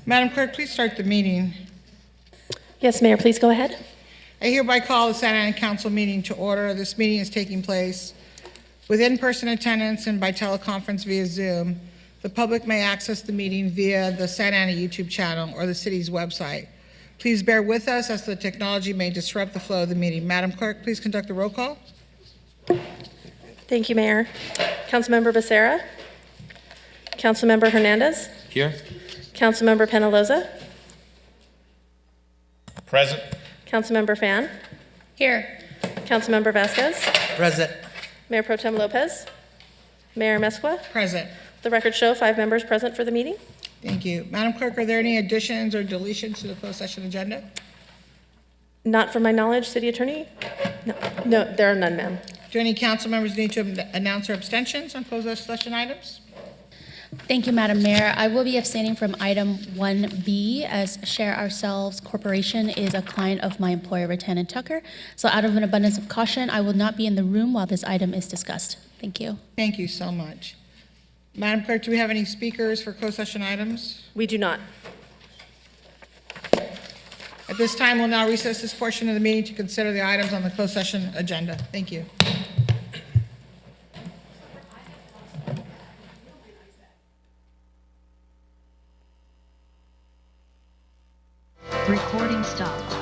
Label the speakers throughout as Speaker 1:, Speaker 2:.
Speaker 1: Madam Clerk, please start the meeting.
Speaker 2: Yes, Mayor, please go ahead.
Speaker 1: I hereby call the Santa Ana Council meeting to order. This meeting is taking place with in-person attendance and by teleconference via Zoom. The public may access the meeting via the Santa Ana YouTube channel or the city's website. Please bear with us as the technology may disrupt the flow of the meeting. Madam Clerk, please conduct the roll call.
Speaker 2: Thank you, Mayor. Councilmember Becerra. Councilmember Hernandez.
Speaker 3: Here.
Speaker 2: Councilmember Penaloza.
Speaker 3: Present.
Speaker 2: Councilmember Fan.
Speaker 4: Here.
Speaker 2: Councilmember Vasquez.
Speaker 3: Present.
Speaker 2: Mayor Pro Tem Lopez. Mayor Mesqua.
Speaker 1: Present.
Speaker 2: The record show 5 members present for the meeting.
Speaker 1: Thank you. Madam Clerk, are there any additions or deletions to the closed session agenda?
Speaker 2: Not from my knowledge, City Attorney? No, there are none, ma'am.
Speaker 1: Do any council members need to announce their abstentions on closed session items?
Speaker 4: Thank you, Madam Mayor. I will be abstaining from item 1B as Share Ourselves Corporation is a client of my employer, Rattan & Tucker. So out of an abundance of caution, I will not be in the room while this item is discussed. Thank you.
Speaker 1: Thank you so much. Madam Clerk, do we have any speakers for closed session items?
Speaker 2: We do not.
Speaker 1: At this time, we'll now recess this portion of the meeting to consider the items on the closed session agenda. Thank you.
Speaker 5: Recording stopped.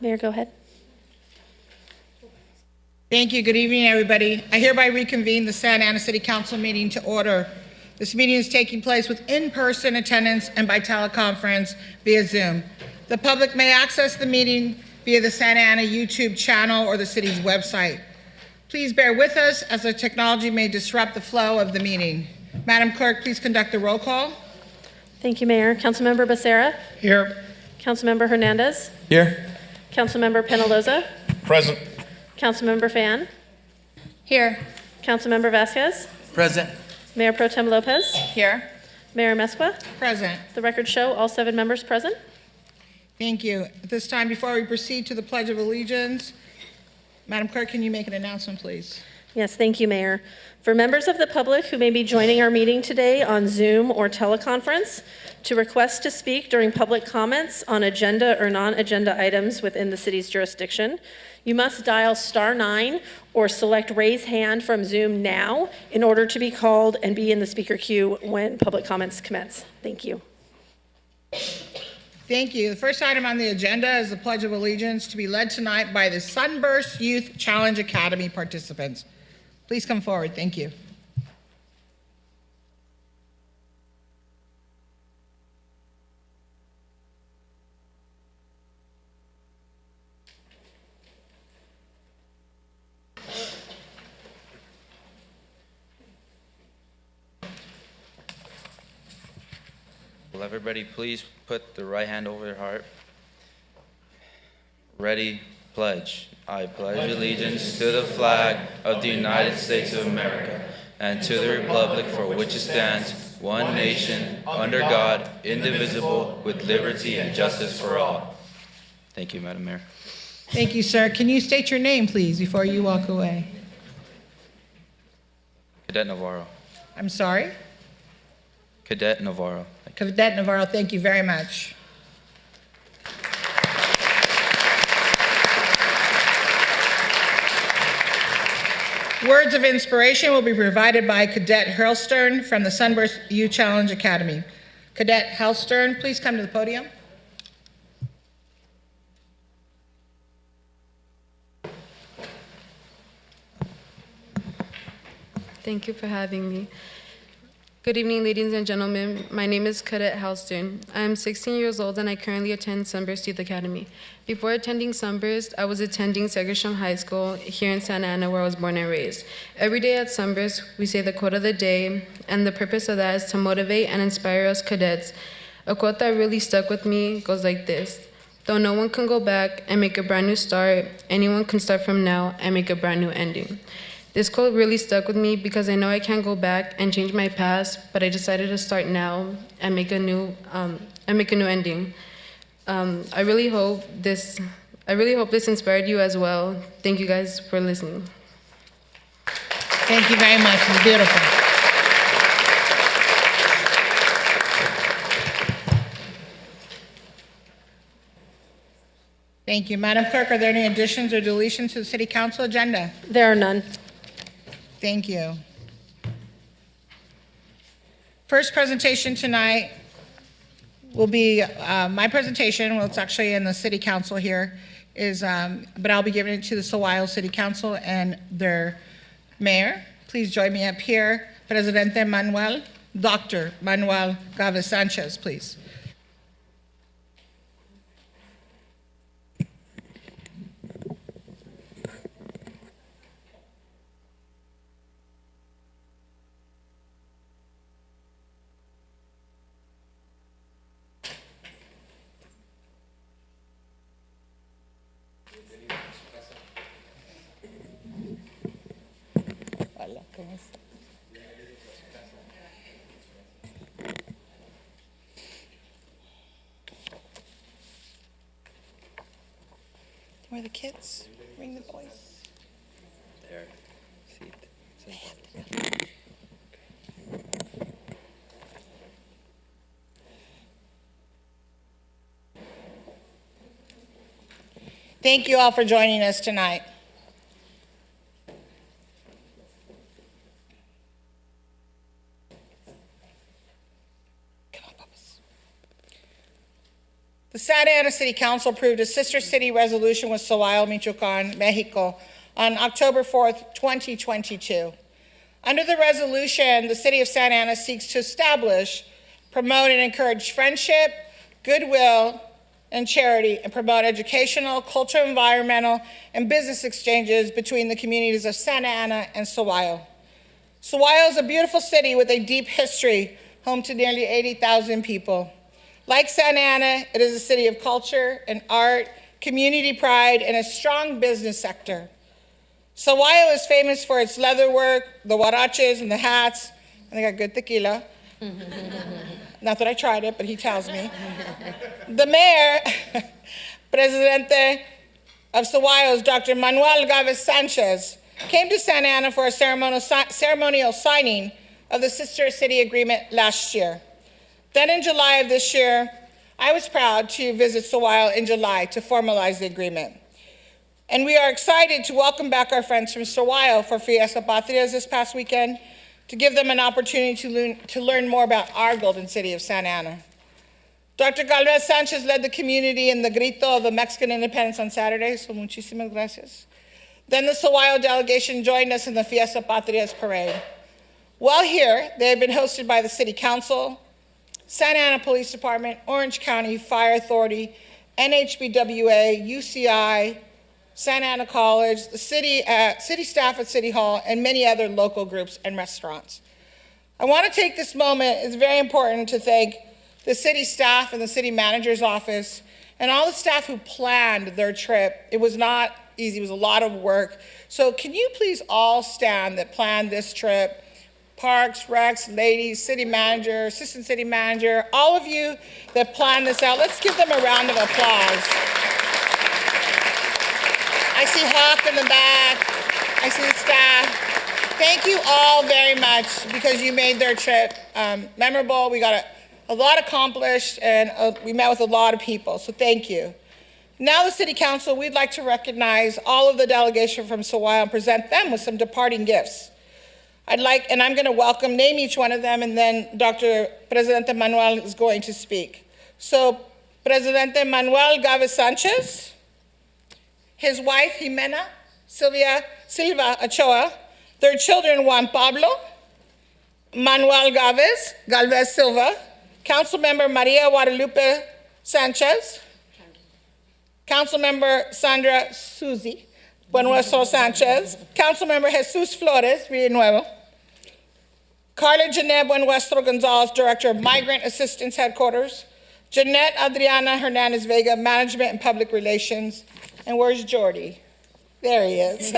Speaker 2: Mayor, go ahead.
Speaker 1: Thank you. Good evening, everybody. I hereby reconvene the Santa Ana City Council meeting to order. This meeting is taking place with in-person attendance and by teleconference via Zoom. The public may access the meeting via the Santa Ana YouTube channel or the city's website. Please bear with us as the technology may disrupt the flow of the meeting. Madam Clerk, please conduct the roll call.
Speaker 2: Thank you, Mayor. Councilmember Becerra.
Speaker 3: Here.
Speaker 2: Councilmember Hernandez.
Speaker 3: Here.
Speaker 2: Councilmember Penaloza.
Speaker 3: Present.
Speaker 2: Councilmember Fan.
Speaker 4: Here.
Speaker 2: Councilmember Vasquez.
Speaker 3: Present.
Speaker 2: Mayor Pro Tem Lopez.
Speaker 4: Here.
Speaker 2: Mayor Mesqua.
Speaker 1: Present.
Speaker 2: The record show all 7 members present.
Speaker 1: Thank you. At this time, before we proceed to the Pledge of Allegiance, Madam Clerk, can you make an announcement, please?
Speaker 2: Yes, thank you, Mayor. For members of the public who may be joining our meeting today on Zoom or teleconference, to request to speak during public comments on agenda or non-agenda items within the city's jurisdiction, you must dial *9 or select raise hand from Zoom now in order to be called and be in the speaker queue when public comments commence. Thank you.
Speaker 1: Thank you. The first item on the agenda is the Pledge of Allegiance to be led tonight by the Sunburst Youth Challenge Academy participants. Please come forward. Thank you.
Speaker 5: Will everybody please put the right hand over their heart? Ready, pledge. I pledge allegiance to the flag of the United States of America and to the republic for which it stands, one nation, under God, indivisible, with liberty and justice for all. Thank you, Madam Mayor.
Speaker 1: Thank you, sir. Can you state your name, please, before you walk away?
Speaker 5: Cadet Navarro.
Speaker 1: I'm sorry?
Speaker 5: Cadet Navarro.
Speaker 1: Cadet Navarro, thank you very much. Words of inspiration will be provided by Cadet Hurlstern from the Sunburst Youth Challenge Academy. Cadet Hurlstern, please come to the podium.
Speaker 6: Thank you for having me. Good evening, ladies and gentlemen. My name is Cadet Halston. I am 16 years old and I currently attend Sunburst Youth Academy. Before attending Sunburst, I was attending Segerstrom High School here in Santa Ana, where I was born and raised. Every day at Sunburst, we say the quote of the day, and the purpose of that is to motivate and inspire us cadets. A quote that really stuck with me goes like this: though no one can go back and make a brand new start, anyone can start from now and make a brand new ending. This quote really stuck with me because I know I can't go back and change my past, but I decided to start now and make a new ending. I really hope this inspired you as well. Thank you guys for listening.
Speaker 1: Thank you very much. It's beautiful. Thank you. Madam Clerk, are there any additions or deletions to the City Council agenda?
Speaker 2: There are none.
Speaker 1: Thank you. First presentation tonight will be my presentation. Well, it's actually in the City Council here, but I'll be giving it to the Sahuayo City Council and their mayor. Please join me up here. Presidente Manuel, Dr. Manuel Gavez Sanchez, please. Where are the kids? Bring the boys.
Speaker 5: There.
Speaker 1: Thank you all for joining us tonight. Come on, Papas. The Santa Ana City Council approved a sister city resolution with Celaya, Michoacan, Mexico on October 4th, 2022. Under the resolution, the city of Santa Ana seeks to establish, promote, and encourage friendship, goodwill, and charity, and promote educational, cultural, environmental, and business exchanges between the communities of Santa Ana and Celaya. Celaya is a beautiful city with a deep history, home to nearly 80,000 people. Like Santa Ana, it is a city of culture and art, community pride, and a strong business sector. Celaya is famous for its leatherwork, the huaraches, and the hats, and they got good tequila. Not that I tried it, but he tells me. The mayor, Presidente of Celaya, Dr. Manuel Galvez Sanchez, came to Santa Ana for a ceremonial signing of the Sister City Agreement last year. Then in July of this year, I was proud to visit Celaya in July to formalize the agreement. And we are excited to welcome back our friends from Celaya for Fiesta Patrias this past weekend, to give them an opportunity to learn more about our golden city of Santa Ana. Dr. Galvez Sanchez led the community in the grito of the Mexican independence on Saturday, so muchísimas gracias. Then the Celaya delegation joined us in the Fiesta Patrias parade. While here, they have been hosted by the City Council, Santa Ana Police Department, Orange County Fire Authority, NHBWA, UCI, Santa Ana College, the city staff at City Hall, and many other local groups and restaurants. I want to take this moment, it's very important to thank the city staff and the city manager's office and all the staff who planned their trip. It was not easy, it was a lot of work. So can you please all stand that planned this trip? Parks, Recs, ladies, city manager, assistant city manager, all of you that planned this out, let's give them a round of applause. I see Hawk in the back, I see the staff. Thank you all very much because you made their trip memorable. We got a lot accomplished and we met with a lot of people, so thank you. Now the City Council, we'd like to recognize all of the delegation from Celaya and present them with some departing gifts. I'm going to name each one of them, and then Dr. Presidente Manuel is going to speak. So, Presidente Manuel Galvez Sanchez, his wife, Jimena Silva Ochoa, their children, Juan Pablo, Manuel Galvez Silva, Councilmember Maria Guadalupe Sanchez, Councilmember Sandra Suzy Buenuestro Sanchez, Councilmember Jesus Flores Villanueva, Carla Jeanette Buenuestro Gonzalez, Director of Migrant Assistance Headquarters, Jeanette Adriana Hernandez Vega, Management and Public Relations, and where's Jordy? There he is.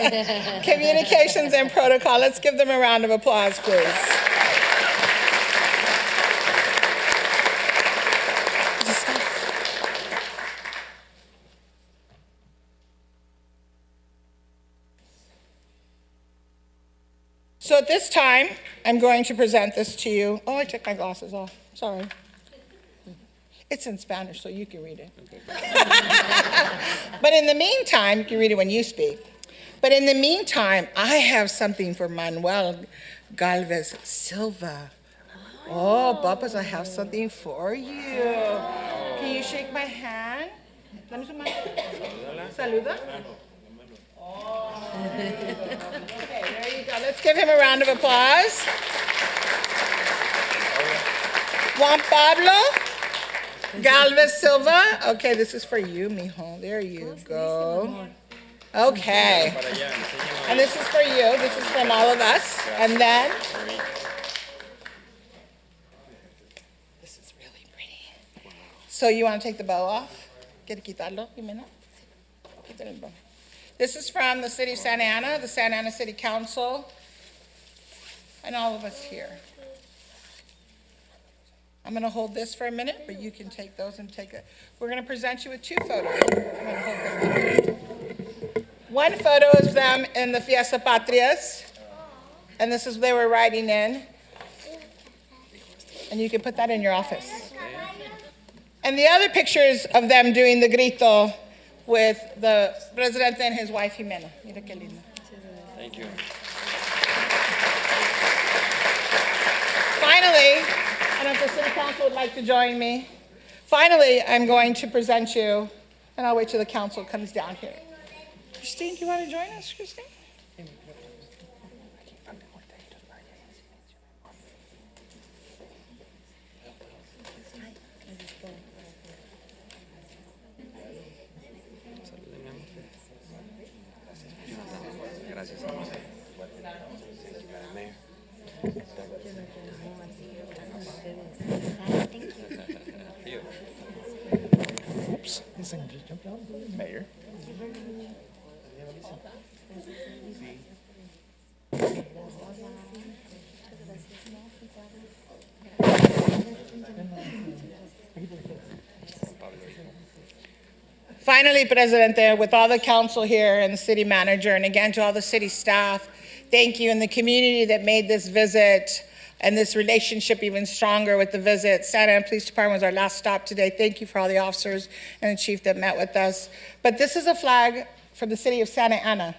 Speaker 1: Communications and Protocol. Let's give them a round of applause, please. So at this time, I'm going to present this to you. Oh, I took my glasses off. Sorry. It's in Spanish, so you can read it. But in the meantime, you can read it when you speak. But in the meantime, I have something for Manuel Galvez Silva. Oh, Papas, I have something for you. Can you shake my hand? Dame su mano. Saluda. Okay, there you go. Let's give him a round of applause. Juan Pablo Galvez Silva. Okay, this is for you, mijo. There you go. Okay. And this is for you. This is from all of us. And then, this is really pretty. So you want to take the bow off? ¿Quieres quitarlo, Jimena? Quítale el bow. This is from the city of Santa Ana, the Santa Ana City Council, and all of us here. I'm going to hold this for a minute, but you can take those and take it. We're going to present you with two photos. I'm going to hold them. One photo is them in the Fiesta Patrias, and this is they were riding in. And you can put that in your office. And the other pictures of them doing the grito with the Presidente and his wife, Jimena. Mira qué lindo.
Speaker 5: Thank you.
Speaker 1: Finally, I don't know if the City Council would like to join me. Finally, I'm going to present you, and I'll wait till the council comes down here. Christine, do you want to join us, Christine?
Speaker 3: Mayor.
Speaker 1: Finally, Presidente, with all the council here and the city manager, and again to all the city staff, thank you, and the community that made this visit and this relationship even stronger with the visit. Santa Ana Police Department was our last stop today. Thank you for all the officers and the chief that met with us. But this is a flag from the city of Santa Ana,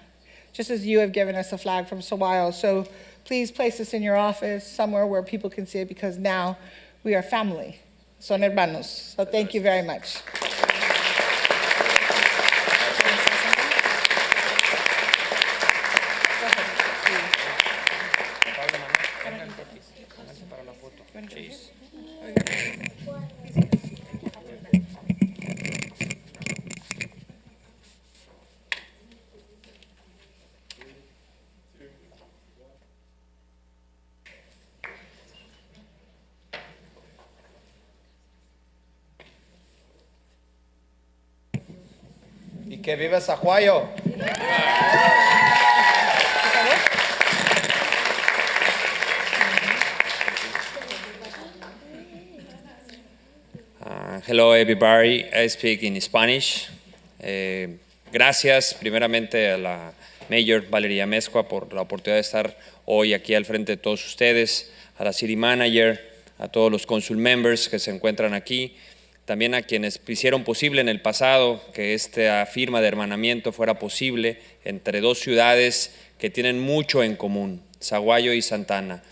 Speaker 1: just as you have given us a flag from Saguayo. So please place this in your office, somewhere where people can see it, because now we are family. Son hermanos. So thank you very much.
Speaker 3: Y que viva Saguayo.
Speaker 7: Hello everybody, I speak in Spanish. Gracias primeramente a la Mayor Valeria Mezcua por la oportunidad de estar hoy aquí al frente de todos ustedes, a la City Manager, a todos los Council Members que se encuentran aquí, también a quienes hicieron posible en el pasado que esta firma de hermanamiento fuera posible entre dos ciudades que tienen mucho en común, Saguayo y Santa Ana.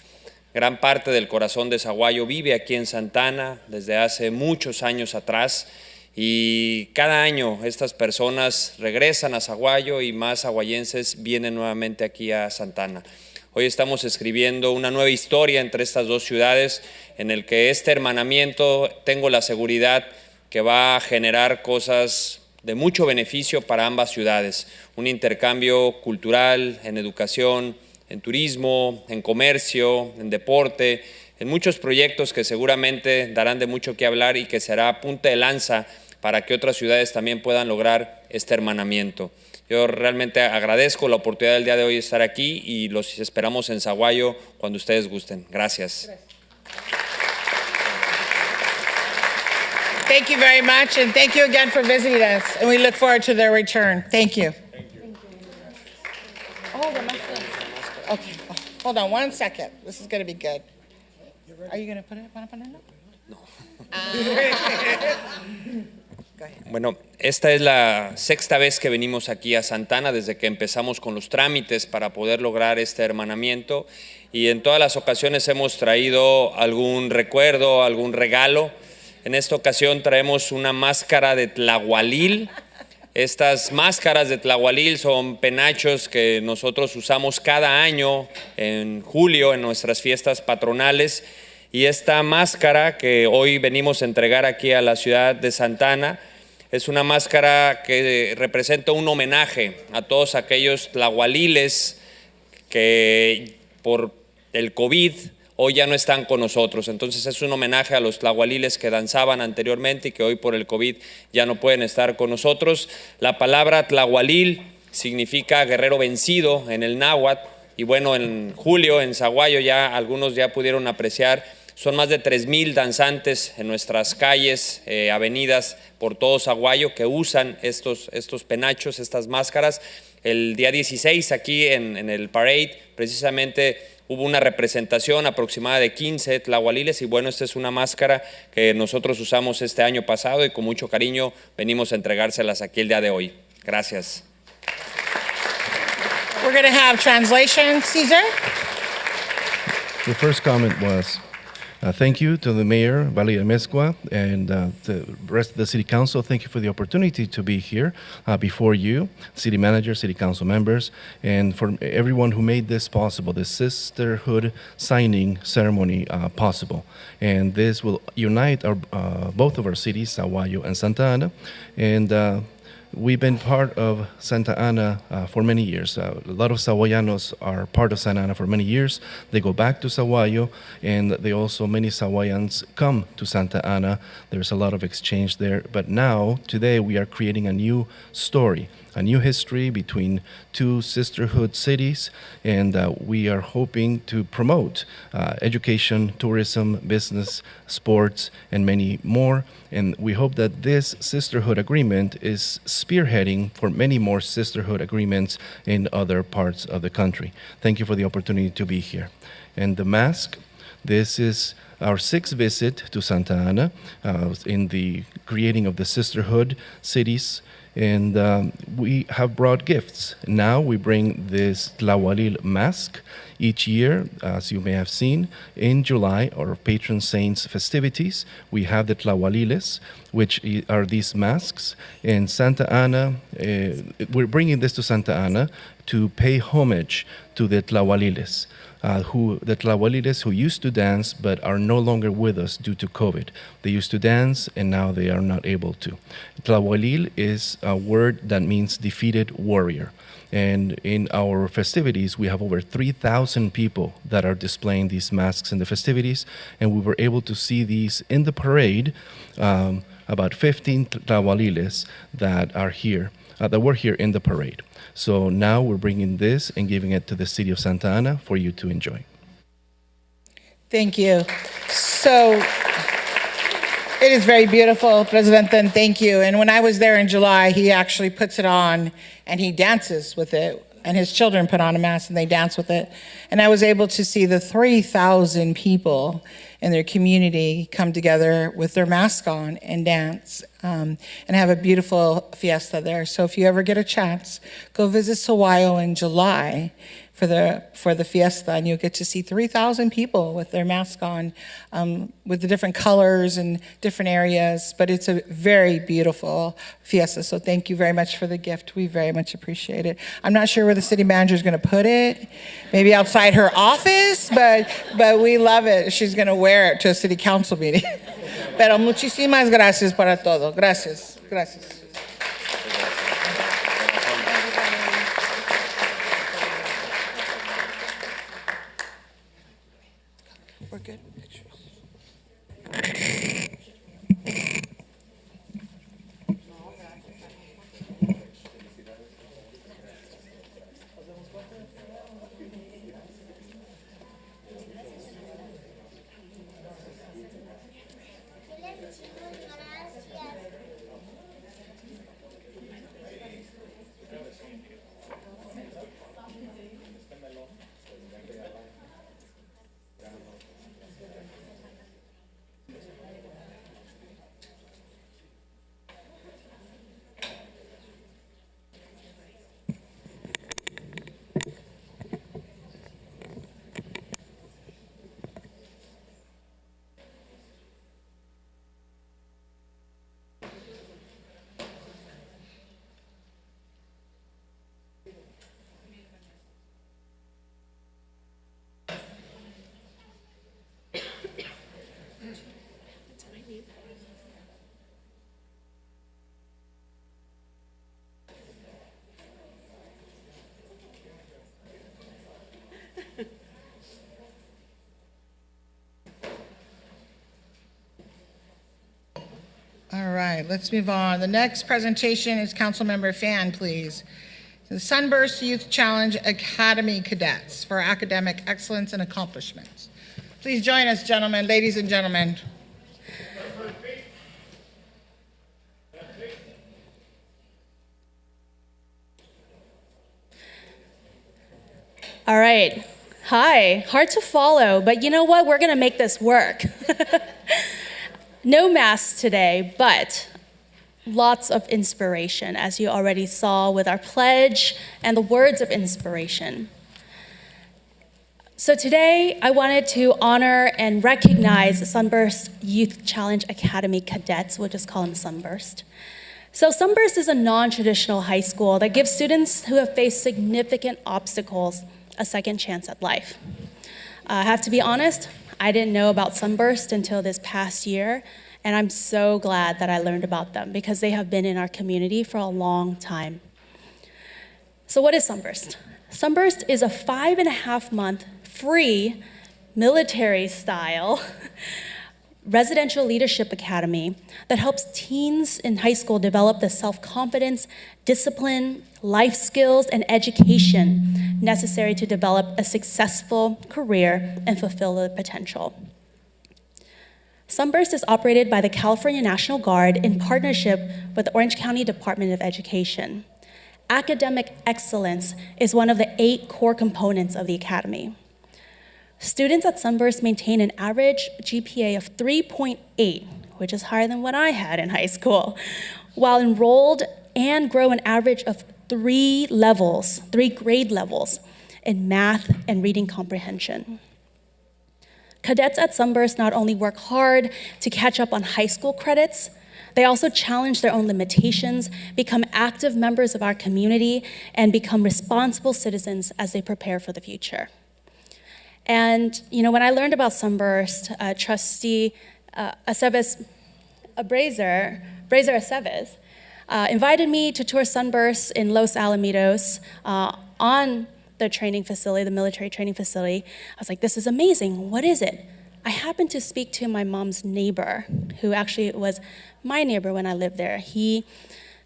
Speaker 7: Gran parte del corazón de Saguayo vive aquí en Santa Ana desde hace muchos años atrás y cada año estas personas regresan a Saguayo y más saguayenses vienen nuevamente aquí a Santa Ana. Hoy estamos escribiendo una nueva historia entre estas dos ciudades en el que este hermanamiento tengo la seguridad que va a generar cosas de mucho beneficio para ambas ciudades. Un intercambio cultural, en educación, en turismo, en comercio, en deporte, en muchos proyectos que seguramente darán de mucho que hablar y que será punta de lanza para que otras ciudades también puedan lograr este hermanamiento. Yo realmente agradezco la oportunidad del día de hoy de estar aquí y los esperamos en Saguayo cuando ustedes gusten. Gracias.
Speaker 1: Thank you very much, and thank you again for visiting us, and we look forward to their return. Thank you. Oh, the mask. Okay, hold on one second. This is going to be good. Are you going to put it? ¿Van a ponerlo?
Speaker 7: No.
Speaker 1: Go ahead.
Speaker 7: Bueno, esta es la sexta vez que venimos aquí a Santa Ana desde que empezamos con los trámites para poder lograr este hermanamiento y en todas las ocasiones hemos traído algún recuerdo, algún regalo. En esta ocasión traemos una máscara de tlahualil. Estas máscaras de tlahualil son penachos que nosotros usamos cada año en julio en nuestras fiestas patronales y esta máscara que hoy venimos a entregar aquí a la ciudad de Santa Ana es una máscara que representa un homenaje a todos aquellos tlahualiles que por el COVID hoy ya no están con nosotros. Entonces es un homenaje a los tlahualiles que danzaban anteriormente y que hoy por el COVID ya no pueden estar con nosotros. La palabra tlahualil significa guerrero vencido en el náhuatl y bueno, en julio en Saguayo ya algunos ya pudieron apreciar, son más de 3,000 danzantes en nuestras calles, avenidas por todo Saguayo que usan estos penachos, estas máscaras. El día 16 aquí en el parade precisamente hubo una representación aproximada de 15 tlahualiles y bueno, esta es una máscara que nosotros usamos este año pasado y con mucho cariño venimos a entregárselas aquí el día de hoy. Gracias.
Speaker 1: We're going to have translation. Caesar?
Speaker 8: The first comment was, Thank you to the Mayor, Valeria Mezcua, and the rest of the City Council. Thank you for the opportunity to be here before you, City Manager, City Council members, and for everyone who made this possible, the Sisterhood signing ceremony possible. And this will unite both of our cities, Sahuayo and Santa Ana. And we've been part of Santa Ana for many years. A lot of Sahuayanos are part of Santa Ana for many years. They go back to Sahuayo, and many Sahuayans come to Santa Ana. There's a lot of exchange there. But now, today, we are creating a new story, a new history between two sisterhood cities, and we are hoping to promote education, tourism, business, sports, and many more. And we hope that this sisterhood agreement is spearheading for many more sisterhood agreements in other parts of the country. Thank you for the opportunity to be here. And the mask, this is our 6th visit to Santa Ana in the creating of the sisterhood cities. And we have brought gifts. Now we bring this Tlahualil mask each year, as you may have seen, in July, our patron saints festivities. We have the Tlahualiles, which are these masks. In Santa Ana, we're bringing this to Santa Ana to pay homage to the Tlahualiles. The Tlahualiles who used to dance but are no longer with us due to COVID. They used to dance and now they are not able to. Tlahualil is a word that means defeated warrior. And in our festivities, we have over 3,000 people that are displaying these masks in the festivities, and we were able to see these in the parade, about 15 Tlahualiles that are here, that were here in the parade. So now we're bringing this and giving it to the city of Santa Ana for you to enjoy.
Speaker 1: Thank you. So it is very beautiful, Presidente, and thank you. And when I was there in July, he actually puts it on and he dances with it. And his children put on a mask and they dance with it. And I was able to see the 3,000 people in their community come together with their mask on and dance and have a beautiful fiesta there. So if you ever get a chance, go visit Sahuayo in July for the fiesta, and you'll get to see 3,000 people with their mask on, with the different colors and different areas. But it's a very beautiful fiesta. So thank you very much for the gift. We very much appreciate it. I'm not sure where the city manager is going to put it. Maybe outside her office, but we love it. She's going to wear it to a city council meeting. Pero muchísimas gracias para todo. Gracias. Gracias. We're good. All right, let's move on. The next presentation is Councilmember Fan, please. The Sunburst Youth Challenge Academy Cadets for Academic Excellence and Accomplishments. Please join us, gentlemen, ladies and gentlemen.
Speaker 9: All right. Hi. Hard to follow, but you know what? We're going to make this work. No masks today, but lots of inspiration, as you already saw with our pledge and the words of inspiration. So today, I wanted to honor and recognize Sunburst Youth Challenge Academy cadets. We'll just call them Sunburst. So Sunburst is a non-traditional high school that gives students who have faced significant obstacles a second chance at life. I have to be honest, I didn't know about Sunburst until this past year, and I'm so glad that I learned about them because they have been in our community for a long time. So what is Sunburst? Sunburst is a 5.5-month free military-style residential leadership academy that helps teens in high school develop the self-confidence, discipline, life skills, and education necessary to develop a successful career and fulfill their potential. Sunburst is operated by the California National Guard in partnership with the Orange County Department of Education. Academic excellence is one of the 8 core components of the academy. Students at Sunburst maintain an average GPA of 3.8, which is higher than what I had in high school, while enrolled and grow an average of 3 grade levels in math and reading comprehension. Cadets at Sunburst not only work hard to catch up on high school credits, they also challenge their own limitations, become active members of our community, and become responsible citizens as they prepare for the future. And when I learned about Sunburst, Trustee Brazier Aceves, invited me to tour Sunburst in Los Alamitos on the training facility, the military training facility. I was like, this is amazing. What is it? I happened to speak to my mom's neighbor, who actually was my neighbor when I lived there. He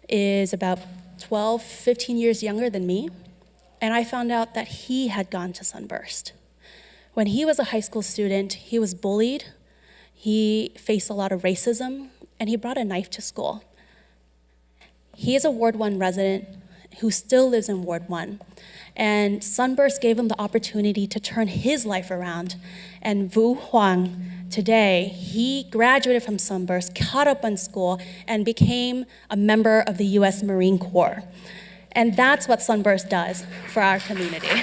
Speaker 9: is about 12, 15 years younger than me, and I found out that he had gone to Sunburst. When he was a high school student, he was bullied, he faced a lot of racism, and he brought a knife to school. He is a Ward 1 resident who still lives in Ward 1, and Sunburst gave him the opportunity to turn his life around. And Vu Huang, today, he graduated from Sunburst, caught up in school, and became a member of the U.S. Marine Corps. And that's what Sunburst does for our community.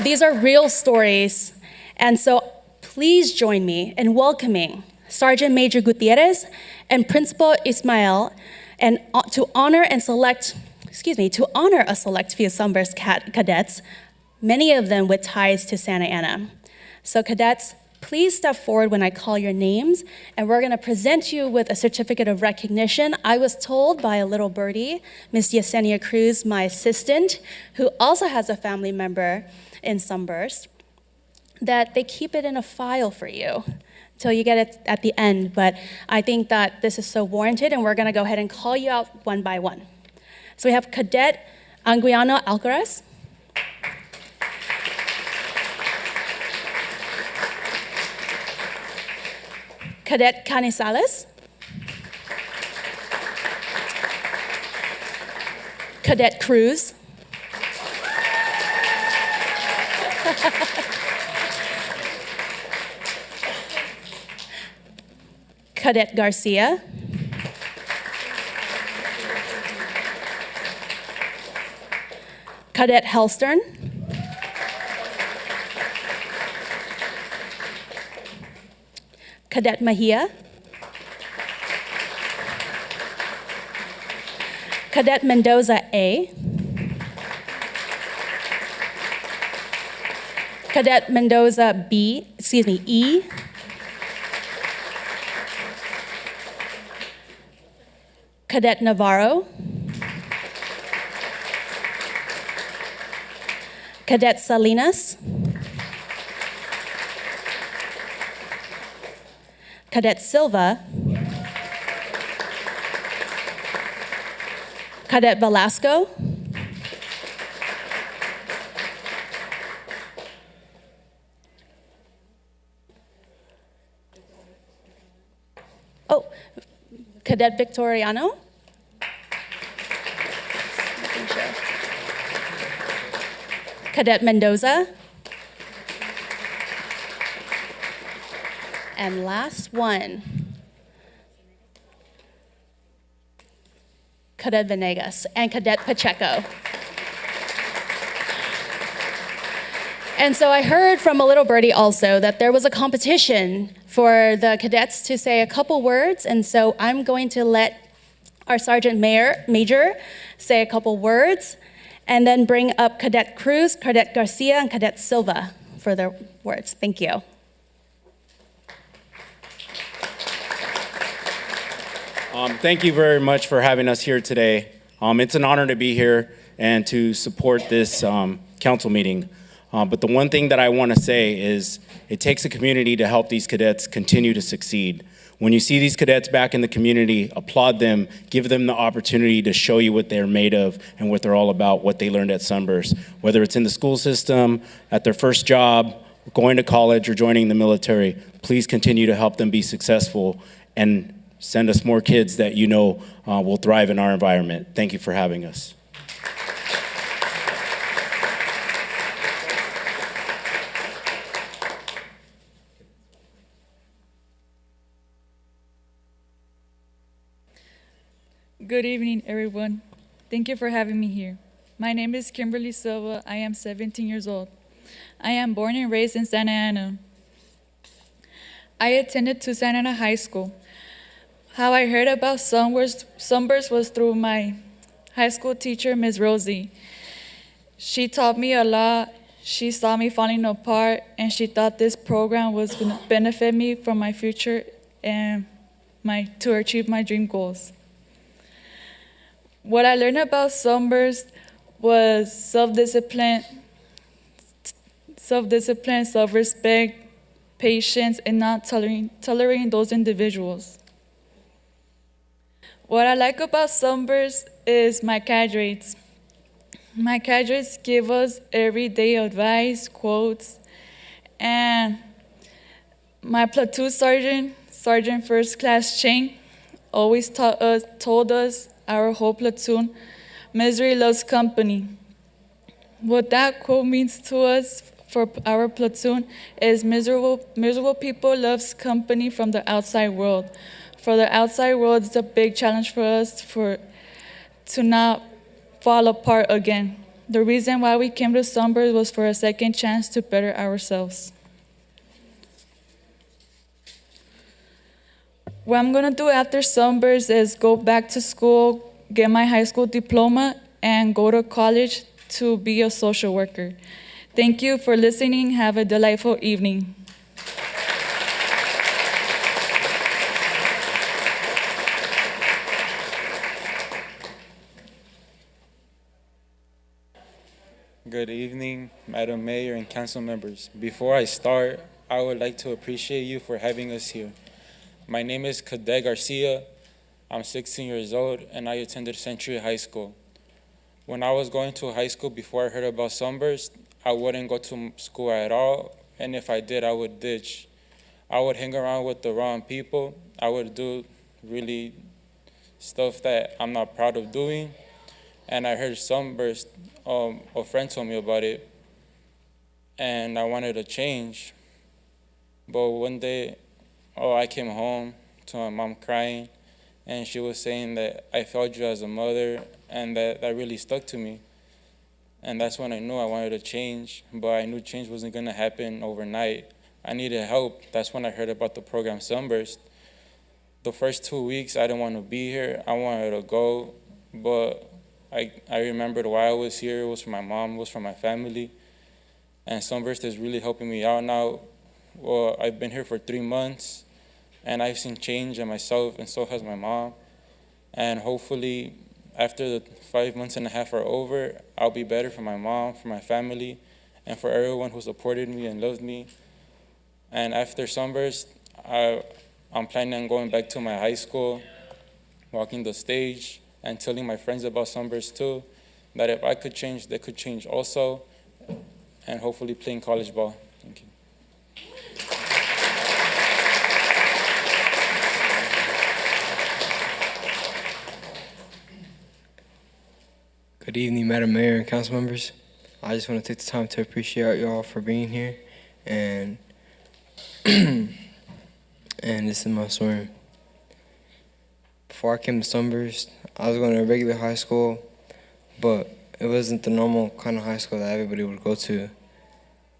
Speaker 9: These are real stories, and so please join me in welcoming Sergeant Major Gutierrez and Principal Ismael, and to honor a select few Sunburst cadets, many of them with ties to Santa Ana. So cadets, please step forward when I call your names, and we're gonna present you with a certificate of recognition. I was told by a little birdie, Ms. Yesenia Cruz, my assistant, who also has a family member in Sunburst, that they keep it in a file for you till you get it at the end. But I think that this is so warranted, and we're gonna go ahead and call you out one by one. So we have Cadet Anguiano Alcaraz. Cadet Canizales. Cadet Cruz. Cadet Garcia. Cadet Hellstern. Cadet Mejia. Cadet Mendoza A. Cadet Mendoza E. Cadet Navarro. Cadet Salinas. Cadet Silva. Cadet Velasco. Oh, Cadet Victoriano. Cadet Mendoza. And last one. Cadet Venegas and Cadet Pacheco. And so I heard from a little birdie also that there was a competition for the cadets to say a couple words, and so I'm going to let our Sergeant Major say a couple words, and then bring up Cadet Cruz, Cadet Garcia, and Cadet Silva for their words. Thank you.
Speaker 10: Thank you very much for having us here today. It's an honor to be here and to support this council meeting. But the one thing that I want to say is it takes a community to help these cadets continue to succeed. When you see these cadets back in the community, applaud them, give them the opportunity to show you what they're made of and what they're all about, what they learned at Sunburst. Whether it's in the school system, at their first job, going to college, or joining the military, please continue to help them be successful and send us more kids that you know will thrive in our environment. Thank you for having us.
Speaker 11: Good evening, everyone. Thank you for having me here. My name is Kimberly Silva. I am 17 years old. I am born and raised in Santa Ana. I attended to Santa Ana High School. How I heard about Sunburst was through my high school teacher, Ms. Rosie. She taught me a lot. She saw me falling apart, and she thought this program was going to benefit me for my future and to achieve my dream goals. What I learned about Sunburst was self-discipline, self-respect, patience, and not tolerating those individuals. What I like about Sunburst is my cadets. My cadets give us everyday advice, quotes, and my platoon sergeant, Sergeant First Class Chang, always told us, our whole platoon, misery loves company. What that quote means to us for our platoon is miserable people loves company from the outside world. For the outside world, it's a big challenge for us to not fall apart again. The reason why we came to Sunburst was for a second chance to better ourselves. What I'm gonna do after Sunburst is go back to school, get my high school diploma, and go to college to be a social worker. Thank you for listening. Have a delightful evening.
Speaker 12: Good evening, Madam Mayor and council members. Before I start, I would like to appreciate you for having us here. My name is Cadet Garcia. I'm 16 years old, and I attended Century High School. When I was going to high school before I heard about Sunburst, I wouldn't go to school at all, and if I did, I would ditch. I would hang around with the wrong people. I would do really stuff that I'm not proud of doing, and I heard Sunburst. A friend told me about it, and I wanted to change. But one day, I came home to my mom crying, and she was saying that I failed you as a mother, and that really stuck to me. And that's when I knew I wanted to change, but I knew change wasn't gonna happen overnight. I needed help. That's when I heard about the program Sunburst. The first 2 weeks, I didn't want to be here. I wanted to go, but I remembered why I was here. It was for my mom, it was for my family. And Sunburst is really helping me out now. Well, I've been here for 3 months, and I've seen change in myself, and so has my mom. And hopefully, after the 5 months and a half are over, I'll be better for my mom, for my family, and for everyone who supported me and loved me. And after Sunburst, I'm planning on going back to my high school, walking the stage, and telling my friends about Sunburst too, that if I could change, they could change also, and hopefully playing college ball. Thank you.
Speaker 13: Good evening, Madam Mayor and council members. I just want to take the time to appreciate y'all for being here, and and this is my story. Before I came to Sunburst, I was going to a regular high school, but it wasn't the normal kind of high school that everybody would go to,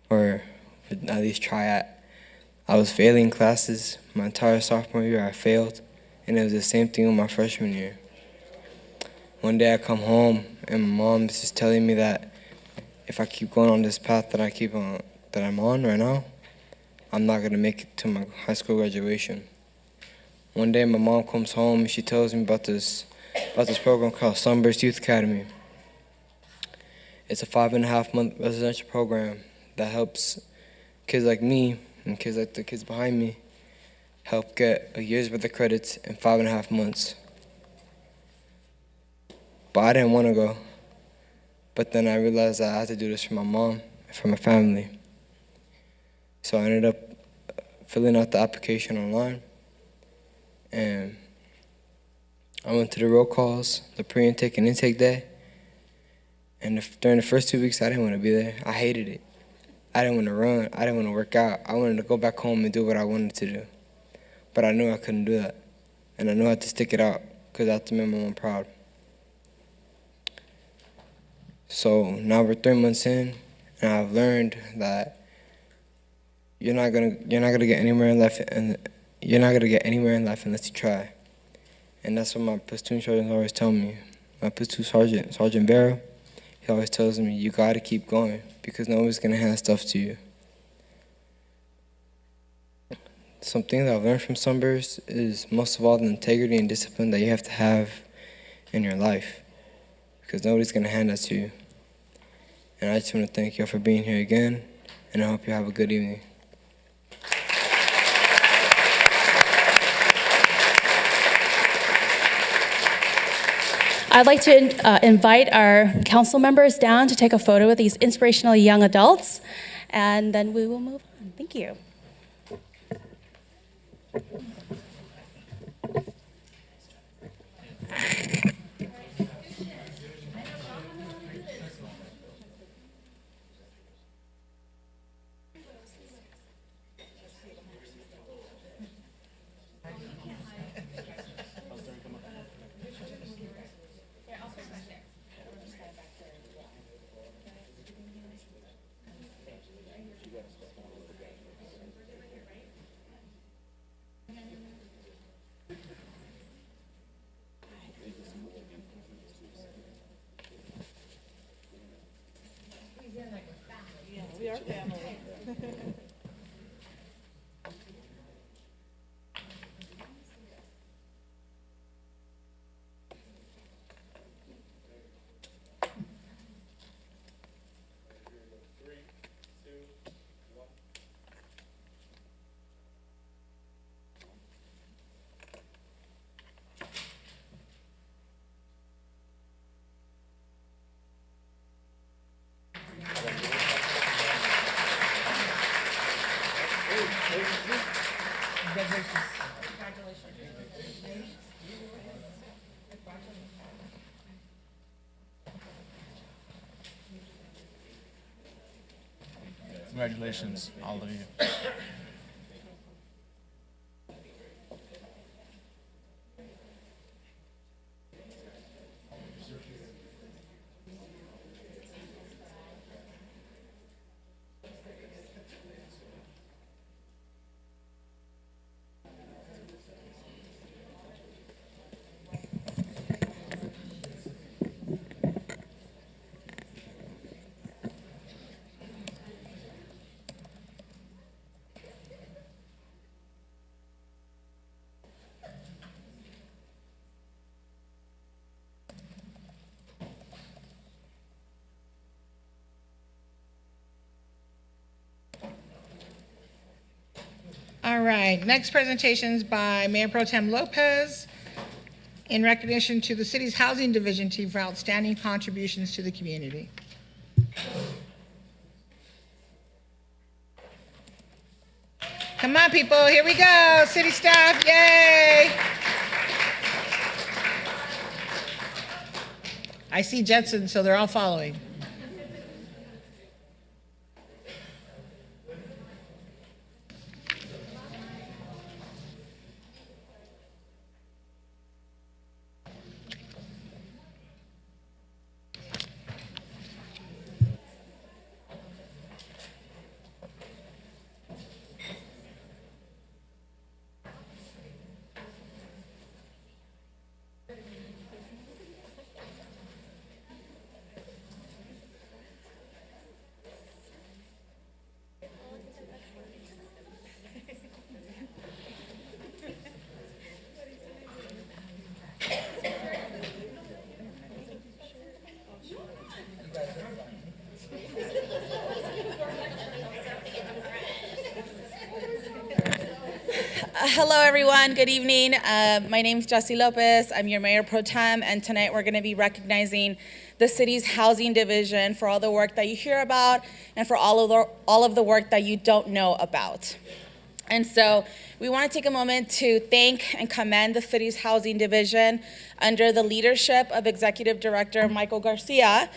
Speaker 13: or would at least try at. I was failing classes. My entire sophomore year, I failed, and it was the same thing with my freshman year. One day I come home, and my mom's just telling me that if I keep going on this path that I'm on right now, I'm not gonna make it to my high school graduation. One day my mom comes home and she tells me about this program called Sunburst Youth Academy. It's a 5.5-month residential program that helps kids like me and kids like the kids behind me help get a year's worth of credits in 5.5 months. But I didn't want to go. But then I realized that I had to do this for my mom and for my family. So I ended up filling out the application online, and I went to the roll calls, the pre-intake and intake day, and during the first 2 weeks I didn't want to be there. I hated it. I didn't want to run. I didn't want to work out. I wanted to go back home and do what I wanted to do. But I knew I couldn't do that, and I knew I had to stick it out because I had to make my mom proud. So now we're 3 months in, and I've learned that you're not gonna get anywhere in life, and you're not gonna get anywhere in life unless you try. And that's what my platoon sergeant always tell me. My platoon sergeant, Sergeant Vera, he always tells me, you gotta keep going because nobody's gonna hand stuff to you. Something that I've learned from Sunburst is most of all the integrity and discipline that you have to have in your life, because nobody's gonna hand that to you. And I just want to thank you all for being here again, and I hope you have a good evening.
Speaker 9: I'd like to invite our council members down to take a photo with these inspirational young adults, and then we will move on. Thank you.
Speaker 14: Congratulations, all of you.
Speaker 1: All right, next presentations by Mayor Pro Tem Lopez in recognition to the city's housing division team for outstanding contributions to the community. Come on, people, here we go, city staff, yay! I see Jetson, so they're all following.
Speaker 15: Hello, everyone. Good evening. My name is Jessie Lopez. I'm your Mayor Pro Tem, and tonight we're going to be recognizing the city's housing division for all the work that you hear about and for all of the work that you don't know about. And so we want to take a moment to thank and commend the city's housing division under the leadership of Executive Director Michael Garcia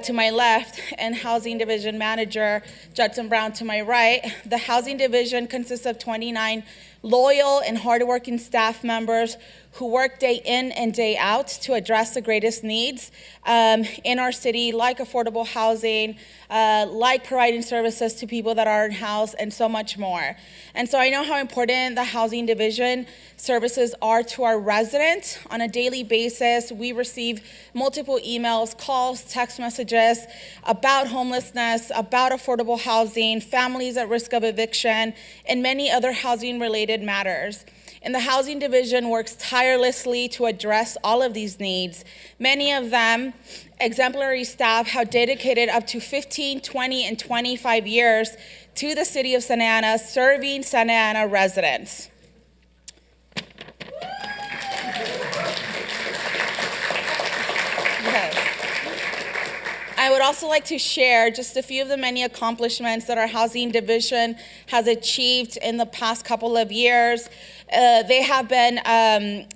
Speaker 15: to my left and Housing Division Manager Judson Brown to my right. The housing division consists of 29 loyal and hardworking staff members who work day in and day out to address the greatest needs in our city, like affordable housing, like providing services to people that aren't housed, and so much more. And so I know how important the housing division services are to our residents. On a daily basis, we receive multiple emails, calls, text messages about homelessness, about affordable housing, families at risk of eviction, and many other housing-related matters. And the housing division works tirelessly to address all of these needs. Many of them, exemplary staff, have dedicated up to 15, 20, and 25 years to the city of Santa Ana, serving Santa Ana residents. Yes. I would also like to share just a few of the many accomplishments that our housing division has achieved in the past couple of years. They have been,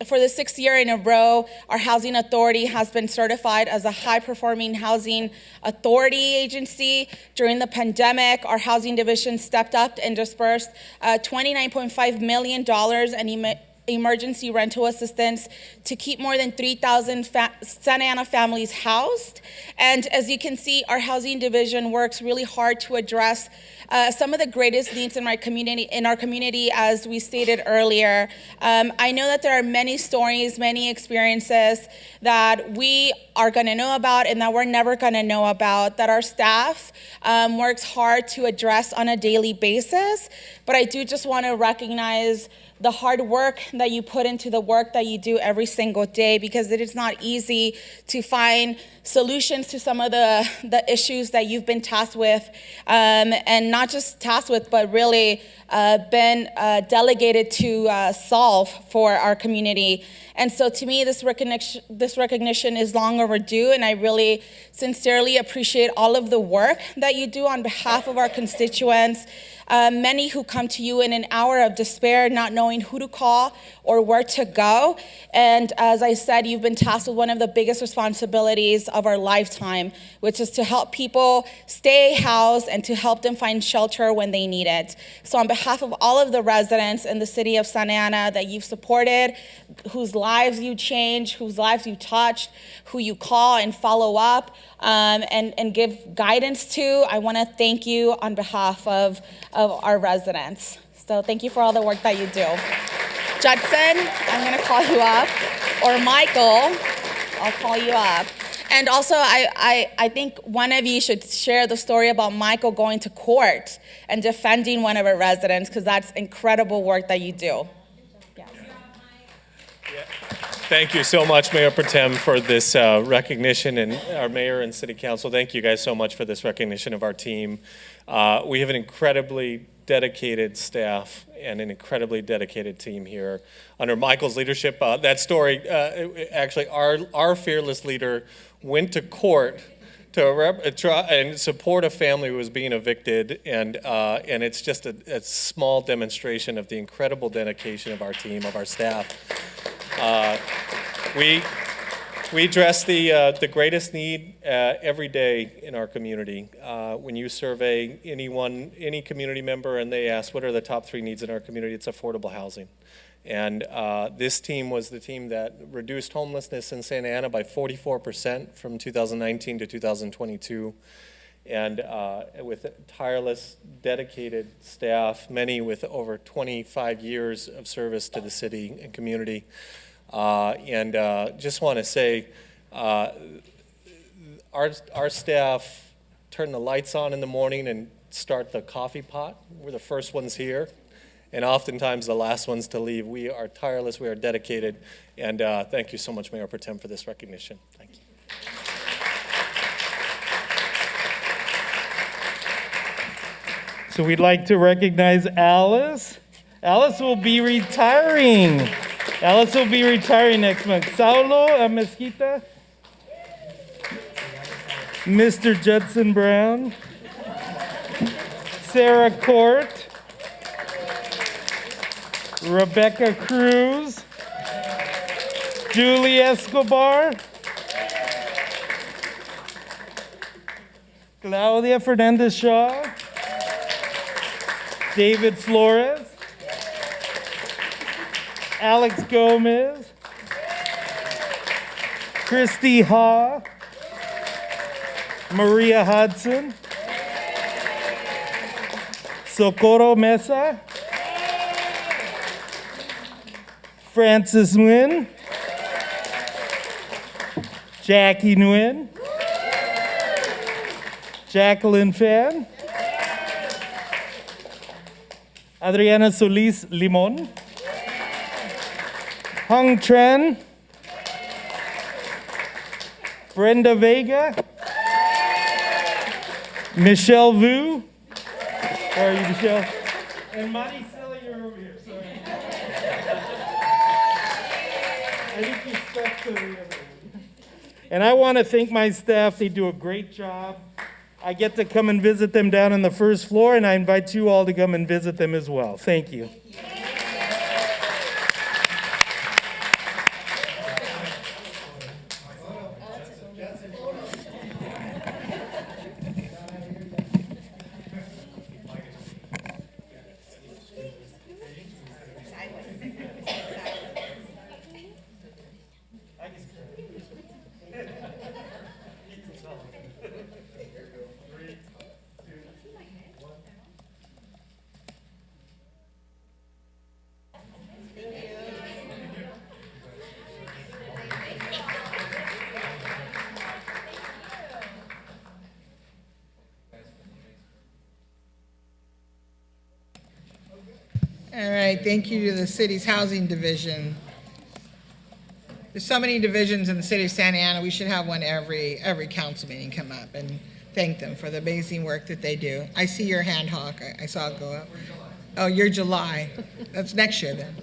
Speaker 15: for the 6th year in a row, our housing authority has been certified as a high-performing housing authority agency. During the pandemic, our housing division stepped up and dispersed $29.5 million in emergency rental assistance to keep more than 3,000 Santa Ana families housed. And as you can see, our housing division works really hard to address some of the greatest needs in our community, as we stated earlier. I know that there are many stories, many experiences that we are going to know about and that we're never going to know about, that our staff works hard to address on a daily basis. But I do just want to recognize the hard work that you put into the work that you do every single day, because it is not easy to find solutions to some of the issues that you've been tasked with, and not just tasked with, but really been delegated to solve for our community. And so to me, this recognition is long overdue, and I really sincerely appreciate all of the work that you do on behalf of our constituents. Many who come to you in an hour of despair, not knowing who to call or where to go. And as I said, you've been tasked with one of the biggest responsibilities of our lifetime, which is to help people stay housed and to help them find shelter when they need it. So on behalf of all of the residents in the city of Santa Ana that you've supported, whose lives you changed, whose lives you touched, who you call and follow up, and give guidance to, I want to thank you on behalf of our residents. So thank you for all the work that you do. Judson, I'm going to call you up, or Michael, I'll call you up. And also, I think one of you should share the story about Michael going to court and defending one of our residents, because that's incredible work that you do.
Speaker 16: Thank you so much, Mayor Pro Tem, for this recognition, and our mayor and city council. Thank you guys so much for this recognition of our team. We have an incredibly dedicated staff and an incredibly dedicated team here under Michael's leadership. That story, actually, our fearless leader went to court to try and support a family who was being evicted, and it's just a small demonstration of the incredible dedication of our team, of our staff. We address the greatest need every day in our community. When you survey any community member and they ask what are the top 3 needs in our community, it's affordable housing. And this team was the team that reduced homelessness in Santa Ana by 44% from 2019 to 2022. And with tireless, dedicated staff, many with over 25 years of service to the city and community. Just want to say, our staff turn the lights on in the morning and start the coffee pot. We're the first ones here, and oftentimes the last ones to leave. We are tireless, we are dedicated, and thank you so much, Mayor Pro Tem, for this recognition. Thank you.
Speaker 17: So we'd like to recognize Alice Alice will be retiring. Alice will be retiring next month. Saulo Mesquita. Mr. Judson Brown. Sarah Court. Rebecca Cruz. Julie Escobar. Claudia Fernandez Shaw. David Flores. Alex Gomez. Christy Ha. Maria Hudson. Socorro Mesa. Francis Nguyen. Jackie Nguyen. Jacqueline Fan. Adriana Solis Limon. Hung Tran. Brenda Vega. Michelle Vu. Where are you, Michelle? And Maricela, you're over here. Sorry. I think you stuck to the other one. And I want to thank my staff. They do a great job. I get to come and visit them down on the first floor, and I invite you all to come and visit them as well. Thank you.
Speaker 1: All right, thank you to the city's housing division. There's so many divisions in the city of Santa Ana, we should have one every council meeting come up and thank them for the amazing work that they do. I see your hand, Hawk, I saw it go up. Oh, you're July. That's next year then.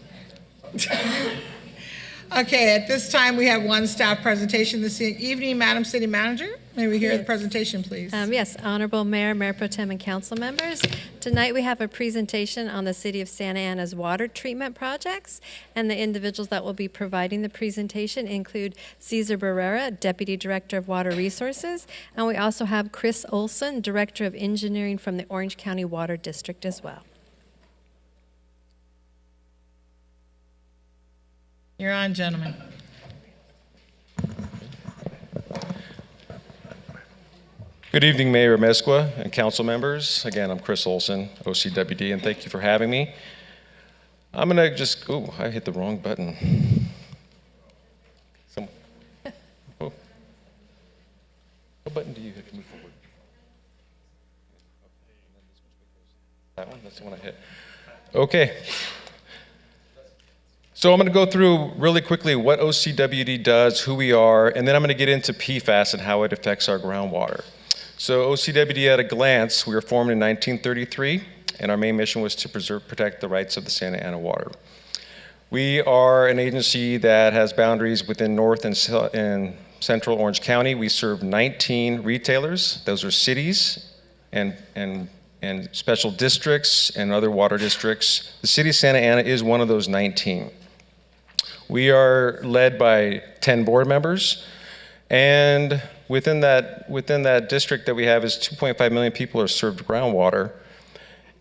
Speaker 1: Okay, at this time, we have one staff presentation this evening. Madam City Manager, may we hear the presentation, please?
Speaker 18: Yes, Honorable Mayor, Mayor Pro Tem, and council members. Tonight we have a presentation on the City of Santa Ana's water treatment projects, and the individuals that will be providing the presentation include Cesar Barrera, Deputy Director of Water Resources, and we also have Chris Olson, Director of Engineering from the Orange County Water District as well.
Speaker 1: You're on, gentlemen.
Speaker 19: Good evening, Mayor Mesqua and council members. Again, I'm Chris Olson, OCWD, and thank you for having me. I'm gonna just, oh, I hit the wrong button. What button do you hit to move forward? That one, that's the one I hit. Okay. So I'm going to go through really quickly what OCWD does, who we are, and then I'm going to get into PFAS and how it affects our groundwater. So OCWD at a glance, we were formed in 1933, and our main mission was to protect the rights of the Santa Ana water. We are an agency that has boundaries within North and Central Orange County. We serve 19 retailers. Those are cities and special districts and other water districts. The city of Santa Ana is one of those 19. We are led by 10 board members, and within that district that we have is 2.5 million people are served groundwater.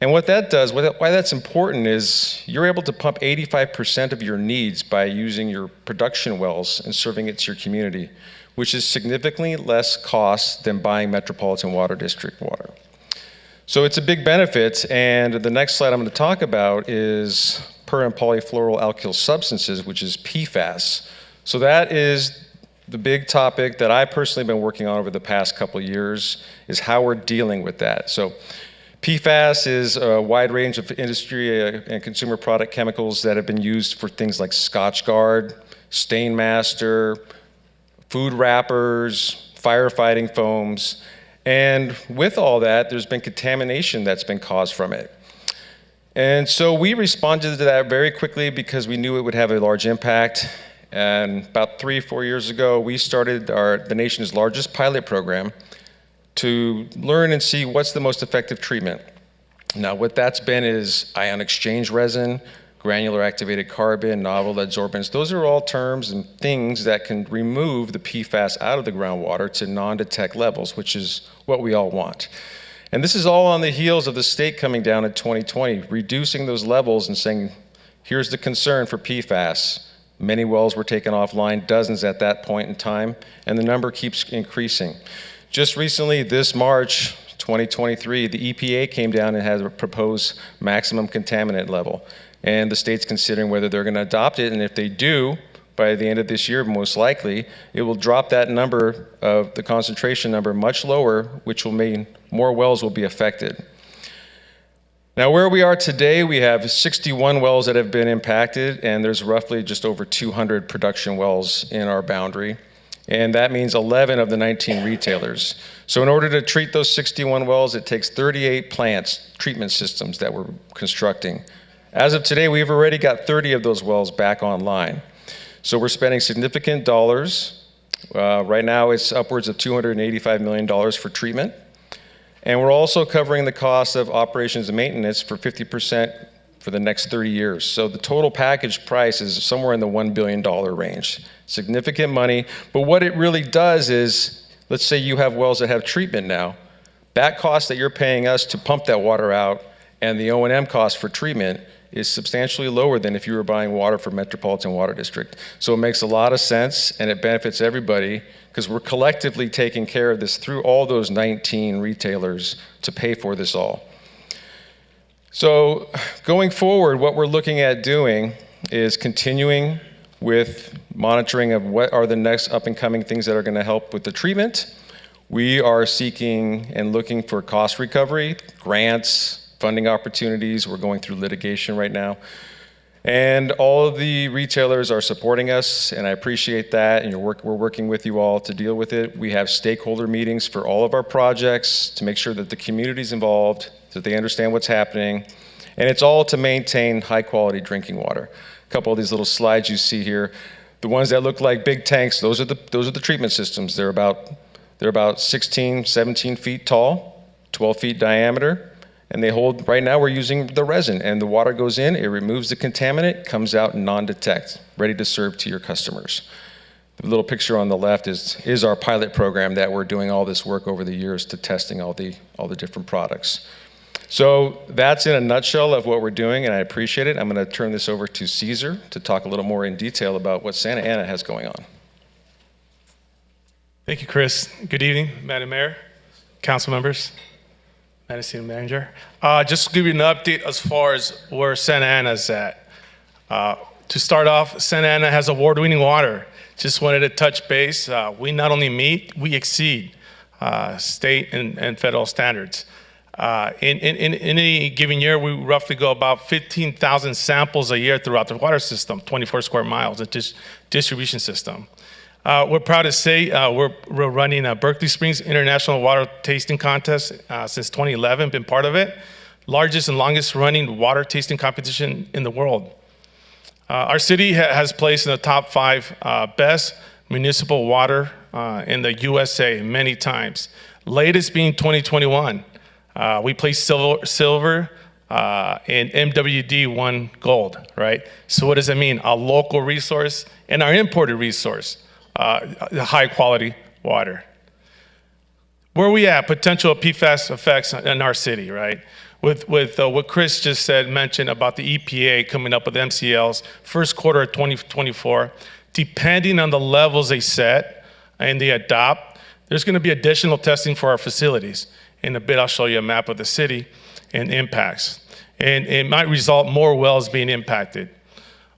Speaker 19: And what that does, why that's important is you're able to pump 85% of your needs by using your production wells and serving it to your community, which is significantly less cost than buying Metropolitan Water District water. So it's a big benefit, and the next slide I'm going to talk about is per and polyfluoroalkyl substances, which is PFAS. So that is the big topic that I personally have been working on over the past couple of years, is how we're dealing with that. So PFAS is a wide range of industry and consumer product chemicals that have been used for things like Scotchgard, Stainmaster, food wrappers, firefighting foams, and with all that, there's been contamination that's been caused from it. And so we responded to that very quickly because we knew it would have a large impact. And about 3-4 years ago, we started the nation's largest pilot program to learn and see what's the most effective treatment. Now, what that's been is ion exchange resin, granular activated carbon, novel adsorbents. Those are all terms and things that can remove the PFAS out of the groundwater to non-detect levels, which is what we all want. And this is all on the heels of the state coming down in 2020, reducing those levels and saying, here's the concern for PFAS. Many wells were taken offline, dozens at that point in time, and the number keeps increasing. Just recently, this March 2023, the EPA came down and has a proposed maximum contaminant level. And the state's considering whether they're going to adopt it, and if they do, by the end of this year, most likely, it will drop that number of the concentration number much lower, which will mean more wells will be affected. Now, where we are today, we have 61 wells that have been impacted, and there's roughly just over 200 production wells in our boundary. And that means 11 of the 19 retailers. So in order to treat those 61 wells, it takes 38 plants, treatment systems that we're constructing. As of today, we've already got 30 of those wells back online. So we're spending significant dollars. Right now, it's upwards of $285 million for treatment. And we're also covering the cost of operations and maintenance for 50% for the next 30 years. So the total package price is somewhere in the $1 billion range. Significant money, but what it really does is, let's say you have wells that have treatment now. That cost that you're paying us to pump that water out and the O&M cost for treatment is substantially lower than if you were buying water from Metropolitan Water District. So it makes a lot of sense and it benefits everybody because we're collectively taking care of this through all those 19 retailers to pay for this all. So going forward, what we're looking at doing is continuing with monitoring of what are the next up and coming things that are going to help with the treatment. We are seeking and looking for cost recovery, grants, funding opportunities. We're going through litigation right now. And all of the retailers are supporting us, and I appreciate that, and we're working with you all to deal with it. We have stakeholder meetings for all of our projects to make sure that the community's involved, that they understand what's happening, and it's all to maintain high-quality drinking water. A couple of these little slides you see here, the ones that look like big tanks, those are the treatment systems. They're about 16, 17 feet tall, 12 feet diameter. And they hold, right now we're using the resin, and the water goes in, it removes the contaminant, comes out non-detect, ready to serve to your customers. The little picture on the left is our pilot program that we're doing all this work over the years to testing all the different products. So that's in a nutshell of what we're doing, and I appreciate it. I'm gonna turn this over to Caesar to talk a little more in detail about what Santa Ana has going on.
Speaker 20: Thank you, Chris. Good evening, Madam Mayor, council members. Madam City Manager. Just to give you an update as far as where Santa Ana's at. To start off, Santa Ana has award-winning water. Just wanted to touch base. We not only meet, we exceed state and federal standards. In any given year, we roughly go about 15,000 samples a year throughout the water system, 24 square miles, a distribution system. We're proud to say we're running a Berkeley Springs International Water Tasting Contest since 2011, been part of it. Largest and longest running water tasting competition in the world. Our city has placed in the top 5 best municipal water in the USA many times. Latest being 2021. We placed silver and MWD won gold, right? So what does it mean? A local resource and our imported resource. High quality water. Where are we at? Potential PFAS effects in our city, right? With what Chris just mentioned about the EPA coming up with MCLs, first quarter of 2024, depending on the levels they set and they adopt, there's gonna be additional testing for our facilities. In a bit, I'll show you a map of the city and impacts. And it might result more wells being impacted.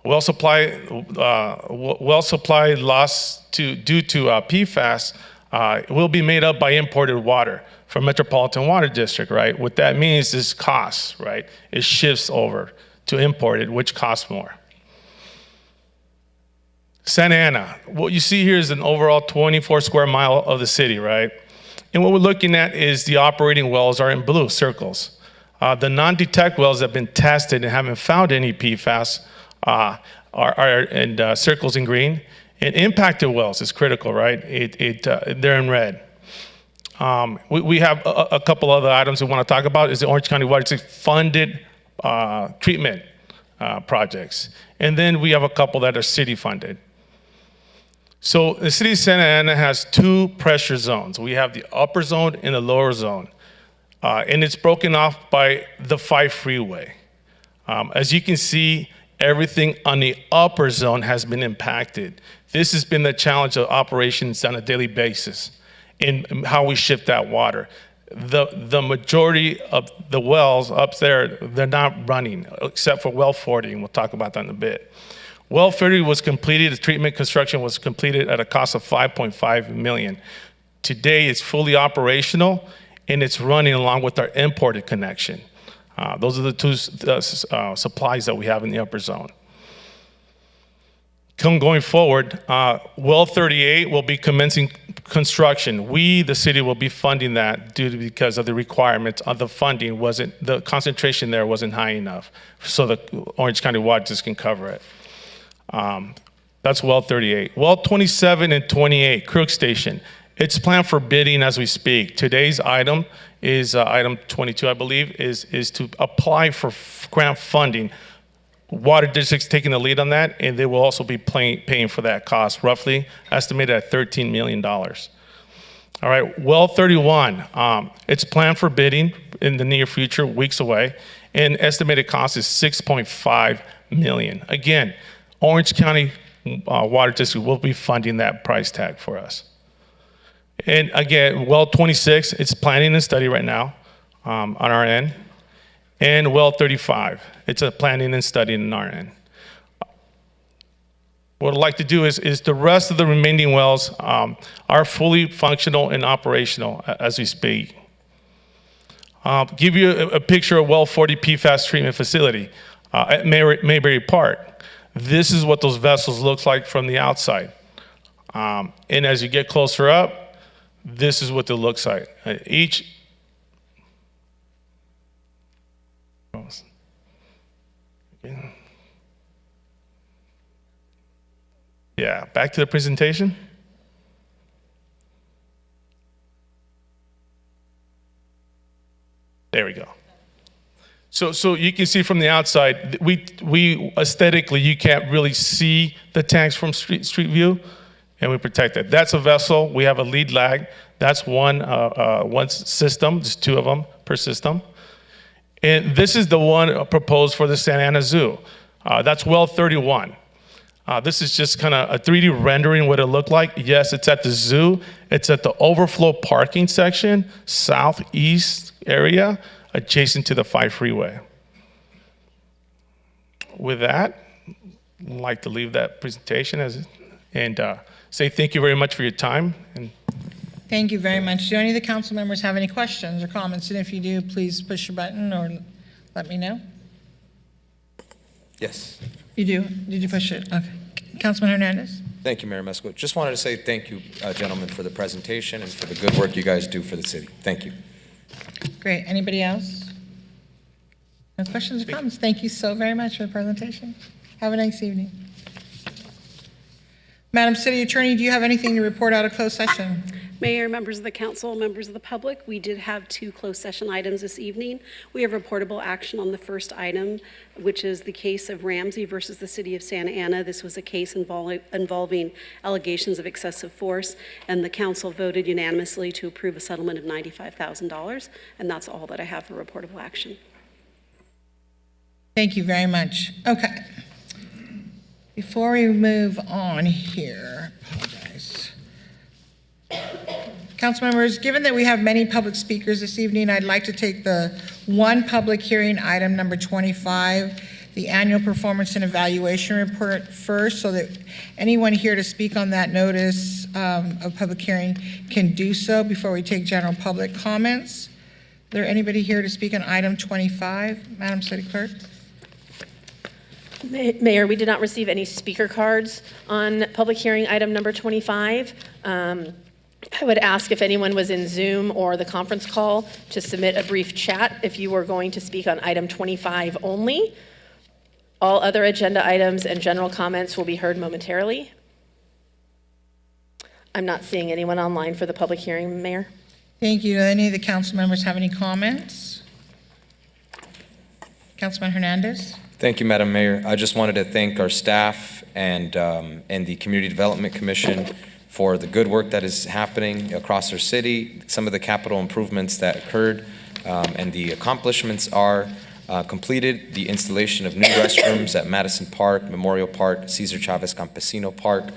Speaker 20: Well supply loss due to PFAS will be made up by imported water from Metropolitan Water District, right? What that means is costs, right? It shifts over to imported, which costs more. Santa Ana, what you see here is an overall 24 square mile of the city, right? And what we're looking at is the operating wells are in blue circles. The non-detect wells that have been tested and haven't found any PFAS are in circles in green. And impacted wells is critical, right? They're in red. We have a couple other items we want to talk about. Is the Orange County Water District funded treatment projects. And then we have a couple that are city funded. So the city of Santa Ana has two pressure zones. We have the upper zone and the lower zone. And it's broken off by the 5 freeway. As you can see, everything on the upper zone has been impacted. This has been the challenge of operations on a daily basis in how we ship that water. The majority of the wells up there, they're not running, except for well 40, and we'll talk about that in a bit. Well 30 was completed, the treatment construction was completed at a cost of $5.5 million. Today, it's fully operational, and it's running along with our imported connection. Those are the two supplies that we have in the upper zone. Going forward, well 38 will be commencing construction. We, the city, will be funding that because of the requirements of the funding the concentration there wasn't high enough, so the Orange County Water District can cover it. That's well 38. Well 27 and 28, Crook Station. It's planned for bidding as we speak. Today's item is item 22, I believe, is to apply for grant funding. Water District's taking the lead on that, and they will also be paying for that cost, roughly estimated at $13 million. All right, well 31, it's planned for bidding in the near future, weeks away, and estimated cost is $6.5 million. Again, Orange County Water District will be funding that price tag for us. And again, well 26, it's planning and study right now on our end. And well 35, it's a planning and study on our end. What I'd like to do is the rest of the remaining wells are fully functional and operational as we speak. Give you a picture of well 40 PFAS treatment facility at Mayberry Park. This is what those vessels look like from the outside. And as you get closer up, this is what it looks like. Yeah, back to the presentation. There we go. So you can see from the outside, we aesthetically, you can't really see the tanks from street view, and we protect it. That's a vessel. We have a lead lag. That's one system. There's 2 of them per system. And this is the one proposed for the Santa Ana Zoo. That's well 31. This is just kind of a 3D rendering what it looked like. Yes, it's at the zoo. It's at the overflow parking section, southeast area, adjacent to the 5 freeway. With that, I'd like to leave that presentation and say thank you very much for your time.
Speaker 1: Thank you very much. Do any of the council members have any questions or comments? And if you do, please push your button or let me know.
Speaker 21: Yes.
Speaker 1: You do? Did you push it? Okay. Councilman Hernandez?
Speaker 21: Thank you, Mayor Mesco. Just wanted to say thank you, gentlemen, for the presentation and for the good work you guys do for the city. Thank you.
Speaker 1: Great. Anybody else? No questions or comments? Thank you so very much for the presentation. Have a nice evening. Madam City Attorney, do you have anything to report out of closed session?
Speaker 22: Mayor, members of the council, members of the public, we did have 2 closed session items this evening. We have reportable action on the first item, which is the case of Ramsey versus the City of Santa Ana. This was a case involving allegations of excessive force, and the council voted unanimously to approve a settlement of $95,000, and that's all that I have for reportable action.
Speaker 1: Thank you very much. Okay. Before we move on here, apologize. Council members, given that we have many public speakers this evening, I'd like to take the one public hearing item number 25, the annual performance and evaluation report first, so that anyone here to speak on that notice of public hearing can do so before we take general public comments. Is there anybody here to speak on item 25, Madam City Clerk?
Speaker 2: Mayor, we did not receive any speaker cards on public hearing item number 25. I would ask if anyone was in Zoom or the conference call to submit a brief chat if you were going to speak on item 25 only. All other agenda items and general comments will be heard momentarily. I'm not seeing anyone online for the public hearing, Mayor.
Speaker 1: Thank you. Do any of the council members have any comments? Councilman Hernandez?
Speaker 21: Thank you, Madam Mayor. I just wanted to thank our staff and the Community Development Commission for the good work that is happening across our city, some of the capital improvements that occurred, and the accomplishments are completed. The installation of new restrooms at Madison Park, Memorial Park, Cesar Chavez Campesino Park.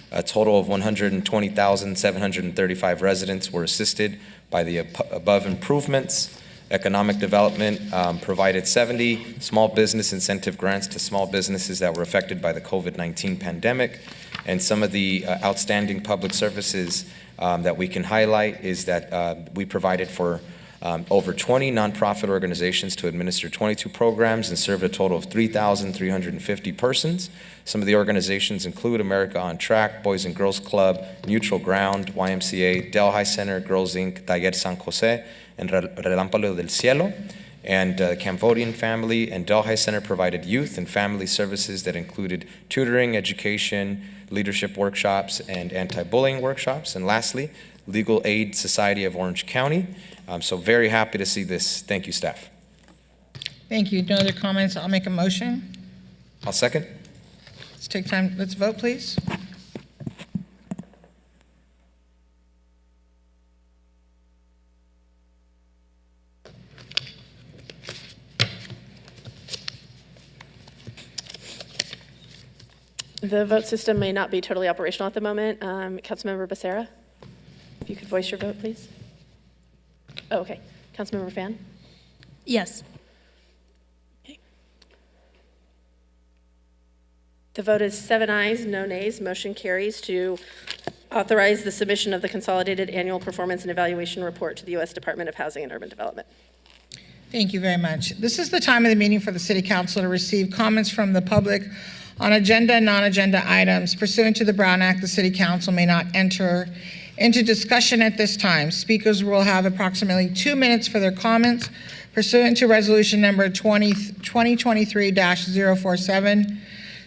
Speaker 21: A total of 120,735 residents were assisted by the above improvements. Economic Development provided 70 small business incentive grants to small businesses that were affected by the COVID-19 pandemic. And some of the outstanding public services that we can highlight is that we provided for over 20 nonprofit organizations to administer 22 programs and serve a total of 3,350 persons. Some of the organizations include America on Track, Boys and Girls Club, Neutral Ground, YMCA, Delhi Center, Girls Inc., Taller San Jose, and Relámpago del Cielo. And the Cambodian Family and Delhi Center provided youth and family services that included tutoring, education, leadership workshops, and anti-bullying workshops. And lastly, Legal Aid Society of Orange County. I'm so very happy to see this. Thank you, staff.
Speaker 1: Thank you. No other comments? I'll make a motion.
Speaker 21: I'll second.
Speaker 1: Let's take time. Let's vote, please.
Speaker 2: The vote system may not be totally operational at the moment. Councilmember Becerra, if you could voice your vote, please. Oh, okay. Councilmember Fan?
Speaker 9: Yes.
Speaker 2: Okay. The vote is 7 ayes, no nays. Motion carries to authorize the submission of the Consolidated Annual Performance and Evaluation Report to the U.S. Department of Housing and Urban Development.
Speaker 1: Thank you very much. This is the time of the meeting for the City Council to receive comments from the public on agenda and non-agenda items. Pursuant to the Brown Act, the City Council may not enter into discussion at this time. Speakers will have approximately 2 minutes for their comments. Pursuant to Resolution Number 2023-047,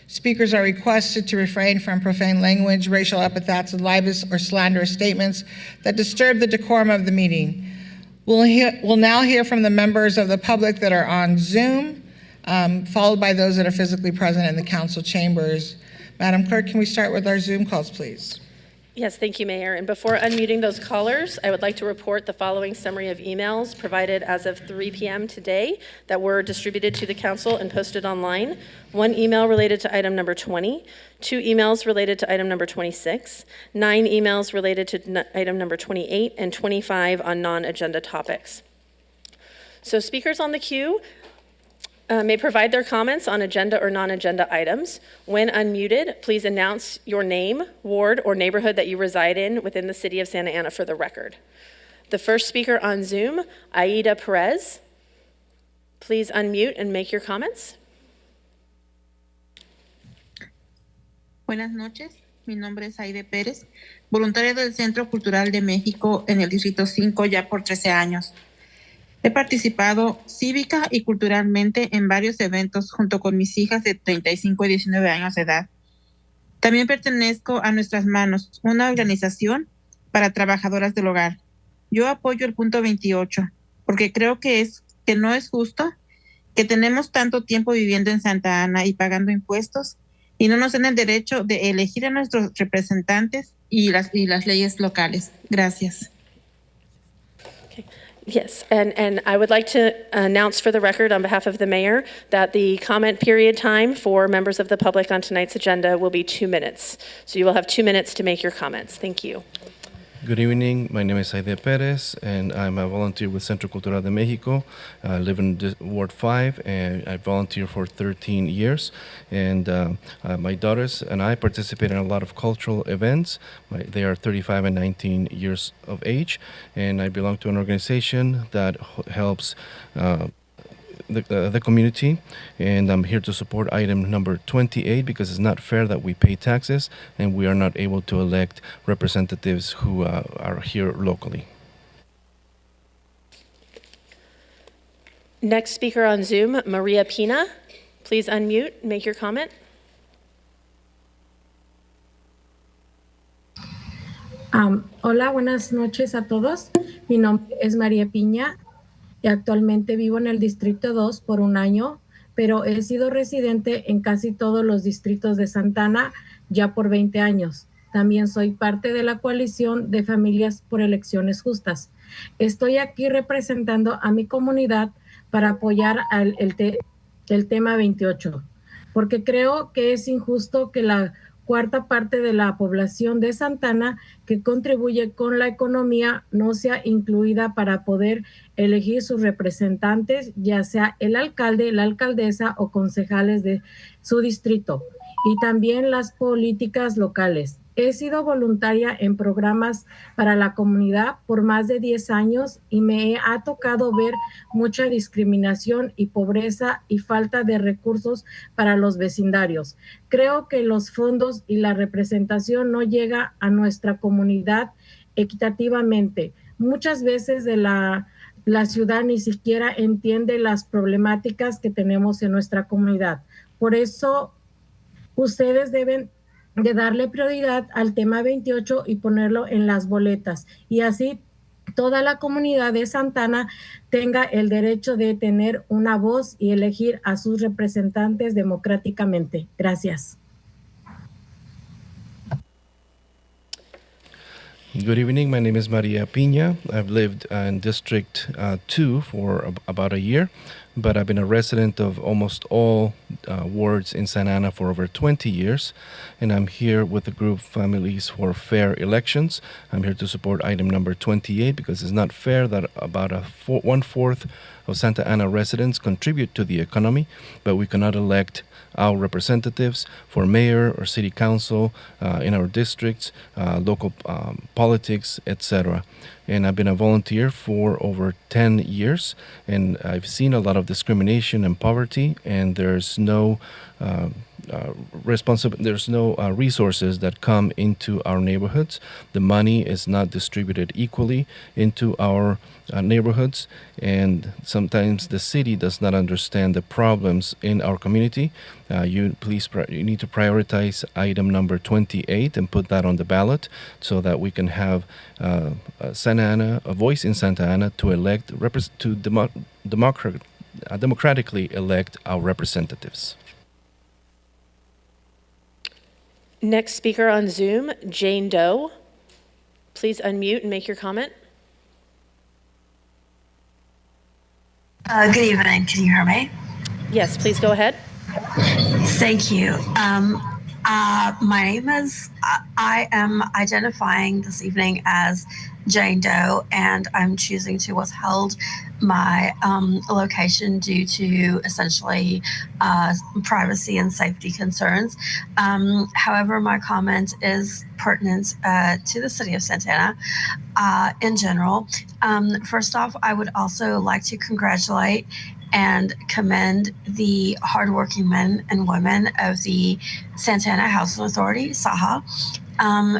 Speaker 1: speakers are requested to refrain from profane language, racial epithets, libelous or slanderous statements that disturb the decorum of the meeting. We'll now hear from the members of the public that are on Zoom, followed by those that are physically present in the council chambers. Madam Clerk, can we start with our Zoom calls, please?
Speaker 2: Yes, thank you, Mayor. And before unmuting those callers, I would like to report the following summary of emails provided as of 3 p.m. today that were distributed to the council and posted online. 1 email related to item number 20, 2 emails related to item number 26, 9 emails related to item number 28, and 25 on non-agenda topics. So speakers on the queue may provide their comments on agenda or non-agenda items. When unmuted, please announce your name, ward, or neighborhood that you reside in within the city of Santa Ana for the record. The first speaker on Zoom, Aida Perez. Please unmute and make your comments.
Speaker 4: Buenas noches, mi nombre es Aide Pérez, voluntaria del Centro Cultural de México en el Distrito 5 ya por 13 años. He participado cívica y culturalmente en varios eventos junto con mis hijas de 35 y 19 años de edad. También pertenezco a Nuestras Manos, una organización para trabajadoras del hogar. Yo apoyo el punto 28 porque creo que no es justo que tenemos tanto tiempo viviendo en Santa Ana y pagando impuestos y no nos den el derecho de elegir a nuestros representantes y las leyes locales. Gracias.
Speaker 2: Yes, and I would like to announce for the record on behalf of the mayor that the comment period time for members of the public on tonight's agenda will be 2 minutes. So you will have 2 minutes to make your comments. Thank you.
Speaker 8: Good evening. My name is Aide Perez, and I'm a volunteer with Centro Cultural de Mexico. I live in Ward 5, and I volunteer for 13 years. And my daughters and I participate in a lot of cultural events. They are 35 and 19 years of age, and I belong to an organization that helps the community, and I'm here to support item number 28 because it's not fair that we pay taxes and we are not able to elect representatives who are here locally.
Speaker 2: Next speaker on Zoom, Maria Pina. Please unmute and make your comment.
Speaker 5: Hola, buenas noches a todos. Mi nombre es María Piña y actualmente vivo en el Distrito 2 por un año, pero he sido residente en casi todos los distritos de Santa Ana ya por 20 años. También soy parte de la coalición de Familias por Elecciones Justas. Estoy aquí representando a mi comunidad para apoyar el tema 28, porque creo que es injusto que la cuarta parte de la población de Santa Ana que contribuye con la economía no sea incluida para poder elegir sus representantes, ya sea el alcalde, la alcaldesa o concejales de su distrito, y también las políticas locales. He sido voluntaria en programas para la comunidad por más de 10 años y me ha tocado ver mucha discriminación y pobreza y falta de recursos para los vecindarios. Creo que los fondos y la representación no llega a nuestra comunidad equitativamente. Muchas veces la ciudad ni siquiera entiende las problemáticas que tenemos en nuestra comunidad. Por eso, ustedes deben de darle prioridad al tema 28 y ponerlo en las boletas. Y así toda la comunidad de Santa Ana tenga el derecho de tener una voz y elegir a sus representantes democráticamente. Gracias.
Speaker 8: Good evening. My name is Maria Pina. I've lived in District 2 for about a year, but I've been a resident of almost all wards in Santa Ana for over 20 years, and I'm here with the group Families for Fair Elections. I'm here to support item number 28 because it's not fair that about 1/4 of Santa Ana residents contribute to the economy, but we cannot elect our representatives for mayor or city council in our districts, local politics, etc. And I've been a volunteer for over 10 years, and I've seen a lot of discrimination and poverty, and there's no resources that come into our neighborhoods. The money is not distributed equally into our neighborhoods, and sometimes the city does not understand the problems in our community. You need to prioritize item number 28 and put that on the ballot so that we can have Santa Ana, a voice in Santa Ana to elect, democratically elect our representatives.
Speaker 2: Next speaker on Zoom, Jane Doe. Please unmute and make your comment.
Speaker 6: Good evening. Can you hear me?
Speaker 2: Yes, please go ahead.
Speaker 6: Thank you. My name is, I am identifying this evening as Jane Doe, and I'm choosing to withhold my location due to essentially privacy and safety concerns. However, my comment is pertinent to the city of Santa Ana in general. First off, I would also like to congratulate and commend the hardworking men and women of the Santa Ana Housing Authority, SAHA,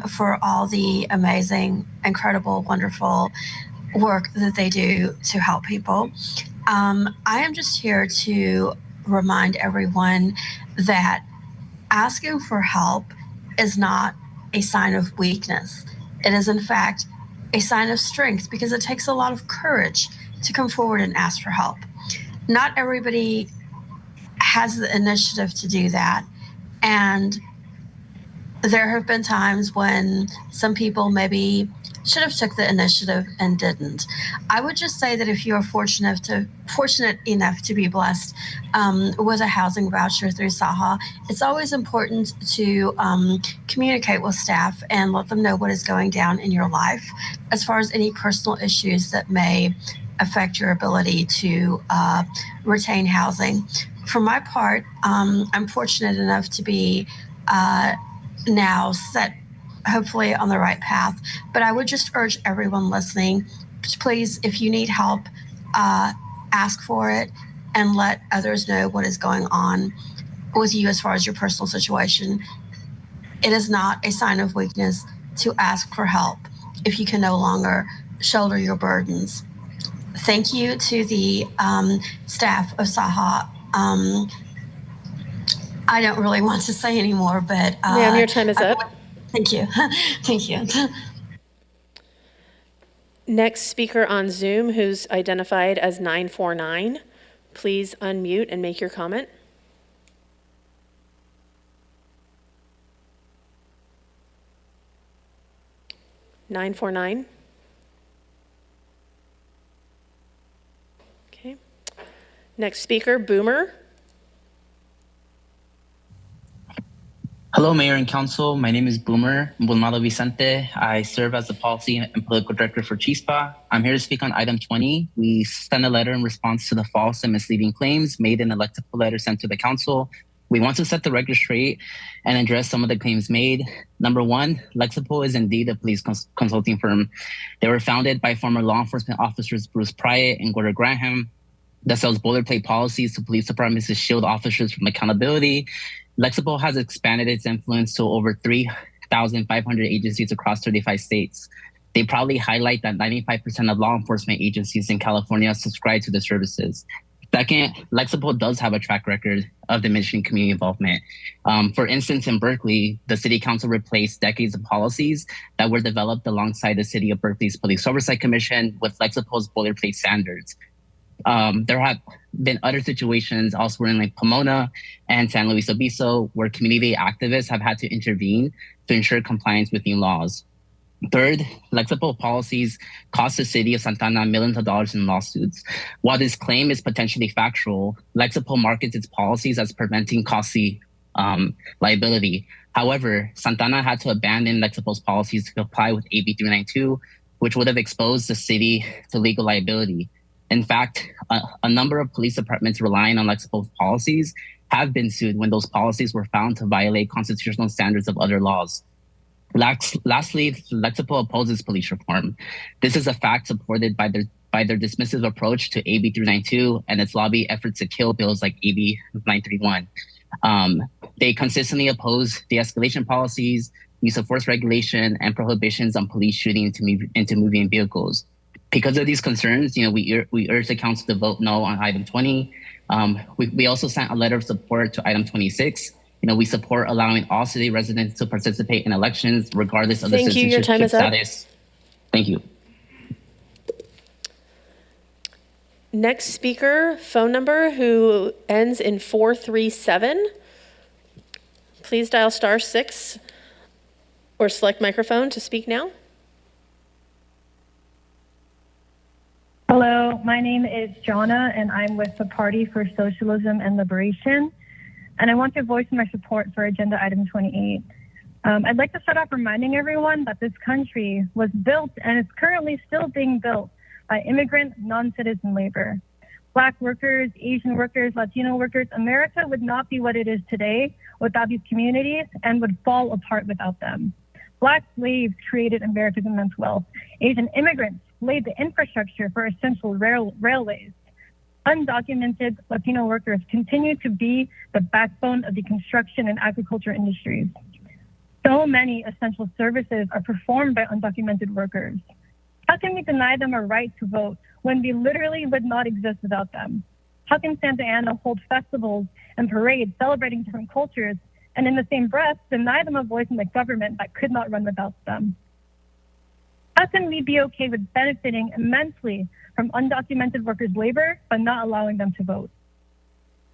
Speaker 6: for all the amazing, incredible, wonderful work that they do to help people. I am just here to remind everyone that asking for help is not a sign of weakness. It is, in fact, a sign of strength because it takes a lot of courage to come forward and ask for help. Not everybody has the initiative to do that. And there have been times when some people maybe should have took the initiative and didn't. I would just say that if you are fortunate enough to be blessed with a housing voucher through SAHA, it's always important to communicate with staff and let them know what is going down in your life as far as any personal issues that may affect your ability to retain housing. For my part, I'm fortunate enough to be now set hopefully on the right path, but I would just urge everyone listening, please, if you need help, ask for it. and let others know what is going on with you as far as your personal situation. It is not a sign of weakness to ask for help if you can no longer shoulder your burdens. Thank you to the staff of SAHA. I don't really want to say anymore, but
Speaker 2: Ma'am, your time is up.
Speaker 6: Thank you. Thank you.
Speaker 2: Next speaker on Zoom, who's identified as 949, please unmute and make your comment. (949). Okay. Next speaker, Boomer.
Speaker 3: Hello, Mayor and Council. My name is Boomer Bulmado Vicente. I serve as the Policy and Political Director for CHISPA. I'm here to speak on item 20. We sent a letter in response to the false and misleading claims made in an electrical letter sent to the Council. We want to set the record straight and address some of the claims made. Number one, Lexipol is indeed a police consulting firm. They were founded by former law enforcement officers Bruce Pryor and Gordon Graham that sells boilerplate policies to police departments to shield officers from accountability. Lexipol has expanded its influence to over 3,500 agencies across 35 states. They proudly highlight that 95% of law enforcement agencies in California subscribe to the services. Second, Lexipol does have a track record of diminishing community involvement. For instance, in Berkeley, the City Council replaced decades of policies that were developed alongside the City of Berkeley's Police Oversight Commission with Lexipol's boilerplate standards. There have been other situations elsewhere in like Pomona and San Luis Obispo where community activists have had to intervene to ensure compliance with new laws. Third, Lexipol policies cost the city of Santa Ana millions of dollars in lawsuits. While this claim is potentially factual, Lexipol markets its policies as preventing costly liability. However, Santa Ana had to abandon Lexipol's policies to comply with AB 392, which would have exposed the city to legal liability. In fact, a number of police departments relying on Lexipol's policies have been sued when those policies were found to violate constitutional standards of other laws. Lastly, Lexipol opposes police reform. This is a fact supported by their dismissive approach to AB 392 and its lobby efforts to kill bills like AB 931. They consistently oppose de-escalation policies, use of force regulation, and prohibitions on police shooting into moving vehicles. Because of these concerns, we urge the council to vote no on item 20. We also sent a letter of support to item 26. We support allowing all city residents to participate in elections regardless of the citizenship status. Thank you.
Speaker 2: Next speaker, phone number who ends in 437. Please dial *6 or select microphone to speak now.
Speaker 7: Hello, my name is Jonna, and I'm with the Party for Socialism and Liberation, and I want to voice my support for agenda item 28. I'd like to start off reminding everyone that this country was built and is currently still being built by immigrant, non-citizen labor. Black workers, Asian workers, Latino workers, America would not be what it is today without these communities and would fall apart without them. Black slaves created America's immense wealth. Asian immigrants laid the infrastructure for essential railways. Undocumented Latino workers continue to be the backbone of the construction and agriculture industries. So many essential services are performed by undocumented workers. How can we deny them a right to vote when we literally would not exist without them? How can Santa Ana hold festivals and parades celebrating different cultures and in the same breath deny them a voice in the government that could not run without them? How can we be okay with benefiting immensely from undocumented workers' labor but not allowing them to vote?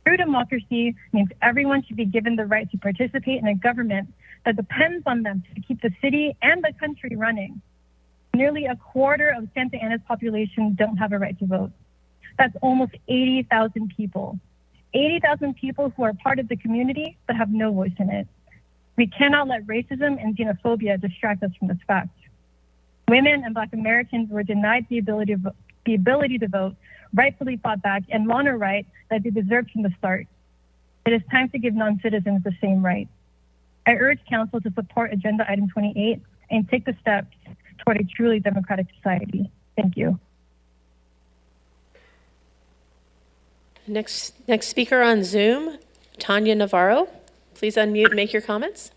Speaker 7: True democracy means everyone should be given the right to participate in a government that depends on them to keep the city and the country running. Nearly a quarter of Santa Ana's population don't have a right to vote. That's almost 80,000 people. 80,000 people who are part of the community but have no voice in it. We cannot let racism and xenophobia distract us from this fact. Women and Black Americans were denied the ability to vote, rightfully fought back, and won a right that they deserved from the start. It is time to give non-citizens the same right. I urge Council to support Agenda Item 28 and take the steps toward a truly democratic society. Thank you.
Speaker 2: Next speaker on Zoom, Tanya Navarro. Please unmute and make your comments.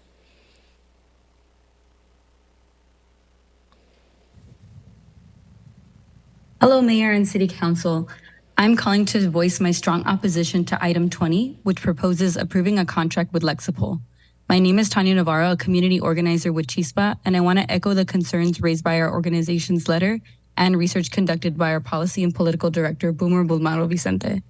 Speaker 10: Hello, Mayor and City Council. I'm calling to voice my strong opposition to item 20, which proposes approving a contract with Lexipol. My name is Tanya Navarro, a community organizer with Chispa, and I want to echo the concerns raised by our organization's letter and research conducted by our policy and political director, Boomer Bulmaro Vicente.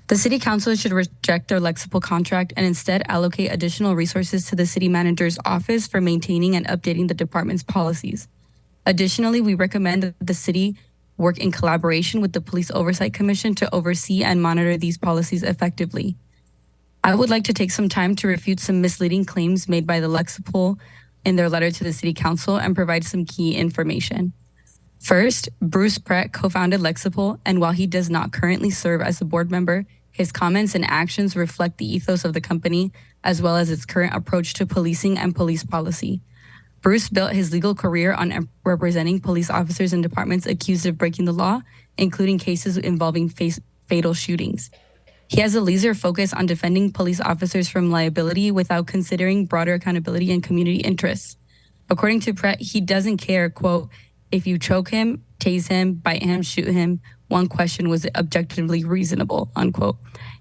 Speaker 10: The City Council should reject their Lexipol contract and instead allocate additional resources to the City Manager's office for maintaining and updating the department's policies. Additionally, we recommend that the City work in collaboration with the Police Oversight Commission to oversee and monitor these policies effectively. I would like to take some time to refute some misleading claims made by the Lexipol in their letter to the City Council and provide some key information. First, Bruce Pratt co-founded Lexipol, and while he does not currently serve as a board member, his comments and actions reflect the ethos of the company, as well as its current approach to policing and police policy. Bruce built his legal career on representing police officers and departments accused of breaking the law, including cases involving fatal shootings. He has a laser focus on defending police officers from liability without considering broader accountability and community interests. According to Pratt, he doesn't care, quote, if you choke him, tase him, bite him, shoot him, one question, was it objectively reasonable, unquote.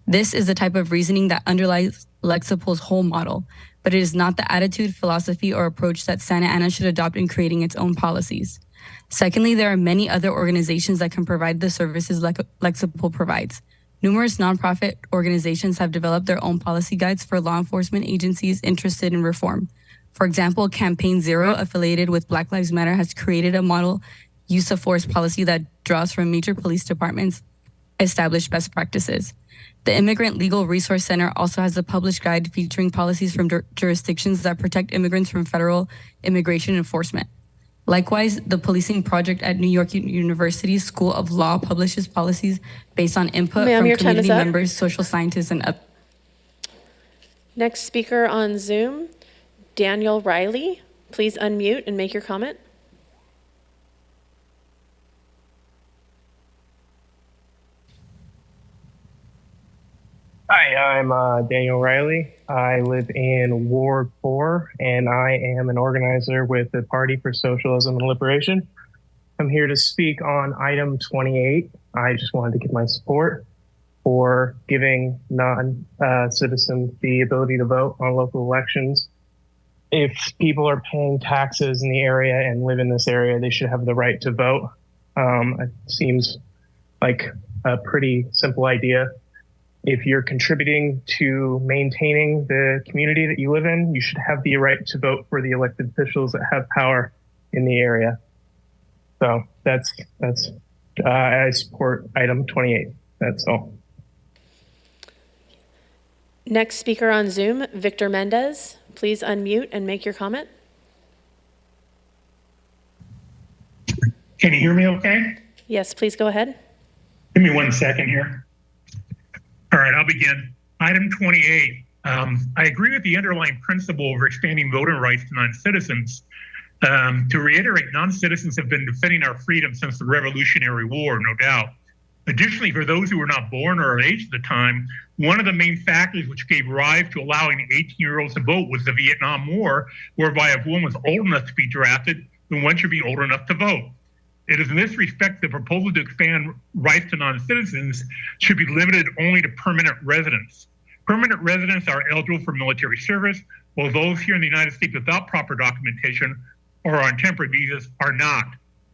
Speaker 10: This is the type of reasoning that underlies Lexipol's whole model, but it is not the attitude, philosophy, or approach that Santa Ana should adopt in creating its own policies. Secondly, there are many other organizations that can provide the services Lexipol provides. Numerous nonprofit organizations have developed their own policy guides for law enforcement agencies interested in reform. For example, Campaign Zero, affiliated with Black Lives Matter, has created a model use of force policy that draws from major police departments' established best practices. The Immigrant Legal Resource Center also has a published guide featuring policies from jurisdictions that protect immigrants from federal immigration enforcement. Likewise, the Policing Project at New York University School of Law publishes policies based on input from community members, social scientists, and
Speaker 2: Next speaker on Zoom, Daniel Riley. Please unmute and make your comment.
Speaker 11: Hi, I'm Daniel Riley. I live in Ward 4, and I am an organizer with the Party for Socialism and Liberation. I'm here to speak on item 28. I just wanted to give my support for giving non-citizens the ability to vote on local elections. If people are paying taxes in the area and live in this area, they should have the right to vote. It seems like a pretty simple idea. If you're contributing to maintaining the community that you live in, you should have the right to vote for the elected officials that have power in the area. So that's I support item 28. That's all.
Speaker 2: Next speaker on Zoom, Victor Mendez. Please unmute and make your comment.
Speaker 23: Can you hear me okay?
Speaker 2: Yes, please go ahead.
Speaker 23: Give me 1 second here. All right, I'll begin. Item 28. I agree with the underlying principle of expanding voting rights to non-citizens. To reiterate, non-citizens have been defending our freedom since the Revolutionary War, no doubt. Additionally, for those who were not born or of age at the time, one of the main factors which gave rise to allowing 18-year-olds to vote was the Vietnam War, whereby if one was old enough to be drafted, then one should be old enough to vote. It is in this respect the proposal to expand rights to non-citizens should be limited only to permanent residents. Permanent residents are eligible for military service, while those here in the United States without proper documentation or on temporary visas are not.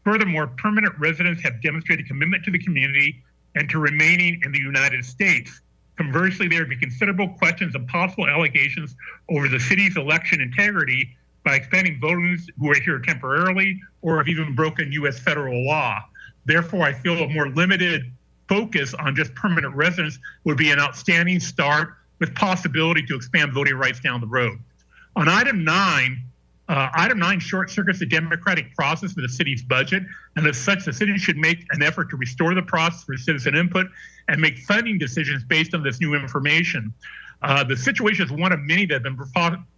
Speaker 23: Furthermore, permanent residents have demonstrated commitment to the community and to remaining in the United States. Conversely, there would be considerable questions and possible allegations over the city's election integrity by expanding voters who are here temporarily or have even broken U.S. federal law. Therefore, I feel a more limited focus on just permanent residents would be an outstanding start with possibility to expand voting rights down the road. On item 9 short circuits the democratic process for the city's budget, and as such, the city should make an effort to restore the process for citizen input and make funding decisions based on this new information. The situation is one of many that have been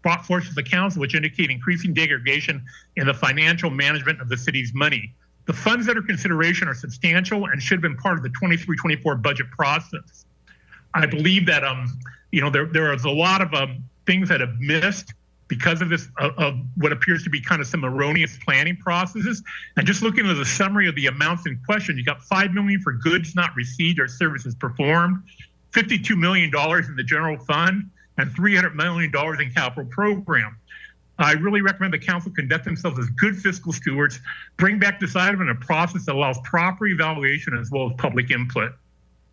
Speaker 23: brought forth to the council, which indicate increasing degradation in the financial management of the city's money. The funds under consideration are substantial and should have been part of the 23-24 budget process. I believe that there is a lot of things that have missed because of this of what appears to be kind of some erroneous planning processes. And just looking at the summary of the amounts in question, you got $5 million for goods not received or services performed, $52 million in the general fund, and $300 million in capital program. I really recommend the council conduct themselves as good fiscal stewards, bring back this item in a process that allows proper evaluation as well as public input.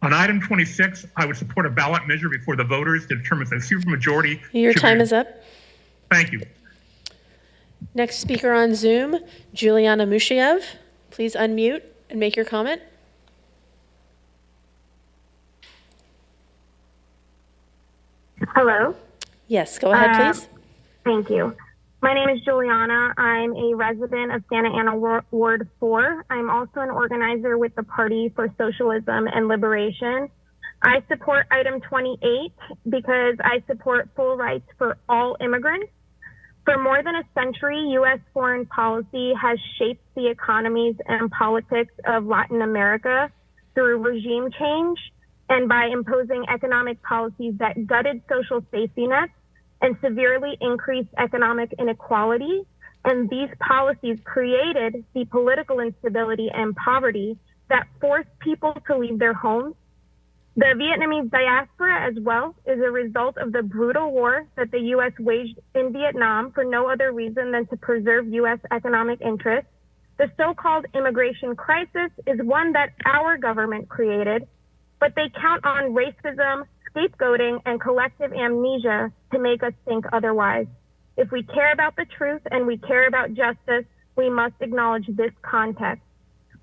Speaker 23: On item 26, I would support a ballot measure before the voters to determine if a supermajority.
Speaker 2: Your time is up.
Speaker 23: Thank you.
Speaker 2: Next speaker on Zoom, Juliana Mushiev. Please unmute and make your comment.
Speaker 12: Hello.
Speaker 2: Yes, go ahead, please.
Speaker 12: Thank you. My name is Juliana. I'm a resident of Santa Ana Ward 4. I'm also an organizer with the Party for Socialism and Liberation. I support item 28 because I support full rights for all immigrants. For more than a century, U.S. foreign policy has shaped the economies and politics of Latin America through regime change and by imposing economic policies that gutted social safety nets and severely increased economic inequality. And these policies created the political instability and poverty that forced people to leave their homes. The Vietnamese diaspora as well is a result of the brutal war that the U.S. waged in Vietnam for no other reason than to preserve U.S. economic interests. The so-called immigration crisis is one that our government created, but they count on racism, scapegoating, and collective amnesia to make us think otherwise. If we care about the truth and we care about justice, we must acknowledge this context.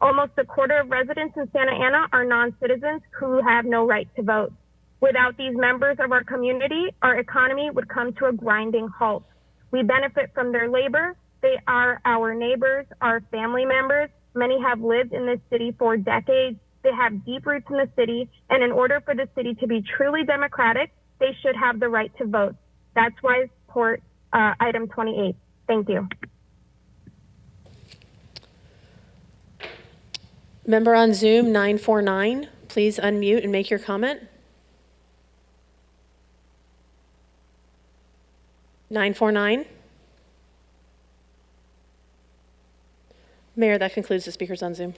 Speaker 12: Almost a quarter of residents in Santa Ana are non-citizens who have no right to vote. Without these members of our community, our economy would come to a grinding halt. We benefit from their labor. They are our neighbors, our family members. Many have lived in this city for decades. They have deep roots in the city, and in order for the city to be truly democratic, they should have the right to vote. That's why I support item 28. Thank you.
Speaker 2: Member on Zoom 949, please unmute and make your comment. 949. Mayor, that concludes the speakers on Zoom.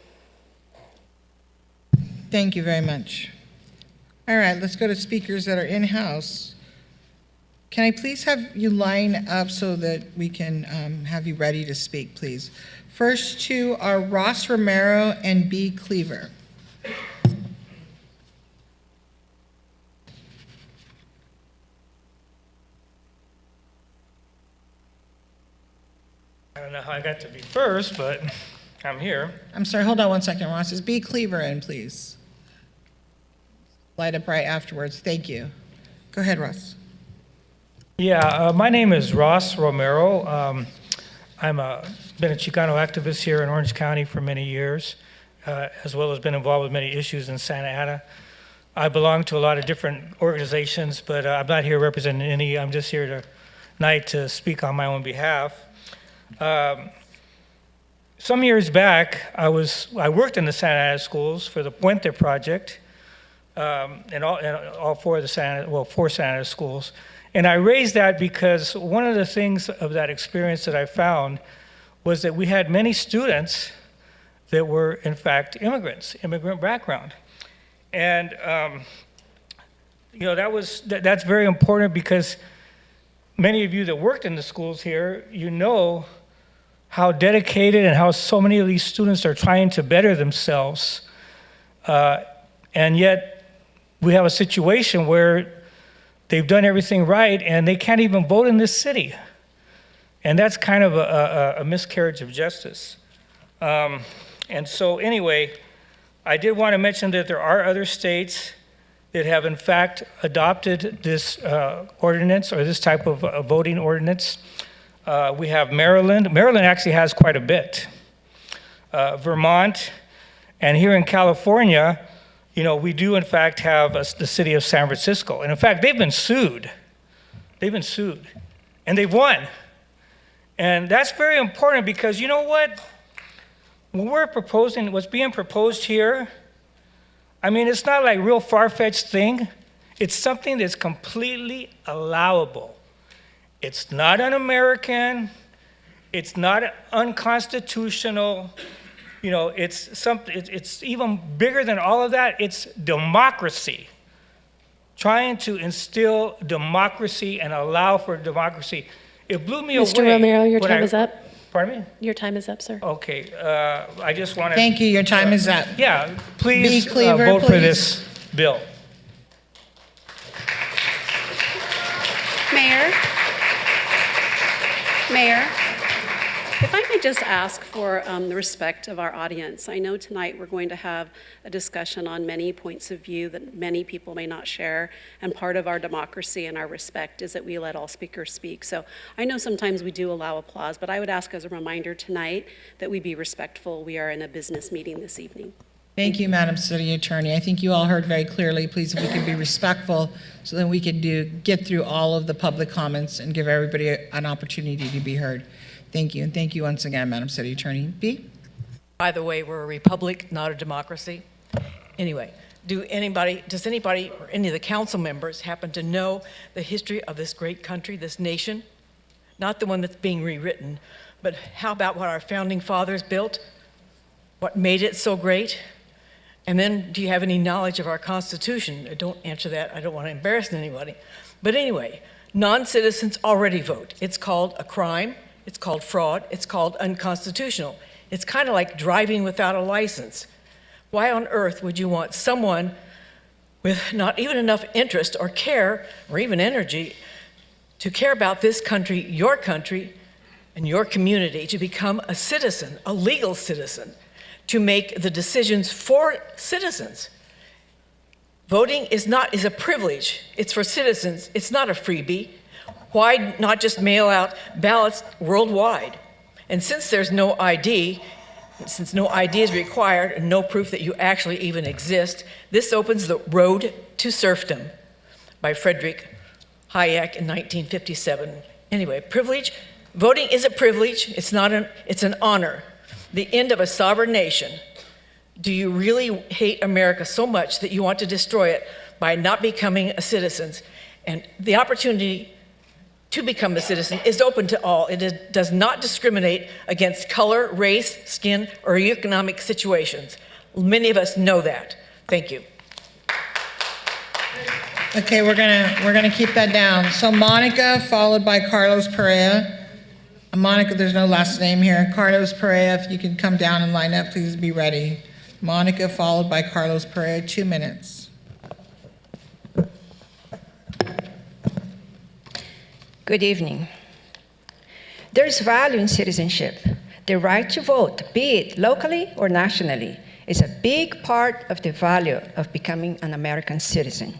Speaker 1: Thank you very much. All right, let's go to speakers that are in-house. Can I please have you line up so that we can have you ready to speak, please? First two are Ross Romero and B. Cleaver.
Speaker 13: I don't know how I got to be first, but I'm here.
Speaker 1: I'm sorry, hold on one second, Ross. Is B. Cleaver in, please? Light up right afterwards. Thank you. Go ahead, Ross.
Speaker 13: Yeah, my name is Ross Romero. I'm been a Chicano activist here in Orange County for many years, as well as been involved with many issues in Santa Ana. I belong to a lot of different organizations, but I'm not here representing any. I'm just here tonight to speak on my own behalf. Some years back, I worked in the Santa Ana schools for the Puente project, and all four of the four Santa Ana schools. And I raised that because one of the things of that experience that I found was that we had many students that were, in fact, immigrants, immigrant background. And, that's very important because many of you that worked in the schools here, you know how dedicated and how so many of these students are trying to better themselves. And yet we have a situation where they've done everything right and they can't even vote in this city. And that's kind of a miscarriage of justice. And so anyway, I did want to mention that there are other states that have in fact adopted this ordinance or this type of voting ordinance. We have Maryland. Maryland actually has quite a bit. Vermont, and here in California, we do in fact have the city of San Francisco. And in fact, they've been sued. And they've won. And that's very important because you know what? When we're proposing, what's being proposed here, I mean, it's not like a real far-fetched thing. It's something that's completely allowable. It's not un-American. It's not unconstitutional. You know, it's even bigger than all of that. It's democracy. Trying to instill democracy and allow for democracy. It blew me away.
Speaker 2: Mr. Romero, your
Speaker 13: when
Speaker 2: time is up.
Speaker 13: Pardon me?
Speaker 2: Your time is up, sir.
Speaker 13: Okay, I just want to.
Speaker 1: Thank you, your time is up.
Speaker 13: Yeah, please
Speaker 1: Cleaver,
Speaker 13: vote for
Speaker 1: please.
Speaker 13: this bill.
Speaker 22: Mayor, if I may just ask for the respect of our audience. I know tonight we're going to have a discussion on many points of view that many people may not share, and part of our democracy and our respect is that we let all speakers speak. So I know sometimes we do allow applause, but I would ask as a reminder tonight that we be respectful. We are in a business meeting this evening.
Speaker 1: Thank you, Madam City Attorney. I think you all heard very clearly. Please, if we could be respectful, so then we can get through all of the public comments and give everybody an opportunity to be heard. Thank you, and thank you once again, Madam City Attorney. B?
Speaker 14: By the way, we're a republic, not a democracy. Anyway, does anybody or any of the council members happen to know the history of this great country, this nation? Not the one that's being rewritten, but how about what our founding fathers built? What made it so great? And then, do you have any knowledge of our Constitution? Don't answer that. I don't want to embarrass anybody. But anyway, non-citizens already vote. It's called a crime. It's called fraud. It's called unconstitutional. It's kind of like driving without a license. Why on earth would you want someone with not even enough interest or care or even energy to care about this country, and your community to become a citizen, a legal citizen, to make the decisions for citizens? Voting is a privilege. It's for citizens. It's not a freebie. Why not just mail out ballots worldwide? And since there's no ID, since no ID is required and no proof that you actually even exist, this opens the road to serfdom by Friedrich Hayek in 1957. Anyway, privilege, voting is a privilege. It's an honor. The end of a sovereign nation. Do you really hate America so much that you want to destroy it by not becoming a citizen? And the opportunity to become a citizen is open to all. It does not discriminate against color, race, skin, or economic situations. Many of us know that. Thank you.
Speaker 1: Okay, we're gonna keep that down. So Monica, followed by Carlos Perea. Monica, there's no last name here. Carlos Perea, if you can come down and line up, please be ready. Monica, followed by Carlos Perea, 2 minutes.
Speaker 15: Good evening. There's value in citizenship. The right to vote, be it locally or nationally, is a big part of the value of becoming an American citizen.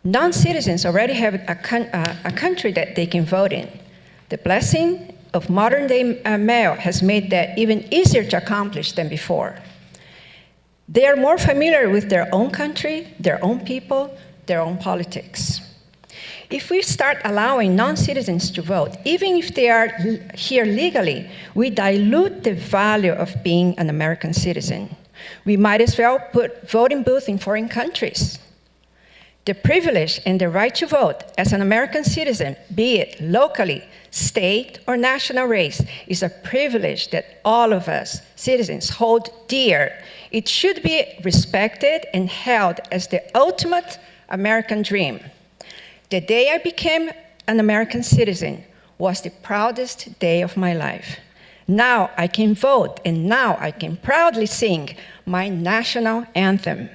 Speaker 15: Non-citizens already have a country that they can vote in. The blessing of modern-day mail has made that even easier to accomplish than before. They are more familiar with their own country, their own people, their own politics. If we start allowing non-citizens to vote, even if they are here legally, we dilute the value of being an American citizen. We might as well put voting booths in foreign countries. The privilege and the right to vote as an American citizen, be it locally, state, or national race, is a privilege that all of us citizens hold dear. It should be respected and held as the ultimate American dream. The day I became an American citizen was the proudest day of my life. Now I can vote, and now I can proudly sing my national anthem.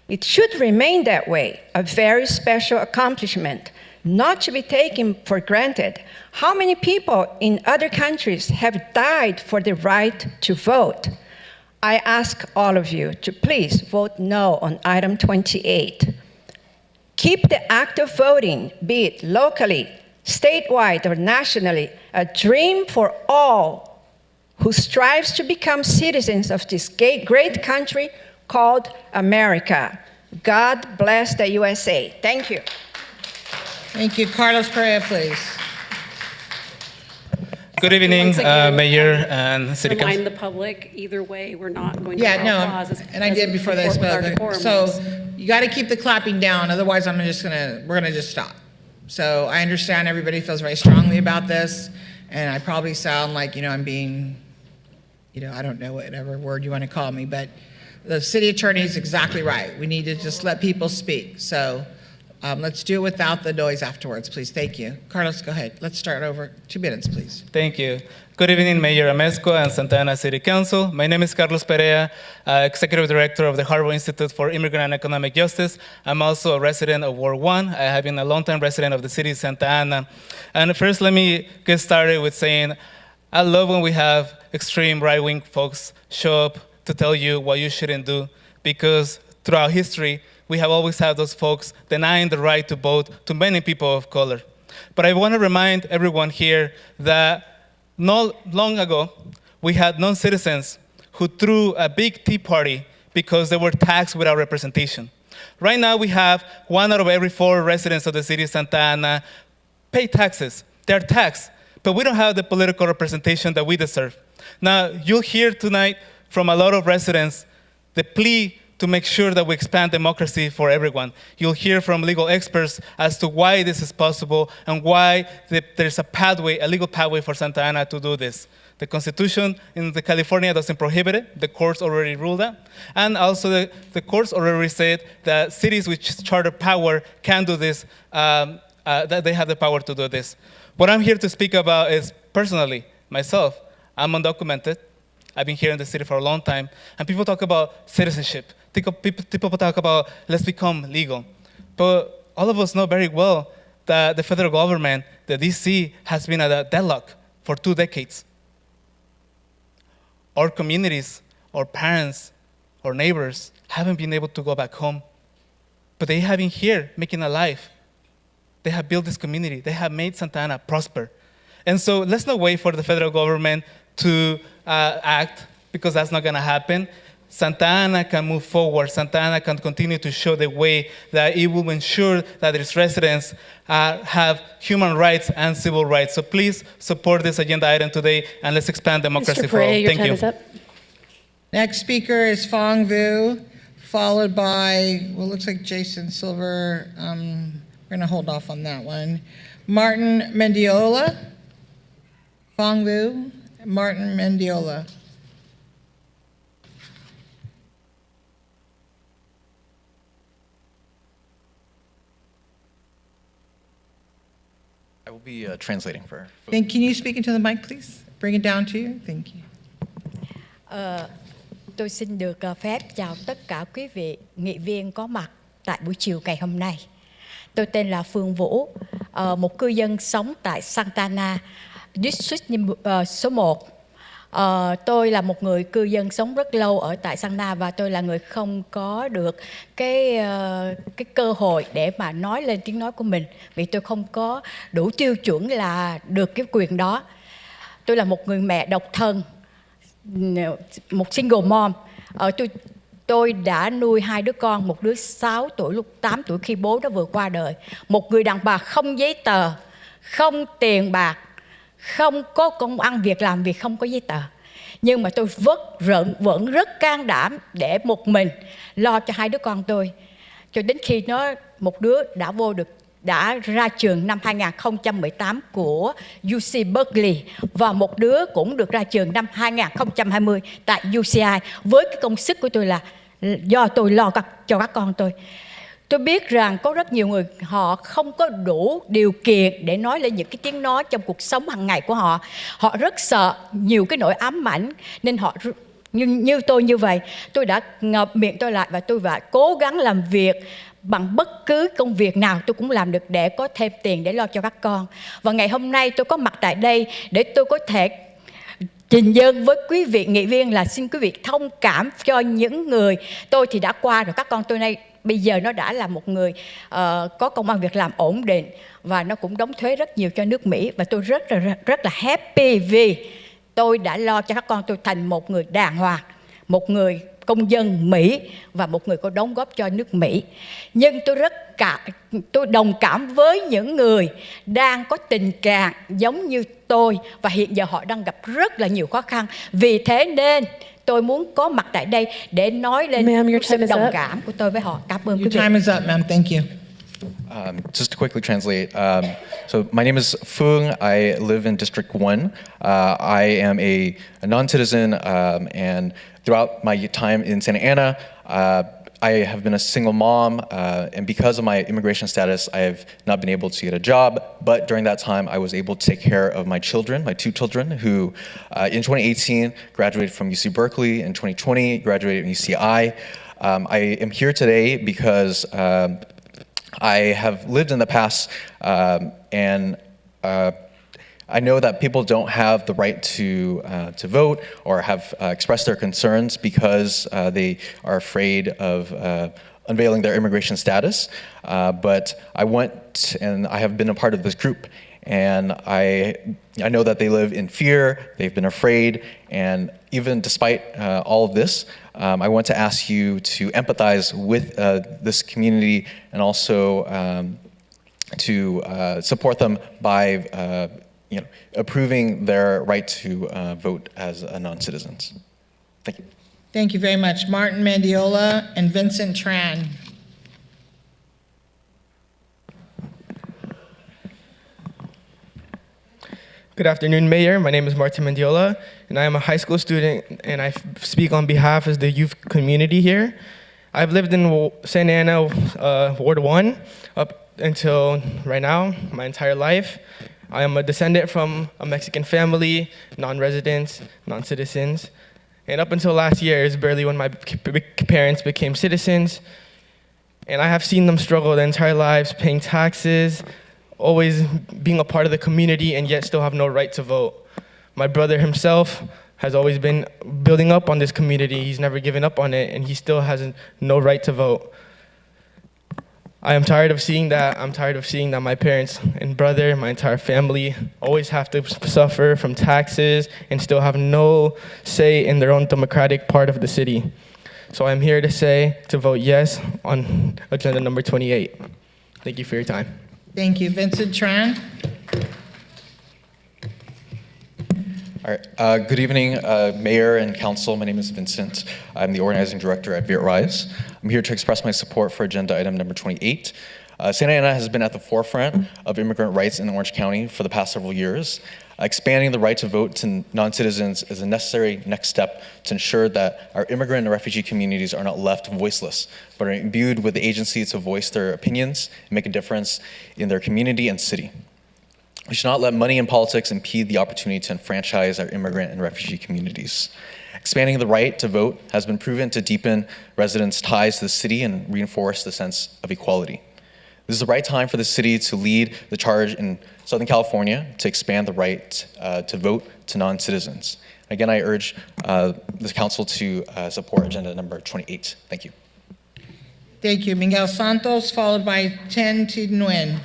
Speaker 15: It should remain that way, a very special accomplishment, not to be taken for granted. How many people in other countries have died for the right to vote? I ask all of you to please vote no on item 28. Keep the act of voting, be it locally, statewide, or nationally, a dream for all who strives to become citizens of this great country called America. God bless the USA. Thank you.
Speaker 1: Thank you. Carlos Perea, please.
Speaker 16: Good evening, Mayor and City Council.
Speaker 22: Remind the public, either way, we're not going to
Speaker 1: Yeah, no,
Speaker 22: applause
Speaker 1: and I did before they spoke. So You got to keep the clapping down, otherwise we're gonna just stop. So I understand everybody feels very strongly about this, and I probably sound like, I'm being, I don't know, whatever word you want to call me, but the city attorney is exactly right. We need to just let people speak. So let's do it without the noise afterwards, please. Thank you. Carlos, go ahead. Let's start over. 2 minutes, please.
Speaker 16: Thank you. Good evening, Mayor Amezcua and Santa Ana City Council. My name is Carlos Perea, Executive Director of the Harbor Institute for Immigrant and Economic Justice. I'm also a resident of Ward 1. I have been a longtime resident of the city of Santa Ana. And first, let me get started with saying, I love when we have extreme right-wing folks show up to tell you what you shouldn't do, because throughout history, we have always had those folks denying the right to vote to many people of color. But I want to remind everyone here that not long ago, we had non-citizens who threw a big tea party because they were taxed without representation. Right now, we have 1 out of every 4 residents of the city of Santa Ana pay taxes. They're taxed, but we don't have the political representation that we deserve. Now, you'll hear tonight from a lot of residents the plea to make sure that we expand democracy for everyone. You'll hear from legal experts as to why this is possible and why there's a pathway, a legal pathway for Santa Ana to do this. The Constitution in California doesn't prohibit it. The courts already ruled that. And also the courts already said that cities with charter power can do this, that they have the power to do this. What I'm here to speak about is personally, myself. I'm undocumented. I've been here in the city for a long time. And people talk about citizenship. People talk about let's become legal. But all of us know very well that the federal government, the DC, has been at a deadlock for 2 decades. Our communities, our parents, our neighbors haven't been able to go back home. But they have been here making a life. They have built this community. They have made Santa Ana prosper. And so let's not wait for the federal government to act, because that's not going to happen. Santa Ana can move forward. Santa Ana can continue to show the way that it will ensure that its residents have human rights and civil rights. So please support this agenda item today, and let's expand democracy for all.
Speaker 2: Thank you. Is up.
Speaker 1: Next speaker is Fong Vu, followed by, looks like Jason Silver. We're going to hold off on that one. Martin Mendiola. Fong Vu, Martin Mendiola.
Speaker 17: I will be translating for.
Speaker 1: Then can you speak into the mic, please? Bring it down to you. Thank you.
Speaker 18: Tôi xin được phép chào tất cả quý vị nghị viên có mặt tại buổi chiều ngày hôm nay. Tôi tên là Phương Vũ, một cư dân sống tại Santa Ana, District số 1. Tôi là một người cư dân sống rất lâu ở tại Santa Ana, và tôi là người không có được cái cơ hội để mà nói lên tiếng nói của mình, vì tôi không có đủ tiêu chuẩn là được cái quyền đó. Tôi là một người mẹ độc thân, một single mom. Tôi đã nuôi 2 đứa con, một đứa 6 tuổi, lúc 8 tuổi khi bố nó vừa qua đời. Một người đàn bà không giấy tờ, không tiền bạc, không có công ăn việc làm vì không có giấy tờ. Nhưng mà tôi vẫn rất can đảm để một mình lo cho 2 đứa con tôi. Cho đến khi một đứa đã ra trường năm 2018 của UC Berkeley, và một đứa cũng được ra trường năm 2020 tại UCI, với cái công sức của tôi là do tôi lo cho các con tôi. Tôi biết rằng có rất nhiều người họ không có đủ điều kiện để nói lên những cái tiếng nói trong cuộc sống hàng ngày của họ. Họ rất sợ nhiều cái nỗi ám ảnh, nên họ như tôi như vậy, tôi đã ngậm miệng tôi lại và tôi cố gắng làm việc bằng bất cứ công việc nào tôi cũng làm được để có thêm tiền để lo cho các con. Và ngày hôm nay tôi có mặt tại đây để tôi có thể trình dân với quý vị nghị viên là xin quý vị thông cảm cho những người, tôi thì đã qua rồi, các con tôi nay bây giờ nó đã là một người có công ăn việc làm ổn định, và nó cũng đóng thuế rất nhiều cho nước Mỹ, và tôi rất là happy vì tôi đã lo cho các con tôi thành một người đàng hoàng, một người công dân Mỹ và một người có đóng góp cho nước Mỹ. Nhưng tôi đồng cảm với những người đang có tình trạng giống như tôi, và hiện giờ họ đang gặp rất là nhiều khó khăn. Vì thế nên tôi muốn có mặt tại đây để nói lên
Speaker 2: Ma'am, your
Speaker 18: sự
Speaker 2: time is
Speaker 18: đồng
Speaker 2: up.
Speaker 18: cảm của tôi với họ. Cảm ơn quý
Speaker 1: Your
Speaker 18: vị.
Speaker 1: time is up, ma'am. Thank you.
Speaker 17: Just to quickly translate, so my name is Phương. I live in District 1. I am a non-citizen, and throughout my time in Santa Ana, I have been a single mom, and because of my immigration status, I have not been able to get a job. But during that time, I was able to take care of my children, my 2 children, who in 2018 graduated from UC Berkeley, in 2020 graduated from UCI. I am here today because I have lived in the past, and I know that people don't have the right to vote or have expressed their concerns because they are afraid of unveiling their immigration status. But I went and I have been a part of this group, and I know that they live in fear, they've been afraid, and even despite all of this, I want to ask you to empathize with this community and also to support them by approving their right to vote as non-citizens. Thank you.
Speaker 1: Thank you very much. Martin Mandiola and Vincent Tran.
Speaker 19: Good afternoon, Mayor. My name is Martin Mandiola, and I am a high school student, and I speak on behalf of the youth community here. I've lived in Santa Ana, Ward 1, up until right now, my entire life. I am a descendant from a Mexican family, non-residents, non-citizens. And up until last year is barely when my parents became citizens. And I have seen them struggle their entire lives, paying taxes, always being a part of the community, and yet still have no right to vote. My brother himself has always been building up on this community. He's never given up on it, and he still has no right to vote. I am tired of seeing that. I'm tired of seeing that my parents and brother, my entire family, always have to suffer from taxes and still have no say in their own democratic part of the city. So I'm here to vote yes on agenda number 28. Thank you for your time.
Speaker 1: Thank you. Vincent Tran.
Speaker 17: All right. Good evening, Mayor and Council. My name is Vincent. I'm the organizing director at Viet Rise. I'm here to express my support for agenda item number 28. Santa Ana has been at the forefront of immigrant rights in Orange County for the past several years. Expanding the right to vote to non-citizens is a necessary next step to ensure that our immigrant and refugee communities are not left voiceless, but are imbued with the agency to voice their opinions and make a difference in their community and city. We should not let money and politics impede the opportunity to enfranchise our immigrant and refugee communities. Expanding the right to vote has been proven to deepen residents' ties to the city and reinforce the sense of equality. This is the right time for the city to lead the charge in Southern California to expand the right to vote to non-citizens. Again, I urge the council to support agenda number 28. Thank you.
Speaker 1: Thank you. Miguel Santos, followed by Ten Thi Nguyen.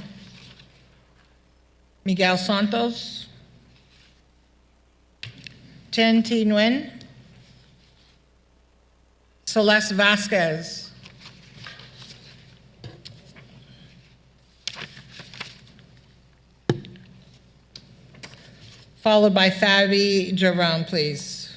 Speaker 1: Miguel Santos. Ten Thi Nguyen. Celeste Vasquez. Followed by Fabi Jerome, please.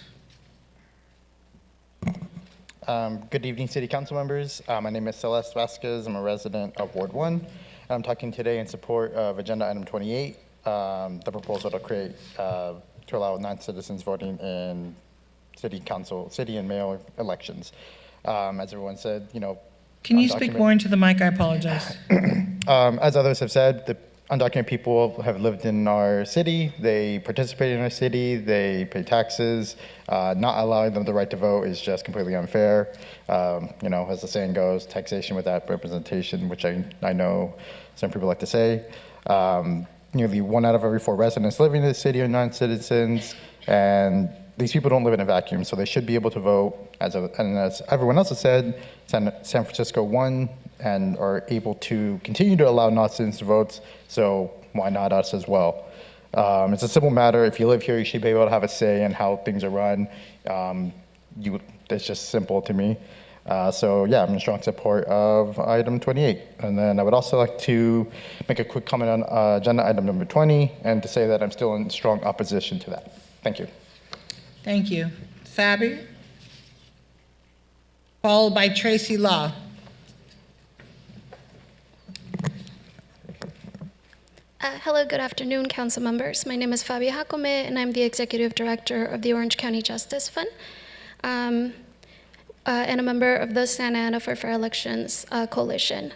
Speaker 20: Good evening, City Council members. My name is Celeste Vasquez. I'm a resident of Ward 1. And I'm talking today in support of agenda item 28, the proposal to create, to allow non-citizens voting in city and mayor elections. As everyone said,
Speaker 1: Can you speak more into the mic? I apologize.
Speaker 20: As others have said, the undocumented people have lived in our city, they participate in our city, they pay taxes. Not allowing them the right to vote is just completely unfair. As the saying goes, taxation without representation, which I know some people like to say. Nearly 1 out of every 4 residents living in the city are non-citizens, and these people don't live in a vacuum, so they should be able to vote. And as everyone else has said, San Francisco won and are able to continue to allow non-citizens to vote, so why not us as well? It's a simple matter. If you live here, you should be able to have a say in how things are run. It's just simple to me. So yeah, I'm in strong support of item 28. And then I would also like to make a quick comment on agenda item number 20, and to say that I'm still in strong opposition to that. Thank you.
Speaker 1: Thank you. Fabi? followed by Tracy Law.
Speaker 4: Hello, good afternoon, council members. My name is Fabia Jacome, and I'm the Executive Director of the Orange County Justice Fund, and a member of the Santa Ana for Fair Elections Coalition.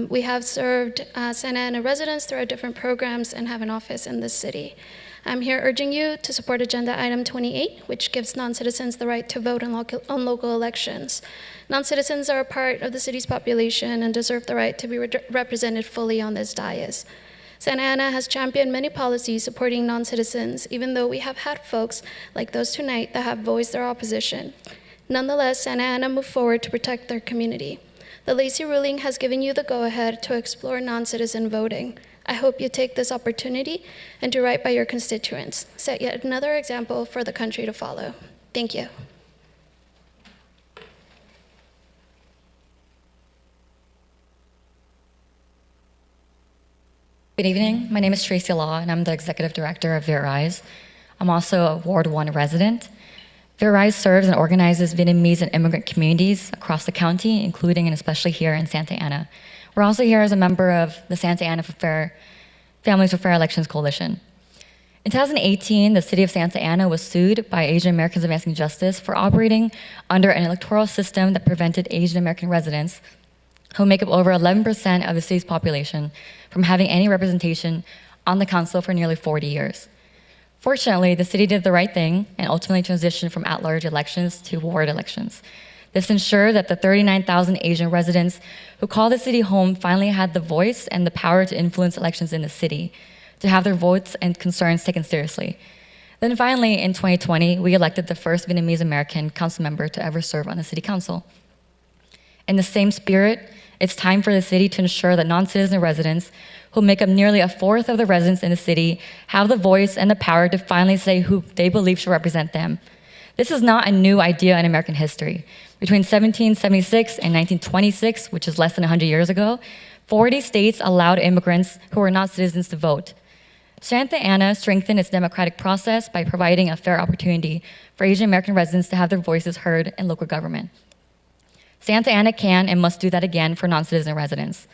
Speaker 4: We have served Santa Ana residents through our different programs and have an office in this city. I'm here urging you to support Agenda Item 28, which gives non-citizens the right to vote on local elections. Non-citizens are a part of the city's population and deserve the right to be represented fully on this dais. Santa Ana has championed many policies supporting non-citizens, even though we have had folks like those tonight that have voiced their opposition. Nonetheless, Santa Ana moved forward to protect their community. The Lacey ruling has given you the go-ahead to explore non-citizen voting. I hope you take this opportunity and do right by your constituents. Set yet another example for the country to follow. Thank you.
Speaker 9: Good evening. My name is Tracy Law, and I'm the Executive Director of VIRISE. I'm also a Ward 1 resident. VIRISE serves and organizes Vietnamese and immigrant communities across the county, including and especially here in Santa Ana. We're also here as a member of the Santa Ana Families for Fair Elections Coalition. In 2018, the city of Santa Ana was sued by Asian Americans Advancing Justice for operating under an electoral system that prevented Asian American residents, who make up over 11% of the city's population, from having any representation on the council for nearly 40 years. Fortunately, the city did the right thing and ultimately transitioned from at-large elections to ward elections. This ensured that the 39,000 Asian residents who call the city home finally had the voice and the power to influence elections in the city, to have their votes and concerns taken seriously. Then finally, in 2020, we elected the first Vietnamese American council member to ever serve on the city council. In the same spirit, it's time for the city to ensure that non-citizen residents, who make up nearly a fourth of the residents in the city, have the voice and the power to finally say who they believe should represent them. This is not a new idea in American history. Between 1776 and 1926, which is less than 100 years ago, 40 states allowed immigrants who were not citizens to vote. Santa Ana strengthened its democratic process by providing a fair opportunity for Asian American residents to have their voices heard in local government. Santa Ana can and must do that again for non-citizen residents.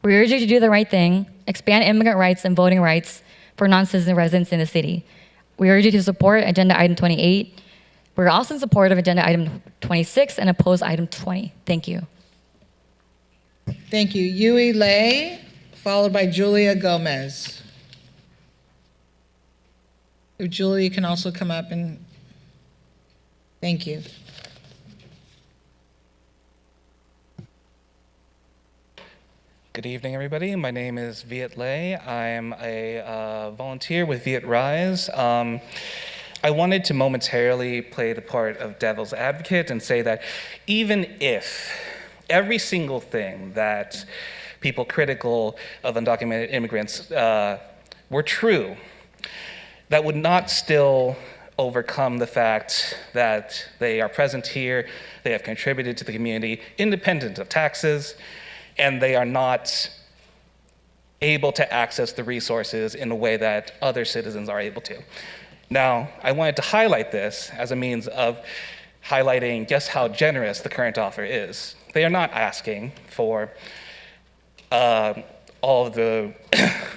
Speaker 9: We urge you to do the right thing, expand immigrant rights and voting rights for non-citizen residents in the city. We urge you to support Agenda Item 28. We're also in support of Agenda Item 26 and oppose Item 20. Thank you.
Speaker 1: Thank you. Yui Lei, followed by Julia Gomez. If Julia can also come up and, thank you.
Speaker 21: Good evening, everybody. My name is Viet Lei. I'm a volunteer with Viet Rise. I wanted to momentarily play the part of devil's advocate and say that even if every single thing that people critical of undocumented immigrants were true, that would not still overcome the fact that they are present here, they have contributed to the community independent of taxes, and they are not able to access the resources in a way that other citizens are able to. Now, I wanted to highlight this as a means of highlighting just how generous the current offer is. They are not asking for all of the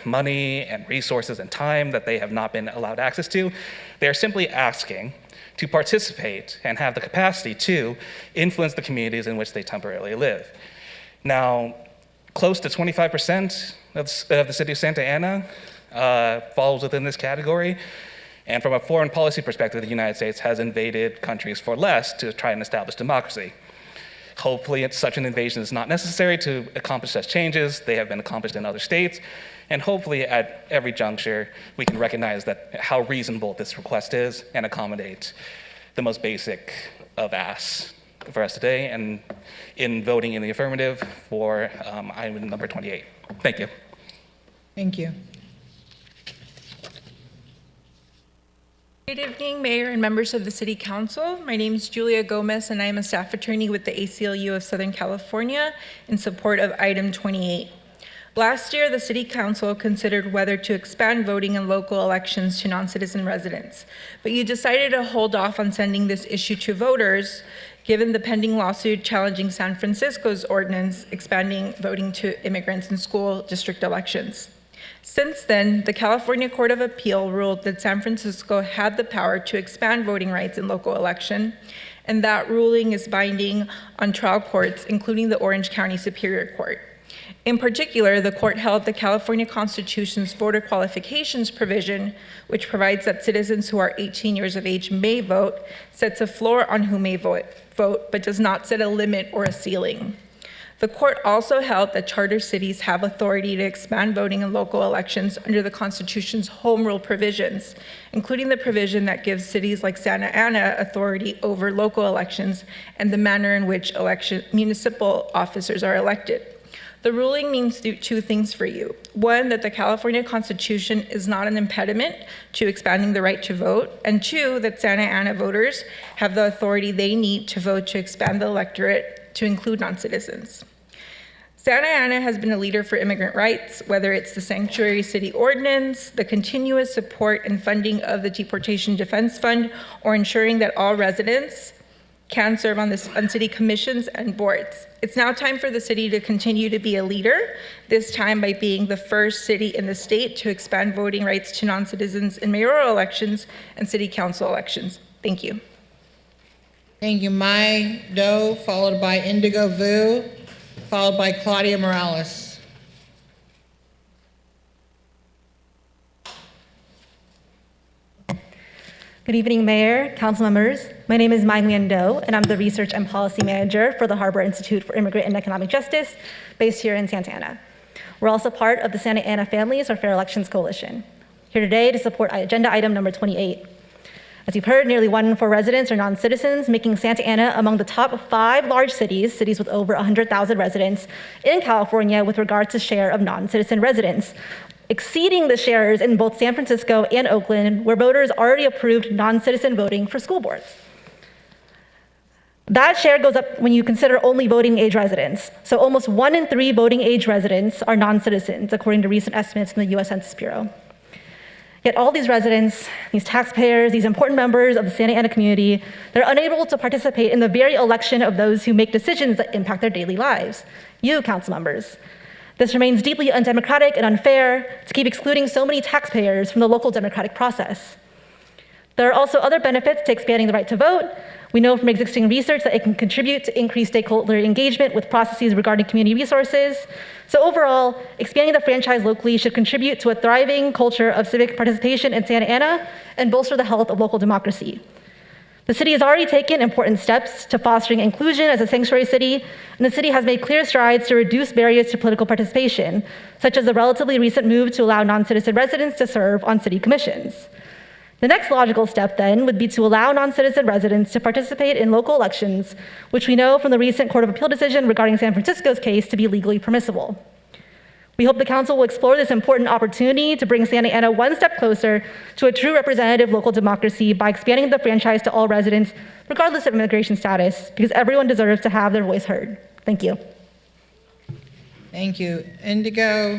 Speaker 21: money and resources and time that they have not been allowed access to. They are simply asking to participate and have the capacity to influence the communities in which they temporarily live. Now, close to 25% of the city of Santa Ana falls within this category. And from a foreign policy perspective, the United States has invaded countries for less to try and establish democracy. Hopefully, such an invasion is not necessary to accomplish such changes. They have been accomplished in other states. And hopefully, at every juncture, we can recognize that how reasonable this request is and accommodate the most basic of asks for us today, and in voting in the affirmative for item number 28. Thank you.
Speaker 1: Thank you.
Speaker 24: Good evening, Mayor and members of the City Council. My name is Julia Gomez, and I am a staff attorney with the ACLU of Southern California in support of item 28. Last year, the City Council considered whether to expand voting in local elections to non-citizen residents, but you decided to hold off on sending this issue to voters given the pending lawsuit challenging San Francisco's ordinance expanding voting to immigrants in school district elections. Since then, the California Court of Appeal ruled that San Francisco had the power to expand voting rights in local election, and that ruling is binding on trial courts, including the Orange County Superior Court. In particular, the court held the California Constitution's voter qualifications provision, which provides that citizens who are 18 years of age may vote, sets a floor on who may vote, but does not set a limit or a ceiling. The court also held that charter cities have authority to expand voting in local elections under the Constitution's home rule provisions, including the provision that gives cities like Santa Ana authority over local elections and the manner in which municipal officers are elected. The ruling means two things for you. One, that the California Constitution is not an impediment to expanding the right to vote, and two, that Santa Ana voters have the authority they need to vote to expand the electorate to include non-citizens. Santa Ana has been a leader for immigrant rights, whether it's the Sanctuary City Ordinance, the continuous support and funding of the Deportation Defense Fund, or ensuring that all residents can serve on city commissions and boards. It's now time for the city to continue to be a leader, this time by being the first city in the state to expand voting rights to non-citizens in mayoral elections and city council elections. Thank you.
Speaker 1: Thank you, Mai Do, followed by Indigo Vu, followed by Claudia Morales.
Speaker 3: Good evening, Mayor, council members. My name is Mai Nguyen Do, and I'm the Research and Policy Manager for the Harbor Institute for Immigrant and Economic Justice, based here in Santa Ana. We're also part of the Santa Ana Families for Fair Elections Coalition. Here today to support agenda item number 28. As you've heard, nearly 1 in 4 residents are non-citizens, making Santa Ana among the top 5 large cities with over 100,000 residents in California with regard to share of non-citizen residents, exceeding the shares in both San Francisco and Oakland, where voters already approved non-citizen voting for school boards. That share goes up when you consider only voting age residents. So almost 1 in 3 voting age residents are non-citizens, according to recent estimates from the US Census Bureau. Yet all these residents, these taxpayers, these important members of the Santa Ana community, they're unable to participate in the very election of those who make decisions that impact their daily lives, you, council members. This remains deeply undemocratic and unfair to keep excluding so many taxpayers from the local democratic process. There are also other benefits to expanding the right to vote. We know from existing research that it can contribute to increased stakeholder engagement with processes regarding community resources. So overall, expanding the franchise locally should contribute to a thriving culture of civic participation in Santa Ana and bolster the health of local democracy. The city has already taken important steps to fostering inclusion as a sanctuary city, and the city has made clear strides to reduce barriers to political participation, such as the relatively recent move to allow non-citizen residents to serve on city commissions. The next logical step then would be to allow non-citizen residents to participate in local elections, which we know from the recent Court of Appeal decision regarding San Francisco's case to be legally permissible. We hope the council will explore this important opportunity to bring Santa Ana one step closer to a true representative local democracy by expanding the franchise to all residents, regardless of immigration status, because everyone deserves to have their voice heard. Thank you.
Speaker 1: Thank you. Indigo,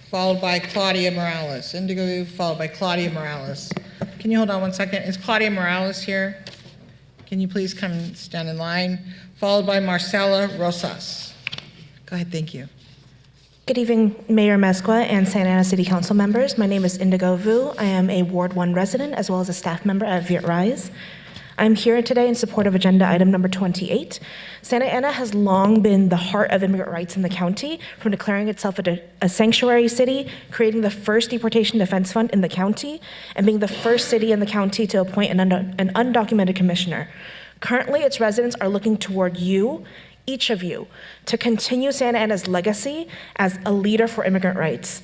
Speaker 1: followed by Claudia Morales. Indigo, followed by Claudia Morales. Can you hold on one second? Is Claudia Morales here? Can you please come stand in line? Followed by Marcela Rosas. Go ahead, thank you.
Speaker 5: Good evening, Mayor Mezcua and Santa Ana City Council members. My name is Indigo Vu. I am a Ward 1 resident as well as a staff member at Viet Rise. I'm here today in support of agenda item number 28. Santa Ana has long been the heart of immigrant rights in the county, from declaring itself a sanctuary city, creating the first deportation defense fund in the county, and being the first city in the county to appoint an undocumented commissioner. Currently, its residents are looking toward you, each of you, to continue Santa Ana's legacy as a leader for immigrant rights.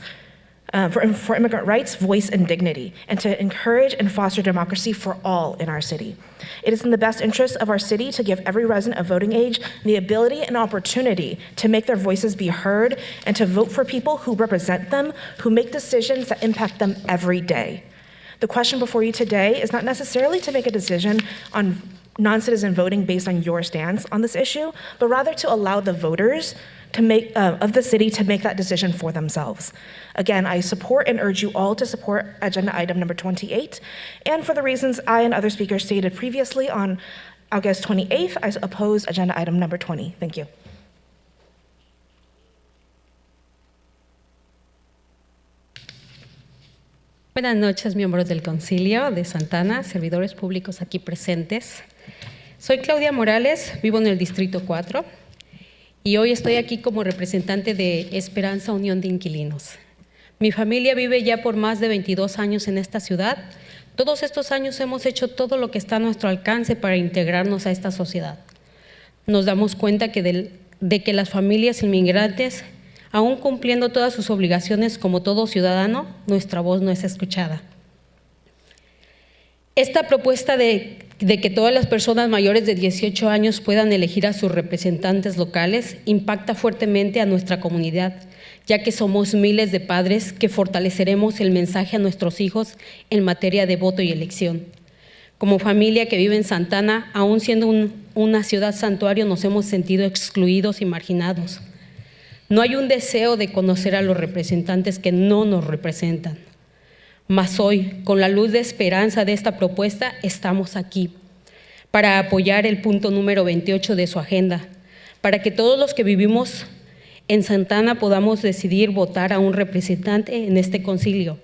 Speaker 5: For immigrant rights, voice, and dignity, and to encourage and foster democracy for all in our city. It is in the best interest of our city to give every resident of voting age the ability and opportunity to make their voices be heard and to vote for people who represent them, who make decisions that impact them every day. The question before you today is not necessarily to make a decision on non-citizen voting based on your stance on this issue, but rather to allow the voters of the city to make that decision for themselves. Again, I support and urge you all to support agenda item number 28, and for the reasons I and other speakers stated previously on August 28th, I oppose agenda item number 20. Thank you.
Speaker 6: Buenas noches, miembros del Concilio de Santana, servidores públicos aquí presentes. Soy Claudia Morales, vivo en el Distrito 4 y hoy estoy aquí como representante de Esperanza Unión de Inquilinos. Mi familia vive ya por más de 22 años en esta ciudad. Todos estos años hemos hecho todo lo que está a nuestro alcance para integrarnos a esta sociedad. Nos damos cuenta de que las familias inmigrantes, aún cumpliendo todas sus obligaciones como todo ciudadano, nuestra voz no es escuchada. Esta propuesta de que todas las personas mayores de 18 años puedan elegir a sus representantes locales impacta fuertemente a nuestra comunidad, ya que somos miles de padres que fortaleceremos el mensaje a nuestros hijos en materia de voto y elección. Como familia que vive en Santana, aún siendo una ciudad santuario, nos hemos sentido excluidos y marginados. No hay un deseo de conocer a los representantes que no nos representan. Mas hoy, con la luz de esperanza de esta propuesta, estamos aquí para apoyar el punto número 28 de su agenda, para que todos los que vivimos en Santana podamos decidir votar a un representante en este concilio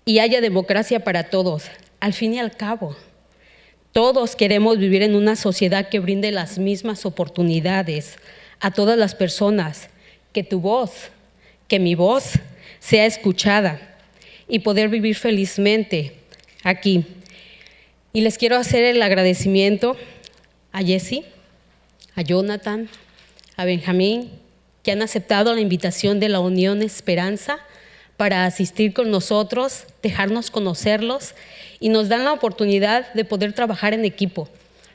Speaker 6: y haya democracia para todos. Al fin y al cabo, todos queremos vivir en una sociedad que brinde las mismas oportunidades a todas las personas, que tu voz, que mi voz sea escuchada y poder vivir felizmente aquí. Y les quiero hacer el agradecimiento a Jessie, a Jonathan, a Benjamín, que han aceptado la invitación de la Unión Esperanza para asistir con nosotros, dejarnos conocerlos y nos dan la oportunidad de poder trabajar en equipo,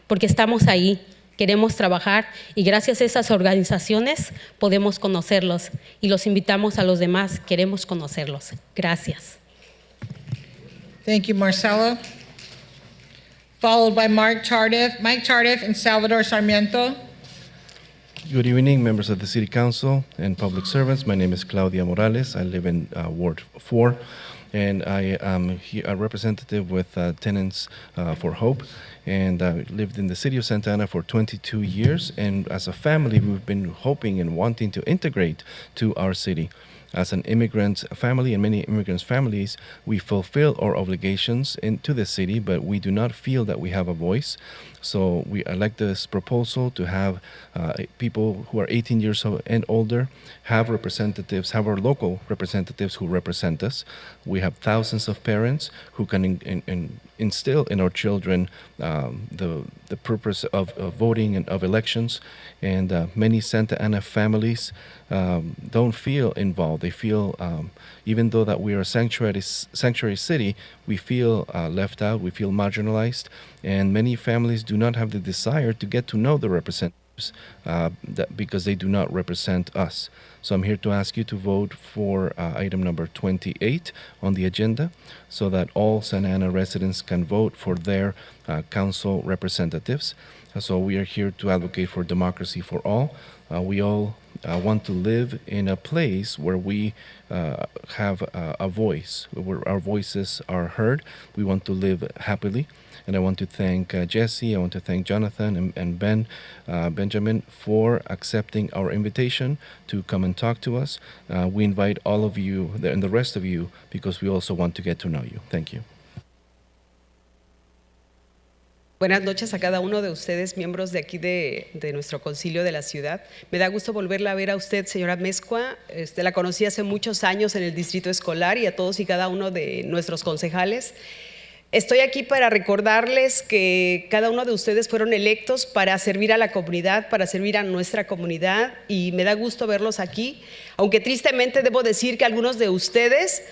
Speaker 6: porque estamos ahí. Queremos trabajar y gracias a esas organizaciones podemos conocerlos y los invitamos a los demás, queremos conocerlos. Gracias.
Speaker 1: Thank you, Marcela. Followed by Mike Tardif and Salvador Sarmiento.
Speaker 7: Good evening, members of the City Council and public servants. My name is Claudia Morales. I live in Ward 4, and I am a representative with Tenants for Hope. And I lived in the city of Santa Ana for 22 years. And as a family, we've been hoping and wanting to integrate to our city. As an immigrant family and many immigrants' families, we fulfill our obligations into the city, but we do not feel that we have a voice. So I like this proposal to have people who are 18 years old and older have representatives, have our local representatives who represent us. We have thousands of parents who can instill in our children the purpose of voting and of elections. And many Santa Ana families don't feel involved. They feel, even though that we are a sanctuary city, we feel left out, we feel marginalized, and many families do not have the desire to get to know the representatives because they do not represent us. So I'm here to ask you to vote for item number 28 on the agenda so that all Santa Ana residents can vote for their council representatives. So we are here to advocate for democracy for all. We all want to live in a place where we have a voice, where our voices are heard. We want to live happily. And I want to thank Jessie, I want to thank Jonathan and Benjamin for accepting our invitation to come and talk to us. We invite all of you and the rest of you because we also want to get to know you. Thank you.
Speaker 8: Buenas noches a cada uno de ustedes, miembros de aquí de nuestro concilio de la ciudad. Me da gusto volverla a ver a usted, señora Mezcua. La conocí hace muchos años en el distrito escolar y a todos y cada uno de nuestros concejales. Estoy aquí para recordarles que cada uno de ustedes fueron electos para servir a la comunidad, para servir a nuestra comunidad y me da gusto verlos aquí, aunque tristemente debo decir que algunos de ustedes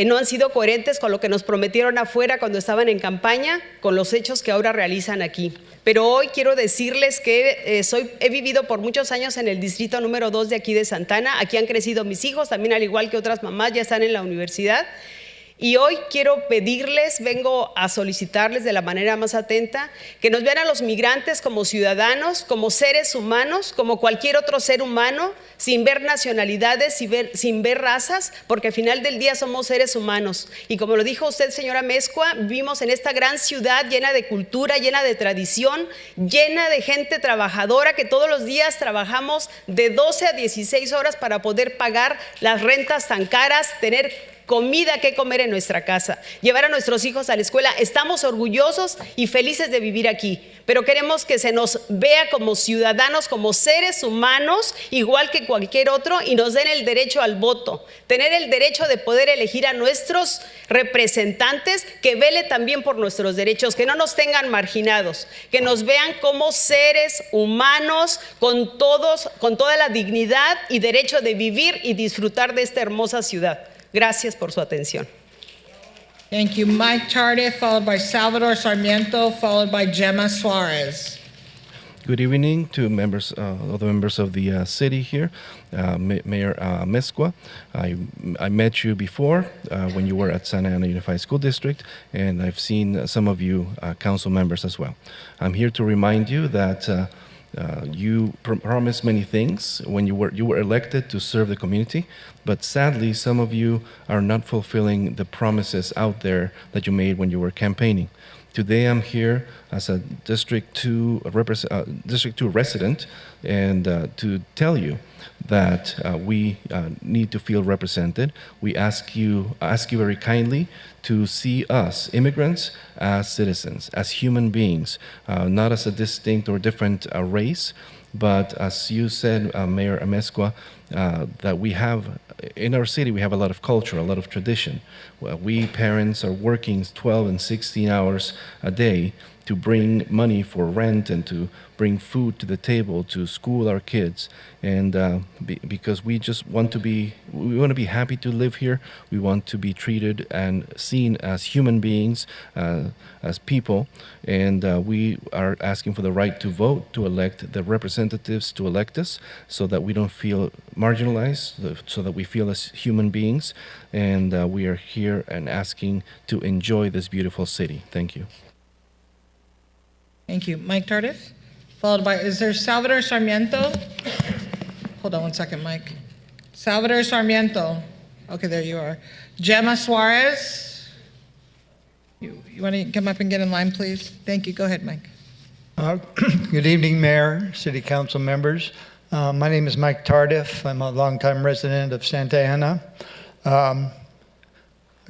Speaker 8: no han sido coherentes con lo que nos prometieron afuera cuando estaban en campaña, con los hechos que ahora realizan aquí. Pero hoy quiero decirles que he vivido por muchos años en el distrito número 2 de aquí de Santa Ana. Aquí han crecido mis hijos, también al igual que otras mamás ya están en la universidad. Y hoy quiero pedirles, vengo a solicitarles de la manera más atenta, que nos vean a los migrantes como ciudadanos, como seres humanos, como cualquier otro ser humano, sin ver nacionalidades, sin ver razas, porque al final del día somos seres humanos. Y como lo dijo usted, señora Mezcua, vivimos en esta gran ciudad llena de cultura, llena de tradición, llena de gente trabajadora, que todos los días trabajamos de 12 a 16 horas para poder pagar las rentas tan caras, tener comida que comer en nuestra casa, llevar a nuestros hijos a la escuela. Estamos orgullosos y felices de vivir aquí, pero queremos que se nos vea como ciudadanos, como seres humanos, igual que cualquier otro, y nos den el derecho al voto, tener el derecho de poder elegir a nuestros representantes, que vele también por nuestros derechos, que no nos tengan marginados, que nos vean como seres humanos con toda la dignidad y derecho de vivir y disfrutar de esta hermosa ciudad. Gracias por su atención.
Speaker 1: Thank you. Mike Tardif, followed by Salvador Sarmiento, followed by Gemma Suarez.
Speaker 7: Good evening to members, other members of the city here. Mayor Mezcua, I met you before when you were at Santa Ana Unified School District, and I've seen some of you council members as well. I'm here to remind you that you promised many things when you were elected to serve the community, but sadly, some of you are not fulfilling the promises out there that you made when you were campaigning. Today, I'm here as a District 2 resident, and to tell you that we need to feel represented. We ask you very kindly to see us, immigrants, as citizens, as human beings, not as a distinct or different race, but as you said, Mayor Amezcua, that we have, in our city, we have a lot of culture, a lot of tradition. We parents are working 12 and 16 hours a day to bring money for rent and to bring food to the table to school our kids, and because we just want to be happy to live here. We want to be treated and seen as human beings, as people, and we are asking for the right to vote, to elect the representatives to elect us, so that we don't feel marginalized, so that we feel as human beings, and we are here and asking to enjoy this beautiful city. Thank you.
Speaker 1: Thank you. Mike Tardif, followed by, is there Salvador Sarmiento? Hold on one second, Mike. Salvador Sarmiento. Okay, there you are. Gemma Suarez. You want to come up and get in line, please? Thank you. Go ahead, Mike.
Speaker 10: Good evening, Mayor, City Council members. My name is Mike Tardif. I'm a longtime resident of Santa Ana.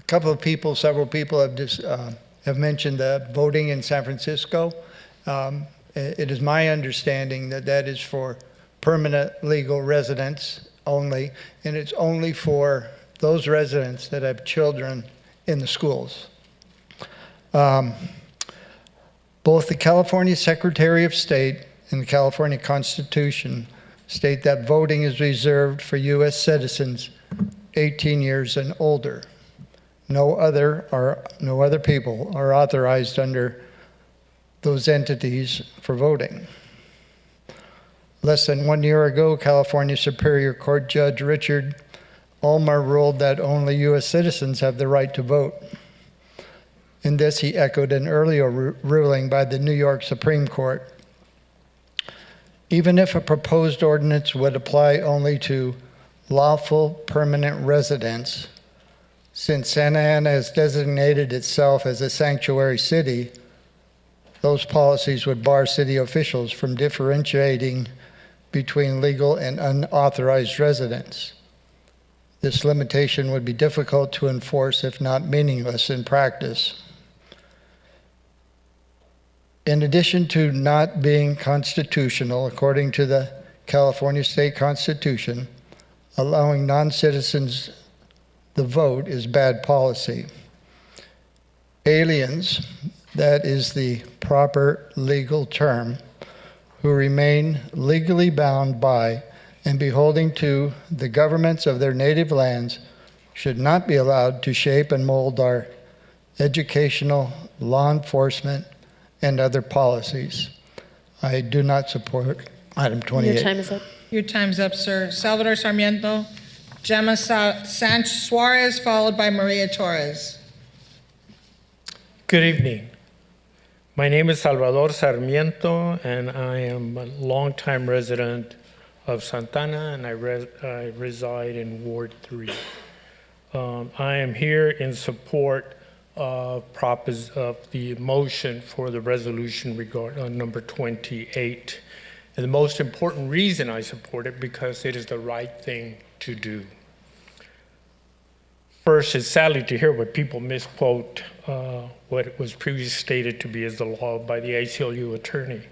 Speaker 10: Several people have mentioned the voting in San Francisco. It is my understanding that that is for permanent legal residents only, and it's only for those residents that have children in the schools. Both the California Secretary of State and the California Constitution state that voting is reserved for U.S. citizens 18 years and older. No other people are authorized under those entities for voting. Less than 1 year ago, California Superior Court Judge Richard Ulmer ruled that only U.S. citizens have the right to vote. In this, he echoed an earlier ruling by the New York Supreme Court. Even if a proposed ordinance would apply only to lawful permanent residents, since Santa Ana has designated itself as a sanctuary city, those policies would bar city officials from differentiating between legal and unauthorized residents. This limitation would be difficult to enforce, if not meaningless in practice. In addition to not being constitutional, according to the California State Constitution, allowing non-citizens the vote is bad policy. Aliens, that is the proper legal term, who remain legally bound by and beholding to the governments of their native lands should not be allowed to shape and mold our educational, law enforcement, and other policies. I do not support item 28.
Speaker 2: Your time is up.
Speaker 1: Your time's up, sir. Salvador Sarmiento, Gemma Sanchez Suarez, followed by Maria Torres.
Speaker 11: Good evening. My name is Salvador Sarmiento, and I am a longtime resident of Santana, and I reside in Ward 3. I am here in support of the motion for the resolution regarding number 28. And the most important reason I support it because it is the right thing to do. First, it's sadly to hear what people misquote what was previously stated to be as the law by the ACLU attorney.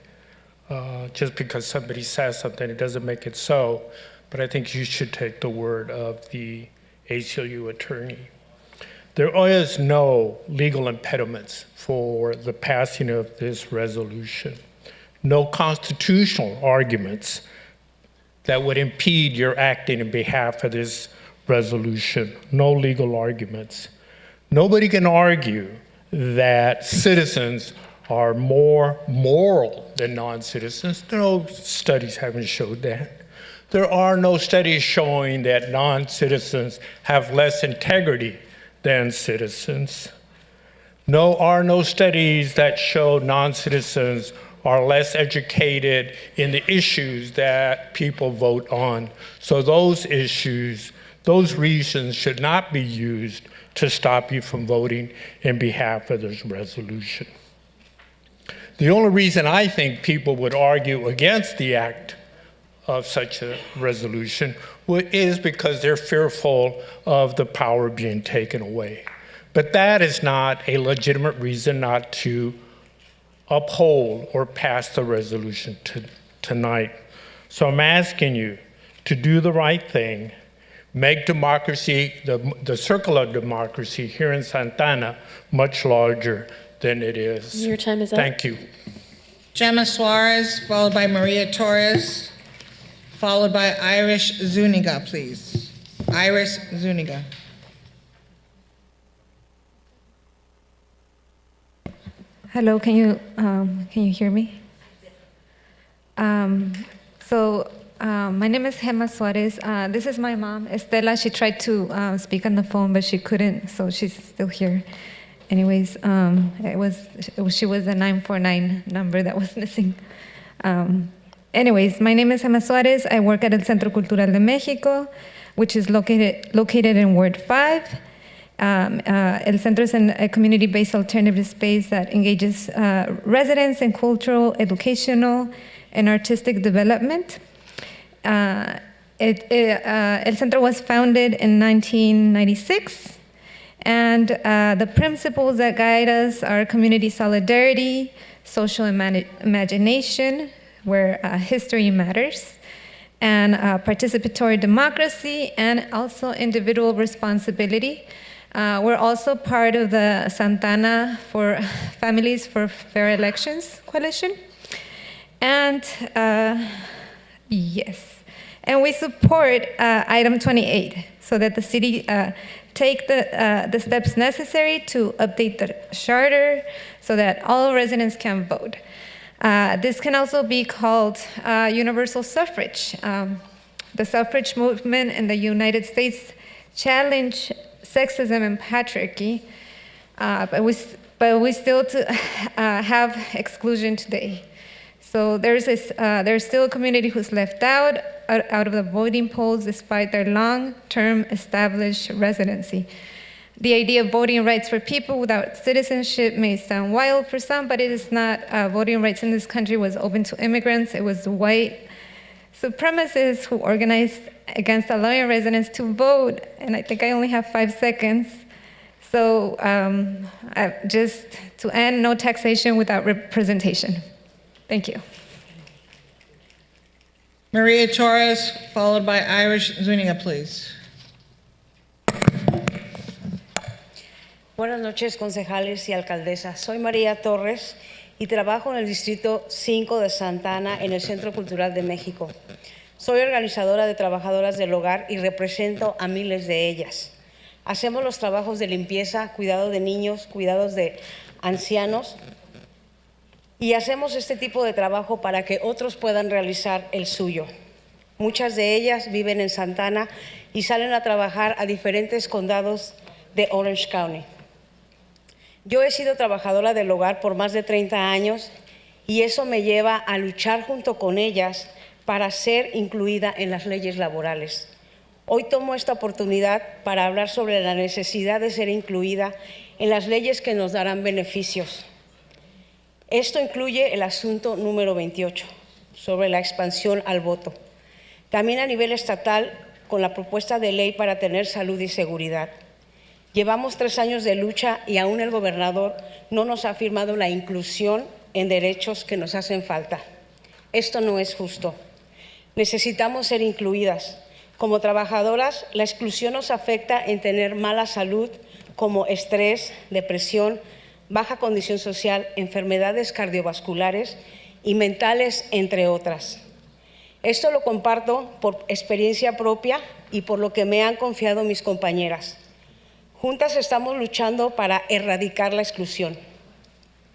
Speaker 11: Just because somebody says something, it doesn't make it so, but I think you should take the word of the ACLU attorney. There is no legal impediments for the passing of this resolution. No constitutional arguments that would impede your acting in behalf of this resolution. No legal arguments. Nobody can argue that citizens are more moral than non-citizens. No studies haven't showed that. There are no studies showing that non-citizens have less integrity than citizens. Are no studies that show non-citizens are less educated in the issues that people vote on. So those issues, those reasons should not be used to stop you from voting in behalf of this resolution. The only reason I think people would argue against the act of such a resolution is because they're fearful of the power being taken away. But that is not a legitimate reason not to uphold or pass the resolution tonight. So I'm asking you to do the right thing, make democracy, the circle of democracy here in Santana much larger than it is.
Speaker 2: Your time is up.
Speaker 11: Thank you.
Speaker 1: Gemma Suarez, followed by Maria Torres, followed by Iris Zuniga, please. Iris Zuniga.
Speaker 12: Hello, can you hear me? My name is Gemma Suarez. This is my mom, Estela. She tried to speak on the phone, but she couldn't, so she's still here. Anyways, she was the 949 number that was missing. Anyways, my name is Gemma Suarez. I work at El Centro Cultural de Mexico, which is located in Ward 5. El Centro is a community-based alternative space that engages residents in cultural, educational, and artistic development. El Centro was founded in 1996, and the principles that guide us are community solidarity, social imagination, where history matters, and participatory democracy, and also individual responsibility. We're also part of the Santana for Families for Fair Elections Coalition. And yes, and we support item 28 so that the city take the steps necessary to update the charter so that all residents can vote. This can also be called universal suffrage. The suffrage movement in the United States challenged sexism and patriarchy, but we still have exclusion today. So there's still a community who's left out of the voting polls despite their long-term established residency. The idea of voting rights for people without citizenship may sound wild for some, but it is not. Voting rights in this country was open to immigrants. It was white supremacists who organized against allowing residents to vote, and I think I only have 5 seconds. So just to end, no taxation without representation. Thank you.
Speaker 1: Maria Torres, followed by Iris Zuniga, please.
Speaker 13: Buenas noches, concejales y alcaldesas. Soy María Torres y trabajo en el Distrito 5 de Santa Ana, en el Centro Cultural de México. Soy organizadora de trabajadoras del hogar y represento a miles de ellas. Hacemos los trabajos de limpieza, cuidado de niños, cuidados de ancianos, y hacemos este tipo de trabajo para que otros puedan realizar el suyo. Muchas de ellas viven en Santa Ana y salen a trabajar a diferentes condados de Orange County. Yo he sido trabajadora del hogar por más de 30 años y eso me lleva a luchar junto con ellas para ser incluida en las leyes laborales. Hoy tomo esta oportunidad para hablar sobre la necesidad de ser incluida en las leyes que nos darán beneficios. Esto incluye el asunto número 28, sobre la expansión al voto. También a nivel estatal, con la propuesta de ley para tener salud y seguridad. Llevamos 3 años de lucha y aún el gobernador no nos ha firmado la inclusión en derechos que nos hacen falta. Esto no es justo. Necesitamos ser incluidas. Como trabajadoras, la exclusión nos afecta en tener mala salud como estrés, depresión, baja condición social, enfermedades cardiovasculares y mentales, entre otras. Esto lo comparto por experiencia propia y por lo que me han confiado mis compañeras. Juntas estamos luchando para erradicar la exclusión.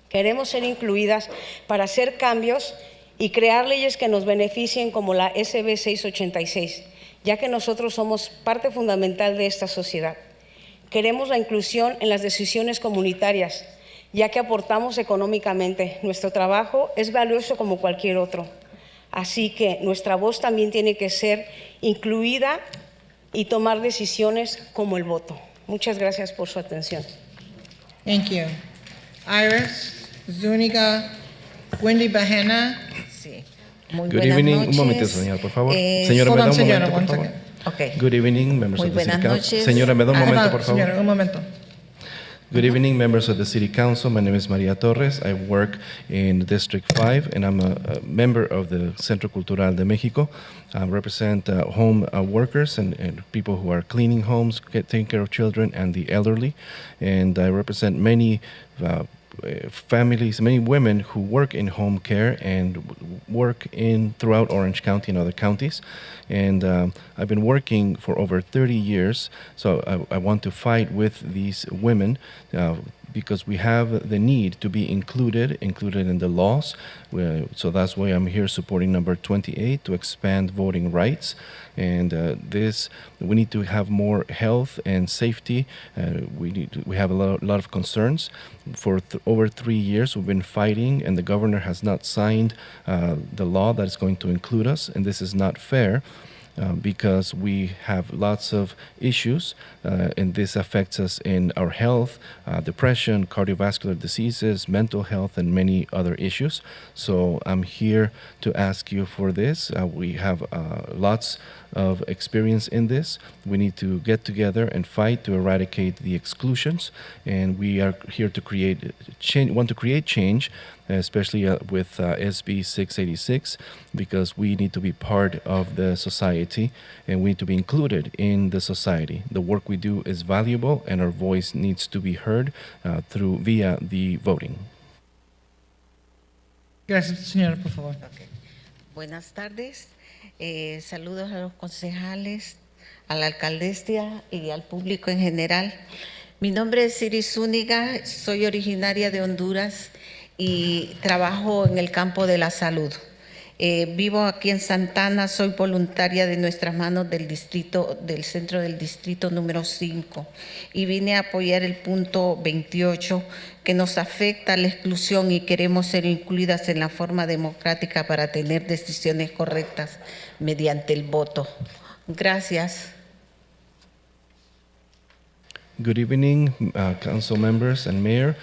Speaker 13: Queremos ser incluidas para hacer cambios y crear leyes que nos beneficien como la SB 686, ya que nosotros somos parte fundamental de esta sociedad. Queremos la inclusión en las decisiones comunitarias, ya que aportamos económicamente. Nuestro trabajo es valioso como cualquier otro. Así que nuestra voz también tiene que ser incluida y tomar decisiones como el voto. Muchas gracias por su atención.
Speaker 1: Thank you. Iris, Zúñiga, Wendy Bahena.
Speaker 14: Sí. Muy
Speaker 7: Good
Speaker 14: buenas
Speaker 7: evening.
Speaker 14: noches.
Speaker 7: Un momento, señora, por favor. Señora,
Speaker 1: Hold
Speaker 7: me da
Speaker 1: on,
Speaker 7: un
Speaker 1: señora,
Speaker 7: momento, por
Speaker 1: one
Speaker 7: favor.
Speaker 14: Okay.
Speaker 7: Good evening, members
Speaker 14: Muy
Speaker 7: of the City
Speaker 14: buenas
Speaker 7: Council.
Speaker 14: noches.
Speaker 7: Señora, me da un momento, por favor.
Speaker 1: Señora, un momento.
Speaker 7: Good evening, members of the City Council. My name is Maria Torres. I work in District 5, and I'm a member of the Centro Cultural de Mexico. I represent home workers and people who are cleaning homes, taking care of children and the elderly. And I represent many families, many women who work in home care and work throughout Orange County and other counties. And I've been working for over 30 years, so I want to fight with these women because we have the need to be included in the laws. So that's why I'm here supporting number 28 to expand voting rights. And we need to have more health and safety. We have a lot of concerns. For over 3 years, we've been fighting, and the governor has not signed the law that is going to include us, and this is not fair. Because we have lots of issues, and this affects us in our health, depression, cardiovascular diseases, mental health, and many other issues. So I'm here to ask you for this. We have lots of experience in this. We need to get together and fight to eradicate the exclusions, and we are here to create change, especially with SB 686, because we need to be part of the society and we need to be included in the society. The work we do is valuable and our voice needs to be heard via the voting.
Speaker 1: Gracias, señora, por favor.
Speaker 14: Okay. Buenas tardes. Saludos a los concejales, a la alcaldesa y al público en general. Mi nombre es Civic Zúñiga, soy originaria de Honduras y trabajo en el campo de la salud. Vivo aquí en Santana, soy voluntaria de Nuestras Manos del centro del distrito número 5 y vine a apoyar el punto 28 que nos afecta la exclusión y queremos ser incluidas en la forma democrática para tener decisiones correctas mediante el voto. Gracias.
Speaker 7: Good evening, council members and mayor.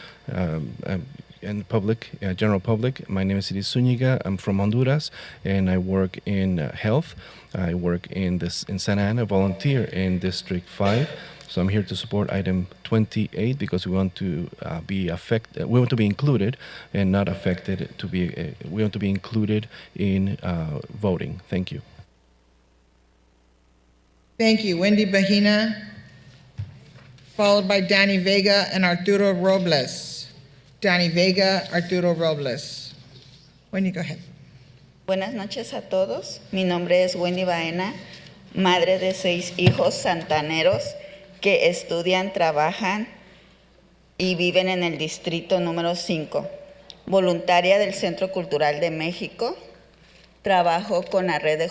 Speaker 7: And public, general public. My name is Civic Zúñiga. I'm from Honduras, and I work in health. I work in Santa Ana, volunteer in District 5. So I'm here to support item 28 because we want to be included and not affected. We want to be included in voting. Thank you.
Speaker 1: Thank you. Wendy Bahena, followed by Danny Vega and Arturo Robles. Danny Vega, Arturo Robles. Wendy, go ahead.
Speaker 15: Buenas noches a todos. Mi nombre es Wendy Bahena, madre de 6 hijos santaneros que estudian, trabajan y viven en el distrito número 5. Voluntaria del Centro Cultural de México. Trabajo con la red de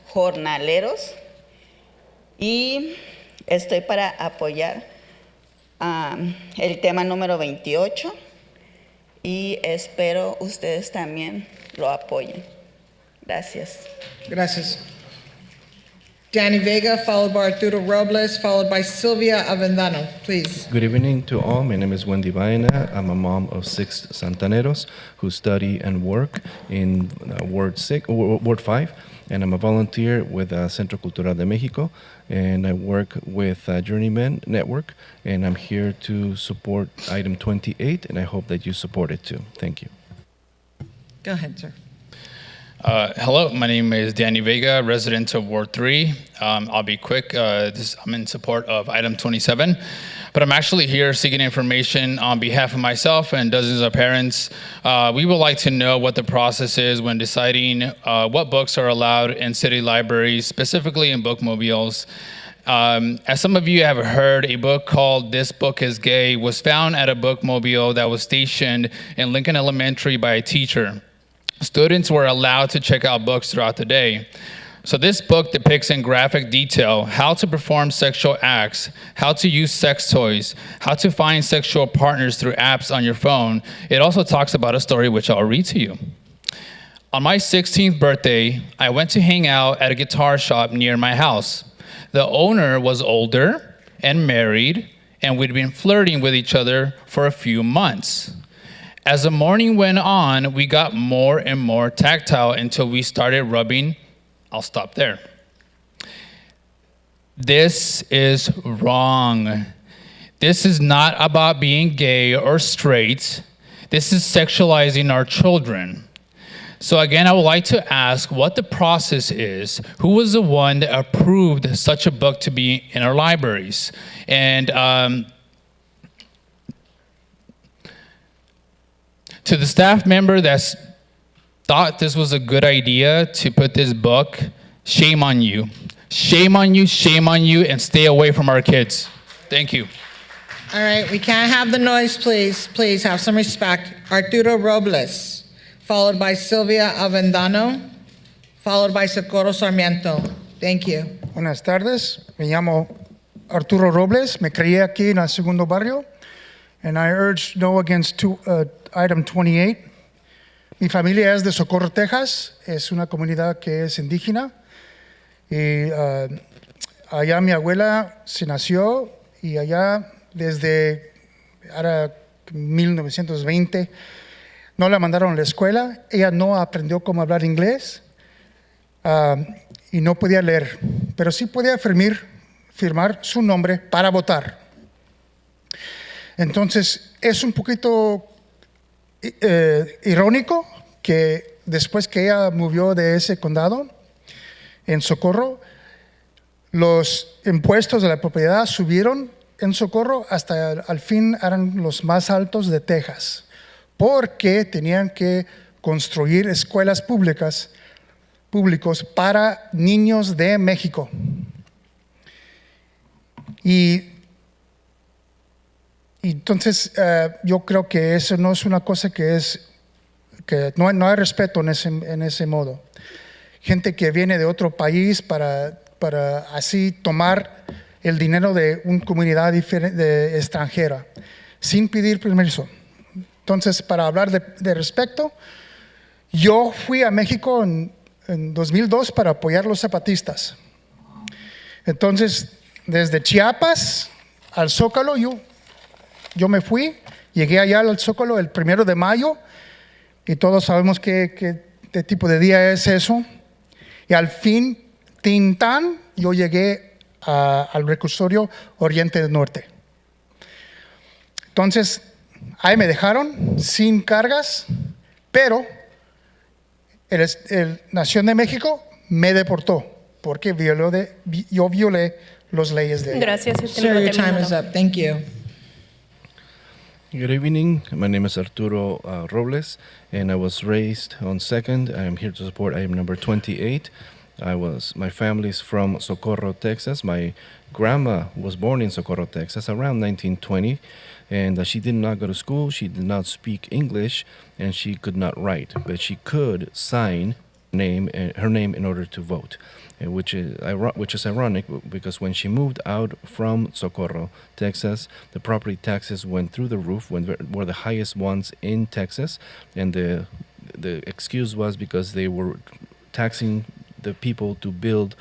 Speaker 15: jornaleros Y estoy para apoyar el tema número 28 y espero ustedes también lo apoyen. Gracias.
Speaker 1: Gracias. Danny Vega, followed by Arturo Robles, followed by Sylvia Avendano, please.
Speaker 7: Good evening to all. My name is Wendy Baena. I'm a mom of 6 Santaneros who study and work in Ward 5, and I'm a volunteer with Centro Cultural de Mexico, and I work with Journeyman Network, and I'm here to support item 28, and I hope that you support it too. Thank you.
Speaker 1: Go ahead, sir.
Speaker 16: Hello, my name is Danny Vega, resident of Ward 3. I'll be quick. I'm in support of item 27, but I'm actually here seeking information on behalf of myself and dozens of parents. We would like to know what the process is when deciding what books are allowed in city libraries, specifically in bookmobiles. As some of you have heard, a book called This Book is Gay was found at a bookmobile that was stationed in Lincoln Elementary by a teacher. Students were allowed to check out books throughout the day. So this book depicts in graphic detail how to perform sexual acts, how to use sex toys, how to find sexual partners through apps on your phone. It also talks about a story which I'll read to you. On my 16th birthday, I went to hang out at a guitar shop near my house. The owner was older and married, and we'd been flirting with each other for a few months. As the morning went on, we got more and more tactile until we started rubbing. I'll stop there. This is wrong. This is not about being gay or straight. This is sexualizing our children. So again, I would like to ask what the process is. Who was the one that approved such a book to be in our libraries? And to the staff member that thought this was a good idea to put this book, shame on you. Shame on you, shame on you, and stay away from our kids. Thank you.
Speaker 1: All right, we can't have the noise, please. Please have some respect. Arturo Robles, followed by Sylvia Avendano, followed by Socorro Sarmiento. Thank you.
Speaker 18: Buenas tardes. Me llamo Arturo Robles. Me crié aquí en el segundo barrio, and I urge no against item 28. Mi familia es de Socorro, Texas. Es una comunidad que es indígena. Y allá mi abuela se nació y allá desde 1920 no la mandaron a la escuela. Ella no aprendió cómo hablar inglés y no podía leer, pero sí podía firmar su nombre para votar. Entonces es un poquito irónico que después que ella movió de ese condado en Socorro, los impuestos de la propiedad subieron en Socorro hasta al fin eran los más altos de Texas, porque tenían que construir escuelas públicos para niños de México. Y entonces yo creo que eso no es una cosa que no hay respeto en ese modo. Gente que viene de otro país para así tomar el dinero de una comunidad extranjera sin pedir permiso. Entonces, para hablar de respeto, yo fui a México en 2002 para apoyar a los zapatistas. Entonces, desde Chiapas al Zócalo, yo me fui, llegué allá al Zócalo el 1 de mayo y todos sabemos qué tipo de día es eso. Y al fin, Tintán, yo llegué al reclusorio Oriente del Norte. Entonces, ahí me dejaron sin cargas, pero el Nación de México me deportó porque yo violé las leyes de ella.
Speaker 2: Gracias.
Speaker 1: Sir, your time is up. Thank you.
Speaker 7: Good evening. My name is Arturo Robles, and I was raised on 2nd. I am here to support item number 28. My family's from Socorro, Texas. My grandma was born in Socorro, Texas around 1920, and she did not go to school. She did not speak English, and she could not write, but she could sign her name in order to vote, which is ironic because when she moved out from Socorro, Texas, the property taxes went through the roof, were the highest ones in Texas, and the excuse was because they were taxing the people to build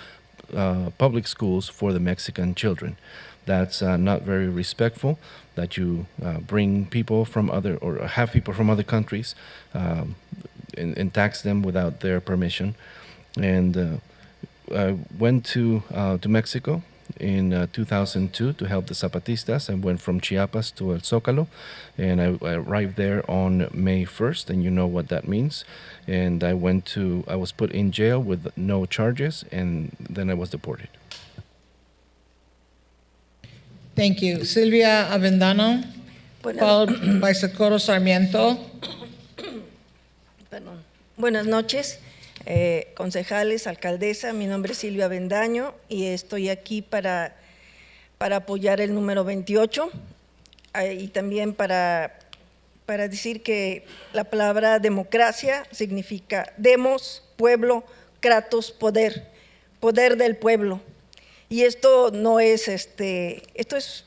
Speaker 7: public schools for the Mexican children. That's not very respectful, that you bring people from or have people from other countries and tax them without their permission. And I went to Mexico in 2002 to help the Zapatistas. I went from Chiapas to El Zócalo, and I arrived there on May 1st, and you know what that means. And I was put in jail with no charges, and then I was deported.
Speaker 1: Thank you. Silvia Avendano, followed by Socorro Sarmiento.
Speaker 17: Perdón. Buenas noches, concejales, alcaldesa. Mi nombre es Silvia Avendaño y estoy aquí para apoyar el número 28 y también para decir que la palabra democracia significa demos, pueblo, kratos, poder, poder del pueblo. Y esto no es, esto es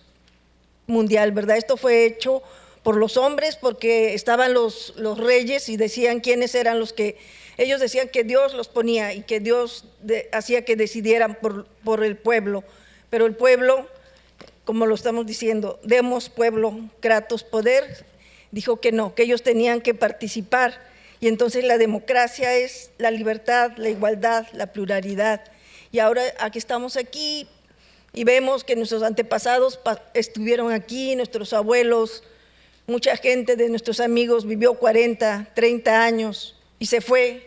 Speaker 17: mundial, ¿verdad? Esto fue hecho por los hombres porque estaban los reyes y decían quiénes eran los que, ellos decían que Dios los ponía y que Dios hacía que decidieran por el pueblo. Pero el pueblo, como lo estamos diciendo, demos, pueblo, kratos, poder, dijo que no, que ellos tenían que participar. Y entonces la democracia es la libertad, la igualdad, la pluralidad. Y ahora aquí estamos aquí y vemos que nuestros antepasados estuvieron aquí, nuestros abuelos, mucha gente de nuestros amigos vivió 40, 30 años y se fue,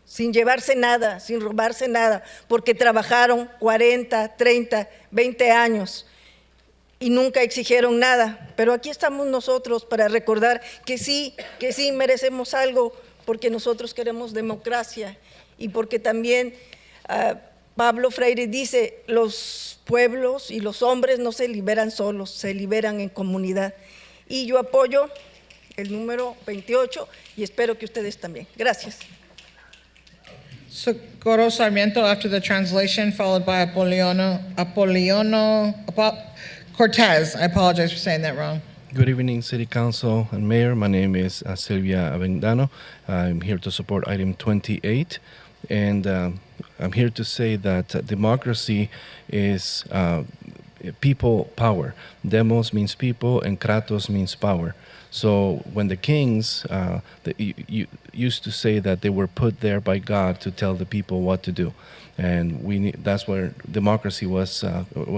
Speaker 17: sin llevarse nada, sin robarse nada, porque trabajaron 40, 30, 20 años y nunca exigieron nada. Pero aquí estamos nosotros para recordar que sí merecemos algo, porque nosotros queremos democracia. Y porque también Pablo Freire dice, los pueblos y los hombres no se liberan solos, se liberan en comunidad. Y yo apoyo el número 28 y espero que ustedes también. Gracias.
Speaker 1: Socorro Sarmiento after the translation, followed by Cortez. I apologize for saying that wrong.
Speaker 7: Good evening, City Council and Mayor. My name is Silvia Avendano. I'm here to support item 28. And I'm here to say that democracy is people power. Demos means people and kratos means power. So when the kings you used to say that they were put there by God to tell the people what to do. And that's where democracy was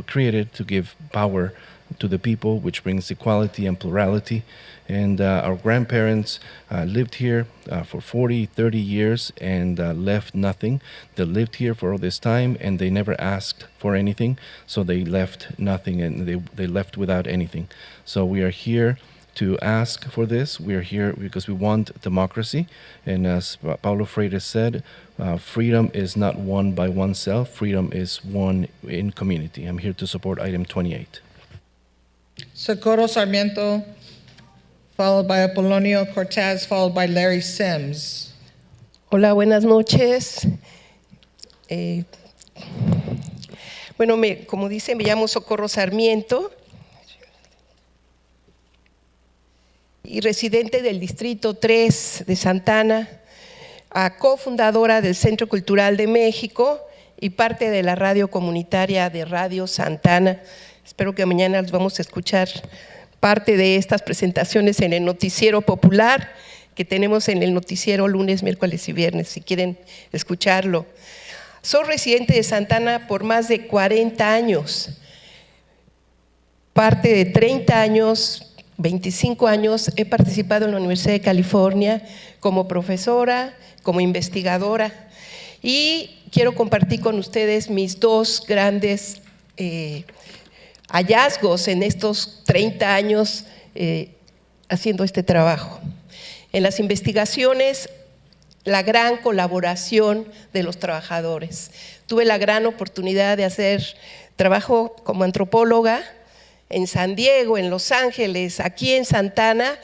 Speaker 7: created, to give power to the people, which brings equality and plurality. And our grandparents lived here for 40, 30 years and left nothing. They lived here for all this time and they never asked for anything, so they left nothing and they left without anything. So we are here to ask for this. We are here because we want democracy. And as Paulo Freire said, freedom is not won by oneself, freedom is won in community. I'm here to support item 28.
Speaker 1: Socorro Sarmiento, followed by Apolonio Cortez, followed by Larry Sims.
Speaker 19: Hola, buenas noches. Bueno, como dice, me llamo Socorro Sarmiento y residente del Distrito 3 de Santana, cofundadora del Centro Cultural de México y parte de la radio comunitaria de Radio Santana. Espero que mañana los vamos a escuchar parte de estas presentaciones en el noticiero popular que tenemos en el noticiero lunes, miércoles y viernes, si quieren escucharlo. Soy residente de Santana por más de 40 años, parte de 30 años, 25 años he participado en la Universidad de California como profesora, como investigadora, y quiero compartir con ustedes mis dos grandes hallazgos en estos 30 años haciendo este trabajo. En las investigaciones, la gran colaboración de los trabajadores. Tuve la gran oportunidad de hacer trabajo como antropóloga en San Diego, en Los Ángeles, aquí en Santana,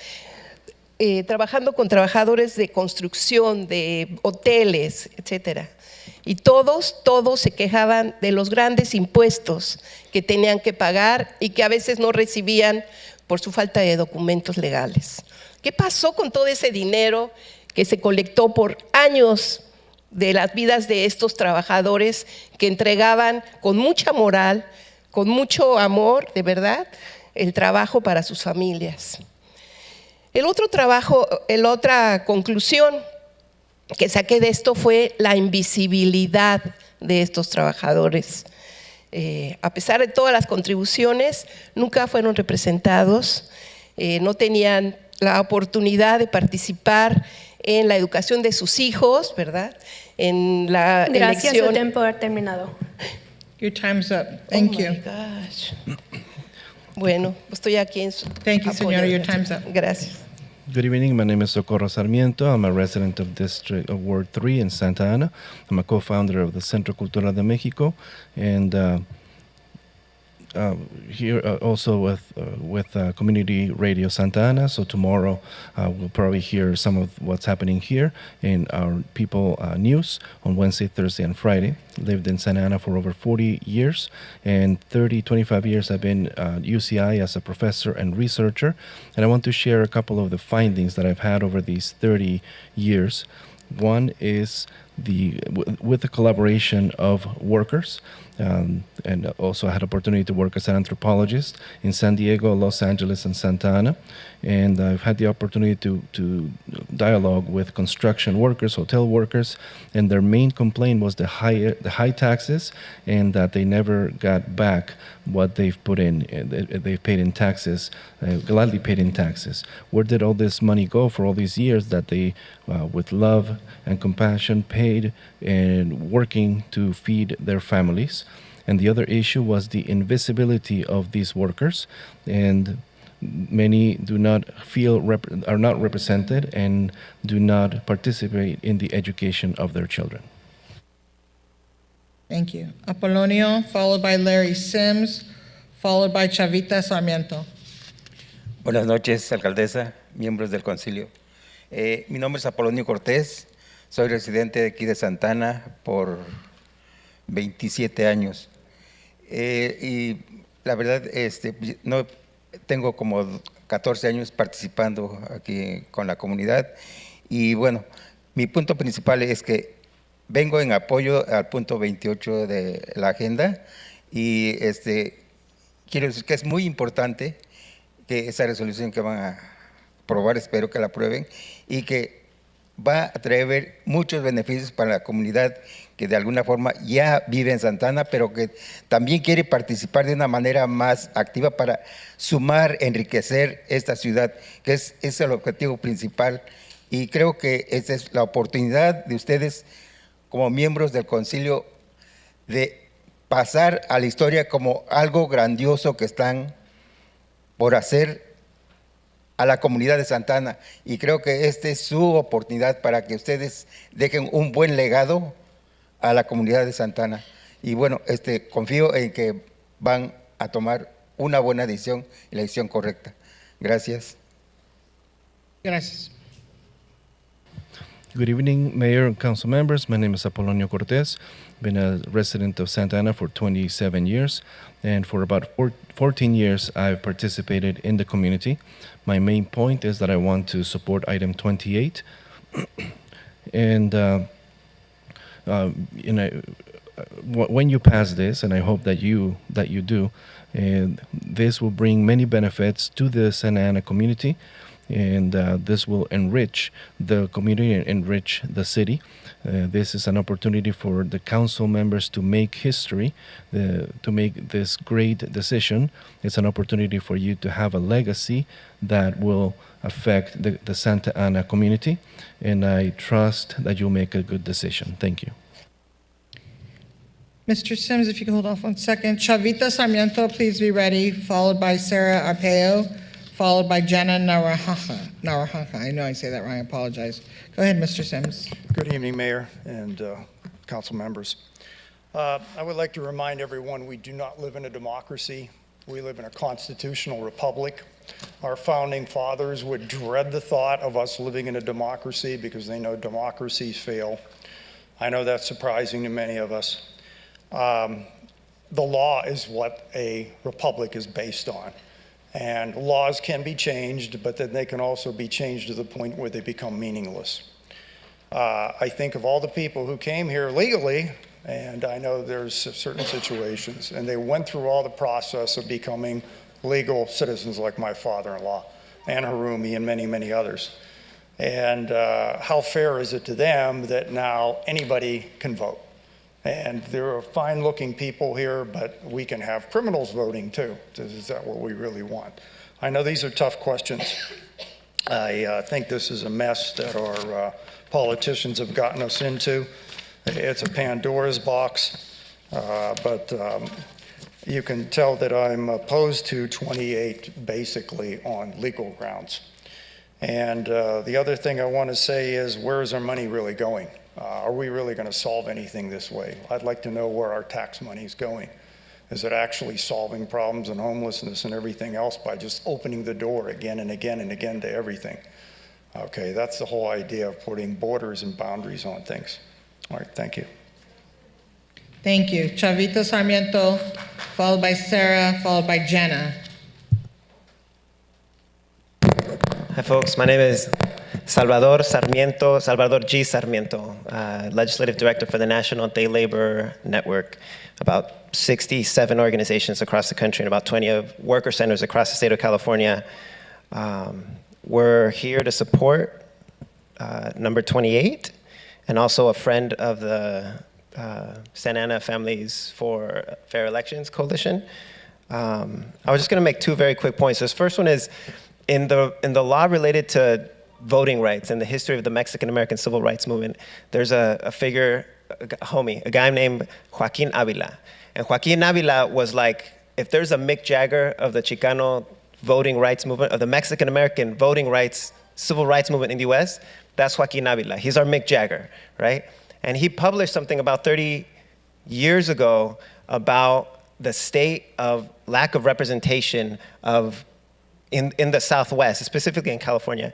Speaker 19: trabajando con trabajadores de construcción, de hoteles, etcétera. Y todos se quejaban de los grandes impuestos que tenían que pagar y que a veces no recibían por su falta de documentos legales. ¿Qué pasó con todo ese dinero que se colectó por años de las vidas de estos trabajadores que entregaban con mucha moral, con mucho amor, de verdad, el trabajo para sus familias? La otra conclusión que saqué de esto fue la invisibilidad de estos trabajadores. A pesar de todas las contribuciones, nunca fueron representados, no tenían la oportunidad de participar en la educación de sus hijos, ¿verdad? En la
Speaker 4: Gracias,
Speaker 19: elección.
Speaker 4: su tiempo ha terminado.
Speaker 1: Your time's up. Thank you.
Speaker 19: Oh my gosh. Bueno, estoy aquí en su
Speaker 1: Thank you, señora.
Speaker 19: apoyo.
Speaker 1: Your time's up.
Speaker 19: Gracias.
Speaker 7: Good evening. My name is Socorro Sarmiento. I'm a resident of Ward 3 in Santa Ana. I'm a co-founder of the Centro Cultural de Mexico, and here also with Community Radio Santa Ana. So tomorrow we'll probably hear some of what's happening here in our People News on Wednesday, Thursday, and Friday. Lived in Santa Ana for over 40 years, and 25 years I've been at UCI as a professor and researcher. And I want to share a couple of the findings that I've had over these 30 years. One is with the collaboration of workers, and also I had opportunity to work as an anthropologist in San Diego, Los Angeles, and Santa Ana. And I've had the opportunity to dialogue with construction workers, hotel workers, and their main complaint was the high taxes, and that they never got back what they've put in. They've paid in taxes, gladly paid in taxes. Where did all this money go for all these years that they, with love and compassion, paid and working to feed their families? And the other issue was the invisibility of these workers, and many do not are not represented and do not participate in the education of their children.
Speaker 1: Thank you. Apolonio, followed by Larry Sims, followed by Chavita Sarmiento.
Speaker 20: Buenas noches, alcaldesa, miembros del concilio. Mi nombre es Apolonio Cortés, soy residente de aquí de Santana por 27 años. Y la verdad, no tengo como 14 años participando aquí con la comunidad. Y bueno, mi punto principal es que vengo en apoyo al punto 28 de la agenda y quiero decir que es muy importante que esa resolución que van a aprobar, espero que la aprueben, y que va a traer muchos beneficios para la comunidad que de alguna forma ya vive en Santana, pero que también quiere participar de una manera más activa para sumar, enriquecer esta ciudad, que es el objetivo principal. Y creo que esta es la oportunidad de ustedes, como miembros del concilio, de pasar a la historia como algo grandioso que están por hacer a la comunidad de Santana. Y creo que esta es su oportunidad para que ustedes dejen un buen legado a la comunidad de Santana. Y bueno, confío en que van a tomar una buena decisión y la decisión correcta. Gracias.
Speaker 1: Gracias.
Speaker 7: Good evening, Mayor and Council members. My name is Apolonio Cortés. Been a resident of Santa Ana for 27 years, and for about 14 years, I've participated in the community. My main point is that I want to support item 28, and when you pass this, and I hope that you do, this will bring many benefits to the Santa Ana community. And this will enrich the community and enrich the city. This is an opportunity for the council members to make history, to make this great decision. It's an opportunity for you to have a legacy that will affect the Santa Ana community, and I trust that you'll make a good decision. Thank you.
Speaker 1: Mr. Sims, if you can hold off 1 second. Chavita Sarmiento, please be ready, followed by Sarah Arpaio, followed by Jenna Naranjo. I know I say that wrong, I apologize. Go ahead, Mr. Sims.
Speaker 22: Good evening, Mayor and council members. I would like to remind everyone we do not live in a democracy. We live in a constitutional republic. Our founding fathers would dread the thought of us living in a democracy because they know democracies fail. I know that's surprising to many of us. The law is what a republic is based on. And laws can be changed, but then they can also be changed to the point where they become meaningless. I think of all the people who came here legally, and I know there's certain situations, and they went through all the process of becoming legal citizens like my father-in-law, and Harumi, and many, many others. And how fair is it to them that now anybody can vote? And there are fine-looking people here, but we can have criminals voting too. Is that what we really want? I know these are tough questions. I think this is a mess that our politicians have gotten us into. It's a Pandora's box, but you can tell that I'm opposed to 28 basically on legal grounds. And the other thing I want to say is, where is our money really going? Are we really going to solve anything this way? I'd like to know where our tax money is going. Is it actually solving problems and homelessness and everything else by just opening the door again and again and again to everything? Okay, that's the whole idea of putting borders and boundaries on things. All right, thank you.
Speaker 1: Thank you. Chavito Sarmiento, followed by Sarah, followed by Jenna.
Speaker 4: Hi, folks. My name is Salvador G. Sarmiento, Legislative Director for the National Day Labor Network, about 67 organizations across the country and about 20 of worker centers across the state of California. We're here to support number 28, and also a friend of the Santa Ana Families for Fair Elections Coalition. I was just going to make two very quick points. This first one is, in the law related to voting rights and the history of the Mexican-American civil rights movement, there's a figure, a guy named Joaquin Avila. And Joaquin Avila was like, if there's a Mick Jagger of the Chicano voting rights movement, of the Mexican-American voting rights, civil rights movement in the US, that's Joaquin Avila. He's our Mick Jagger, right? And he published something about 30 years ago about the state of lack of representation of in the Southwest, specifically in California.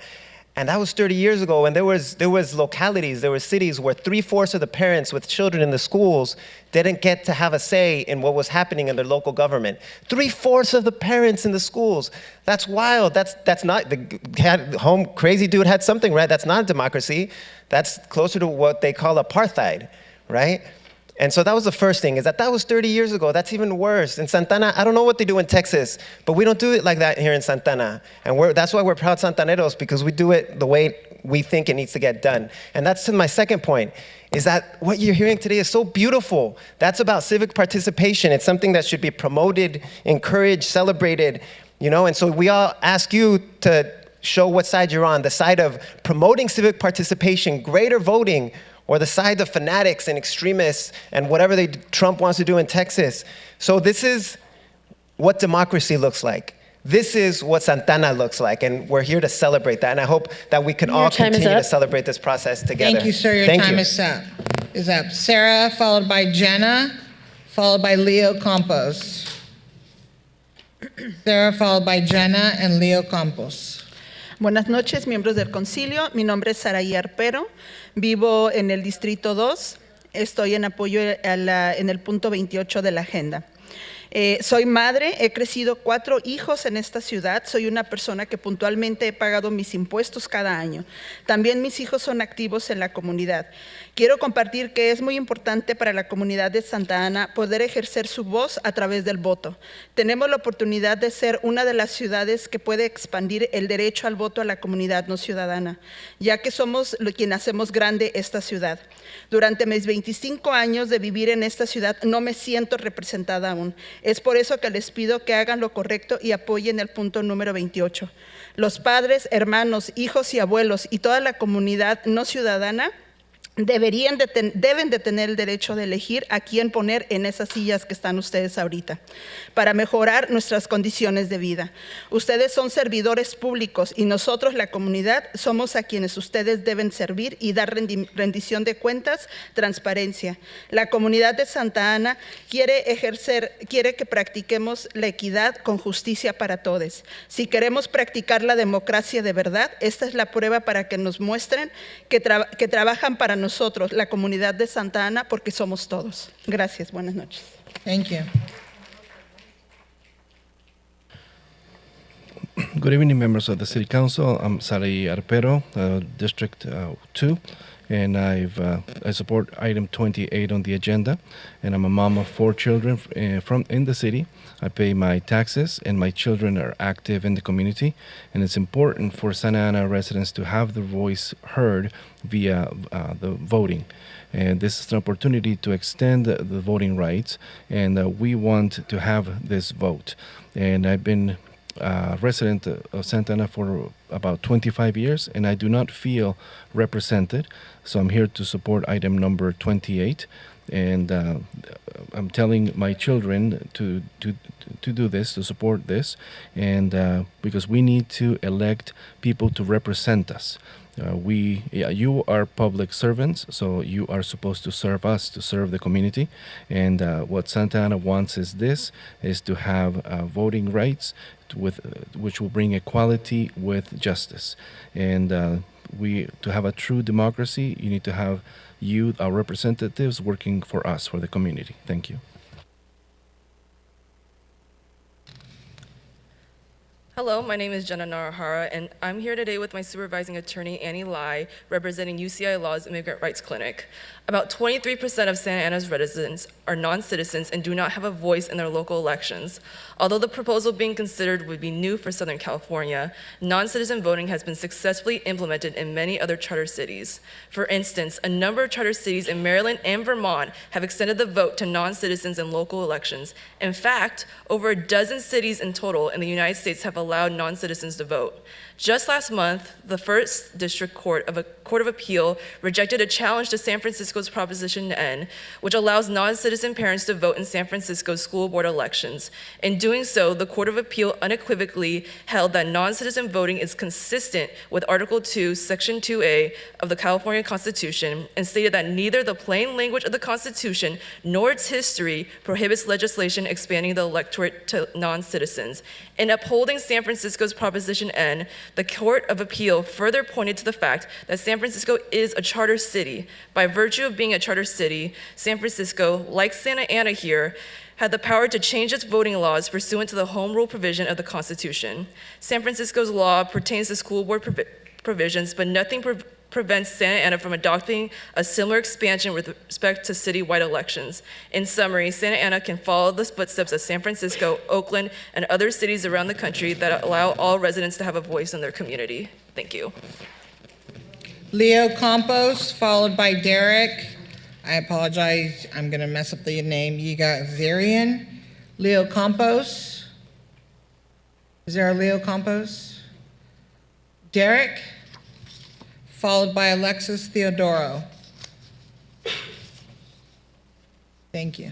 Speaker 4: And that was 30 years ago, and there was localities, there were cities where 3/4 of the parents with children in the schools didn't get to have a say in what was happening in their local government. 3/4 of the parents in the schools. That's wild. That's not, the home crazy dude had something, right? That's not a democracy. That's closer to what they call apartheid, right? And so that was the first thing, is that was 30 years ago. That's even worse. In Santana, I don't know what they do in Texas, but we don't do it like that here in Santana. And that's why we're proud Santaneros, because we do it the way we think it needs to get done. And that's my second point, is that what you're hearing today is so beautiful. That's about civic participation. It's something that should be promoted, encouraged, celebrated, you know? And so we all ask you to show what side you're on, the side of promoting civic participation, greater voting, or the side of fanatics and extremists and whatever Trump wants to do in Texas. So this is what democracy looks like. This is what Santana looks like, and we're here to celebrate that. And I hope that we can all continue to celebrate this process together.
Speaker 1: Thank you, sir. Your time is up. Sarah, followed by Jenna, followed by Leo Campos. Sarah, followed by Jenna and Leo Campos.
Speaker 9: Buenas noches, miembros del concilio. Mi nombre es Saraí Arpero. Vivo en el Distrito 2. Estoy en apoyo en el punto 28 de la agenda. Soy madre, he crecido 4 hijos en esta ciudad, soy una persona que puntualmente he pagado mis impuestos cada año. También mis hijos son activos en la comunidad. Quiero compartir que es muy importante para la comunidad de Santa Ana poder ejercer su voz a través del voto. Tenemos la oportunidad de ser una de las ciudades que puede expandir el derecho al voto a la comunidad no ciudadana, ya que somos quienes hacemos grande esta ciudad. Durante mis 25 años de vivir en esta ciudad no me siento representada aún. Es por eso que les pido que hagan lo correcto y apoyen el punto número 28. Los padres, hermanos, hijos y abuelos y toda la comunidad no ciudadana deben de tener el derecho de elegir a quién poner en esas sillas que están ustedes ahorita, para mejorar nuestras condiciones de vida. Ustedes son servidores públicos y nosotros, la comunidad, somos a quienes ustedes deben servir y dar rendición de cuentas, transparencia. La comunidad de Santa Ana quiere que practiquemos la equidad con justicia para todos. Si queremos practicar la democracia de verdad, esta es la prueba para que nos muestren que trabajan para nosotros, la comunidad de Santa Ana, porque somos todos. Gracias, buenas noches.
Speaker 1: Thank you.
Speaker 7: Good evening, members of the City Council. I'm Sarai Arpero, District 2, and I support item 28 on the agenda. And I'm a mom of 4 children in the city. I pay my taxes, and my children are active in the community. And it's important for Santa Ana residents to have their voice heard via the voting. And this is an opportunity to extend the voting rights, and we want to have this vote. And I've been resident of Santa Ana for about 25 years, and I do not feel represented. So I'm here to support item number 28, and I'm telling my children to do this, to support this, and because we need to elect people to represent us. You are public servants, so you are supposed to serve us, to serve the community. And what Santa Ana wants is to have voting rights, which will bring equality with justice. And to have a true democracy, you need to have our representatives working for us, for the community. Thank you.
Speaker 3: Hello, my name is Jenna Narahara, and I'm here today with my supervising attorney, Annie Lai, representing UCI Law's Immigrant Rights Clinic. About 23% of Santa Ana's residents are non-citizens and do not have a voice in their local elections. Although the proposal being considered would be new for Southern California, non-citizen voting has been successfully implemented in many other charter cities. For instance, a number of charter cities in Maryland and Vermont have extended the vote to non-citizens in local elections. In fact, over a dozen cities in total in the United States have allowed non-citizens to vote. Just last month, the First District Court of Appeal rejected a challenge to San Francisco's Proposition N, which allows non-citizen parents to vote in San Francisco's school board elections. In doing so, the Court of Appeal unequivocally held that non-citizen voting is consistent with Article 2, Section 2A of the California Constitution, and stated that neither the plain language of the Constitution nor its history prohibits legislation expanding the electorate to non-citizens. In upholding San Francisco's Proposition N, the Court of Appeal further pointed to the fact that San Francisco is a charter city. By virtue of being a charter city, San Francisco, like Santa Ana here, had the power to change its voting laws pursuant to the Home Rule provision of the Constitution. San Francisco's law pertains to school board provisions, but nothing prevents Santa Ana from adopting a similar expansion with respect to citywide elections. In summary, Santa Ana can follow the footsteps of San Francisco, Oakland, and other cities around the country that allow all residents to have a voice in their community. Thank you.
Speaker 1: Leo Campos, followed by Derek. I apologize, I'm gonna mess up the name. Zarian. Leo Campos. Is there a Leo Campos? Derek, followed by Alexis Theodoro. Thank you.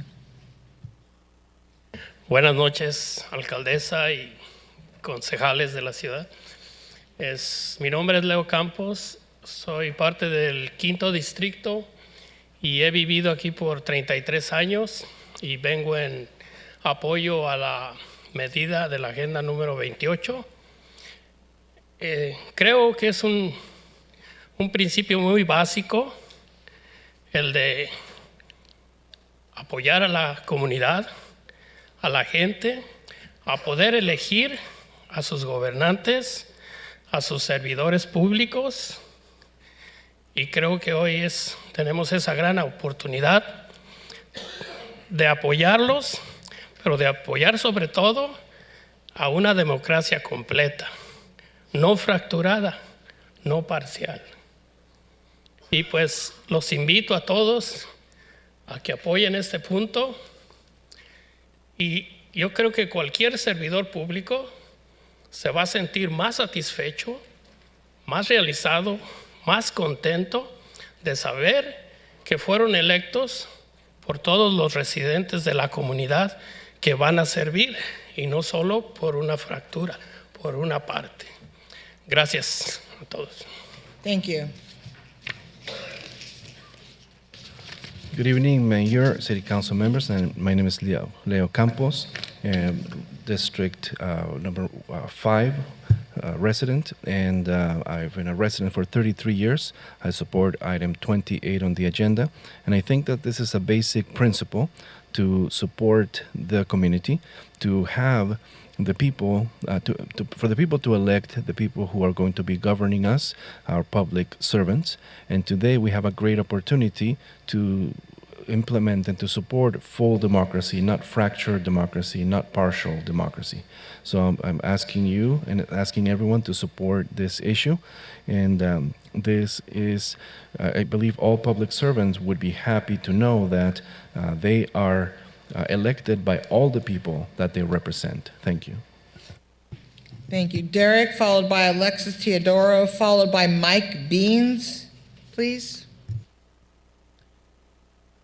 Speaker 11: Buenas noches, alcaldesa y concejales de la ciudad. Mi nombre es Leo Campos, soy parte del 5º distrito y he vivido aquí por 33 años y vengo en apoyo a la medida de la agenda número 28. Creo que es un principio muy básico, el de apoyar a la comunidad, a la gente, a poder elegir a sus gobernantes, a sus servidores públicos. Y creo que hoy tenemos esa gran oportunidad de apoyarlos, pero de apoyar sobre todo a una democracia completa, no fracturada, no parcial. Y pues los invito a todos a que apoyen este punto. Y yo creo que cualquier servidor público se va a sentir más satisfecho, más realizado, más contento de saber que fueron electos por todos los residentes de la comunidad que van a servir y no solo por una fractura, por una parte. Gracias a todos.
Speaker 1: Thank you.
Speaker 7: Good evening, Mayor, City Council members, and my name is Leo Campos, District number 5 resident, and I've been a resident for 33 years. I support item 28 on the agenda, and I think that this is a basic principle to support the community, to have the people, for the people to elect the people who are going to be governing us, our public servants. And today we have a great opportunity to implement and to support full democracy, not fractured democracy, not partial democracy. So I'm asking you and asking everyone to support this issue. And this is, I believe all public servants would be happy to know that they are elected by all the people that they represent. Thank you.
Speaker 1: Thank you. Derek, followed by Alexis Teodoro, followed by Mike Beans, please.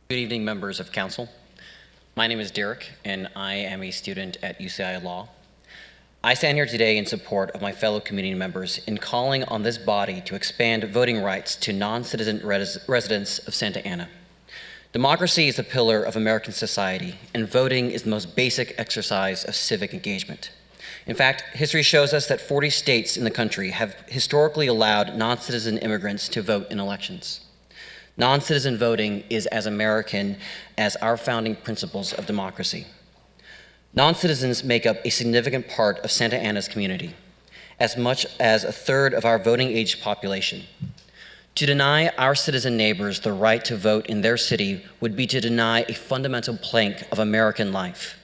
Speaker 5: Good evening, members of council. My name is Derek, and I am a student at UCI Law. I stand here today in support of my fellow community members in calling on this body to expand voting rights to non-citizen residents of Santa Ana. Democracy is a pillar of American society, and voting is the most basic exercise of civic engagement. In fact, history shows us that 40 states in the country have historically allowed non-citizen immigrants to vote in elections. Non-citizen voting is as American as our founding principles of democracy. Non-citizens make up a significant part of Santa Ana's community, as much as a third of our voting-age population. To deny our citizen neighbors the right to vote in their city would be to deny a fundamental plank of American life.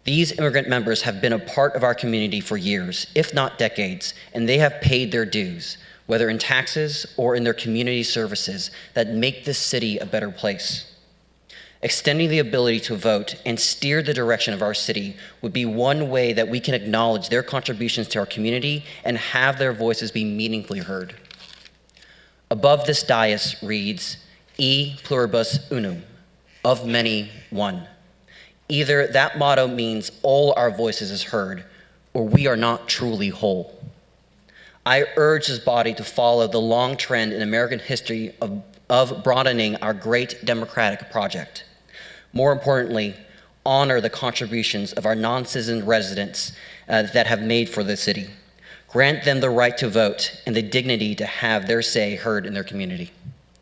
Speaker 5: These immigrant members have been a part of our community for years, if not decades, and they have paid their dues, whether in taxes or in their community services that make this city a better place. Extending the ability to vote and steer the direction of our city would be one way that we can acknowledge their contributions to our community and have their voices be meaningfully heard. Above this dais reads, E pluribus unum, of many, one. Either that motto means all our voices is heard, or we are not truly whole. I urge this body to follow the long trend in American history of broadening our great democratic project. More importantly, honor the contributions of our non-citizen residents that have made for the city. Grant them the right to vote and the dignity to have their say heard in their community.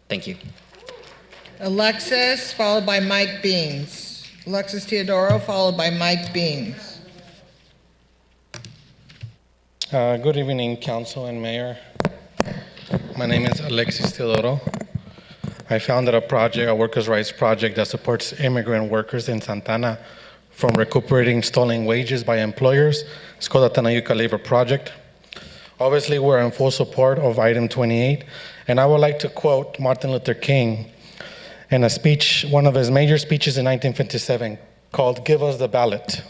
Speaker 5: Thank you.
Speaker 1: Alexis, followed by Mike Beans. Alexis Teodoro, followed by Mike Beans.
Speaker 21: Good evening, Council and Mayor. My name is Alexis Teodoro. I founded a workers' rights project that supports immigrant workers in Santa Ana from recuperating stolen wages by employers. It's called the Tanayuca Labor Project. Obviously, we're in full support of item 28, and I would like to quote Martin Luther King in a speech, one of his major speeches in 1957, called "Give Us the Ballot."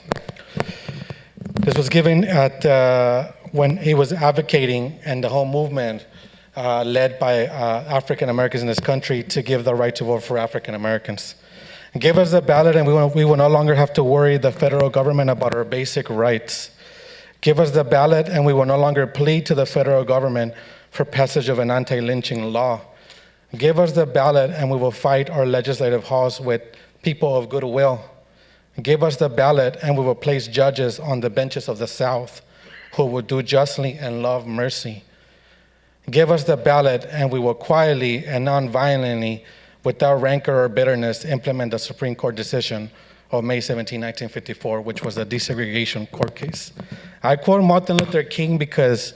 Speaker 21: This was given at when he was advocating and the whole movement led by African Americans in this country to give the right to vote for African Americans. Give us the ballot and we will no longer have to worry the federal government about our basic rights. Give us the ballot and we will no longer plead to the federal government for passage of an anti-lynching law. Give us the ballot and we will fight our legislative halls with people of goodwill. Give us the ballot and we will place judges on the benches of the South who will do justly and love mercy. Give us the ballot and we will quietly and non-violently, without rancor or bitterness, implement the Supreme Court decision of May 17, 1954, which was a desegregation court case. I quote Martin Luther King because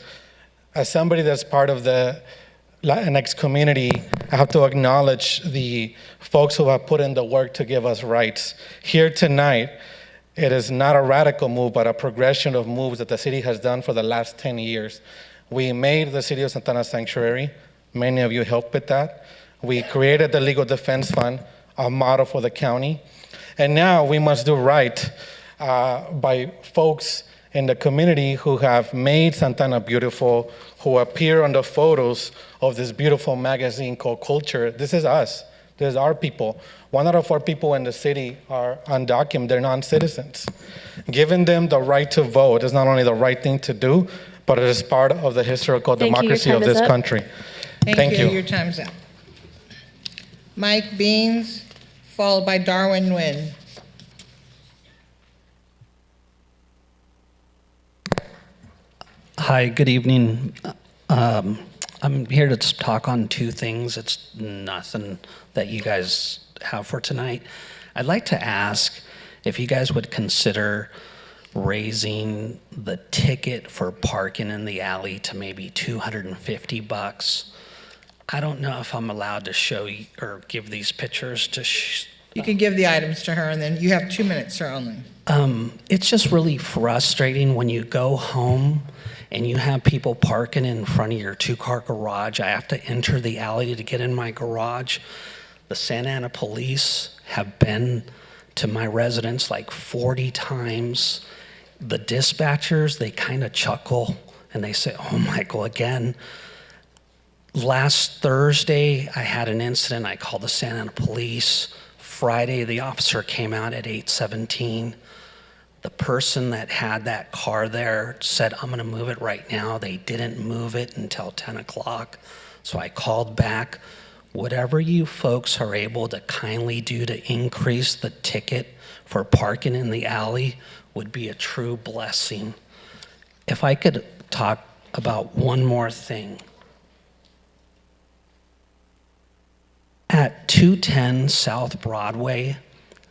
Speaker 21: as somebody that's part of the Latinx community, I have to acknowledge the folks who have put in the work to give us rights. Here tonight, it is not a radical move, but a progression of moves that the city has done for the last 10 years. We made the City of Santa Ana sanctuary. Many of you helped with that. We created the Legal Defense Fund, a model for the county. And now we must do right by folks in the community who have made Santana beautiful, who appear on the photos of this beautiful magazine called Culture. This is us. This is our people. 1 out of 4 people in the city are undocumented, they're non-citizens. Giving them the right to vote is not only the right thing to do, but it is part of the historical democracy of this country.
Speaker 1: Thank you. Your time's up. Mike Beans, followed by Darwin Nguyen.
Speaker 6: Hi, good evening. I'm here to talk on 2 things. It's nothing that you guys have for tonight. I'd like to ask if you guys would consider raising the ticket for parking in the alley to maybe $250. I don't know if I'm allowed to show you or give these pictures to
Speaker 1: You can give the items to her, and then you have 2 minutes, sir, only.
Speaker 6: It's just really frustrating when you go home and you have people parking in front of your 2-car garage. I have to enter the alley to get in my garage. The Santa Ana police have been to my residence like 40 times. The dispatchers, they kind of chuckle and they say, "Oh, Michael, again." Last Thursday, I had an incident. I called the Santa Ana police. Friday, the officer came out at 8:17. The person that had that car there said, "I'm going to move it right now." They didn't move it until 10 o'clock. So I called back. Whatever you folks are able to kindly do to increase the ticket for parking in the alley would be a true blessing. If I could talk about one more thing. At 210 South Broadway,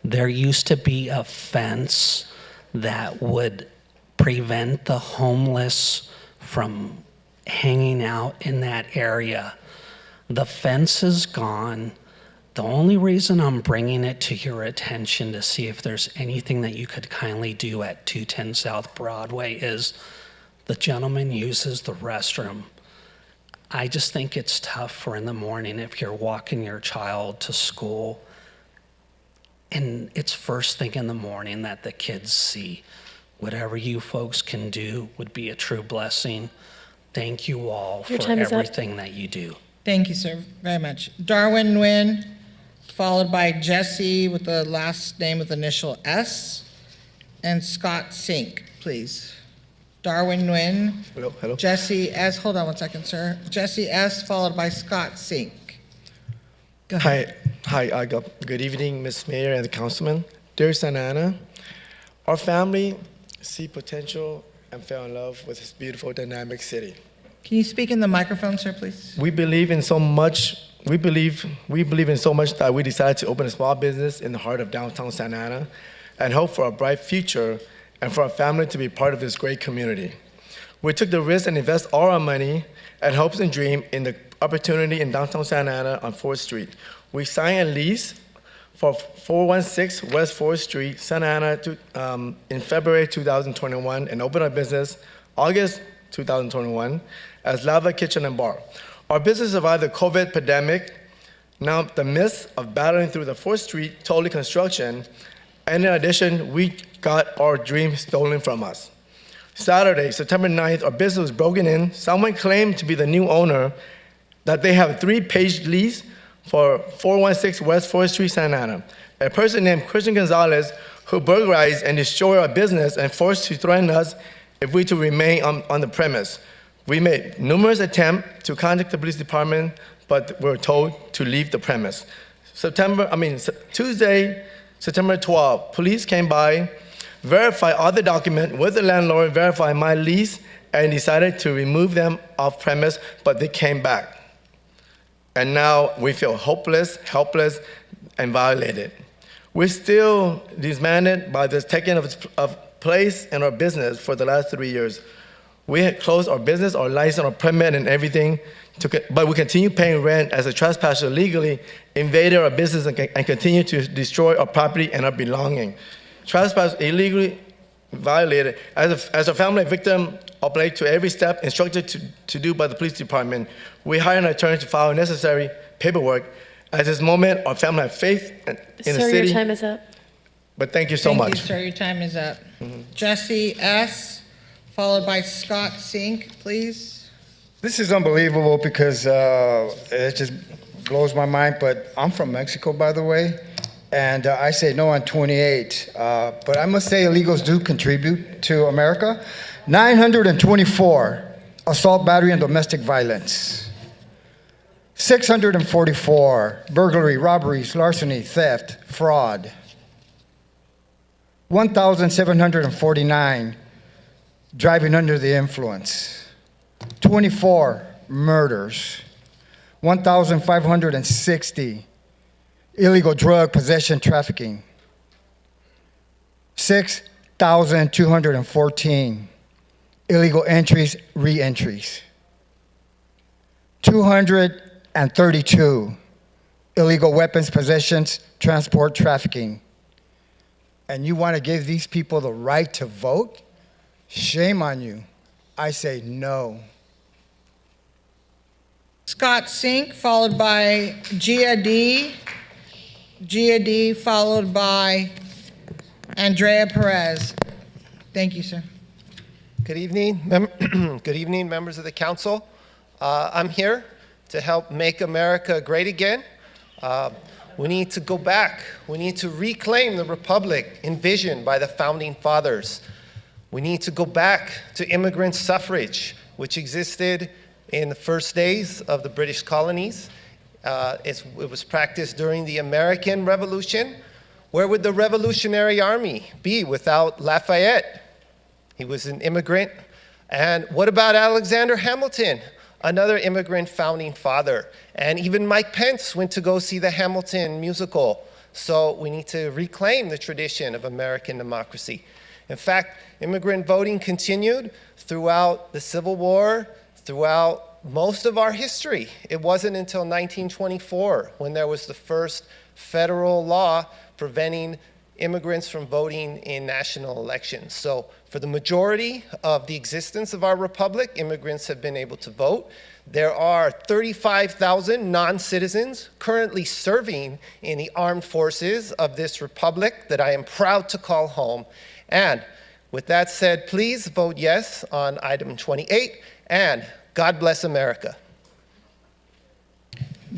Speaker 6: there used to be a fence that would prevent the homeless from hanging out in that area. The fence is gone. The only reason I'm bringing it to your attention to see if there's anything that you could kindly do at 210 South Broadway is the gentleman uses the restroom. I just think it's tough for in the morning if you're walking your child to school and it's first thing in the morning that the kids see. Whatever you folks can do would be a true blessing. Thank you all for everything that you do.
Speaker 1: Thank you, sir, very much. Darwin Nguyen, followed by Jesse with the last name with initial S, and Scott Sink, please. Darwin Nguyen.
Speaker 8: Hello.
Speaker 1: Jesse S. Hold on one second, sir. Jesse S. followed by Scott Sink. Go ahead.
Speaker 8: Hi. Good evening, Ms. Mayor and the councilman. Dear Santa Ana, our family see potential and fell in love with this beautiful, dynamic city.
Speaker 1: Can you speak in the microphone, sir, please?
Speaker 8: We believe in so much. We believe in so much that we decided to open a small business in the heart of downtown Santa Ana, and hope for a bright future and for our family to be part of this great community. We took the risk and invest all our money and hopes and dream in the opportunity in downtown Santa Ana on 4th Street. We signed a lease for 416 West 4th Street, Santa Ana, in February 2021, and opened our business August 2021 as Lava Kitchen and Bar. Our business survived the COVID pandemic. Now, the midst of battling through the 4th Street totally construction, and in addition, we got our dream stolen from us. Saturday, September 9th, our business was broken in. Someone claimed to be the new owner, that they have a 3-page lease for 416 West 4th Street, Santa Ana. A person named Christian Gonzalez, who burglarized and destroyed our business and forced to threaten us if we to remain on the premise. We made numerous attempts to contact the police department, but were told to leave the premise. Tuesday, September 12th, police came by, verified all the documents with the landlord, verified my lease, and decided to remove them off premise, but they came back. And now we feel hopeless, helpless, and violated. We're still disbanded by the taking of place in our business for the last 3 years. We had closed our business, our license, our permit, and everything, but we continue paying rent as a trespasser illegally invaded our business and continue to destroy our property and our belonging. Trespass illegally violated. As a family victim, obeyed to every step instructed to do by the police department. We hired an attorney to file necessary paperwork. At this moment, our family has faith in the city.
Speaker 2: Sir, your time is up.
Speaker 8: But thank you so much.
Speaker 1: Thank you, sir. Your time is up. Jesse S., followed by Scott Sink, please.
Speaker 10: This is unbelievable because it just blows my mind, but I'm from Mexico, by the way, and I say no on 28. But I must say illegals do contribute to America. 924 assault, battery, and domestic violence. 644 burglary, robberies, larceny, theft, fraud. 1,749 driving under the influence. 24 murders. 1,560 illegal drug possession, trafficking. 6,214 illegal entries, re-entries. 232 illegal weapons possessions, transport, trafficking. And you want to give these people the right to vote? Shame on you. I say no.
Speaker 1: Scott Sink, followed by Gia D. Gia D, followed by Andrea Perez. Thank you, sir.
Speaker 12: Good evening. Good evening, members of the council. I'm here to help make America great again. We need to go back. We need to reclaim the republic envisioned by the founding fathers. We need to go back to immigrant suffrage, which existed in the first days of the British colonies. It was practiced during the American Revolution. Where would the Revolutionary Army be without Lafayette? He was an immigrant. And what about Alexander Hamilton, another immigrant founding father? And even Mike Pence went to go see the Hamilton musical. So we need to reclaim the tradition of American democracy. In fact, immigrant voting continued throughout the Civil War, throughout most of our history. It wasn't until 1924 when there was the first federal law preventing immigrants from voting in national elections. So for the majority of the existence of our republic, immigrants have been able to vote. There are 35,000 non-citizens currently serving in the armed forces of this republic that I am proud to call home. And with that said, please vote yes on item 28, and God bless America.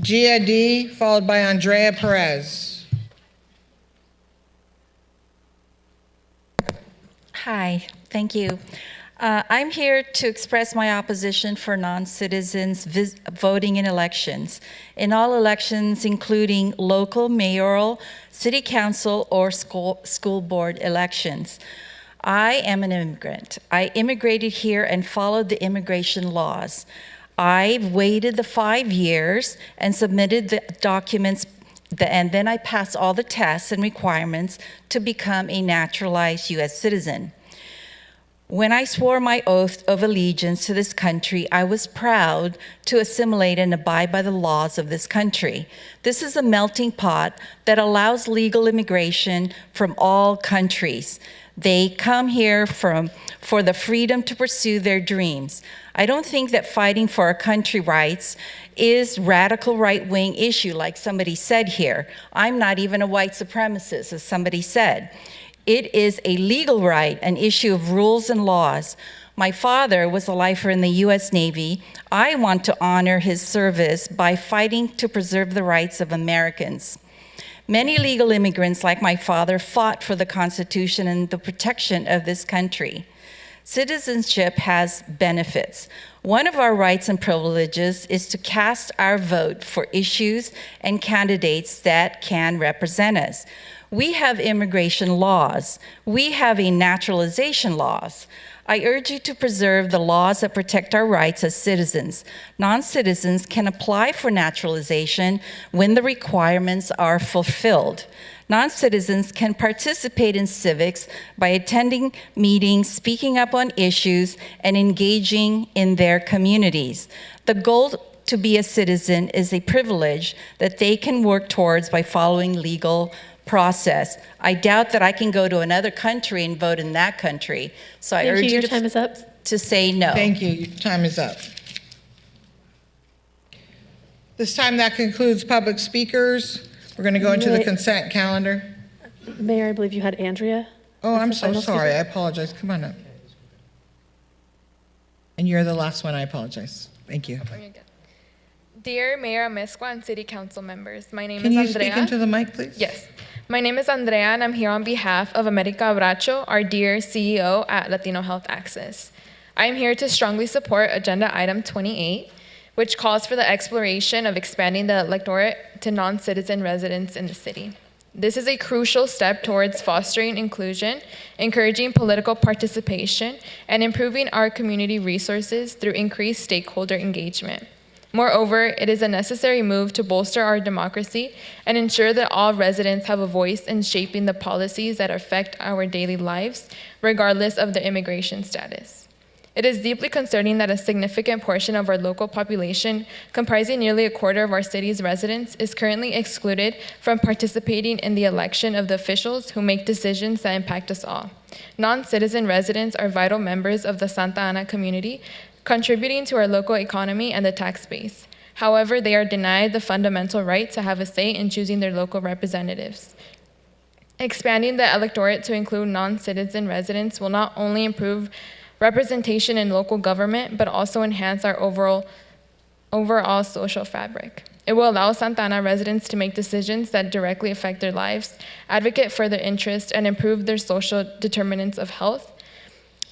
Speaker 1: Gia D, followed by Andrea Perez.
Speaker 23: Hi, thank you. I'm here to express my opposition for non-citizens voting in elections. In all elections, including local, mayoral, city council, or school board elections. I am an immigrant. I immigrated here and followed the immigration laws. I waited the 5 years and submitted the documents, and then I passed all the tests and requirements to become a naturalized U.S. citizen. When I swore my oath of allegiance to this country, I was proud to assimilate and abide by the laws of this country. This is a melting pot that allows legal immigration from all countries. They come here for the freedom to pursue their dreams. I don't think that fighting for our country rights is radical right-wing issue like somebody said here. I'm not even a white supremacist, as somebody said. It is a legal right, an issue of rules and laws. My father was a lifer in the U.S. Navy. I want to honor his service by fighting to preserve the rights of Americans. Many legal immigrants, like my father, fought for the Constitution and the protection of this country. Citizenship has benefits. One of our rights and privileges is to cast our vote for issues and candidates that can represent us. We have immigration laws. We have a naturalization laws. I urge you to preserve the laws that protect our rights as citizens. Non-citizens can apply for naturalization when the requirements are fulfilled. Non-citizens can participate in civics by attending meetings, speaking up on issues, and engaging in their communities. The goal to be a citizen is a privilege that they can work towards by following legal process. I doubt that I can go to another country and vote in that country. So I urge you
Speaker 2: time is up.
Speaker 23: to say no.
Speaker 1: Thank you. Your time is up. This time that concludes public speakers. We're going to go into the consent calendar.
Speaker 2: Mayor, I believe you had Andrea.
Speaker 1: Oh, I'm
Speaker 2: That's the
Speaker 1: so
Speaker 2: final
Speaker 1: sorry. I
Speaker 2: speaker.
Speaker 1: apologize. Come on up. And you're the last one, I apologize. Thank you.
Speaker 13: Dear Mayor Amezcua and City Council members, my name
Speaker 1: Can
Speaker 13: is
Speaker 1: you
Speaker 13: Andrea.
Speaker 1: speak into the mic, please?
Speaker 13: Yes. My name is Andrea, and I'm here on behalf of America Abracho, our dear CEO at Latino Health Access. I am here to strongly support Agenda Item 28, which calls for the exploration of expanding the electorate to non-citizen residents in the city. This is a crucial step towards fostering inclusion, encouraging political participation, and improving our community resources through increased stakeholder engagement. Moreover, it is a necessary move to bolster our democracy and ensure that all residents have a voice in shaping the policies that affect our daily lives, regardless of their immigration status. It is deeply concerning that a significant portion of our local population, comprising nearly a quarter of our city's residents, is currently excluded from participating in the election of the officials who make decisions that impact us all. Non-citizen residents are vital members of the Santa Ana community, contributing to our local economy and the tax base. However, they are denied the fundamental right to have a say in choosing their local representatives. Expanding the electorate to include non-citizen residents will not only improve representation in local government, but also enhance our overall social fabric. It will allow Santa Ana residents to make decisions that directly affect their lives, advocate for their interests, and improve their social determinants of health.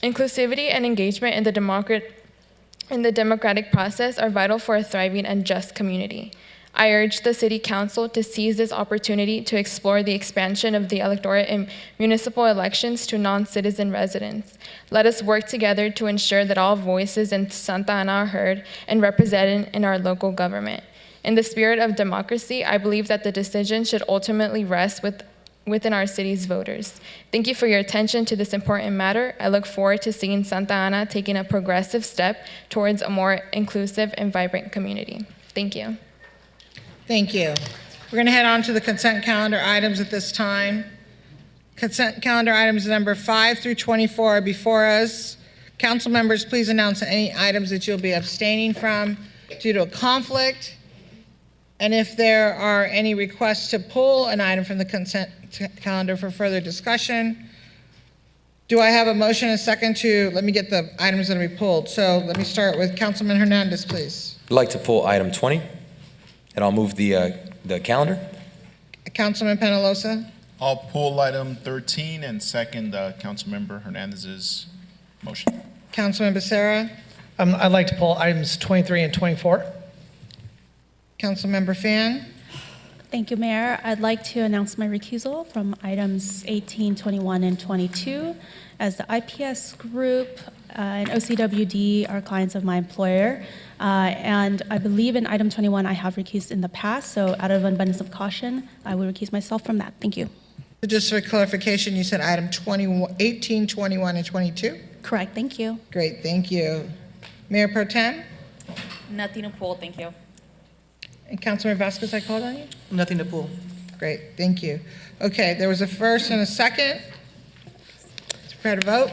Speaker 13: Inclusivity and engagement in the democratic process are vital for a thriving and just community. I urge the City Council to seize this opportunity to explore the expansion of the electorate in municipal elections to non-citizen residents. Let us work together to ensure that all voices in Santa Ana are heard and represented in our local government. In the spirit of democracy, I believe that the decision should ultimately rest within our city's voters. Thank you for your attention to this important matter. I look forward to seeing Santa Ana taking a progressive step towards a more inclusive and vibrant community. Thank you.
Speaker 1: Thank you. We're going to head on to the consent calendar items at this time. Consent calendar items number 5 through 24 are before us. Council members, please announce any items that you'll be abstaining from due to a conflict. And if there are any requests to pull an item from the consent calendar for further discussion, do I have a motion and a second to, let me get the items that will be pulled. So let me start with Councilman Hernandez, please.
Speaker 14: I'd like to pull item 20, and I'll move the calendar.
Speaker 1: Councilman Penalosa.
Speaker 15: I'll pull item 13 and second Councilmember Hernandez's motion.
Speaker 1: Councilman Becerra.
Speaker 24: I'd like to pull items 23 and 24.
Speaker 1: Councilmember Fan.
Speaker 25: Thank you, Mayor. I'd like to announce my recusal from items 18, 21, and 22. As the IPS group and OCWD are clients of my employer, and I believe in item 21 I have recused in the past, so out of abundance of caution, I will recuse myself from that. Thank you.
Speaker 1: So just for clarification, you said item 18, 21, and 22?
Speaker 25: Correct, thank you.
Speaker 1: Great, thank you. Mayor Pro Tem?
Speaker 26: Nothing to pull, thank you.
Speaker 1: And Councilman Vasquez, I called on you?
Speaker 24: Nothing to pull.
Speaker 1: Great, thank you. Okay, there was a first and a second. Prepare to vote.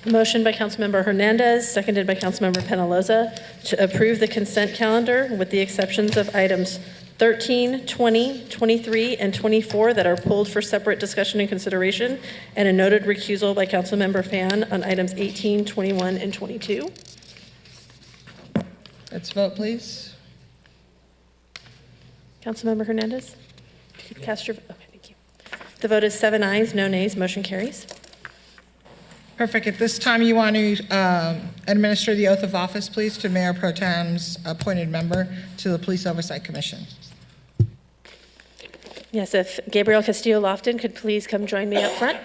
Speaker 2: Motion by Councilmember Hernandez, seconded by Councilmember Penalosa, to approve the consent calendar with the exceptions of items 13, 20, 23, and 24 that are pulled for separate discussion and consideration, and a noted recusal by Councilmember Fan on items 18, 21, and 22.
Speaker 1: Let's vote, please.
Speaker 2: Councilmember Hernandez, if you could cast your vote. Okay, thank you. The vote is 7 ayes, no nays, motion carries.
Speaker 1: Perfect. At this time, you want to administer the oath of office, please, to Mayor Pro Tem's appointed member to the Police Oversight Commission.
Speaker 2: Yes, if Gabriel Castillo-Lofton could please come join me up front.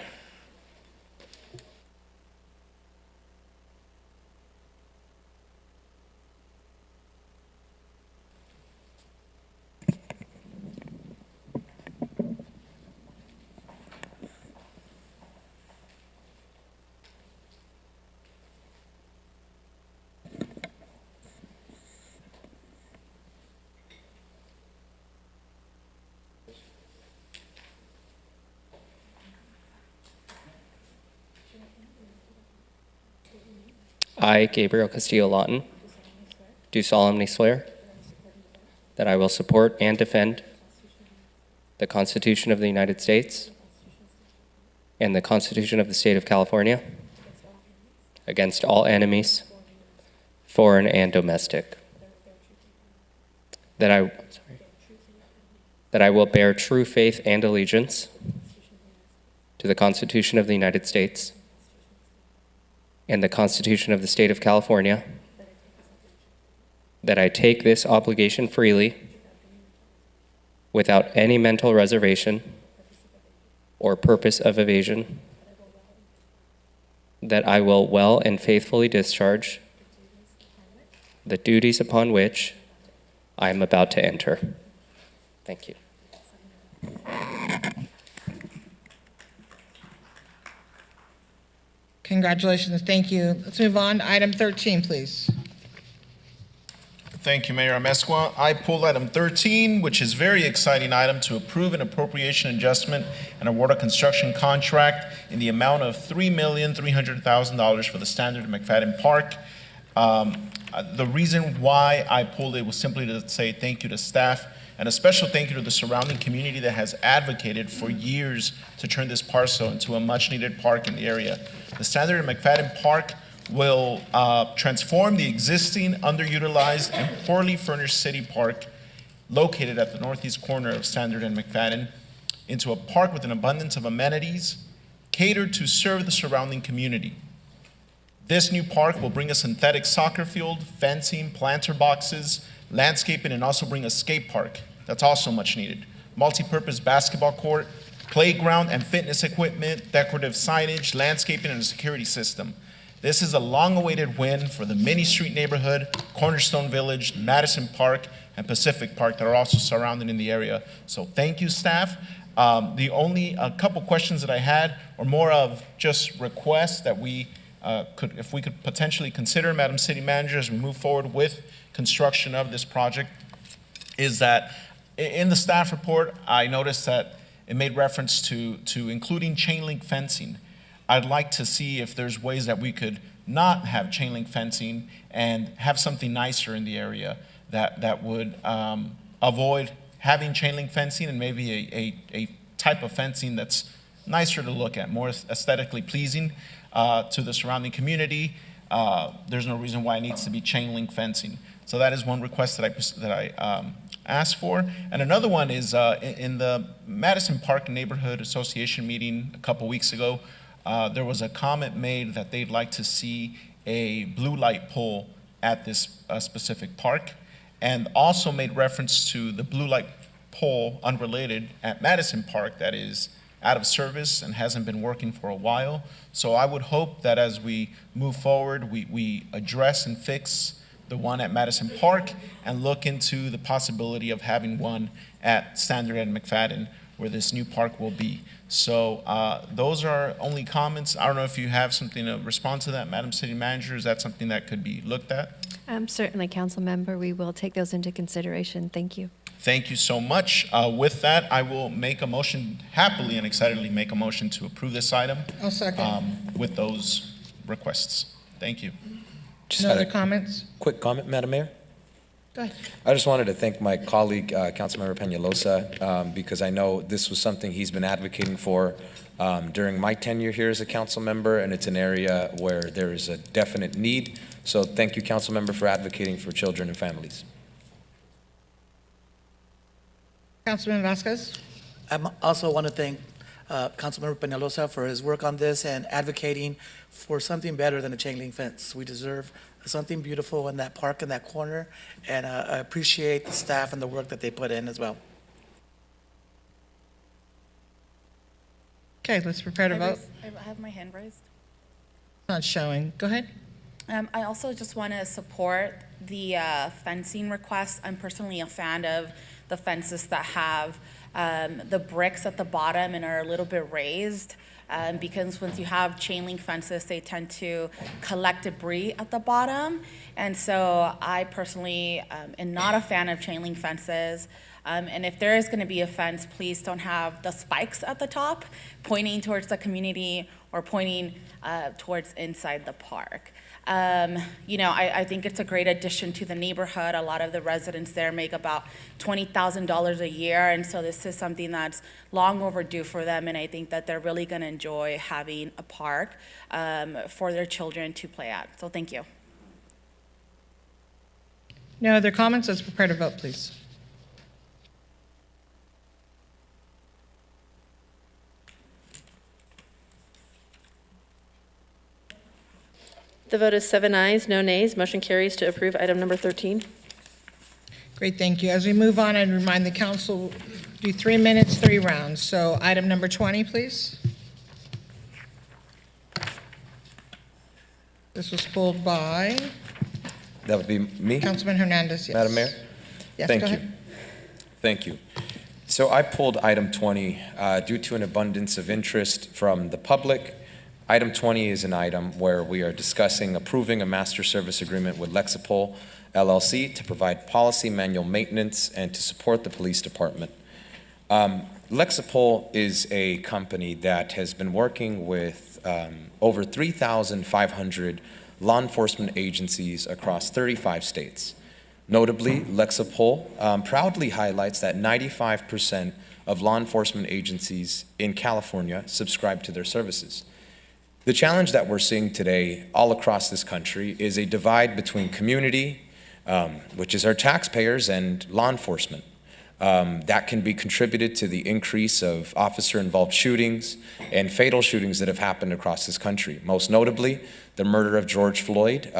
Speaker 27: I, Gabriel Castillo-Lawton, do solemnly swear that I will support and defend the Constitution of the United States and the Constitution of the State of California against all enemies, foreign and domestic. That I will bear true faith and allegiance to the Constitution of the United States and the Constitution of the State of California. That I take this obligation freely without any mental reservation or purpose of evasion. That I will well and faithfully discharge the duties upon which I am about to enter. Thank you.
Speaker 1: Congratulations, thank you. Let's move on. Item 13, please.
Speaker 15: Thank you, Mayor Amezcua. I pulled item 13, which is a very exciting item to approve an appropriation adjustment and award a construction contract in the amount of $3,300,000 for the Standard McFadden Park. The reason why I pulled it was simply to say thank you to staff and a special thank you to the surrounding community that has advocated for years to turn this parcel into a much-needed park in the area. The Standard McFadden Park will transform the existing underutilized and poorly furnished city park located at the northeast corner of Standard and McFadden into a park with an abundance of amenities catered to serve the surrounding community. This new park will bring a synthetic soccer field, fencing, planter boxes, landscaping, and also bring a skate park. That's also much needed. Multi-purpose basketball court, playground and fitness equipment, decorative signage, landscaping, and a security system. This is a long-awaited win for the Mini Street neighborhood, Cornerstone Village, Madison Park, and Pacific Park that are also surrounded in the area. So thank you, staff. The only couple questions that I had are more of just requests that we if we could potentially consider, Madam City Manager, as we move forward with construction of this project, is that in the staff report, I noticed that it made reference to including chain link fencing. I'd like to see if there's ways that we could not have chain link fencing and have something nicer in the area that would avoid having chain link fencing and maybe a type of fencing that's nicer to look at, more aesthetically pleasing to the surrounding community. There's no reason why it needs to be chain link fencing. So that is one request that I asked for. And another one is in the Madison Park Neighborhood Association meeting a couple weeks ago, there was a comment made that they'd like to see a blue light pole at this specific park, and also made reference to the blue light pole unrelated at Madison Park that is out of service and hasn't been working for a while. So I would hope that as we move forward, we address and fix the one at Madison Park and look into the possibility of having one at Standard and McFadden where this new park will be. So those are only comments. I don't know if you have something to respond to that, Madam City Manager. Is that something that could be looked at?
Speaker 4: Certainly, Council Member. We will take those into consideration. Thank you.
Speaker 15: Thank you so much. With that, I will make a motion, happily and excitedly make a motion to approve this item.
Speaker 1: I'll second.
Speaker 15: With those requests. Thank you.
Speaker 14: Just
Speaker 1: No
Speaker 14: had
Speaker 1: other
Speaker 14: a
Speaker 1: comments?
Speaker 14: quick comment, Madam Mayor.
Speaker 1: Go ahead.
Speaker 14: I just wanted to thank my colleague, Councilmember Peñalosa, because I know this was something he's been advocating for during my tenure here as a council member, and it's an area where there is a definite need. So thank you, council member, for advocating for children and families.
Speaker 1: Councilman Vasquez?
Speaker 16: I also want to thank Councilmember Peñalosa for his work on this and advocating for something better than a chain link fence. We deserve something beautiful in that park in that corner, and I appreciate the staff and the work that they put in as well.
Speaker 1: Okay, let's prepare to vote.
Speaker 17: I have my hand raised.
Speaker 1: Not showing. Go ahead.
Speaker 17: I also just want to support the fencing request. I'm personally a fan of the fences that have the bricks at the bottom and are a little bit raised. Because once you have chain link fences, they tend to collect debris at the bottom. And so I personally am not a fan of chain link fences. And if there is going to be a fence, please don't have the spikes at the top pointing towards the community or pointing towards inside the park. I think it's a great addition to the neighborhood. A lot of the residents there make about $20,000 a year, and so this is something that's long overdue for them, and I think that they're really going to enjoy having a park for their children to play at. So thank you.
Speaker 1: No other comments? Let's prepare to vote, please.
Speaker 2: The vote is 7 ayes, no nays. Motion carries to approve item number 13.
Speaker 1: Great, thank you. As we move on, I'd remind the council, do 3 minutes, 3 rounds. So item number 20, please. This was pulled by
Speaker 14: That would be me?
Speaker 1: Councilman Hernandez, yes.
Speaker 14: Madam Mayor?
Speaker 1: Yes,
Speaker 14: Thank
Speaker 1: go
Speaker 14: you.
Speaker 1: ahead.
Speaker 14: Thank you. So I pulled item 20 due to an abundance of interest from the public. Item 20 is an item where we are discussing approving a master service agreement with Lexipol LLC to provide policy manual maintenance and to support the police department. Lexipol is a company that has been working with over 3,500 law enforcement agencies across 35 states. Notably, Lexipol proudly highlights that 95% of law enforcement agencies in California subscribe to their services. The challenge that we're seeing today all across this country is a divide between community, which is our taxpayers, and law enforcement. That can be contributed to the increase of officer-involved shootings and fatal shootings that have happened across this country. Most notably, the murder of George Floyd.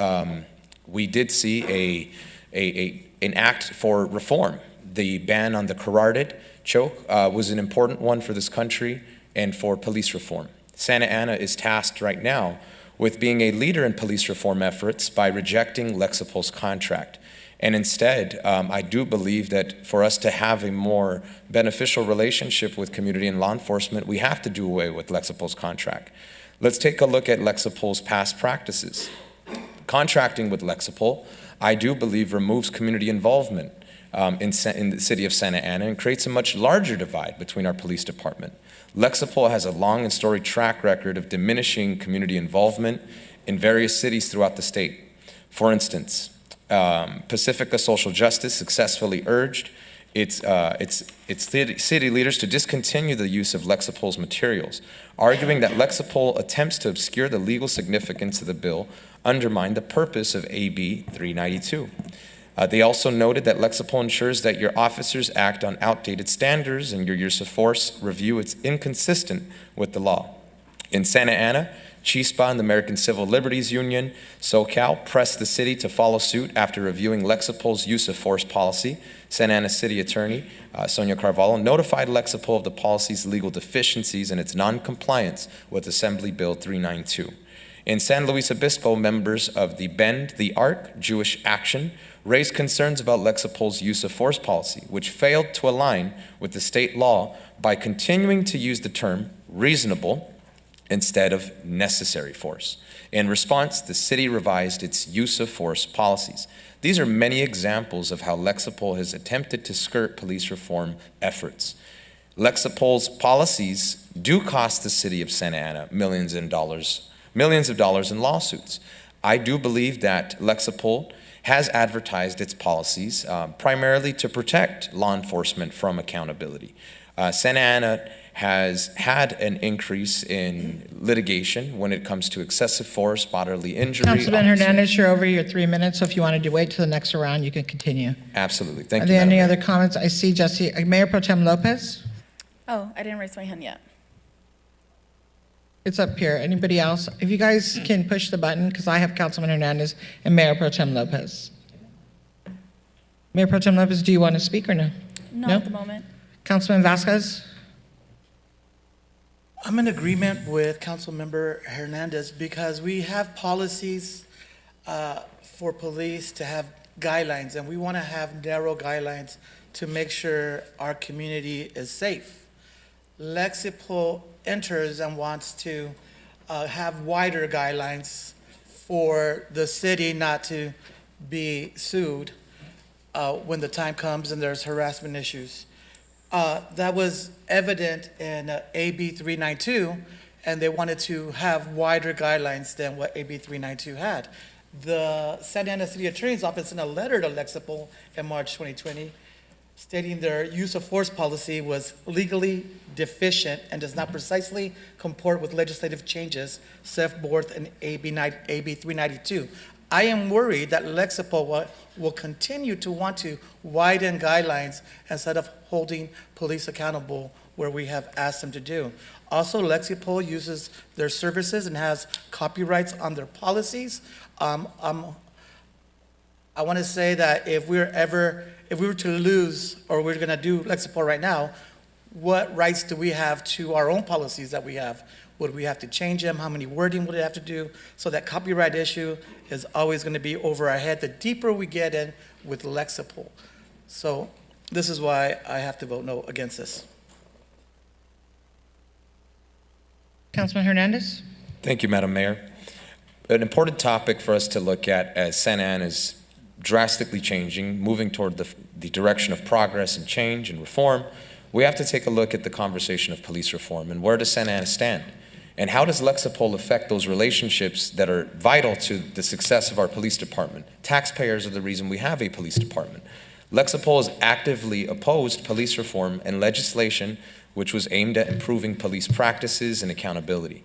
Speaker 14: We did see an act for reform. The ban on the carotid choke was an important one for this country and for police reform. Santa Ana is tasked right now with being a leader in police reform efforts by rejecting Lexipol's contract. And instead, I do believe that for us to have a more beneficial relationship with community and law enforcement, we have to do away with Lexipol's contract. Let's take a look at Lexipol's past practices. Contracting with Lexipol, I do believe, removes community involvement in the city of Santa Ana and creates a much larger divide between our police department. Lexipol has a long and storied track record of diminishing community involvement in various cities throughout the state. For instance, Pacifica Social Justice successfully urged its city leaders to discontinue the use of Lexipol's materials, arguing that Lexipol attempts to obscure the legal significance of the bill undermine the purpose of AB 392. They also noted that Lexipol ensures that your officers act on outdated standards and your use of force review is inconsistent with the law. In Santa Ana, CHISPA and the American Civil Liberties Union, SoCal, pressed the city to follow suit after reviewing Lexipol's use of force policy. Santa Ana City Attorney Sonia Carvalho notified Lexipol of the policy's legal deficiencies and its non-compliance with Assembly Bill 392. In San Luis Obispo, members of the Bend the Arc Jewish Action raised concerns about Lexipol's use of force policy, which failed to align with the state law by continuing to use the term reasonable instead of necessary force. In response, the city revised its use of force policies. These are many examples of how Lexipol has attempted to skirt police reform efforts. Lexipol's policies do cost the city of Santa Ana millions of dollars in lawsuits. I do believe that Lexipol has advertised its policies primarily to protect law enforcement from accountability. Santa Ana has had an increase in litigation when it comes to excessive force, bodily injury.
Speaker 1: Councilman Hernandez, you're over your 3 minutes, so if you wanted to wait till the next round, you can continue.
Speaker 14: Absolutely. Thank
Speaker 1: Are
Speaker 14: you,
Speaker 1: there
Speaker 14: Madam
Speaker 1: any
Speaker 14: Mayor.
Speaker 1: other comments? I see Jesse, Mayor Pro Tem Lopez.
Speaker 17: Oh, I didn't raise my hand yet.
Speaker 1: It's up here. Anybody else? If you guys can push the button, because I have Councilman Hernandez and Mayor Pro Tem Lopez. Mayor Pro Tem Lopez, do you want to speak or no?
Speaker 17: Not at the moment.
Speaker 1: Councilman Vasquez?
Speaker 16: I'm in agreement with Councilmember Hernandez because we have policies for police to have guidelines, and we want to have narrow guidelines to make sure our community is safe. Lexipol enters and wants to have wider guidelines for the city not to be sued when the time comes and there's harassment issues. That was evident in AB 392, and they wanted to have wider guidelines than what AB 392 had. The Santa Ana City Attorney's Office sent a letter to Lexipol in March 2020 stating their use of force policy was legally deficient and does not precisely comport with legislative changes set forth in AB 392. I am worried that Lexipol will continue to want to widen guidelines instead of holding police accountable where we have asked them to do. Also, Lexipol uses their services and has copyrights on their policies. I want to say that if we were to lose, or we're going to do Lexipol right now, what rights do we have to our own policies that we have? Would we have to change them? How many wording would it have to do? So that copyright issue is always going to be over our head the deeper we get in with Lexipol. So this is why I have to vote no against this.
Speaker 1: Councilman Hernandez?
Speaker 14: Thank you, Madam Mayor. An important topic for us to look at as Santa Ana is drastically changing, moving toward the direction of progress and change and reform. We have to take a look at the conversation of police reform and where does Santa Ana stand? And how does Lexipol affect those relationships that are vital to the success of our police department? Taxpayers are the reason we have a police department. Lexipol has actively opposed police reform and legislation which was aimed at improving police practices and accountability.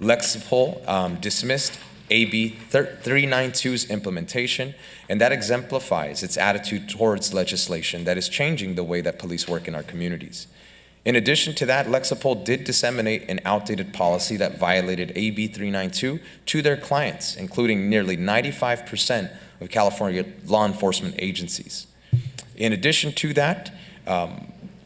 Speaker 14: Lexipol dismissed AB 392's implementation, and that exemplifies its attitude towards legislation that is changing the way that police work in our communities. In addition to that, Lexipol did disseminate an outdated policy that violated AB 392 to their clients, including nearly 95% of California law enforcement agencies. In addition to that,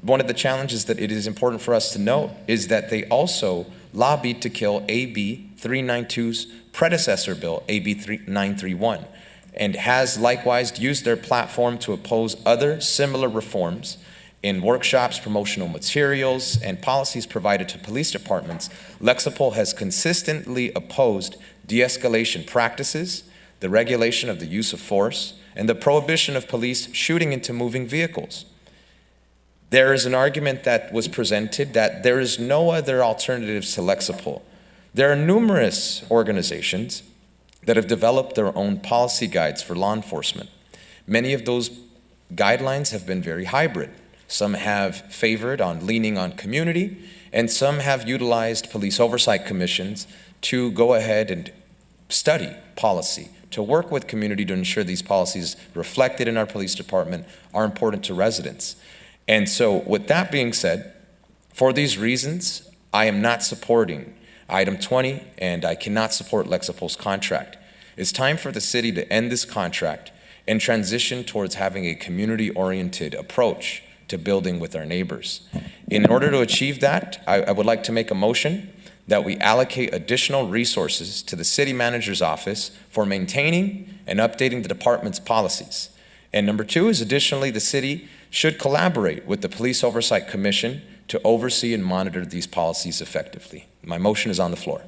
Speaker 14: one of the challenges that it is important for us to note is that they also lobbied to kill AB 392's predecessor bill, AB 931, and has likewise used their platform to oppose other similar reforms in workshops, promotional materials, and policies provided to police departments. Lexipol has consistently opposed de-escalation practices, the regulation of the use of force, and the prohibition of police shooting into moving vehicles. There is an argument that was presented that there is no other alternatives to Lexipol. There are numerous organizations that have developed their own policy guides for law enforcement. Many of those guidelines have been very hybrid. Some have favored on leaning on community, and some have utilized police oversight commissions to go ahead and study policy, to work with community to ensure these policies reflected in our police department are important to residents. And so with that being said, for these reasons, I am not supporting item 20, and I cannot support Lexipol's contract. It's time for the city to end this contract and transition towards having a community-oriented approach to building with our neighbors. In order to achieve that, I would like to make a motion that we allocate additional resources to the city manager's office for maintaining and updating the department's policies. And number two is additionally, the city should collaborate with the Police Oversight Commission to oversee and monitor these policies effectively. My motion is on the floor.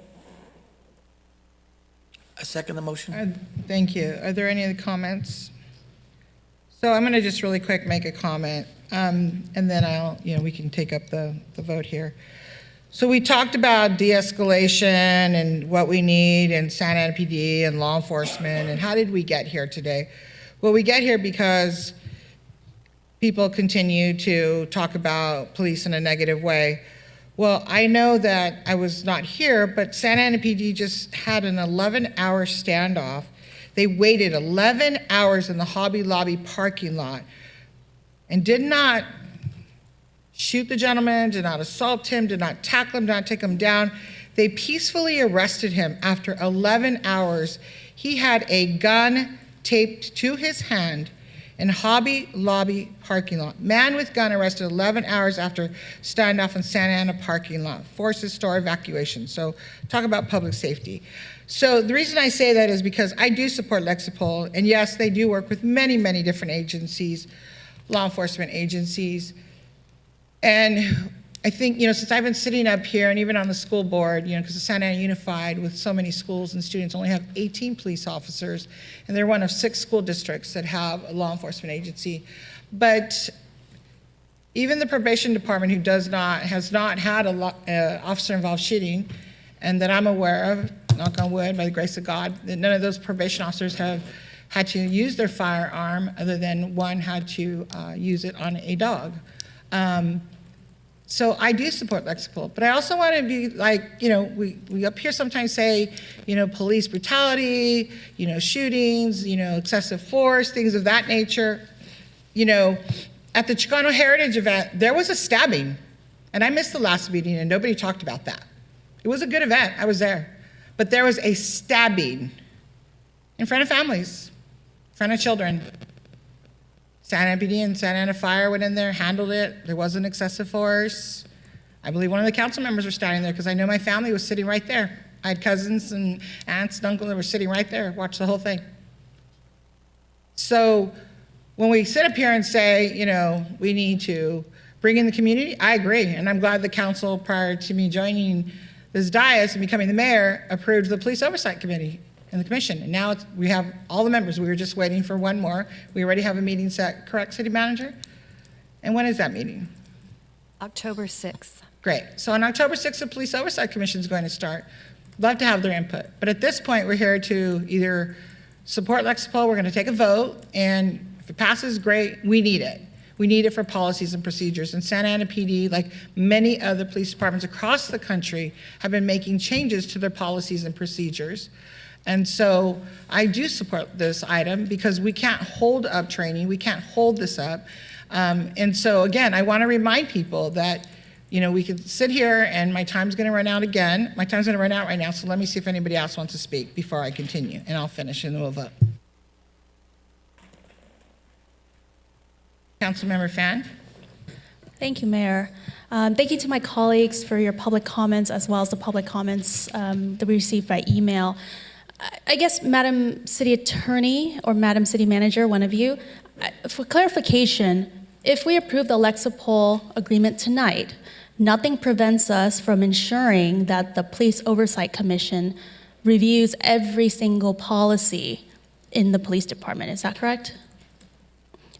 Speaker 16: I second the motion.
Speaker 1: Thank you. Are there any other comments? So I'm going to just really quick make a comment, and then we can take up the vote here. So we talked about de-escalation and what we need in Santa Ana PD and law enforcement, and how did we get here today? Well, we get here because people continue to talk about police in a negative way. Well, I know that I was not here, but Santa Ana PD just had an 11-hour standoff. They waited 11 hours in the Hobby Lobby parking lot and did not shoot the gentleman, did not assault him, did not tackle him, did not take him down. They peacefully arrested him after 11 hours. He had a gun taped to his hand in Hobby Lobby parking lot. Man with gun arrested 11 hours after standoff in Santa Ana parking lot. Forces store evacuation. So talk about public safety. So the reason I say that is because I do support Lexipol, and yes, they do work with many, many different agencies, law enforcement agencies. And I think, since I've been sitting up here and even on the school board, because the Santa Ana Unified with so many schools and students only have 18 police officers, and they're one of 6 school districts that have a law enforcement agency. But even the probation department, who has not had a officer-involved shooting, and that I'm aware of, knock on wood, by the grace of God, that none of those probation officers have had to use their firearm, other than one had to use it on a dog. So I do support Lexipol, but I also want to be like, we up here sometimes say, police brutality, shootings, excessive force, things of that nature. At the Chicano Heritage event, there was a stabbing, and I missed the last meeting, and nobody talked about that. It was a good event, I was there. But there was a stabbing in front of families, in front of children. Santa Ana PD and Santa Ana Fire went in there, handled it. There wasn't excessive force. I believe one of the council members were standing there because I know my family was sitting right there. I had cousins and aunts and uncles that were sitting right there, watched the whole thing. So when we sit up here and say, we need to bring in the community, I agree. And I'm glad the council, prior to me joining this dais and becoming the mayor, approved the Police Oversight Committee and the commission. And now we have all the members. We were just waiting for one more. We already have a meeting set, correct, City Manager? And when is that meeting?
Speaker 4: October 6th.
Speaker 1: Great. So on October 6th, the Police Oversight Commission is going to start. Love to have their input. But at this point, we're here to either support Lexipol, we're going to take a vote, and if it passes, great, we need it. We need it for policies and procedures. And Santa Ana PD, like many other police departments across the country, have been making changes to their policies and procedures. And so I do support this item because we can't hold up training, we can't hold this up. And so again, I want to remind people that, we can sit here and my time's going to run out again. My time's going to run out right now, so let me see if anybody else wants to speak before I continue, and I'll finish and then we'll vote. Councilmember Fan.
Speaker 25: Thank you, Mayor. Thank you to my colleagues for your public comments as well as the public comments that we received by email. I guess, Madam City Attorney or Madam City Manager, one of you, for clarification, if we approve the Lexipol agreement tonight, nothing prevents us from ensuring that the Police Oversight Commission reviews every single policy in the police department. Is that correct?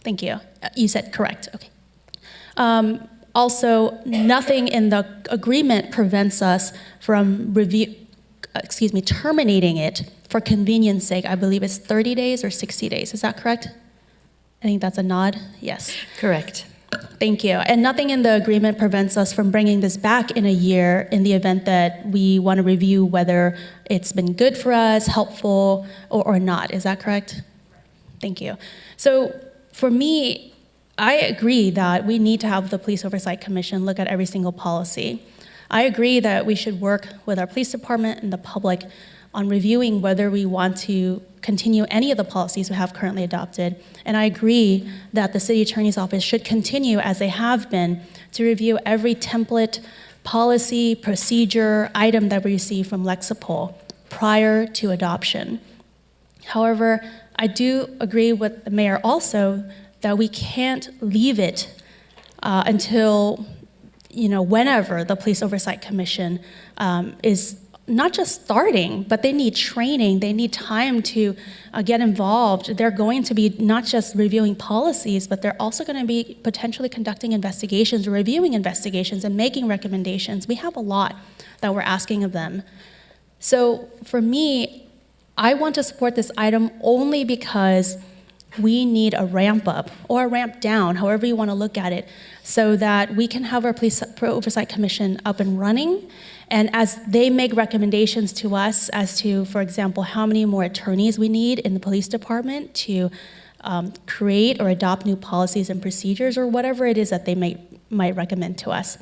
Speaker 25: Thank you. You said correct. Okay. Also, nothing in the agreement prevents us from terminating it for convenience sake. I believe it's 30 days or 60 days. Is that correct? I think that's a nod. Yes.
Speaker 4: Correct.
Speaker 25: Thank you. And nothing in the agreement prevents us from bringing this back in a year in the event that we want to review whether it's been good for us, helpful, or not. Is that correct? Thank you. So for me, I agree that we need to have the Police Oversight Commission look at every single policy. I agree that we should work with our police department and the public on reviewing whether we want to continue any of the policies we have currently adopted. And I agree that the City Attorney's Office should continue, as they have been, to review every template, policy, procedure, item that we receive from Lexipol prior to adoption. However, I do agree with the mayor also that we can't leave it until, whenever the Police Oversight Commission is not just starting, but they need training, they need time to get involved. They're going to be not just reviewing policies, but they're also going to be potentially conducting investigations, reviewing investigations, and making recommendations. We have a lot that we're asking of them. So for me, I want to support this item only because we need a ramp up or a ramp down, however you want to look at it, so that we can have our Police Oversight Commission up and running. And as they make recommendations to us as to, for example, how many more attorneys we need in the police department to create or adopt new policies and procedures or whatever it is that they might recommend to us.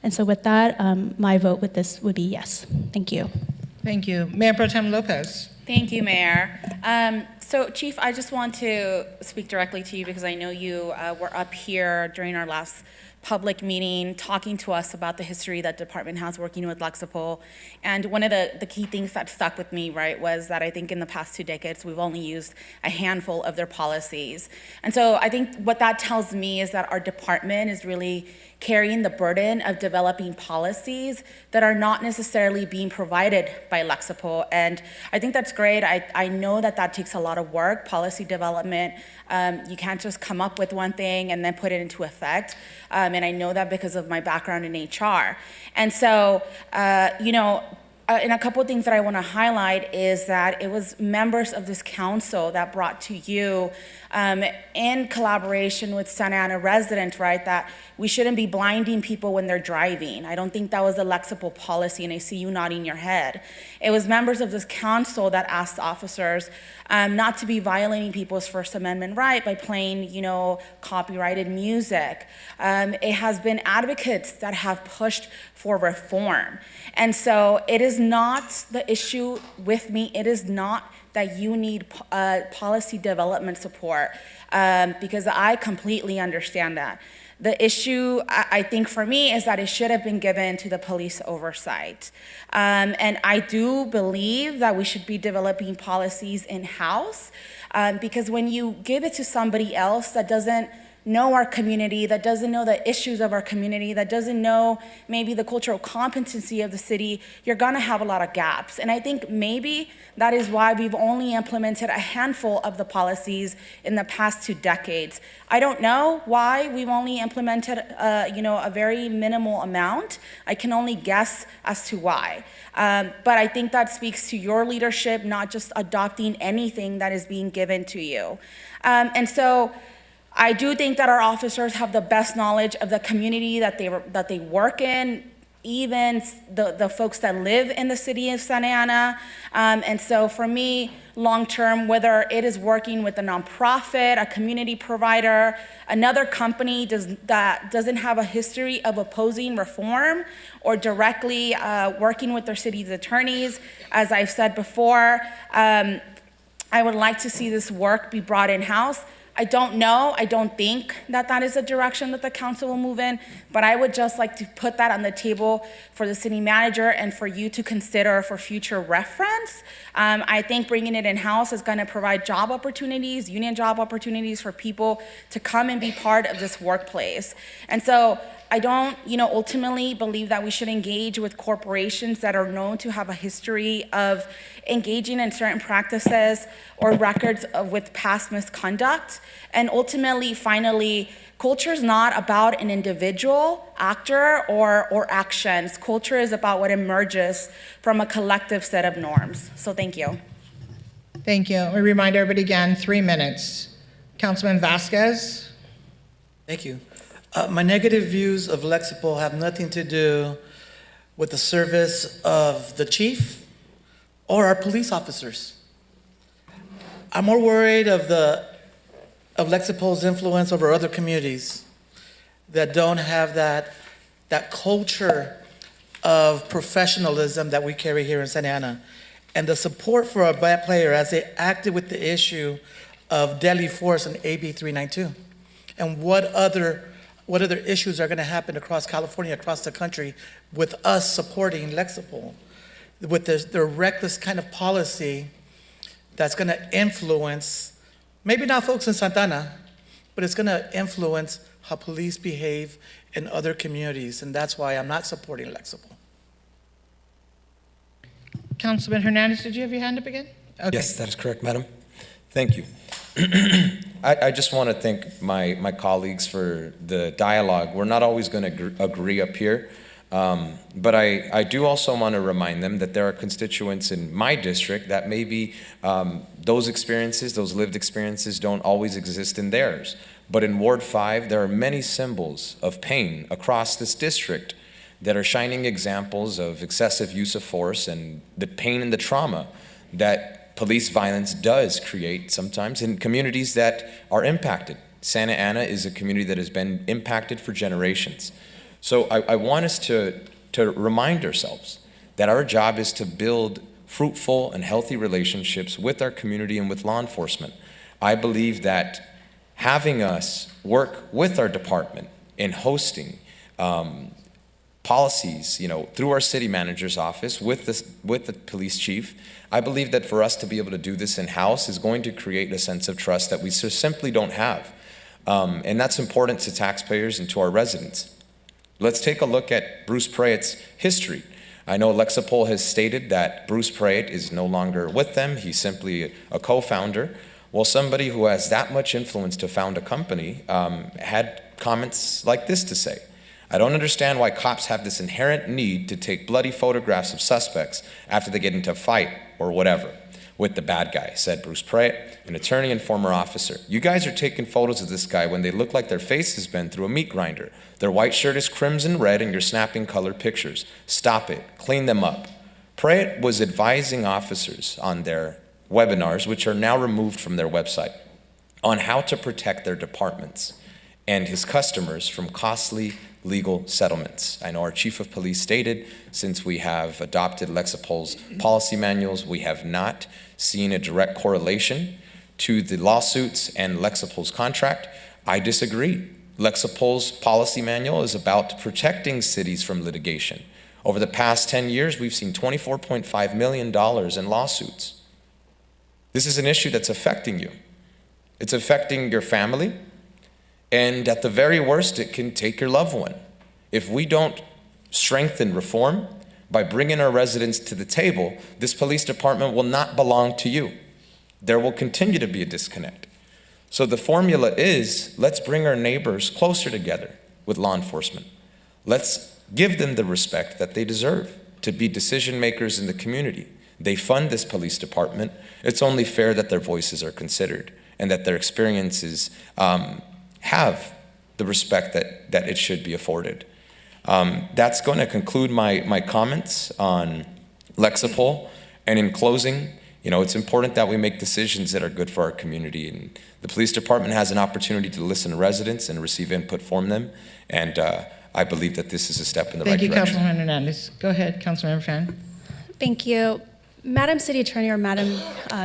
Speaker 25: And so with that, my vote with this would be yes. Thank you.
Speaker 1: Thank you. Mayor Pro Tem Lopez.
Speaker 17: Thank you, Mayor. So, Chief, I just want to speak directly to you because I know you were up here during our last public meeting talking to us about the history that department has working with Lexipol. And one of the key things that stuck with me, right, was that I think in the past 2 decades, we've only used a handful of their policies. And so I think what that tells me is that our department is really carrying the burden of developing policies that are not necessarily being provided by Lexipol. And I think that's great. I know that takes a lot of work, policy development. You can't just come up with one thing and then put it into effect. And I know that because of my background in HR. And so, and a couple of things that I want to highlight is that it was members of this council that brought to you in collaboration with Santa Ana residents, right, that we shouldn't be blinding people when they're driving. I don't think that was a Lexipol policy, and I see you nodding your head. It was members of this council that asked officers not to be violating people's First Amendment right by playing, copyrighted music. It has been advocates that have pushed for reform. And so it is not the issue with me. It is not that you need policy development support, because I completely understand that. The issue, I think for me, is that it should have been given to the police oversight. And I do believe that we should be developing policies in-house, because when you give it to somebody else that doesn't know our community, that doesn't know the issues of our community, that doesn't know maybe the cultural competency of the city, you're gonna have a lot of gaps. And I think maybe that is why we've only implemented a handful of the policies in the past 2 decades. I don't know why we've only implemented a very minimal amount. I can only guess as to why. But I think that speaks to your leadership, not just adopting anything that is being given to you. And so I do think that our officers have the best knowledge of the community that they work in, even the folks that live in the city of Santa Ana. And so for me, long-term, whether it is working with a nonprofit, a community provider, another company that doesn't have a history of opposing reform, or directly working with their city's attorneys, as I've said before, I would like to see this work be brought in-house. I don't know, I don't think that is a direction that the council will move in, but I would just like to put that on the table for the city manager and for you to consider for future reference. I think bringing it in-house is gonna provide job opportunities, union job opportunities for people to come and be part of this workplace. And so I don't, ultimately believe that we should engage with corporations that are known to have a history of engaging in certain practices or records with past misconduct. And ultimately, finally, culture is not about an individual actor or actions. Culture is about what emerges from a collective set of norms. So thank you.
Speaker 1: Thank you. We remind everybody again, 3 minutes. Councilman Vasquez.
Speaker 16: Thank you. My negative views of Lexipol have nothing to do with the service of the chief or our police officers. I'm more worried of Lexipol's influence over other communities that don't have that culture of professionalism that we carry here in Santa Ana, and the support for our black player as they acted with the issue of deadly force in AB 392, and what other issues are going to happen across California, across the country, with us supporting Lexipol, with their reckless kind of policy that's going to influence, maybe not folks in Santa Ana, but it's going to influence how police behave in other communities, and that's why I'm not supporting Lexipol.
Speaker 1: Councilman Hernandez, did you have your hand up again? Okay.
Speaker 14: Yes, that is correct, Madam. Thank you. I just want to thank my colleagues for the dialogue. We're not always going to agree up here, but I do also want to remind them that there are constituents in my district that maybe those experiences, those lived experiences, don't always exist in theirs. But in Ward 5, there are many symbols of pain across this district that are shining examples of excessive use of force and the pain and the trauma that police violence does create sometimes in communities that are impacted. Santa Ana is a community that has been impacted for generations. So I want us to remind ourselves that our job is to build fruitful and healthy relationships with our community and with law enforcement. I believe that having us work with our department in hosting policies, through our city manager's office with the police chief, I believe that for us to be able to do this in-house is going to create a sense of trust that we simply don't have. And that's important to taxpayers and to our residents. Let's take a look at Bruce Prayett's history. I know Lexipol has stated that Bruce Prayett is no longer with them. He's simply a co-founder. Well, somebody who has that much influence to found a company had comments like this to say: I don't understand why cops have this inherent need to take bloody photographs of suspects after they get into a fight or whatever. with the bad guy, said Bruce Pratt, an attorney and former officer. You guys are taking photos of this guy when they look like their face has been through a meat grinder. Their white shirt is crimson red and you're snapping colored pictures. Stop it. Clean them up. Pratt was advising officers on their webinars, which are now removed from their website, on how to protect their departments and his customers from costly legal settlements. I know our chief of police stated, since we have adopted Lexipol's policy manuals, we have not seen a direct correlation to the lawsuits and Lexipol's contract. I disagree. Lexipol's policy manual is about protecting cities from litigation. Over the past 10 years, we've seen $24.5 million in lawsuits. This is an issue that's affecting you. It's affecting your family, and at the very worst, it can take your loved one. If we don't strengthen reform by bringing our residents to the table, this police department will not belong to you. There will continue to be a disconnect. So the formula is, let's bring our neighbors closer together with law enforcement. Let's give them the respect that they deserve to be decision makers in the community. They fund this police department. It's only fair that their voices are considered and that their experiences have the respect that it should be afforded. That's going to conclude my comments on Lexipol. And in closing, it's important that we make decisions that are good for our community. And the police department has an opportunity to listen to residents and receive input from them. And I believe that this is a step in the right direction.
Speaker 1: Thank you, Councilman Hernandez. Go ahead, Councilmember Fan.
Speaker 25: Thank you. Madam City Attorney or Madam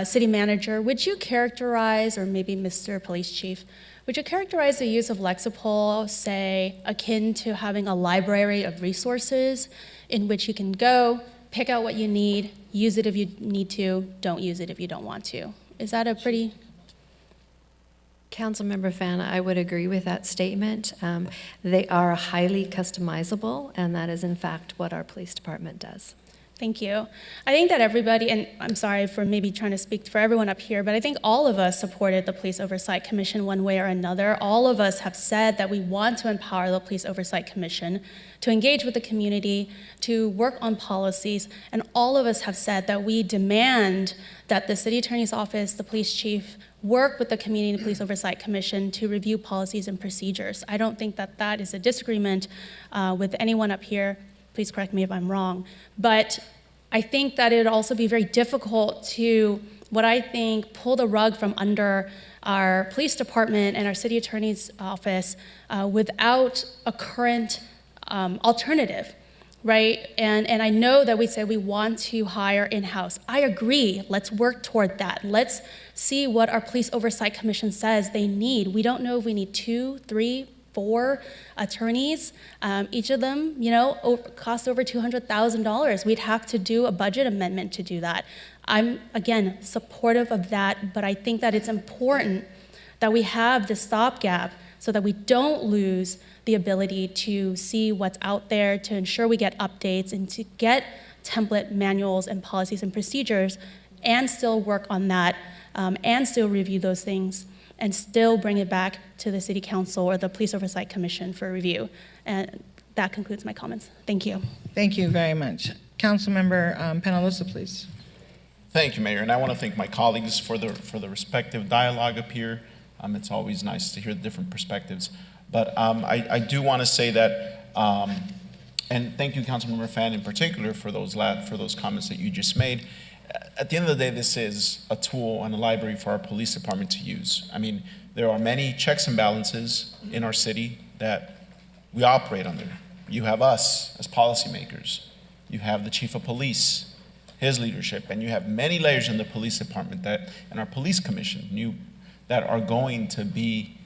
Speaker 25: City Manager, would you characterize, or maybe Mr. Police Chief, would you characterize the use of Lexipol, say, akin to having a library of resources in which you can go, pick out what you need, use it if you need to, don't use it if you don't want to? Is that a pretty...
Speaker 4: Councilmember Fan, I would agree with that statement. They are highly customizable, and that is in fact what our police department does.
Speaker 25: Thank you. I think that everybody, and I'm sorry for maybe trying to speak for everyone up here, but I think all of us supported the Police Oversight Commission one way or another. All of us have said that we want to empower the Police Oversight Commission to engage with the community, to work on policies, and all of us have said that we demand that the City Attorney's Office, the Police Chief, work with the Community Police Oversight Commission to review policies and procedures. I don't think that that is a disagreement with anyone up here. Please correct me if I'm wrong. But I think that it would also be very difficult to, what I think, pull the rug from under our police department and our city attorney's office without a current alternative, right? And I know that we say we want to hire in-house. I agree. Let's work toward that. Let's see what our Police Oversight Commission says they need. We don't know if we need 2, 3, 4 attorneys. Each of them, cost over $200,000. We'd have to do a budget amendment to do that. I'm, again, supportive of that, but I think that it's important that we have the stopgap so that we don't lose the ability to see what's out there, to ensure we get updates, and to get template manuals and policies and procedures, and still work on that, and still review those things, and still bring it back to the City Council or the Police Oversight Commission for review. And that concludes my comments. Thank you.
Speaker 1: Thank you very much. Councilmember Penalosa, please.
Speaker 15: Thank you, Mayor, and I want to thank my colleagues for the respective dialogue up here. It's always nice to hear the different perspectives. But I do want to say that, and thank you, Councilmember Fan, in particular, for those comments that you just made. At the end of the day, this is a tool and a library for our police department to use. I mean, there are many checks and balances in our city that we operate under. You have us as policymakers. You have the chief of police, his leadership, and you have many layers in the police department and our police commission that are going to be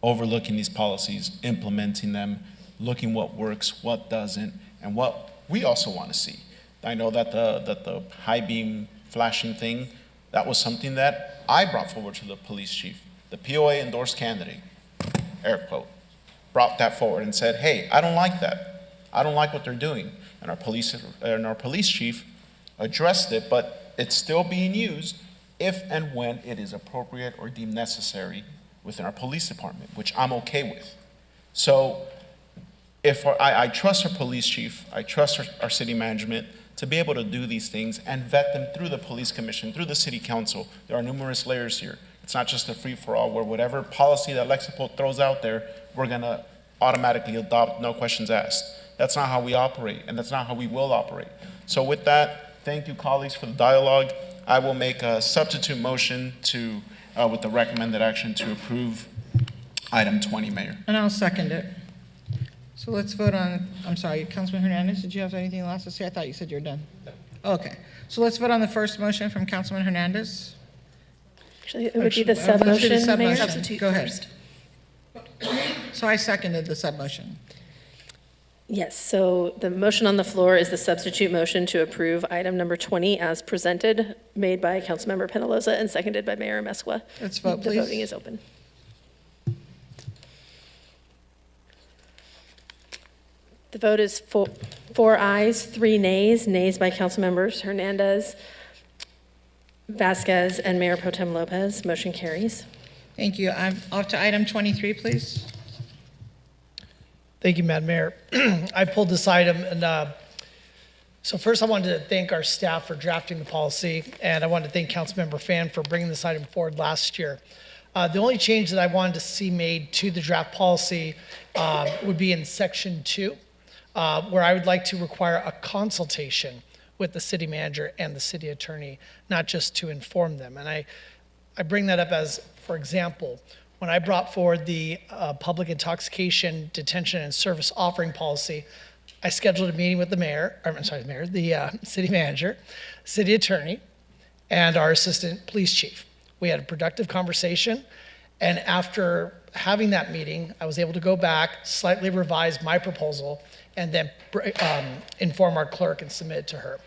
Speaker 15: overlooking these policies, implementing them, looking what works, what doesn't, and what we also want to see. I know that the high beam flashing thing, that was something that I brought forward to the police chief. The POA endorsed candidate, air quote, brought that forward and said, hey, I don't like that. I don't like what they're doing. And our police chief addressed it, but it's still being used if and when it is appropriate or deemed necessary within our police department, which I'm okay with. So if I trust our police chief, I trust our city management to be able to do these things and vet them through the police commission, through the city council. There are numerous layers here. It's not just a free-for-all where whatever policy that Lexipol throws out there, we're gonna automatically adopt, no questions asked. That's not how we operate, and that's not how we will operate. So with that, thank you, colleagues, for the dialogue. I will make a substitute motion to, with the recommended action to approve item 20, Mayor.
Speaker 1: And I'll second it. So let's vote on, I'm sorry, Councilman Hernandez, did you have anything else to say? I thought you said you were done. Okay, so let's vote on the first motion from Councilman Hernandez.
Speaker 2: Actually, it would be the
Speaker 1: Let's do the
Speaker 2: sub-motion, Mayor.
Speaker 1: sub-motion.
Speaker 2: Substitute
Speaker 1: Go ahead.
Speaker 2: first.
Speaker 1: So I seconded the sub-motion.
Speaker 2: Yes, so the motion on the floor is the substitute motion to approve item number 20 as presented, made by Councilmember Penaloza and seconded by Mayor Mescua.
Speaker 1: Let's vote, please.
Speaker 2: The voting is open. The vote is four ayes, 3 nays. Nays by Councilmembers Hernandez, Vasquez, and Mayor Pro Tem Lopez. Motion carries.
Speaker 1: Thank you. I'm off to item 23, please.
Speaker 24: Thank you, Madam Mayor. I pulled this item, and so first I wanted to thank our staff for drafting the policy, and I wanted to thank Councilmember Fan for bringing this item forward last year. The only change that I wanted to see made to the draft policy would be in Section 2, where I would like to require a consultation with the city manager and the city attorney, not just to inform them. And I bring that up as, for example, when I brought forward the public intoxication detention and service offering policy, I scheduled a meeting with the city manager, city attorney, and our assistant police chief. We had a productive conversation, and after having that meeting, I was able to go back, slightly revise my proposal, and then inform our clerk and submit it to her.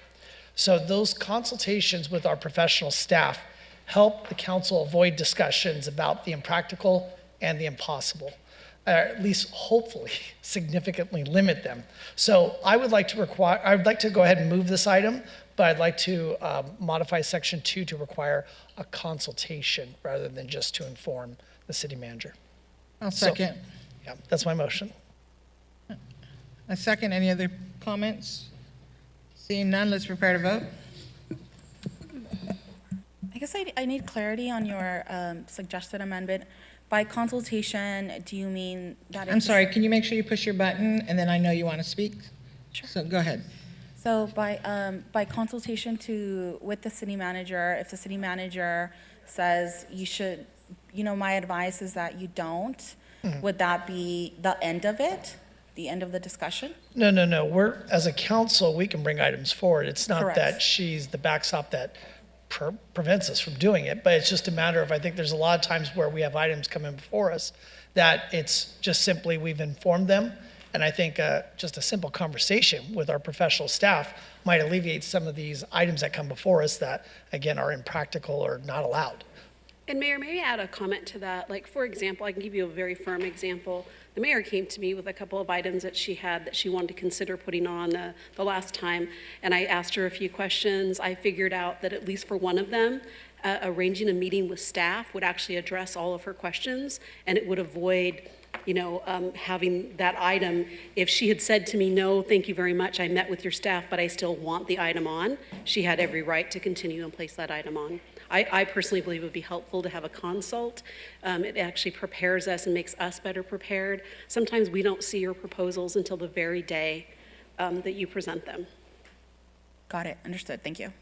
Speaker 24: So those consultations with our professional staff help the council avoid discussions about the impractical and the impossible, or at least hopefully significantly limit them. So I would like to go ahead and move this item, but I'd like to modify Section 2 to require a consultation rather than just to inform the city manager.
Speaker 1: I'll second.
Speaker 24: Yeah, that's my motion.
Speaker 1: A second. Any other comments? Seeing none, let's prepare to vote.
Speaker 17: I guess I need clarity on your suggested amendment. By consultation, do you mean that?
Speaker 1: I'm sorry, can you make sure you push your button, and then I know you want to speak? Sure. So go ahead.
Speaker 17: So by consultation with the city manager, if the city manager says you should, my advice is that you don't, would that be the end of it? The end of the discussion?
Speaker 24: No. We're, as a council, we can bring items forward. It's not
Speaker 17: Correct.
Speaker 24: that she's the backstop that prevents us from doing it, but it's just a matter of, I think there's a lot of times where we have items come in before us that it's just simply we've informed them. And I think just a simple conversation with our professional staff might alleviate some of these items that come before us that, again, are impractical or not allowed.
Speaker 3: And Mayor, maybe add a comment to that. Like, for example, I can give you a very firm example. The mayor came to me with a couple of items that she had that she wanted to consider putting on the last time, and I asked her a few questions. I figured out that at least for one of them, arranging a meeting with staff would actually address all of her questions, and it would avoid having that item. If she had said to me, no, thank you very much, I met with your staff, but I still want the item on, she had every right to continue and place that item on. I personally believe it would be helpful to have a consult. It actually prepares us and makes us better prepared. Sometimes we don't see your proposals until the very day that you present them.
Speaker 17: Got it. Understood. Thank you.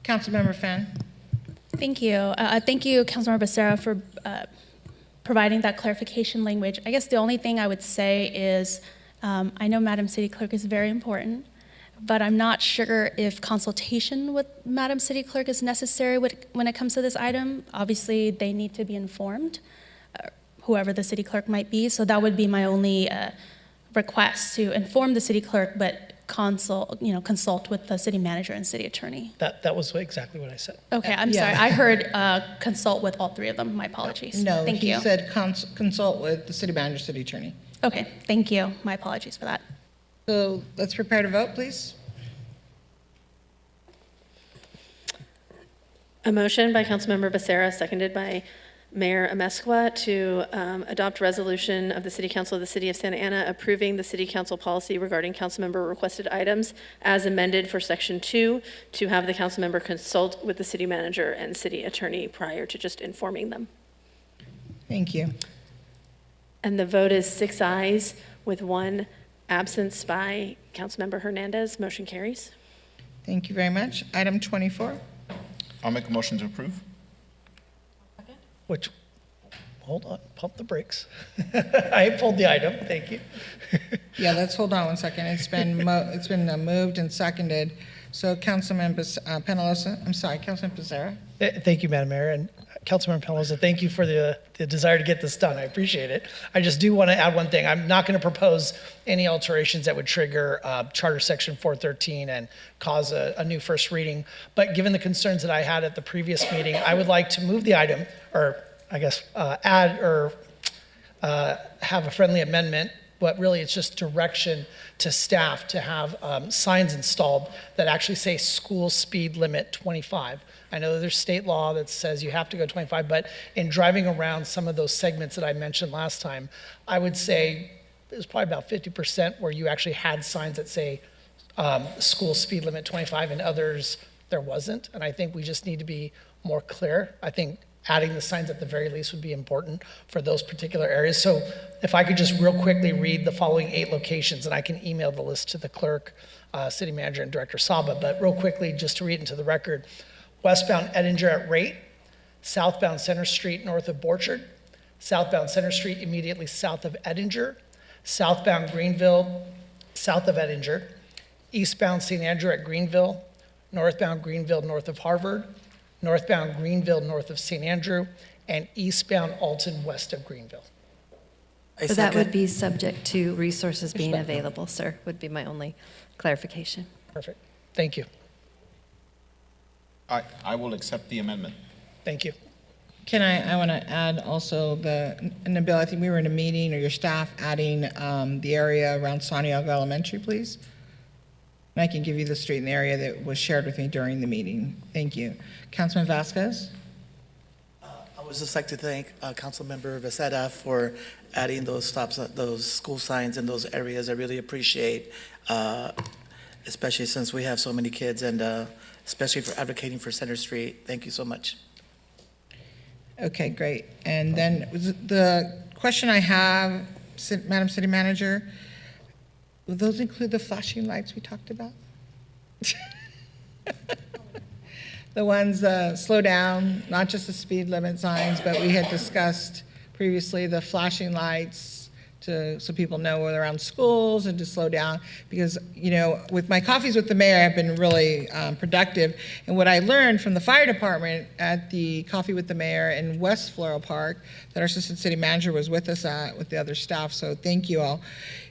Speaker 1: Councilmember Fan.
Speaker 25: Thank you. Thank you, Councilmember Becerra, for providing that clarification language. I guess the only thing I would say is I know Madam City Clerk is very important, but I'm not sure if consultation with Madam City Clerk is necessary when it comes to this item. Obviously, they need to be informed, whoever the city clerk might be. So that would be my only request, to inform the city clerk, but consult with the city manager and city attorney.
Speaker 24: That was exactly what I said.
Speaker 25: Okay, I'm sorry. I heard consult with all three of them. My apologies.
Speaker 1: No,
Speaker 25: thank you.
Speaker 1: he said consult with the city manager, city attorney.
Speaker 25: Okay, thank you. My apologies for that.
Speaker 1: So let's prepare to vote, please.
Speaker 2: A motion by Councilmember Becerra, seconded by Mayor Amesqua to adopt resolution of the City Council of the City of Santa Ana approving the City Council policy regarding councilmember requested items as amended for Section 2, to have the councilmember consult with the city manager and city attorney prior to just informing them.
Speaker 1: Thank you.
Speaker 2: And the vote is 6 ayes with 1 absence by Councilmember Hernandez. Motion carries.
Speaker 1: Thank you very much. Item 24.
Speaker 15: I'll make a motion to approve.
Speaker 24: Which, hold on, pump the brakes. I pulled the item, thank you.
Speaker 1: Yeah, let's hold on one second. It's been moved and seconded. So Councilman Penalosa, I'm sorry, Councilman Pizarro.
Speaker 24: Thank you, Madam Mayor, and Councilman Penalosa, thank you for the desire to get this done. I appreciate it. I just do want to add one thing. I'm not going to propose any alterations that would trigger Charter Section 413 and cause a new first reading. But given the concerns that I had at the previous meeting, I would like to move the item, or I guess add or have a friendly amendment, but really it's just direction to staff to have signs installed that actually say school speed limit 25. I know there's state law that says you have to go 25, but in driving around some of those segments that I mentioned last time, I would say it was probably about 50% where you actually had signs that say school speed limit 25, and others there wasn't. And I think we just need to be more clear. I think adding the signs at the very least would be important for those particular areas. So if I could just real quickly read the following 8 locations, and I can email the list to the clerk, city manager, and Director Saba, but real quickly, just to read into the record: westbound Edinger at Rate, southbound Center Street north of Borchard, southbound Center Street immediately south of Edinger, southbound Greenville south of Edinger, eastbound St. Andrew at Greenville, northbound Greenville north of Harvard, northbound Greenville north of St. Andrew, and eastbound Alton west of Greenville.
Speaker 4: So that would be subject to resources being available, sir, would be my only clarification.
Speaker 24: Perfect. Thank you.
Speaker 15: I will accept the amendment.
Speaker 24: Thank you.
Speaker 1: I want to add also in the bill, I think we were in a meeting, or your staff adding the area around Santiago Elementary, please. And I can give you the street and the area that was shared with me during the meeting. Thank you. Councilman Vasquez?
Speaker 16: I would just like to thank Councilmember Becerra for adding those stops, those school signs in those areas. I really appreciate, especially since we have so many kids, and especially for advocating for Center Street. Thank you so much.
Speaker 1: Okay, great. And then the question I have, Madam City Manager, will those include the flashing lights we talked about? The ones slow down, not just the speed limit signs, but we had discussed previously the flashing lights so people know when they're around schools and to slow down. Because, with my coffees with the mayor, I've been really productive. And what I learned from the fire department at the coffee with the mayor in West Floral Park, that our assistant city manager was with us at, with the other staff, so thank you all,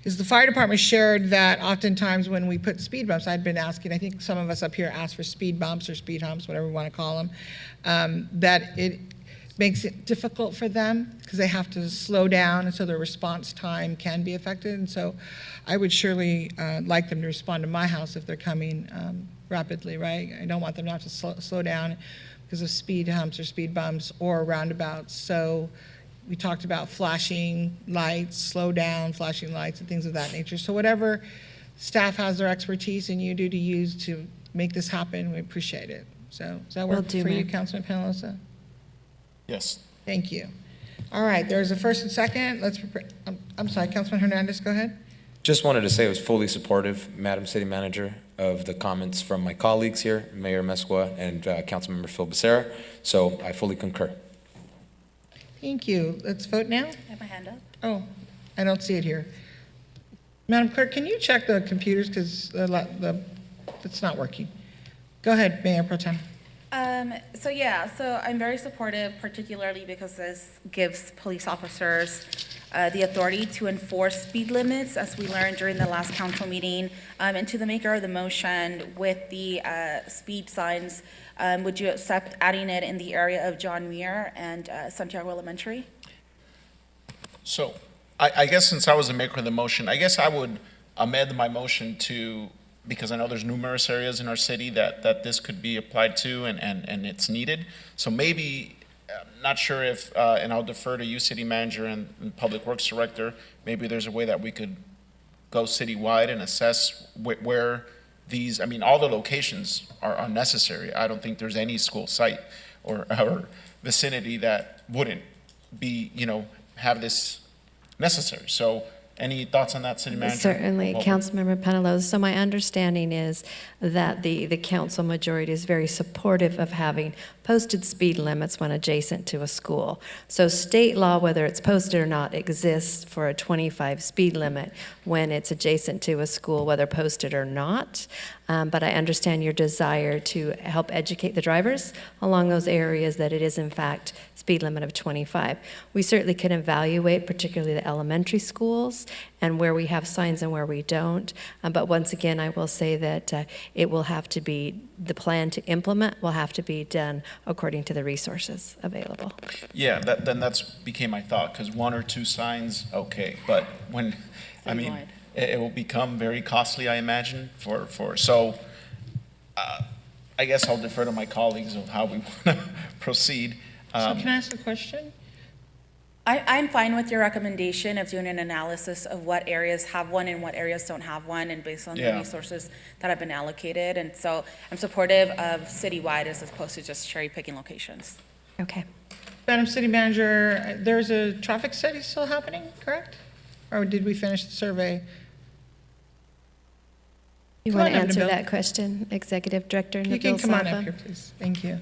Speaker 1: is the fire department shared that oftentimes when we put speed bumps, I'd been asking, I think some of us up here asked for speed bumps or speed humps, whatever we want to call them, that it makes it difficult for them because they have to slow down, and so their response time can be affected. And so I would surely like them to respond to my house if they're coming rapidly, right? I don't want them to have to slow down because of speed humps or speed bumps or roundabouts. So we talked about flashing lights, slow down, flashing lights, and things of that nature. So whatever staff has their expertise and you do to use to make this happen, we appreciate it. So does that work for you, Councilman Penalosa?
Speaker 15: Yes.
Speaker 1: Thank you. All right, there's a first and second. I'm sorry, Councilman Hernandez, go ahead.
Speaker 14: Just wanted to say I was fully supportive, Madam City Manager, of the comments from my colleagues here, Mayor Amesqua and Councilmember Phil Becerra. So I fully concur.
Speaker 1: Thank you. Let's vote now.
Speaker 17: I have my hand up.
Speaker 1: Oh, I don't see it here. Madam Clerk, can you check the computers because it's not working? Go ahead, Mayor Pro Tem.
Speaker 17: So I'm very supportive, particularly because this gives police officers the authority to enforce speed limits, as we learned during the last council meeting. And to the maker of the motion with the speed signs, would you accept adding it in the area of John Muir and Santiago Elementary?
Speaker 15: So I guess since I was the maker of the motion, I guess I would amend my motion to, because I know there's numerous areas in our city that this could be applied to and it's needed. So maybe I'm not sure if, and I'll defer to you, City Manager and Public Works Director, maybe there's a way that we could go citywide and assess where these, I mean, all the locations are necessary. I don't think there's any school site or vicinity that wouldn't be, have this necessary. So any thoughts on that, City Manager?
Speaker 4: Certainly,
Speaker 15: Well,
Speaker 4: Councilmember Penaloza. So my understanding is that the council majority is very supportive of having posted speed limits when adjacent to a school. So state law, whether it's posted or not, exists for a 25 speed limit when it's adjacent to a school, whether posted or not. But I understand your desire to help educate the drivers along those areas that it is in fact speed limit of 25. We certainly can evaluate, particularly the elementary schools, and where we have signs and where we don't. But once again, I will say that it will have to be, the plan to implement will have to be done according to the resources available.
Speaker 15: Yeah, then that's became my thought, because 1 or 2 signs, okay, but when, I mean, it will become very costly, I imagine, so I guess I'll defer to my colleagues of how we want to proceed.
Speaker 1: So can I ask a question?
Speaker 17: I'm fine with your recommendation of doing an analysis of what areas have one and what areas don't have one, and based on the resources that have been allocated. And so I'm supportive of citywide as opposed to just cherry picking locations.
Speaker 4: Okay.
Speaker 1: Madam City Manager, there's a traffic study still happening, correct? Or did we finish the survey?
Speaker 4: You
Speaker 1: Come
Speaker 4: want to
Speaker 1: on up,
Speaker 4: answer
Speaker 1: Nabil.
Speaker 4: that question, Executive Director Nabil
Speaker 1: You can come on
Speaker 4: Saba?
Speaker 1: up here, please. Thank you.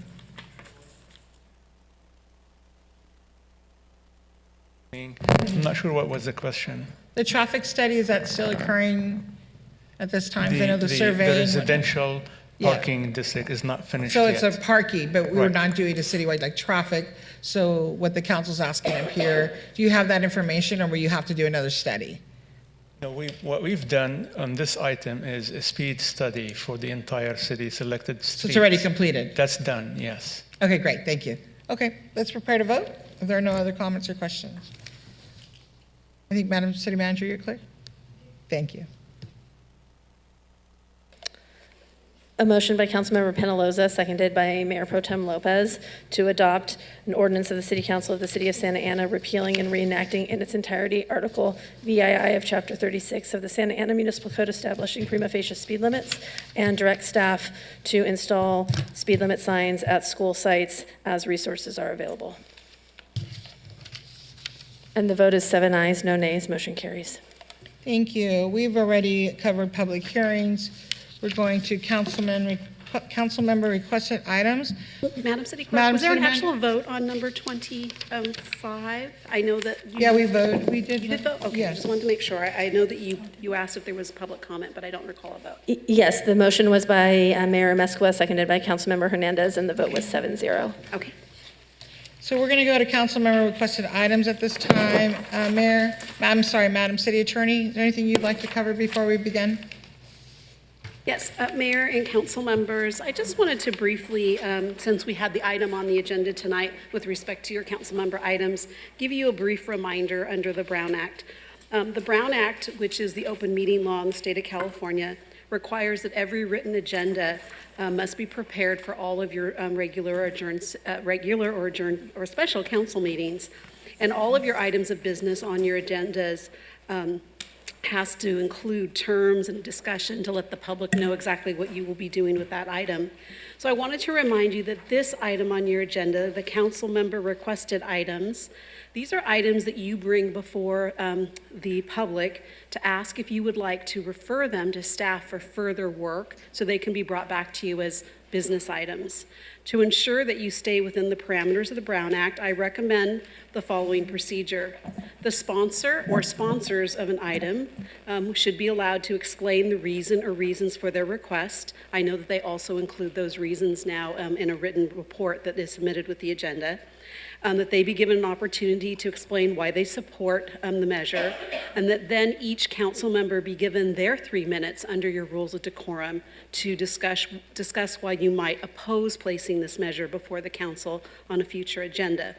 Speaker 7: I'm not sure what was the question.
Speaker 1: The traffic study, is that still occurring at this time? 'Cause I know the survey.
Speaker 7: The residential parking district is not finished
Speaker 1: So
Speaker 7: yet.
Speaker 1: it's a parking, but we're
Speaker 7: Right.
Speaker 1: not doing a citywide like traffic. So what the council's asking up here, do you have that information or will you have to do another study?
Speaker 7: No, what we've done on this item is a speed study for the entire city, selected streets.
Speaker 1: So it's already completed?
Speaker 7: That's done, yes.
Speaker 1: Okay, great, thank you. Okay, let's prepare to vote. If there are no other comments or questions. I think, Madam City Manager, you're clear? Thank you.
Speaker 2: A motion by Councilmember Penaloza, seconded by Mayor Pro Tem Lopez, to adopt an ordinance of the City Council of the City of Santa Ana repealing and reenacting in its entirety Article VII of Chapter 36 of the Santa Ana Municipal Code establishing prima facie speed limits and direct staff to install speed limit signs at school sites as resources are available. And the vote is 7 ayes, no nays, motion carries.
Speaker 1: Thank you. We've already covered public hearings. We're going to council-member requested items.
Speaker 3: Madam City Clerk,
Speaker 1: Madam
Speaker 3: was there an
Speaker 1: City
Speaker 3: actual vote on number 25? I know that you...
Speaker 1: Yeah, we voted. We did.
Speaker 3: You did vote? Okay, I
Speaker 1: Yes.
Speaker 3: just wanted to make sure. I know that you asked if there was public comment, but I don't recall a vote.
Speaker 2: Yes, the motion was by Mayor Mescua, seconded by Councilmember Hernandez, and the vote was 7-0.
Speaker 3: Okay.
Speaker 1: So we're going to go to council-member requested items at this time. Madam City Attorney, is there anything you'd like to cover before we begin?
Speaker 3: Yes, Mayor and council members, I just wanted to briefly, since we had the item on the agenda tonight with respect to your council member items, give you a brief reminder under the Brown Act. The Brown Act, which is the open meeting law in the state of California, requires that every written agenda must be prepared for all of your regular or adjourned or special council meetings. And all of your items of business on your agendas has to include terms and discussion to let the public know exactly what you will be doing with that item. So I wanted to remind you that this item on your agenda, the council member requested items, these are items that you bring before the public to ask if you would like to refer them to staff for further work so they can be brought back to you as business items. To ensure that you stay within the parameters of the Brown Act, I recommend the following procedure. The sponsor or sponsors of an item should be allowed to explain the reason or reasons for their request. I know that they also include those reasons now in a written report that is submitted with the agenda. That they be given an opportunity to explain why they support the measure, and that then each council member be given their 3 minutes under your rules of decorum to discuss why you might oppose placing this measure before the council on a future agenda.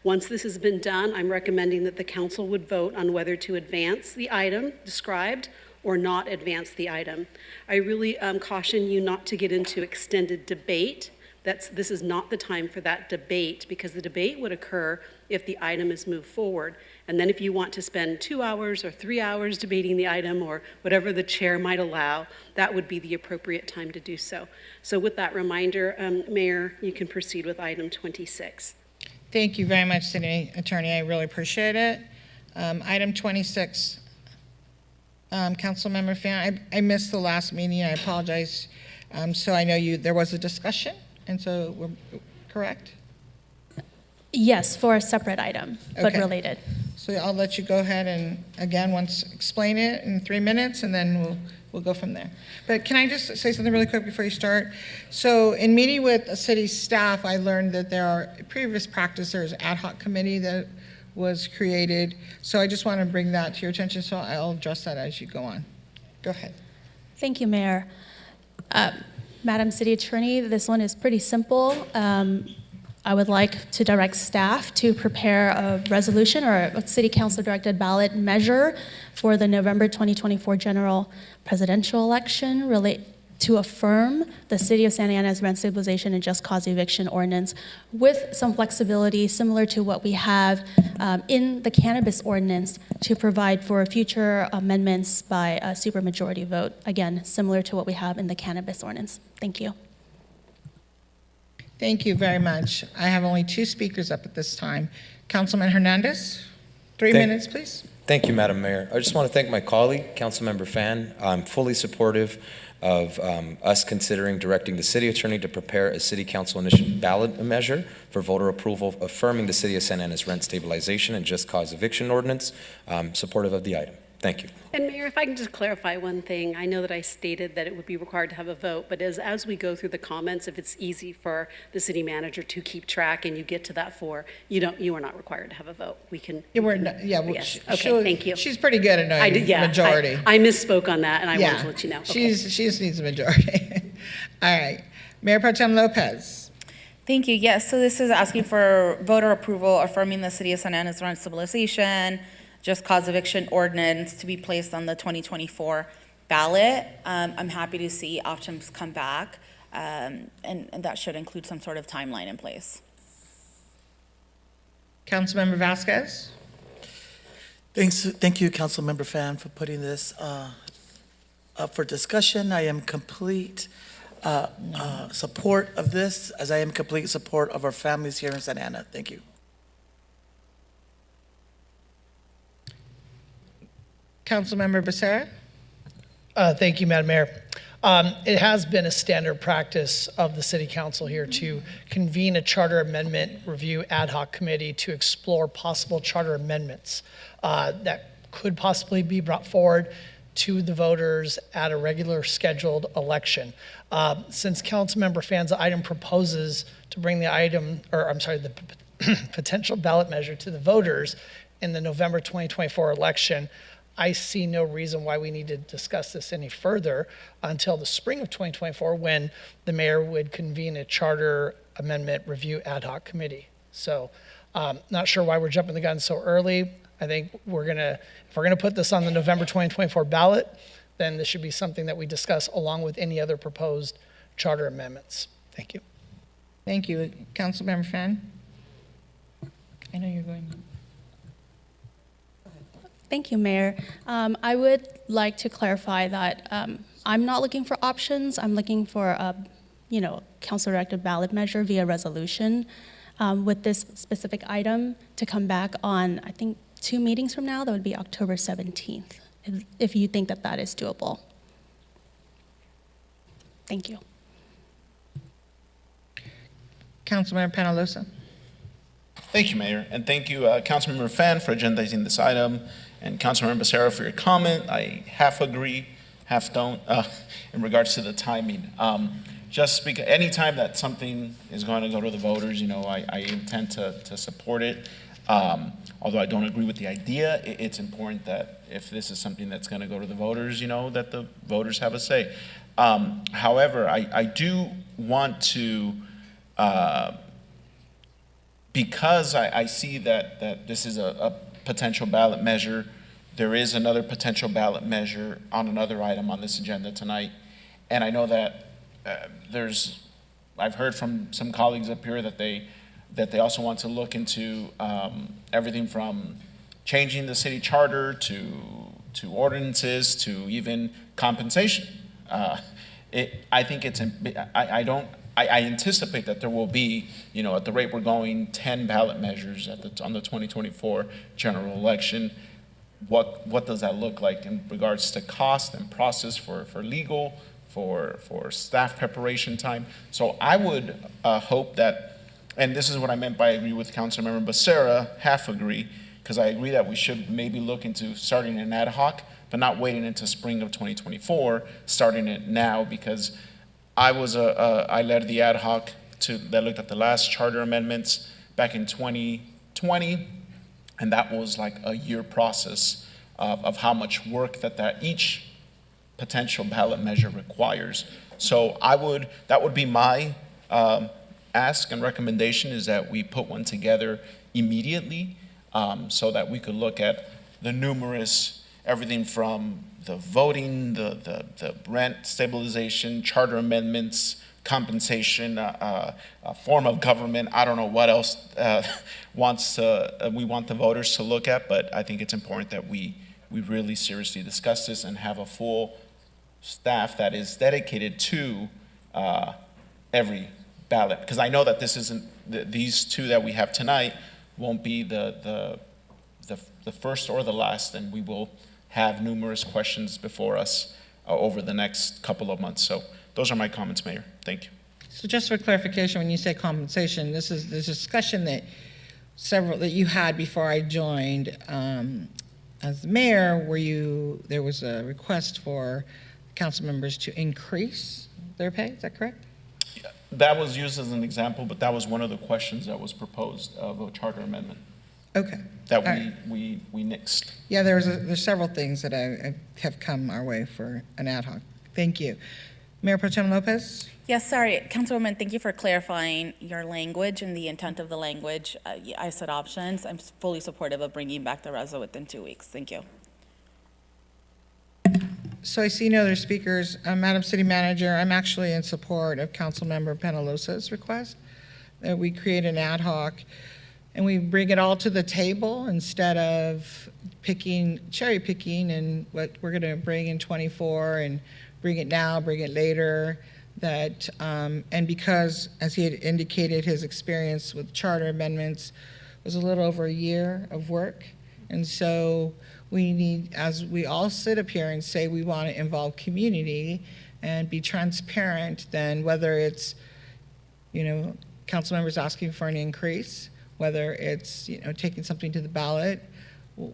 Speaker 3: Once this has been done, I'm recommending that the council would vote on whether to advance the item described or not advance the item. I really caution you not to get into extended debate This is not the time for that debate, because the debate would occur if the item is moved forward. And then if you want to spend 2 hours or 3 hours debating the item or whatever the chair might allow, that would be the appropriate time to do so. So with that reminder, Mayor, you can proceed with item 26.
Speaker 1: Thank you very much, City Attorney. I really appreciate it. Item 26, Councilmember Fan, I missed the last meeting. I apologize. So I know there was a discussion, and so we're correct?
Speaker 25: Yes, for a separate item, but
Speaker 1: Okay.
Speaker 25: related.
Speaker 1: So I'll let you go ahead and, again, once explain it in 3 minutes, and then we'll go from there. But can I just say something really quick before you start? So in meeting with the city staff, I learned that there are previous practice, there's an ad hoc committee that was created. So I just want to bring that to your attention, so I'll address that as you go on. Go ahead.
Speaker 25: Thank you, Mayor. Madam City Attorney, this one is pretty simple. I would like to direct staff to prepare a resolution or a City Council-directed ballot measure for the November 2024 general presidential election to affirm the City of Santa Ana's rent stabilization and just cause eviction ordinance with some flexibility similar to what we have in the cannabis ordinance to provide for future amendments by a supermajority vote. Again, similar to what we have in the cannabis ordinance. Thank you.
Speaker 1: Thank you very much. I have only 2 speakers up at this time. Councilman Hernandez, 3 minutes, please.
Speaker 14: Thank you, Madam Mayor. I just want to thank my colleague, Councilmember Fan. I'm fully supportive of us considering directing the city attorney to prepare a city council initiative ballot measure for voter approval affirming the City of Santa Ana's rent stabilization and just cause eviction ordinance. Supportive of the item. Thank you.
Speaker 3: And Mayor, if I can just clarify one thing, I know that I stated that it would be required to have a vote, but as we go through the comments, if it's easy for the city manager to keep track and you get to that 4, you are not required to have a vote. We can.
Speaker 1: Yes.
Speaker 3: Okay, thank you.
Speaker 1: She's pretty good at knowing majority.
Speaker 3: I misspoke on that, and I wanted to let you know. Okay.
Speaker 1: She just needs a majority. All right. Mayor Pro Tem Lopez.
Speaker 17: Thank you. Yes, so this is asking for voter approval affirming the City of Santa Ana's rent stabilization, just cause eviction ordinance to be placed on the 2024 ballot. I'm happy to see options come back, and that should include some sort of timeline in place.
Speaker 1: Councilmember Vasquez.
Speaker 16: Thank you, Councilmember Fan, for putting this up for discussion. I am complete support of this, as I am complete support of our families here in Santa Ana. Thank you.
Speaker 1: Councilmember Becerra.
Speaker 24: Thank you, Madam Mayor. It has been a standard practice of the City Council here to convene a charter amendment review ad hoc committee to explore possible charter amendments that could possibly be brought forward to the voters at a regular scheduled election. Since Councilmember Fan's item proposes to bring the potential ballot measure to the voters in the November 2024 election, I see no reason why we need to discuss this any further until the spring of 2024, when the mayor would convene a charter amendment review ad hoc committee. So not sure why we're jumping the gun so early. I think if we're gonna put this on the November 2024 ballot, then this should be something that we discuss along with any other proposed charter amendments. Thank you.
Speaker 1: Thank you. Councilmember Fan. I know you're going.
Speaker 25: Thank you, Mayor. I would like to clarify that I'm not looking for options. I'm looking for a, council-directed ballot measure via resolution with this specific item to come back on, I think, 2 meetings from now. That would be October 17th, if you think that that is doable. Thank you.
Speaker 1: Councilmember Penalosa.
Speaker 15: Thank you, Mayor, and thank you, Councilmember Fan, for agendizing this item, and Councilmember Becerra for your comment. I half agree, half don't, in regards to the timing. Just because anytime that something is going to go to the voters, I intend to support it. Although I don't agree with the idea, it's important that if this is something that's going to go to the voters, that the voters have a say. However, I do want to, because I see that this is a potential ballot measure, there is another potential ballot measure on another item on this agenda tonight. And I know that there's I've heard from some colleagues up here that they also want to look into everything from changing the city charter to ordinances to even compensation. I think it's, I anticipate that there will be, at the rate we're going, 10 ballot measures on the 2024 general election. What does that look like in regards to cost and process for legal, for staff preparation time? So I would hope that, and this is what I meant by agree with Councilmember Becerra, half agree, because I agree that we should maybe look into starting an ad hoc, but not waiting until spring of 2024, starting it now, because I led the ad hoc that looked at the last charter amendments back in 2020, and that was like a year process of how much work that each potential ballot measure requires. So that would be my ask and recommendation, is that we put one together immediately, so that we could look at the numerous, everything from the voting, the rent stabilization, charter amendments, compensation, form of government. I don't know what else we want the voters to look at, but I think it's important that we really seriously discuss this and have a full staff that is dedicated to every ballot. Because I know that this isn't, these two that we have tonight won't be the first or the last, and we will have numerous questions before us over the next couple of months. So those are my comments, Mayor. Thank you.
Speaker 1: So just for clarification, when you say compensation, this is the discussion that you had before I joined as the mayor, where there was a request for council members to increase their pay. Is that correct?
Speaker 15: That was used as an example, but that was one of the questions that was proposed of a charter amendment.
Speaker 1: Okay.
Speaker 15: That we nixed.
Speaker 1: Yeah, there's several things that have come our way for an ad hoc. Thank you. Mayor Pro Tem Lopez?
Speaker 17: Yes, sorry, Councilwoman, thank you for clarifying your language and the intent of the language. I said options. I'm fully supportive of bringing back the reso within 2 weeks. Thank you.
Speaker 1: So I see no other speakers. Madam City Manager, I'm actually in support of Councilmember Penalosa's request that we create an ad hoc and we bring it all to the table instead of cherry picking and what we're going to bring in 24 and bring it now, bring it later. And because, as he had indicated, his experience with charter amendments was a little over a year of work. And so we need, as we all sit up here and say we want to involve community and be transparent, then whether it's, council members asking for an increase, whether it's, taking something to the ballot,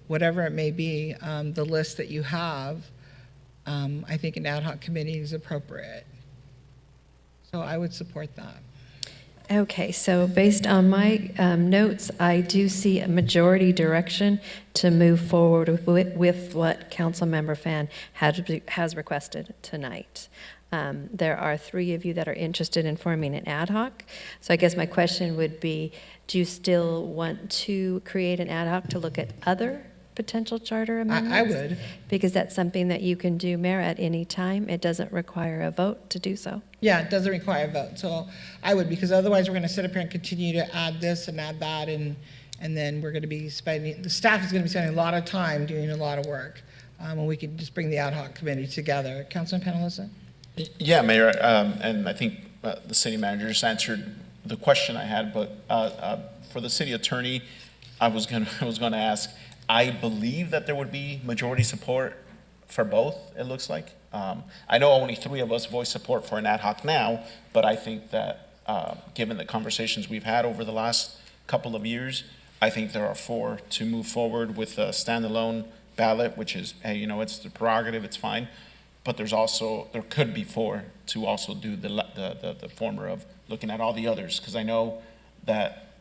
Speaker 1: whatever it may be, the list that you have, I think an ad hoc committee is appropriate. So I would support that.
Speaker 4: Okay, so based on my notes, I do see a majority direction to move forward with what Councilmember Fan has requested tonight. There are 3 of you that are interested in forming an ad hoc. So I guess my question would be, do you still want to create an ad hoc to look at other potential charter amendments?
Speaker 1: I would.
Speaker 4: Because that's something that you can do, Mayor, at any time. It doesn't require a vote to do so.
Speaker 1: Yeah, it doesn't require a vote. So I would, because otherwise we're going to sit up here and continue to add this and add that, and then we're going to be the staff is going to be spending a lot of time doing a lot of work, and we could just bring the ad hoc committee together. Councilman Penalosa?
Speaker 15: Yeah, Mayor, and I think the city manager just answered the question I had, but for the city attorney, I was going to ask, I believe that there would be majority support for both, it looks like. I know only 3 of us voice support for an ad hoc now, but I think that given the conversations we've had over the last couple of years, I think there are 4 to move forward with a standalone ballot, which is, hey, it's the prerogative, it's fine. But there could be 4 to also do the former of looking at all the others, because I know that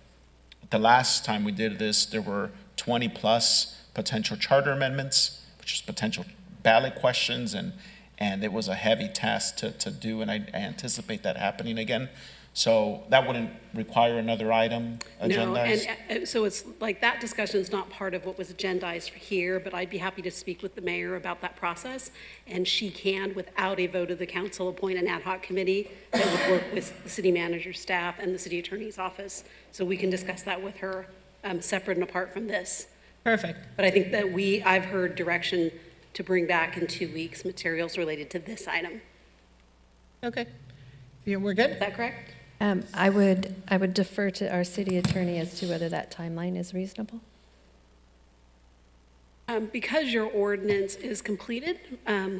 Speaker 15: the last time we did this, there were 20 plus potential charter amendments, which is potential ballot questions, and it was a heavy task to do, and I anticipate that happening again. So that wouldn't require another item
Speaker 3: No,
Speaker 15: agendized?
Speaker 3: and so it's like that discussion's not part of what was agendized for here, but I'd be happy to speak with the mayor about that process. And she can, without a vote of the council, appoint an ad hoc committee that would work with the city manager's staff and the city attorney's office. So we can discuss that with her, separate and apart from this.
Speaker 1: Perfect.
Speaker 3: But I think that I've heard direction to bring back in 2 weeks materials related to this item.
Speaker 1: Okay. Yeah, we're good?
Speaker 3: Is that correct?
Speaker 4: I would defer to our city attorney as to whether that timeline is reasonable.
Speaker 3: Because your ordinance is completed,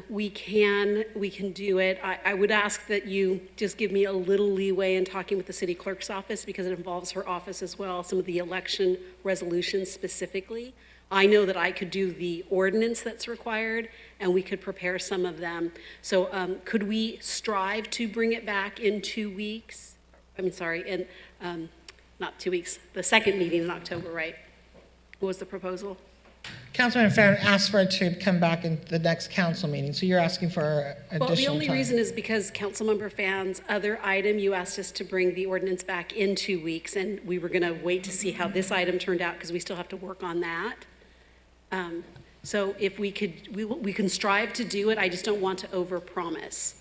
Speaker 3: we can do it. I would ask that you just give me a little leeway in talking with the city clerk's office because it involves her office as well, some of the election resolutions specifically. I know that I could do the ordinance that's required and we could prepare some of them. So could we strive to bring it back in 2 weeks? Not 2 weeks, the second meeting in October, right? What was the proposal?
Speaker 1: Councilman Farron asked for it to come back in the next council meeting, so you're asking for additional time.
Speaker 3: Well, the only reason is because Councilmember Fan's other item, you asked us to bring the ordinance back in 2 weeks, and we were going to wait to see how this item turned out because we still have to work on that. So if we could, we can strive to do it. I just don't want to overpromise.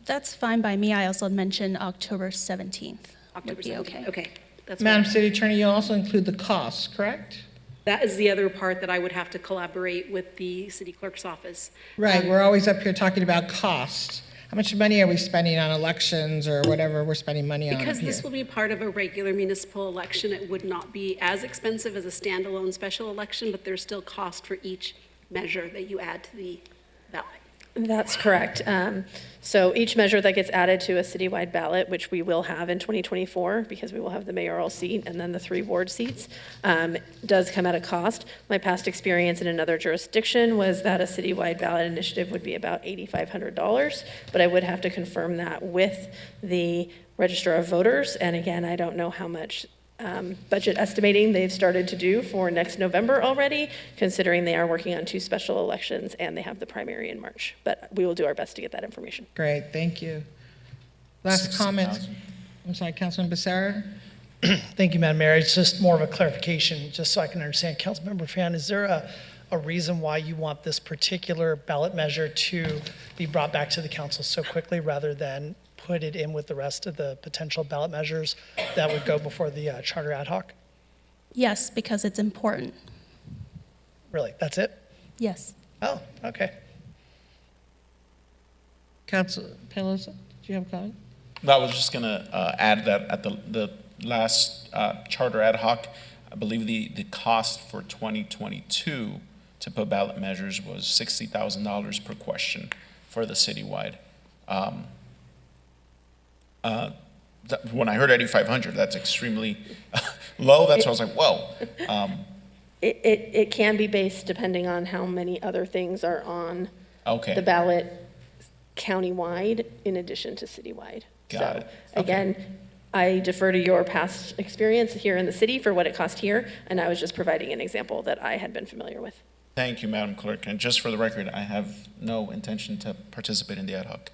Speaker 25: That's fine by me. I also mentioned October 17th.
Speaker 3: October
Speaker 25: would be
Speaker 3: 17th.
Speaker 25: okay.
Speaker 3: Okay, that's
Speaker 1: Madam
Speaker 3: fine.
Speaker 1: City Attorney, you'll also include the costs, correct?
Speaker 3: That is the other part that I would have to collaborate with the city clerk's office.
Speaker 1: Right, we're always up here talking about cost. How much money are we spending on elections or whatever we're spending money on up
Speaker 3: Because
Speaker 1: here?
Speaker 3: this will be part of a regular municipal election, it would not be as expensive as a standalone special election, but there's still cost for each measure that you add to the ballot.
Speaker 2: That's correct. So each measure that gets added to a citywide ballot, which we will have in 2024, because we will have the mayoral seat and then the 3 ward seats, does come at a cost. My past experience in another jurisdiction was that a citywide ballot initiative would be about $8,500, but I would have to confirm that with the Register of Voters. And again, I don't know how much budget estimating they've started to do for next November already, considering they are working on 2 special elections and they have the primary in March. But we will do our best to get that information.
Speaker 1: Great, thank you. Last comment. I'm sorry, Councilman Becerra?
Speaker 24: Thank you, Madam Mayor. It's just more of a clarification, just so I can understand. Councilmember Fan, is there a reason why you want this particular ballot measure to be brought back to the council so quickly rather than put it in with the rest of the potential ballot measures that would go before the charter ad hoc?
Speaker 25: Yes, because it's important.
Speaker 24: Really, that's it?
Speaker 25: Yes.
Speaker 24: Oh, okay.
Speaker 1: Council Pelosi, do you have a comment?
Speaker 15: I was just going to add that at the last charter ad hoc, I believe the cost for 2022 to put ballot measures was $60,000 per question for the citywide. When I heard 8,500, that's extremely low. That's why I was like, whoa.
Speaker 2: It can be based depending on how many other things are on
Speaker 15: Okay.
Speaker 2: the ballot countywide in addition to citywide.
Speaker 15: Got it.
Speaker 2: So again, I defer to your past experience here in the city for what it cost here, and I was just providing an example that I had been familiar with.
Speaker 15: Thank you, Madam Clerk. And just for the record, I have no intention to participate in the ad hoc.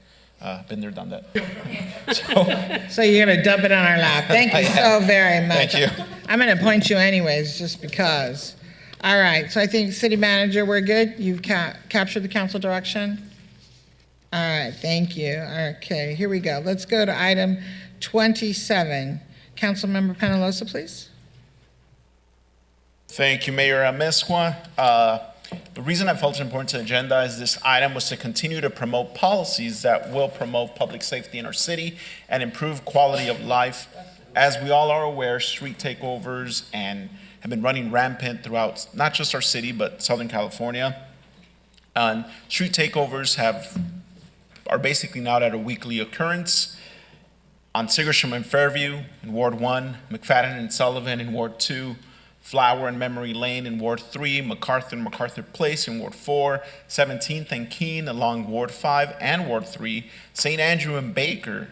Speaker 15: Been there, done that.
Speaker 1: So you're going to dump it on our lap. Thank you so very much.
Speaker 15: Thank you.
Speaker 1: I'm going to appoint you anyways, just because. All right, so I think City Manager, we're good? You've captured the council direction? All right, thank you. Okay, here we go. Let's go to item 27. Councilmember Penalosa, please.
Speaker 15: Thank you, Mayor Amezcua. The reason I felt it important to agendize this item was to continue to promote policies that will promote public safety in our city and improve quality of life. As we all are aware, street takeovers have been running rampant throughout not just our city, but Southern California. And street takeovers are basically now at a weekly occurrence on Sigerstrom and Fairview in Ward 1, McFadden and Sullivan in Ward 2, Flower and Memory Lane in Ward 3, MacArthur and MacArthur Place in Ward 4, 17th and Keene along Ward 5 and Ward 3, St. Andrew and Baker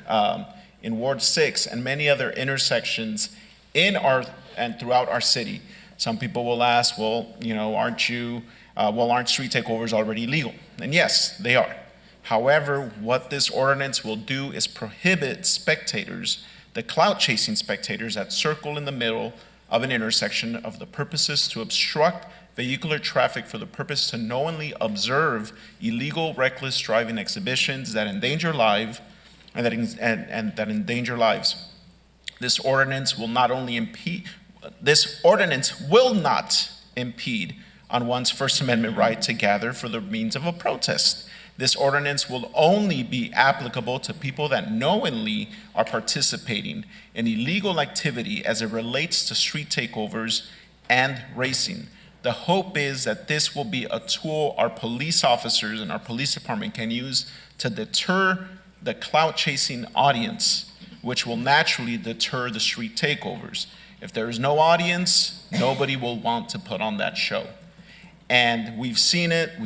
Speaker 15: in Ward 6, and many other intersections and throughout our city. Some people will ask, well, aren't street takeovers already legal? And yes, they are. However, what this ordinance will do is prohibit spectators, the clout-chasing spectators that circle in the middle of an intersection of the purposes to obstruct vehicular traffic for the purpose to knowingly observe illegal, reckless driving exhibitions that endanger life and that endanger lives. This ordinance will not impede on one's First Amendment right to gather for the means of a protest. This ordinance will only be applicable to people that knowingly are participating in illegal activity as it relates to street takeovers and racing. The hope is that this will be a tool our police officers and our police department can use to deter the clout-chasing audience, which will naturally deter the street takeovers. If there is no audience, nobody will want to put on that show. And we've seen it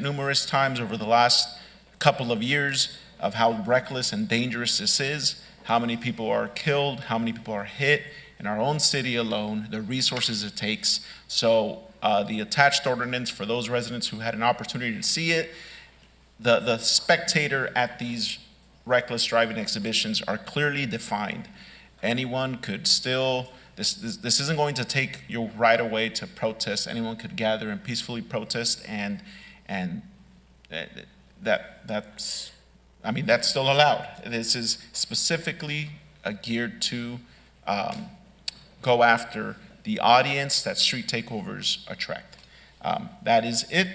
Speaker 15: numerous times over the last couple of years of how reckless and dangerous this is, how many people are killed, how many people are hit in our own city alone, the resources it takes. So the attached ordinance, for those residents who had an opportunity to see it, the spectator at these reckless driving exhibitions are clearly defined. Anyone could still, this isn't going to take your right away to protest. Anyone could gather and peacefully protest, and that's still allowed. This is specifically geared to go after the audience that street takeovers attract. That is it,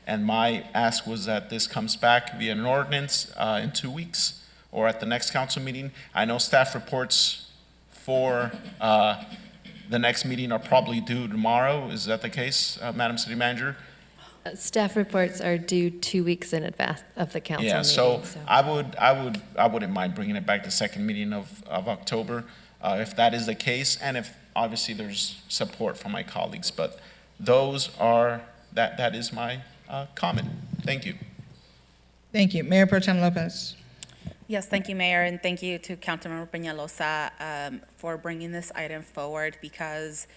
Speaker 15: and my ask was that this comes back via an ordinance in 2 weeks or at the next council meeting. I know staff reports for the next meeting are probably due tomorrow. Is that the case, Madam City Manager?
Speaker 4: Staff reports are due 2 weeks in advance of the council meeting.
Speaker 15: So I wouldn't mind bringing it back the second meeting of October if that is the case, and if obviously there's support from my colleagues. But that is my comment. Thank you.
Speaker 1: Thank you. Mayor Pro Tem Lopez.
Speaker 17: Yes, thank you, Mayor, and thank you to Councilmember Peñalosa for bringing this item forward, because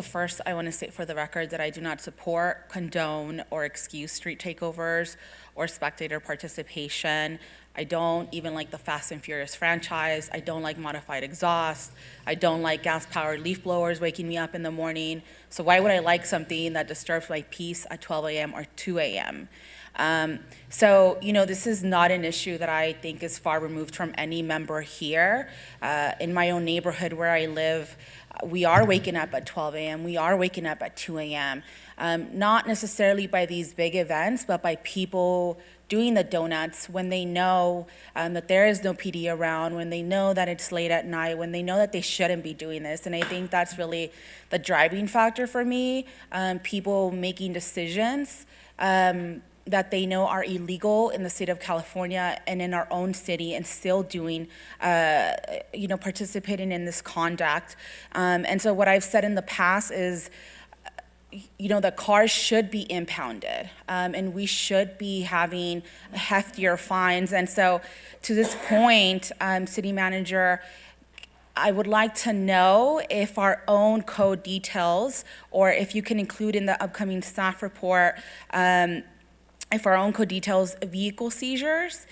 Speaker 17: first, I want to state for the record that I do not support, condone, or excuse street takeovers or spectator participation. I don't even like the Fast and Furious franchise. I don't like modified exhaust. I don't like gas-powered leaf blowers waking me up in the morning. So why would I like something that disturbs my peace at 12 a.m. or 2 a.m.? So, this is not an issue that I think is far removed from any member here. In my own neighborhood where I live, we are waking up at 12 a.m. We are waking up at 2 a.m. Not necessarily by these big events, but by people doing the donuts when they know that there is no PD around, when they know that it's late at night, when they know that they shouldn't be doing this. And I think that's really the driving factor for me, people making decisions that they know are illegal in the state of California and in our own city, and still doing, participating in this conduct. And so what I've said in the past is, the cars should be impounded, and we should be having heftier fines. And so to this point, City Manager, I would like to know if our own code details, or if you can include in the upcoming staff report, if our own code details vehicle seizures,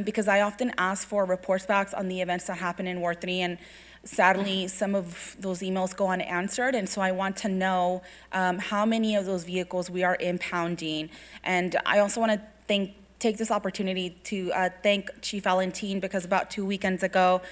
Speaker 17: because I often ask for reports backs on the events that happen in Ward 3, and sadly, some of those emails go unanswered, and so I want to know how many of those vehicles we are impounding. And I also want to take this opportunity to thank Chief Valentin, because about 2 weekends ago,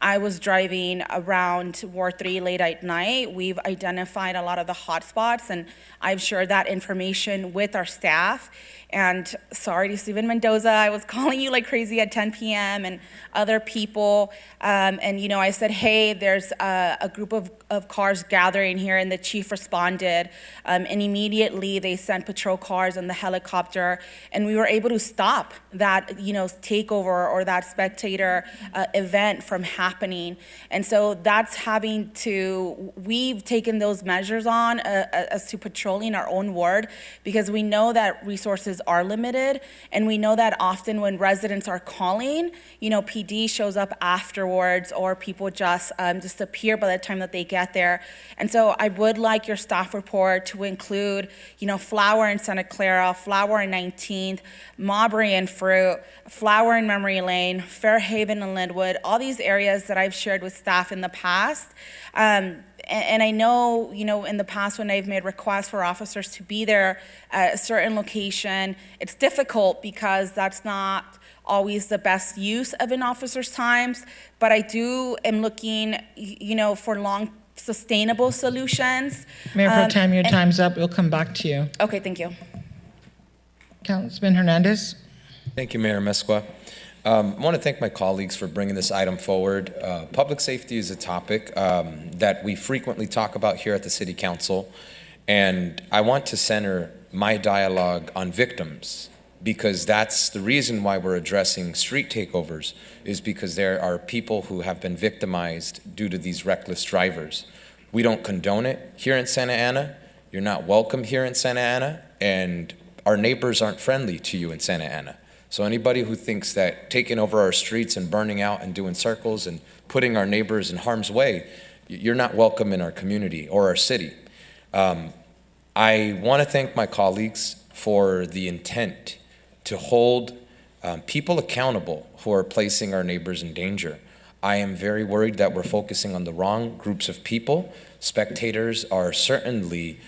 Speaker 17: I was driving around Ward 3 late at night. We've identified a lot of the hot spots, and I've shared that information with our staff. And sorry to Steven Mendoza, I was calling you like crazy at 10 p.m. and other people. And I said, hey, there's a group of cars gathering here, and the chief responded. And immediately they sent patrol cars and the helicopter, and we were able to stop that, takeover or that spectator event from happening. And so we've taken those measures on as to patrolling our own ward, because we know that resources are limited, and we know that often when residents are calling, PD shows up afterwards, or people just disappear by the time that they get there. And so I would like your staff report to include, Flower in Santa Clara, Flower in 19th, Mob Aubrey and Fruit, Flower and Memory Lane, Fairhaven and Linwood, all these areas that I've shared with staff in the past. And I know, in the past when I've made requests for officers to be there at a certain location, it's difficult because that's not always the best use of an officer's times. But I am looking, for long, sustainable solutions.
Speaker 1: Mayor Pro Tem, your
Speaker 17: and-
Speaker 1: time's up. We'll come back to you.
Speaker 17: Okay, thank you.
Speaker 1: Councilman Hernandez?
Speaker 14: Thank you, Mayor Mesqua. I want to thank my colleagues for bringing this item forward. Public safety is a topic that we frequently talk about here at the City Council, and I want to center my dialogue on victims, because that's the reason why we're addressing street takeovers, is because there are people who have been victimized due to these reckless drivers. We don't condone it here in Santa Ana. You're not welcome here in Santa Ana, and our neighbors aren't friendly to you in Santa Ana. So anybody who thinks that taking over our streets and burning out and doing circles and putting our neighbors in harm's way, you're not welcome in our community or our city. I want to thank my colleagues for the intent to hold people accountable who are placing our neighbors in danger. I am very worried that we're focusing on the wrong groups of people. Spectators are certainly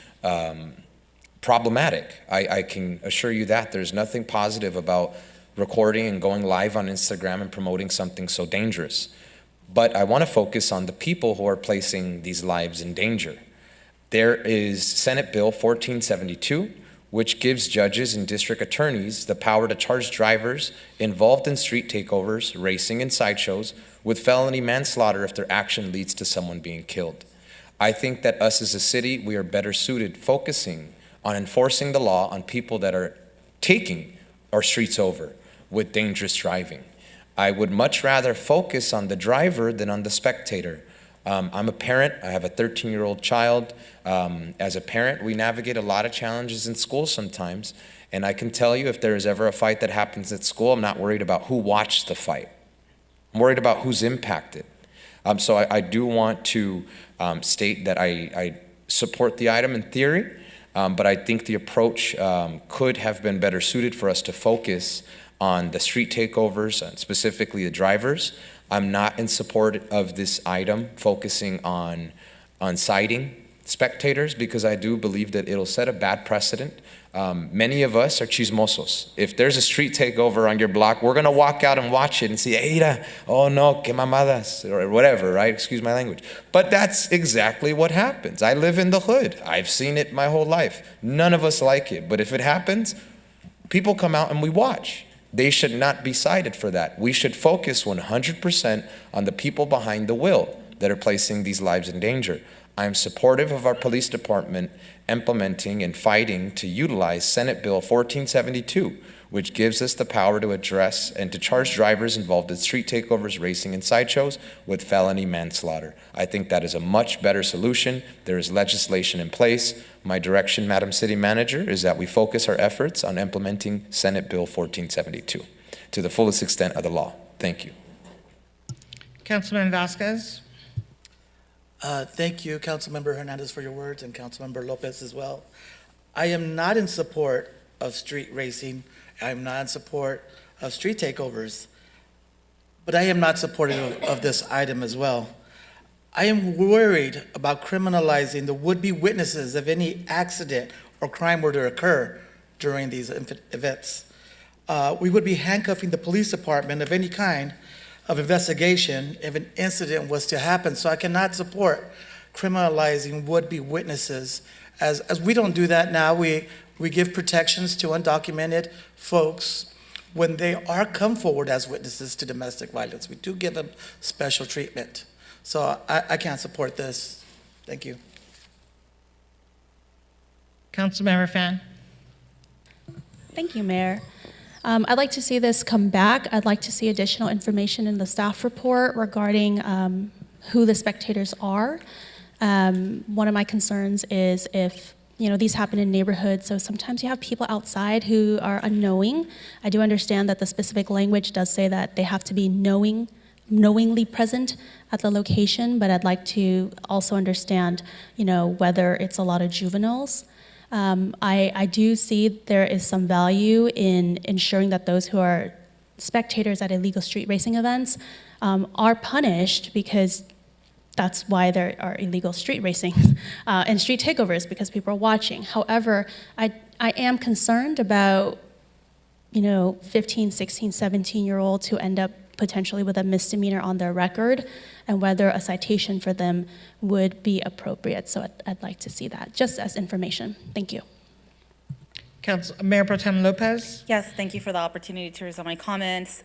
Speaker 14: problematic. I can assure you that. There's nothing positive about recording and going live on Instagram and promoting something so dangerous. But I want to focus on the people who are placing these lives in danger. There is Senate Bill 1472, which gives judges and district attorneys the power to charge drivers involved in street takeovers, racing, and sideshows with felony manslaughter if their action leads to someone being killed. I think that us as a city, we are better suited focusing on enforcing the law on people that are taking our streets over with dangerous driving. I would much rather focus on the driver than on the spectator. I'm a parent. I have a 13-year-old child. As a parent, we navigate a lot of challenges in school sometimes. And I can tell you, if there is ever a fight that happens at school, I'm not worried about who watched the fight. I'm worried about who's impacted. So I do want to state that I support the item in theory, but I think the approach could have been better suited for us to focus on the street takeovers, and specifically the drivers. I'm not in support of this item focusing on citing spectators, because I do believe that it'll set a bad precedent. Many of us are chismosos. If there's a street takeover on your block, we're gonna walk out and watch it and see, hey, mira, oh no, que mamadas, or whatever, right? Excuse my language. But that's exactly what happens. I live in the hood. I've seen it my whole life. None of us like it, but if it happens, people come out and we watch. They should not be cited for that. We should focus 100% on the people behind the wheel that are placing these lives in danger. I'm supportive of our police department implementing and fighting to utilize Senate Bill 1472, which gives us the power to address and to charge drivers involved in street takeovers, racing, and sideshows with felony manslaughter. I think that is a much better solution. There is legislation in place. My direction, Madam City Manager, is that we focus our efforts on implementing Senate Bill 1472 to the fullest extent of the law. Thank you.
Speaker 1: Councilman Vasquez?
Speaker 16: Thank you, Councilmember Hernandez, for your words, and Councilmember Lopez as well. I am not in support of street racing. I am not in support of street takeovers. But I am not supportive of this item as well. I am worried about criminalizing the would-be witnesses of any accident or crime were to occur during these events. We would be handcuffing the police department of any kind of investigation if an incident was to happen. So I cannot support criminalizing would-be witnesses, as we don't do that now. We give protections to undocumented folks when they are come forward as witnesses to domestic violence. We do give them special treatment. So I can't support this. Thank you.
Speaker 1: Councilmember Fan?
Speaker 25: Thank you, Mayor. I'd like to see this come back. I'd like to see additional information in the staff report regarding who the spectators are. One of my concerns is if these happen in neighborhoods, so sometimes you have people outside who are unknowing. I do understand that the specific language does say that they have to be knowingly present at the location, but I'd like to also understand, whether it's a lot of juveniles. I do see there is some value in ensuring that those who are spectators at illegal street racing events are punished, because that's why there are illegal street racing and street takeovers, because people are watching. However, I am concerned about 15, 16, 17-year-olds who end up potentially with a misdemeanor on their record, and whether a citation for them would be appropriate. So I'd like to see that, just as information. Thank you.
Speaker 1: Mayor Pro Tem Lopez?
Speaker 17: Yes, thank you for the opportunity to resolve my comments.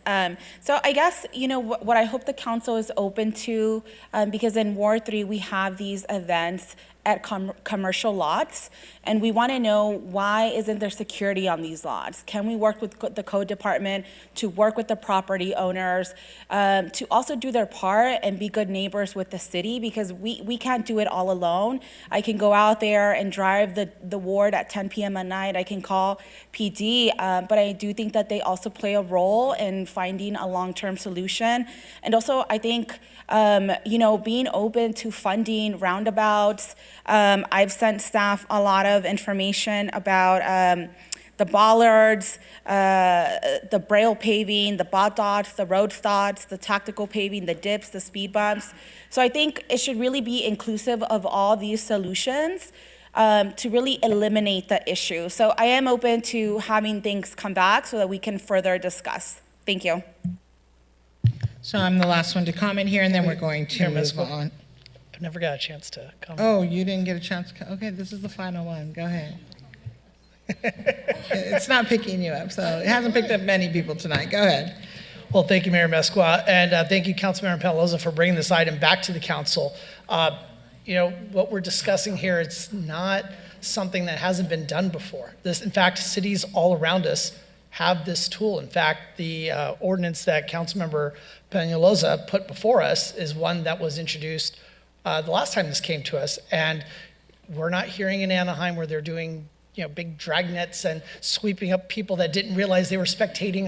Speaker 17: So I guess, what I hope the council is open to, because in Ward 3, we have these events at commercial lots, and we want to know, why isn't there security on these lots? Can we work with the code department to work with the property owners to also do their part and be good neighbors with the city? Because we can't do it all alone. I can go out there and drive the ward at 10 p.m. at night. I can call PD, but I do think that they also play a role in finding a long-term solution. And also, I think, being open to funding roundabouts. I've sent staff a lot of information about the bollards, the braille paving, the bot dots, the road dots, the tactical paving, the dips, the speed bumps. So I think it should really be inclusive of all these solutions to really eliminate the issue. So I am open to having things come back so that we can further discuss. Thank you.
Speaker 1: So I'm the last one to comment here, and then we're going to move on.
Speaker 24: I've never got a chance to comment.
Speaker 1: Oh, you didn't get a chance to, okay, this is the final one, go ahead. It's not picking you up, so it hasn't picked up many people tonight, go ahead.
Speaker 24: Well, thank you, Mayor Mesqua, and thank you, Councilmember Penaloza, for bringing this item back to the council. What we're discussing here, it's not something that hasn't been done before. In fact, cities all around us have this tool. In fact, the ordinance that Councilmember Penaloza put before us is one that was introduced the last time this came to us, and we're not hearing in Anaheim where they're doing big dragnets and sweeping up people that didn't realize they were spectating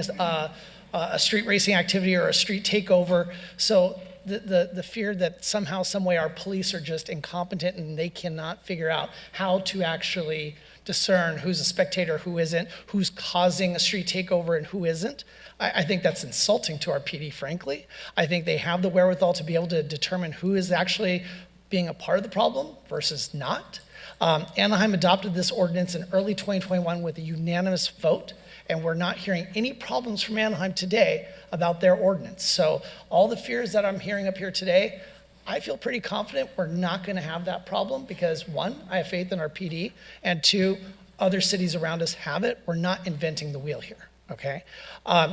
Speaker 24: a street racing activity or a street takeover. So the fear that somehow, some way, our police are just incompetent and they cannot figure out how to actually discern who's a spectator, who isn't, who's causing a street takeover and who isn't. I think that's insulting to our PD, frankly. I think they have the wherewithal to be able to determine who is actually being a part of the problem versus not. Anaheim adopted this ordinance in early 2021 with a unanimous vote, and we're not hearing any problems from Anaheim today about their ordinance. So all the fears that I'm hearing up here today, I feel pretty confident we're not going to have that problem, because one, I have faith in our PD, and two, other cities around us have it. We're not inventing the wheel here, okay?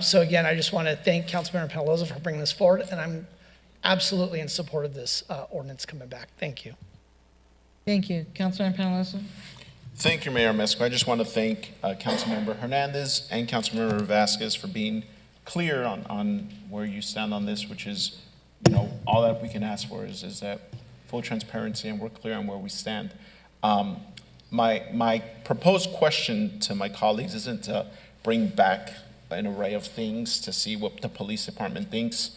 Speaker 24: So again, I just want to thank Councilmember Penaloza for bringing this forward, and I'm absolutely in support of this ordinance coming back. Thank you.
Speaker 1: Thank you. Councilmember Penaloza?
Speaker 15: Thank you, Mayor Mesqua. I just want to thank Councilmember Hernandez and Councilmember Vasquez for being clear on where you stand on this, which is, all that we can ask for is that full transparency, and we're clear on where we stand. My proposed question to my colleagues isn't to bring back an array of things to see what the police department thinks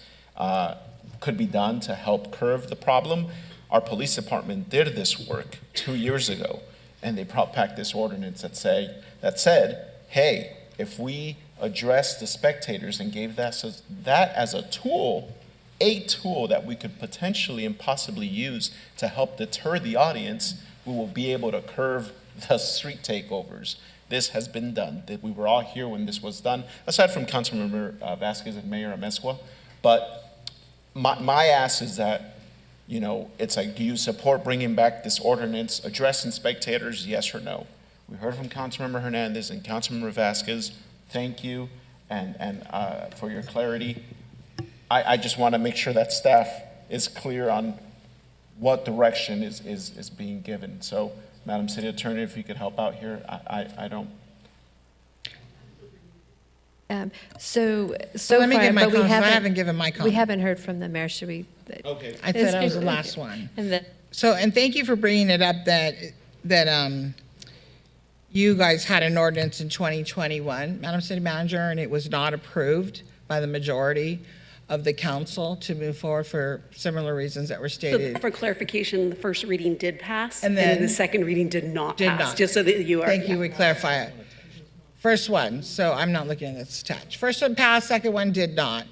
Speaker 15: could be done to help curb the problem. Our police department did this work 2 years ago, and they brought back this ordinance that said, hey, if we address the spectators and gave that as a tool that we could potentially and possibly use to help deter the audience, we will be able to curb the street takeovers. This has been done. We were all here when this was done, aside from Councilmember Vasquez and Mayor Amezcua. But my ask is that, it's like, do you support bringing back this ordinance, addressing spectators, yes or no? We heard from Councilmember Hernandez and Councilmember Vasquez. Thank you, and for your clarity. I just want to make sure that staff is clear on what direction is being given. So, Madam City Attorney, if you could help out here, I don't.
Speaker 4: So
Speaker 1: let me
Speaker 4: far,
Speaker 1: give my
Speaker 4: but we
Speaker 1: comments. I
Speaker 4: haven't,
Speaker 1: haven't given my comment.
Speaker 4: We haven't heard from the mayor. Should we?
Speaker 15: Okay.
Speaker 1: I said I was the last one.
Speaker 4: And then,
Speaker 1: And thank you for bringing it up that you guys had an ordinance in 2021, Madam City Manager, and it was not approved by the majority of the council to move forward for similar reasons that were stated.
Speaker 3: For clarification, the first reading did pass,
Speaker 1: And
Speaker 3: and
Speaker 1: then
Speaker 3: the second reading did not
Speaker 1: did
Speaker 3: pass,
Speaker 1: not.
Speaker 3: just so that you are.
Speaker 1: Thank you, we clarify it. First one, so I'm not looking at this attached. First one passed, second one did not.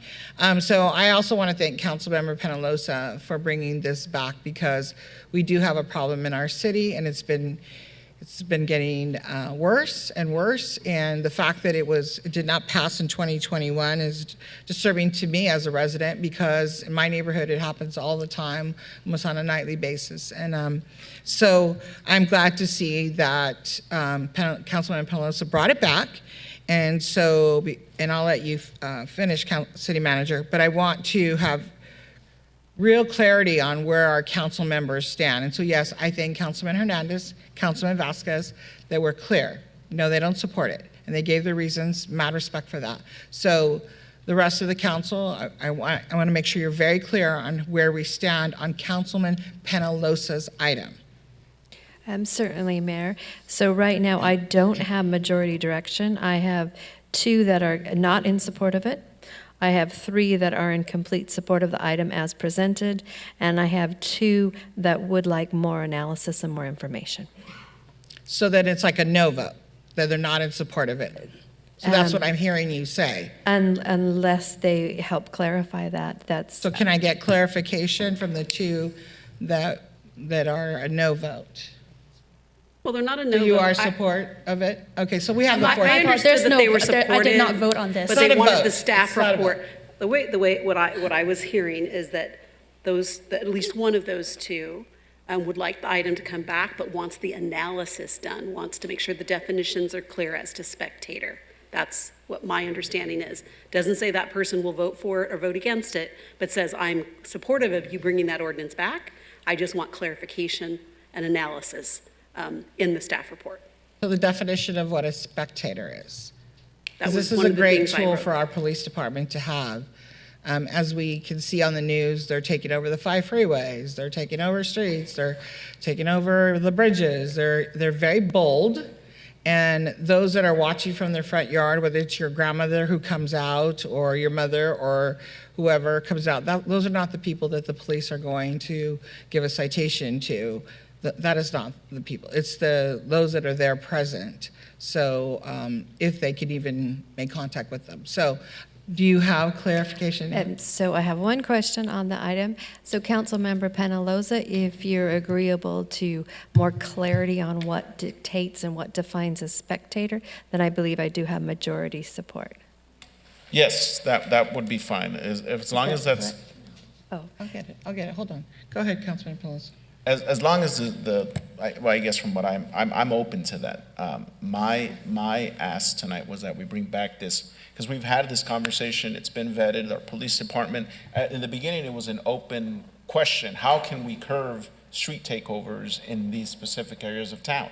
Speaker 1: So I also want to thank Councilmember Penalosa for bringing this back because we do have a problem in our city and it's been getting worse and worse. And the fact that it did not pass in 2021 is disturbing to me as a resident because in my neighborhood it happens all the time, almost on a nightly basis. And so I'm glad to see that Councilman Penalosa brought it back. And so, and I'll let you finish, City Manager, but I want to have real clarity on where our council members stand. And so, yes, I thank Councilman Hernandez, Councilman Vasquez, that were clear. No, they don't support it. And they gave their reasons, mad respect for that. So the rest of the council, I want to make sure you're very clear on where we stand on Councilman Penalosa's item.
Speaker 4: Certainly, Mayor. So right now, I don't have majority direction. I have 2 that are not in support of it. I have 3 that are in complete support of the item as presented, and I have 2 that would like more analysis and more information.
Speaker 1: So that it's like a no vote, that they're not in support of it. So that's what I'm hearing you say.
Speaker 4: Unless they help clarify that, that's...
Speaker 1: So can I get clarification from the 2 that are a no vote?
Speaker 3: Well, they're not a no
Speaker 1: So you
Speaker 3: vote.
Speaker 1: are support of it? Okay, so we have the
Speaker 3: I
Speaker 1: 4th.
Speaker 3: understood that they were supportive.
Speaker 25: I did not vote on this.
Speaker 3: But
Speaker 1: It's
Speaker 3: they
Speaker 1: not a
Speaker 3: wanted
Speaker 1: vote.
Speaker 3: the staff
Speaker 1: It's not a
Speaker 3: report. The way what I was hearing is that that at least one of those 2 would like the item to come back, but wants the analysis done, wants to make sure the definitions are clear as to spectator. That's what my understanding is. Doesn't say that person will vote for it or vote against it, but says I'm supportive of you bringing that ordinance back. I just want clarification and analysis in the staff report.
Speaker 1: So the definition of what a spectator is.
Speaker 3: That
Speaker 1: Because
Speaker 3: was
Speaker 1: this is
Speaker 3: one
Speaker 1: a
Speaker 3: of the
Speaker 1: great
Speaker 3: things I
Speaker 1: tool
Speaker 3: wrote.
Speaker 1: for our police department to have. As we can see on the news, they're taking over the 5 freeways, they're taking over streets, they're taking over the bridges. They're very bold. And those that are watching from their front yard, whether it's your grandmother who comes out or your mother or whoever comes out, those are not the people that the police are going to give a citation to. That is not the people. It's those that are there present. So if they could even make contact with them. So do you have clarification?
Speaker 4: So I have one question on the item. So Councilmember Penalosa, if you're agreeable to more clarity on what dictates and what defines a spectator, then I believe I do have majority support.
Speaker 15: Yes, that would be fine, as long as that's,
Speaker 4: Oh,
Speaker 1: I'll get it. Hold on. Go ahead, Councilman Pelosi.
Speaker 15: as long as I guess from what I'm open to that. My ask tonight was that we bring back this, because we've had this conversation, it's been vetted, our police department. In the beginning, it was an open question. How can we curb street takeovers in these specific areas of town?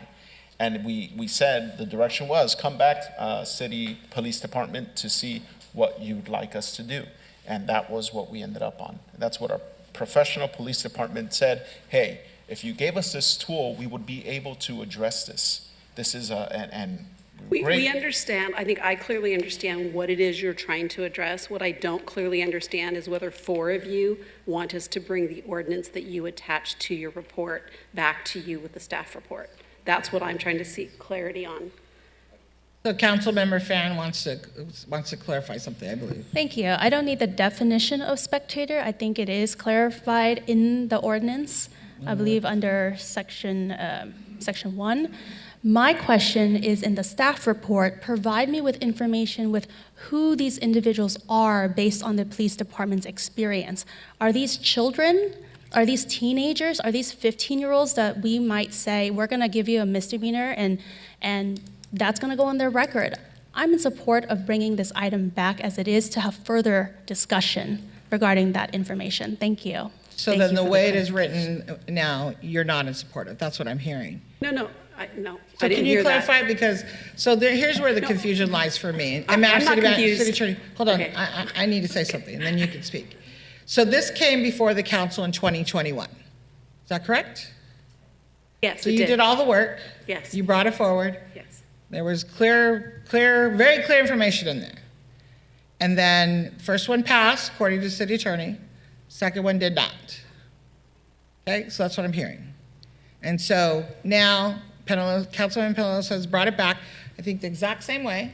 Speaker 15: And we said, the direction was, come back, city police department, to see what you'd like us to do. And that was what we ended up on. That's what our professional police department said, hey, if you gave us this tool, we would be able to address this. This is
Speaker 3: We understand, I think I clearly understand what it is you're trying to address. What I don't clearly understand is whether 4 of you want us to bring the ordinance that you attached to your report back to you with the staff report. That's what I'm trying to seek clarity on.
Speaker 1: So Councilmember Fan wants to clarify something, I believe.
Speaker 25: Thank you. I don't need the definition of spectator. I think it is clarified in the ordinance, I believe under section 1. My question is, in the staff report, provide me with information with who these individuals are based on the police department's experience. Are these children? Are these teenagers? Are these 15-year-olds that we might say, we're gonna give you a misdemeanor and that's gonna go on their record? I'm in support of bringing this item back as it is to have further discussion regarding that information. Thank you.
Speaker 1: So then the way it is written now, you're not in support of. That's what I'm hearing.
Speaker 3: No.
Speaker 1: So
Speaker 3: I didn't
Speaker 1: can you
Speaker 3: hear that.
Speaker 1: clarify? Because, here's where the confusion lies for me.
Speaker 3: I'm not confused.
Speaker 1: City Attorney, hold on,
Speaker 3: Okay.
Speaker 1: I need to say something, and then you can speak. So this came before the council in 2021. Is that correct?
Speaker 3: Yes,
Speaker 1: So
Speaker 3: it
Speaker 1: you did all the work.
Speaker 3: Yes.
Speaker 1: You brought it forward.
Speaker 3: Yes.
Speaker 1: Very clear information in there. And then first one passed, according to the city attorney. Second one did not. Okay, so that's what I'm hearing. And so now Councilman Penalosa has brought it back, I think the exact same way.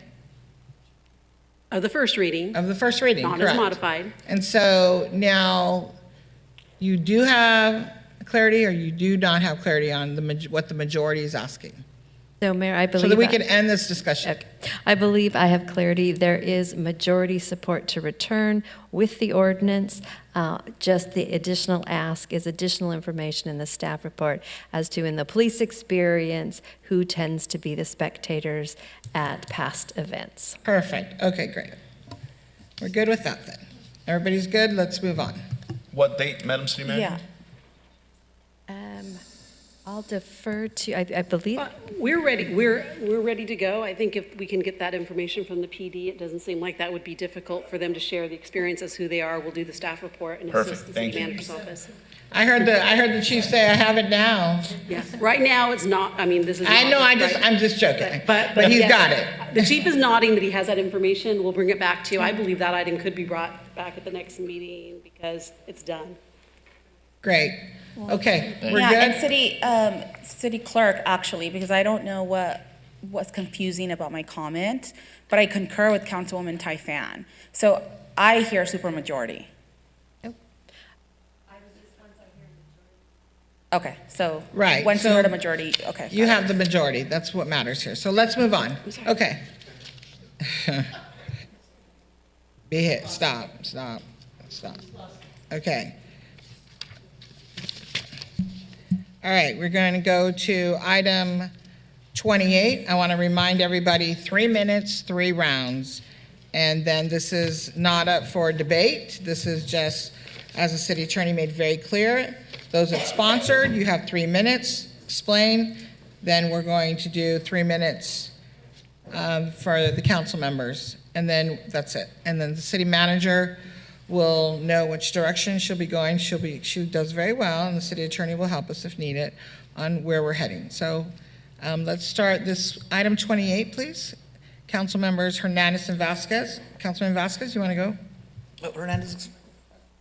Speaker 3: Of the first reading.
Speaker 1: Of the first reading,
Speaker 3: Not
Speaker 1: correct.
Speaker 3: as modified.
Speaker 1: And so now you do have clarity or you do not have clarity on what the majority is asking?
Speaker 4: So, Mayor, I believe
Speaker 1: So that we can end this discussion.
Speaker 4: Okay. I believe I have clarity. There is majority support to return with the ordinance. Just the additional ask is additional information in the staff report as to, in the police experience, who tends to be the spectators at past events.
Speaker 1: Perfect. Okay, great. We're good with that then. Everybody's good? Let's move on.
Speaker 15: What date, Madam City Manager?
Speaker 4: Yeah. I'll defer to, I believe.
Speaker 3: We're ready. We're ready to go. I think if we can get that information from the PD, it doesn't seem like that would be difficult for them to share the experience as who they are. We'll do the staff report and assist the city manager's office.
Speaker 1: I heard the chief say, I have it now.
Speaker 3: Yeah. Right now, it's not. I mean, this is.
Speaker 1: I know. I'm just joking. But he's
Speaker 3: yes,
Speaker 1: got it.
Speaker 3: The chief is nodding that he has that information. We'll bring it back to you. I believe that item could be brought back at the next meeting because it's done.
Speaker 1: Great. Okay, we're
Speaker 17: Yeah,
Speaker 1: good?
Speaker 17: and city clerk, actually, because I don't know what's confusing about my comment, but I concur with Councilwoman Taifan. So I hear supermajority. Okay, so
Speaker 1: Right,
Speaker 17: once you
Speaker 1: so
Speaker 17: heard a majority, okay.
Speaker 1: You have the majority. That's what matters here. So let's move on. Okay. Be hit. Stop. Okay. All right, we're going to go to item 28. I want to remind everybody, 3 minutes, 3 rounds. And then this is not up for debate. This is just, as the city attorney made very clear, those that sponsored, you have 3 minutes, explain. Then we're going to do 3 minutes for the council members. And then that's it. And then the city manager will know which direction she'll be going. She does very well, and the city attorney will help us if needed on where we're heading. So let's start this item 28, please. Council members Hernandez and Vasquez. Councilman Vasquez, you want to go?
Speaker 16: Hernandez,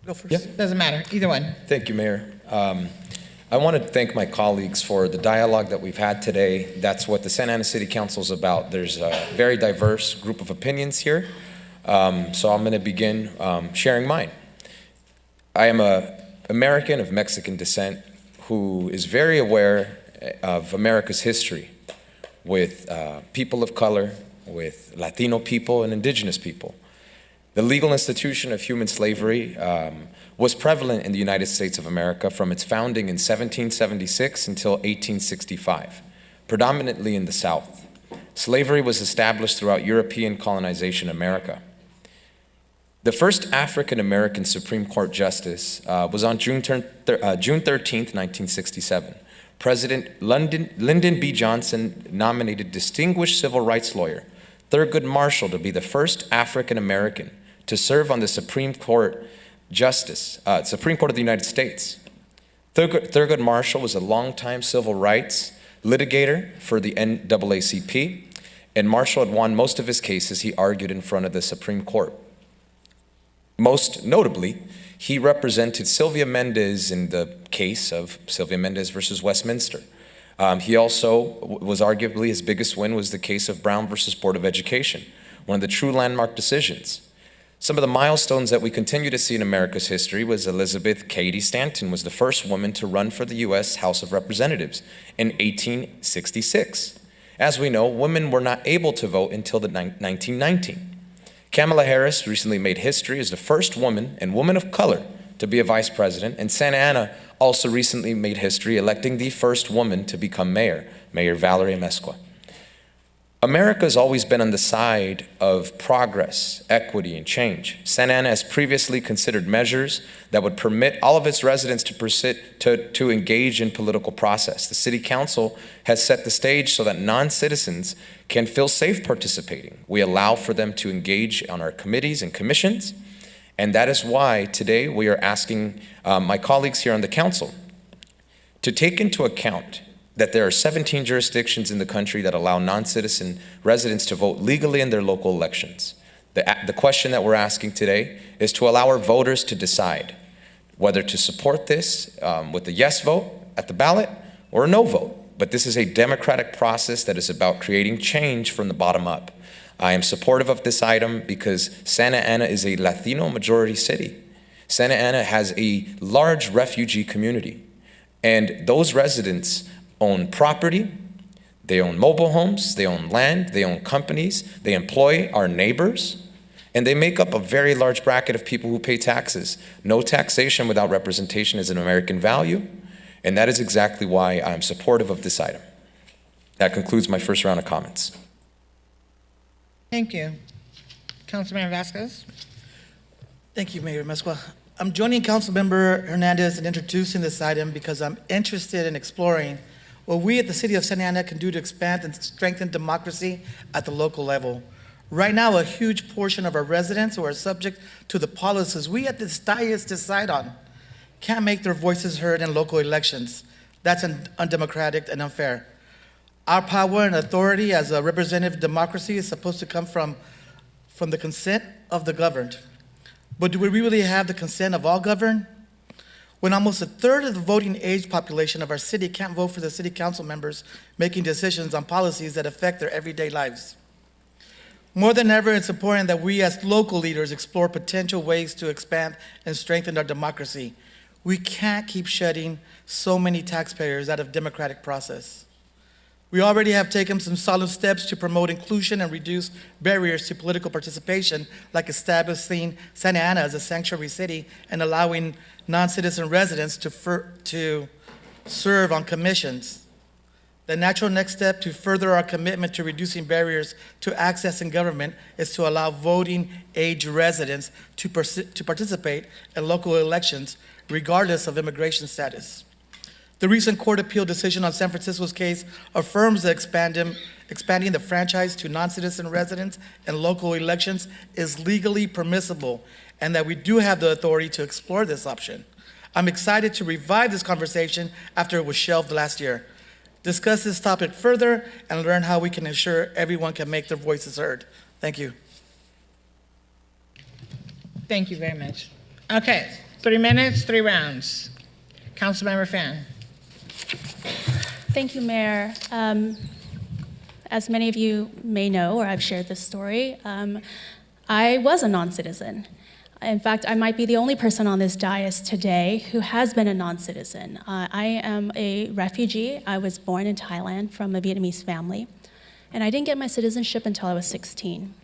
Speaker 16: go first.
Speaker 14: Yep.
Speaker 1: Doesn't matter, either one.
Speaker 14: Thank you, Mayor. I want to thank my colleagues for the dialogue that we've had today. That's what the Santa Ana City Council is about. There's a very diverse group of opinions here. So I'm going to begin sharing mine. I am an American of Mexican descent who is very aware of America's history with people of color, with Latino people and indigenous people. The legal institution of human slavery was prevalent in the United States of America from its founding in 1776 until 1865, predominantly in the South. Slavery was established throughout European colonization America. The first African-American Supreme Court justice was on June 13th, 1967. President Lyndon B. Johnson nominated distinguished civil rights lawyer Thurgood Marshall to be the first African-American to serve on the Supreme Court Supreme Court of the United States. Thurgood Marshall was a longtime civil rights litigator for the NAACP, and Marshall had won most of his cases he argued in front of the Supreme Court. Most notably, he represented Sylvia Mendez in the case of Sylvia Mendez versus Westminster. He also was arguably his biggest win was the case of Brown versus Board of Education, one of the true landmark decisions. Some of the milestones that we continue to see in America's history was Elizabeth Cady Stanton was the first woman to run for the U.S. House of Representatives in 1866. As we know, women were not able to vote until 1919. Kamala Harris recently made history as the first woman and woman of color to be a vice president, and Santa Ana also recently made history electing the first woman to become mayor, Mayor Valerie Amezcua. America has always been on the side of progress, equity, and change. Santa Ana has previously considered measures that would permit all of its residents to engage in political process. The City Council has set the stage so that non-citizens can feel safe participating. We allow for them to engage on our committees and commissions, and that is why today we are asking my colleagues here on the council to take into account that there are 17 jurisdictions in the country that allow non-citizen residents to vote legally in their local elections. The question that we're asking today is to allow our voters to decide whether to support this with a yes vote at the ballot or a no vote. But this is a democratic process that is about creating change from the bottom up. I am supportive of this item because Santa Ana is a Latino majority city. Santa Ana has a large refugee community, and those residents own property, they own mobile homes, they own land, they own companies, they employ our neighbors, and they make up a very large bracket of people who pay taxes. No taxation without representation is an American value, and that is exactly why I'm supportive of this item. That concludes my first round of comments.
Speaker 1: Thank you. Councilman Vasquez?
Speaker 16: Thank you, Mayor Mesqua. I'm joining Councilmember Hernandez in introducing this item because I'm interested in exploring what we at the City of Santa Ana can do to expand and strengthen democracy at the local level. Right now, a huge portion of our residents who are subject to the policies we at this dais decide on can't make their voices heard in local elections. That's undemocratic and unfair. Our power and authority as a representative democracy is supposed to come from the consent of the governed. But do we really have the consent of all governed? When almost a third of the voting age population of our city can't vote for the city council members making decisions on policies that affect their everyday lives. More than ever, it's important that we as local leaders explore potential ways to expand and strengthen our democracy. We can't keep shutting so many taxpayers out of democratic process. We already have taken some solid steps to promote inclusion and reduce barriers to political participation, like establishing Santa Ana as a sanctuary city and allowing non-citizen residents to serve on commissions. The natural next step to further our commitment to reducing barriers to accessing government is to allow voting age residents to participate in local elections regardless of immigration status. The recent court appeal decision on San Francisco's case affirms that expanding the franchise to non-citizen residents and local elections is legally permissible, and that we do have the authority to explore this option. I'm excited to revive this conversation after it was shelved last year, discuss this topic further, and learn how we can ensure everyone can make their voices heard. Thank you.
Speaker 1: Thank you very much. Okay, 3 minutes, 3 rounds. Councilmember Fan.
Speaker 25: Thank you, Mayor. As many of you may know, or I've shared this story, I was a non-citizen. In fact, I might be the only person on this dais today who has been a non-citizen. I am a refugee. I was born in Thailand from a Vietnamese family, and I didn't get my citizenship until I was 16.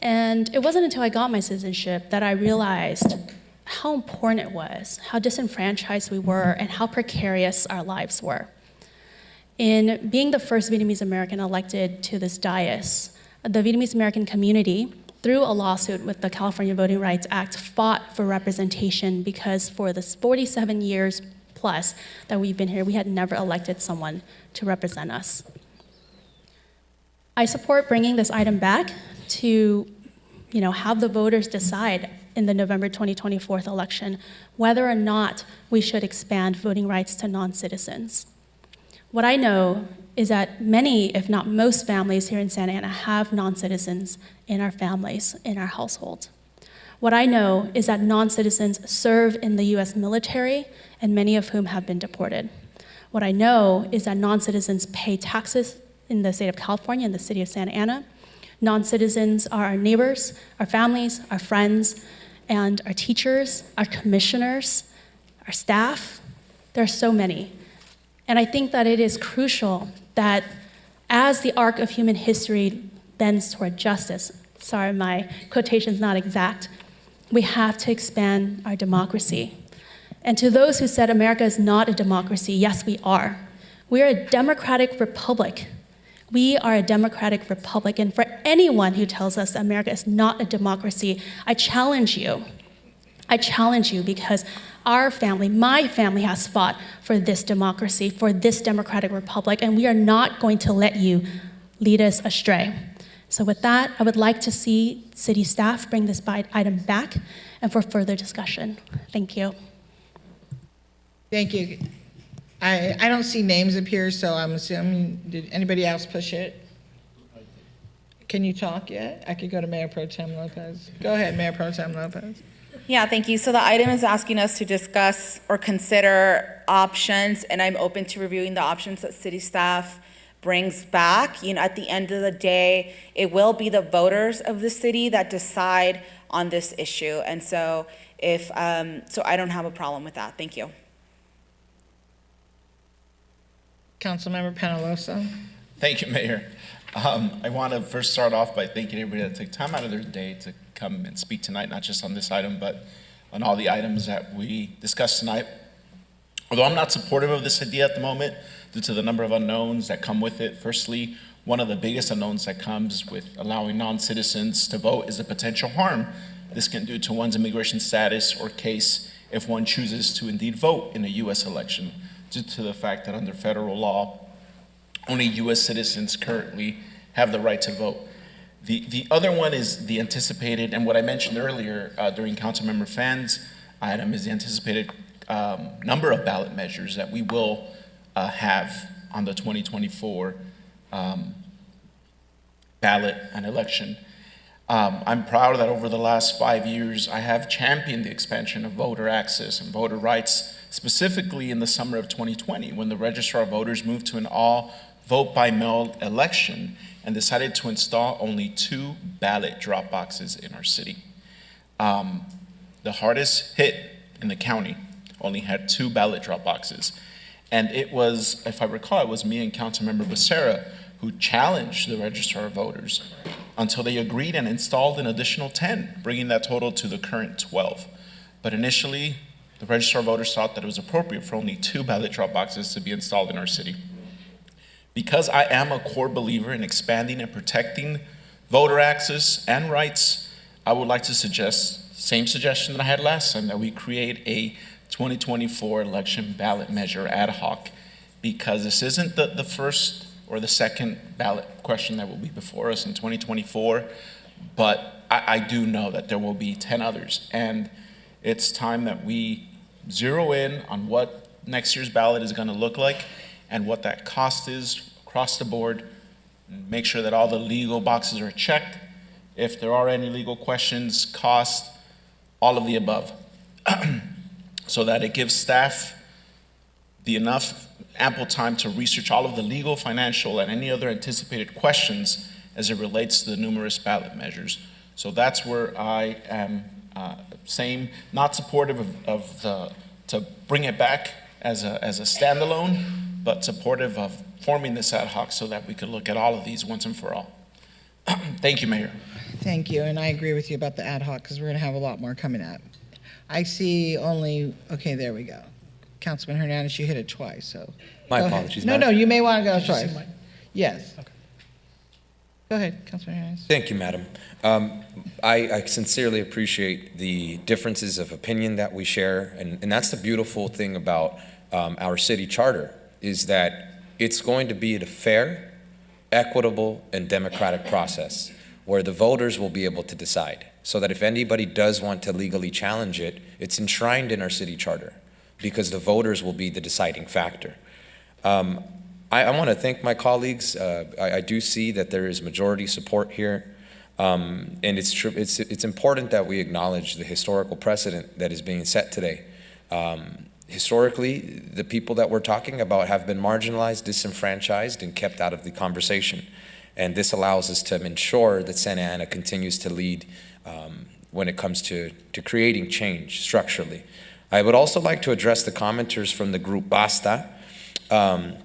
Speaker 25: And it wasn't until I got my citizenship that I realized how important it was, how disenfranchised we were, and how precarious our lives were. In being the first Vietnamese American elected to this dais, the Vietnamese American community, through a lawsuit with the California Voting Rights Act, fought for representation because for the 47 years plus that we've been here, we had never elected someone to represent us. I support bringing this item back to, have the voters decide in the November 2024 election whether or not we should expand voting rights to non-citizens. What I know is that many, if not most families here in Santa Ana have non-citizens in our families, in our households. What I know is that non-citizens serve in the US military, and many of whom have been deported. What I know is that non-citizens pay taxes in the state of California and the city of Santa Ana. Non-citizens are our neighbors, our families, our friends, and our teachers, our commissioners, our staff. There are so many. And I think that it is crucial that as the arc of human history bends toward justice, sorry, my quotation's not exact, we have to expand our democracy. And to those who said America is not a democracy, yes, we are. We are a democratic republic. We are a democratic republic, and for anyone who tells us that America is not a democracy, I challenge you. I challenge you because our family, my family, has fought for this democracy, for this democratic republic, and we are not going to let you lead us astray. So with that, I would like to see city staff bring this item back and for further discussion. Thank you.
Speaker 1: Thank you. I don't see names up here, so I'm assuming, did anybody else push it? Can you talk yet? I could go to Mayor Pro Tem Lopez. Go ahead, Mayor Pro Tem Lopez.
Speaker 17: Yeah, thank you. So the item is asking us to discuss or consider options, and I'm open to reviewing the options that city staff brings back. You know, at the end of the day, it will be the voters of the city that decide on this issue. And so so I don't have a problem with that. Thank you.
Speaker 1: Councilmember Penalosa.
Speaker 15: Thank you, Mayor. I want to first start off by thanking everybody that took time out of their day to come and speak tonight, not just on this item, but on all the items that we discussed tonight. Although I'm not supportive of this idea at the moment due to the number of unknowns that come with it. Firstly, one of the biggest unknowns that comes with allowing non-citizens to vote is the potential harm this can do to one's immigration status or case if one chooses to indeed vote in a U.S. election, due to the fact that under federal law, only U.S. citizens currently have the right to vote. The other one is the anticipated, and what I mentioned earlier during Councilmember Fan's item, is the anticipated number of ballot measures that we will have on the 2024 ballot and election. I'm proud that over the last 5 years, I have championed the expansion of voter access and voter rights, specifically in the summer of 2020, when the Registrar of Voters moved to an all vote-by-mail election and decided to install only 2 ballot drop boxes in our city. The hardest hit in the county only had 2 ballot drop boxes. And it was, if I recall, it was me and Councilmember Becerra who challenged the Registrar of Voters until they agreed and installed an additional 10, bringing that total to the current 12. But initially, the Registrar of Voters thought that it was appropriate for only 2 ballot drop boxes to be installed in our city. Because I am a core believer in expanding and protecting voter access and rights, I would like to suggest, same suggestion that I had last time, that we create a 2024 election ballot measure ad hoc, because this isn't the first or the second ballot question that will be before us in 2024, but I do know that there will be 10 others, and it's time that we zero in on what next year's ballot is going to look like and what that cost is across the board, and make sure that all the legal boxes are checked. If there are any legal questions, cost, all of the above, so that it gives staff the ample time to research all of the legal, financial, and any other anticipated questions as it relates to the numerous ballot measures. So that's where I am saying not supportive to bring it back as a standalone, but supportive of forming this ad hoc so that we could look at all of these once and for all. Thank you, Mayor.
Speaker 1: Thank you, and I agree with you about the ad hoc, because we're gonna have a lot more coming up. I see only, okay, there we go. Councilman Hernandez, you hit it twice, so.
Speaker 14: My
Speaker 1: go ahead.
Speaker 14: apologies,
Speaker 1: No,
Speaker 14: Madam.
Speaker 1: no, you may want to go
Speaker 24: Did you see
Speaker 1: twice.
Speaker 24: mine?
Speaker 1: Yes. Okay. Go ahead, Councilman Hernandez.
Speaker 14: Thank you, Madam. I sincerely appreciate the differences of opinion that we share, and that's the beautiful thing about our city charter, is that it's going to be a fair, equitable, and democratic process where the voters will be able to decide, so that if anybody does want to legally challenge it, it's enshrined in our city charter, because the voters will be the deciding factor. I want to thank my colleagues. I do see that there is majority support here, and it's important that we acknowledge the historical precedent that is being set today. Historically, the people that we're talking about have been marginalized, disenfranchised, and kept out of the conversation. And this allows us to ensure that Santa Ana continues to lead when it comes to creating change structurally. I would also like to address the commenters from the group Basta. On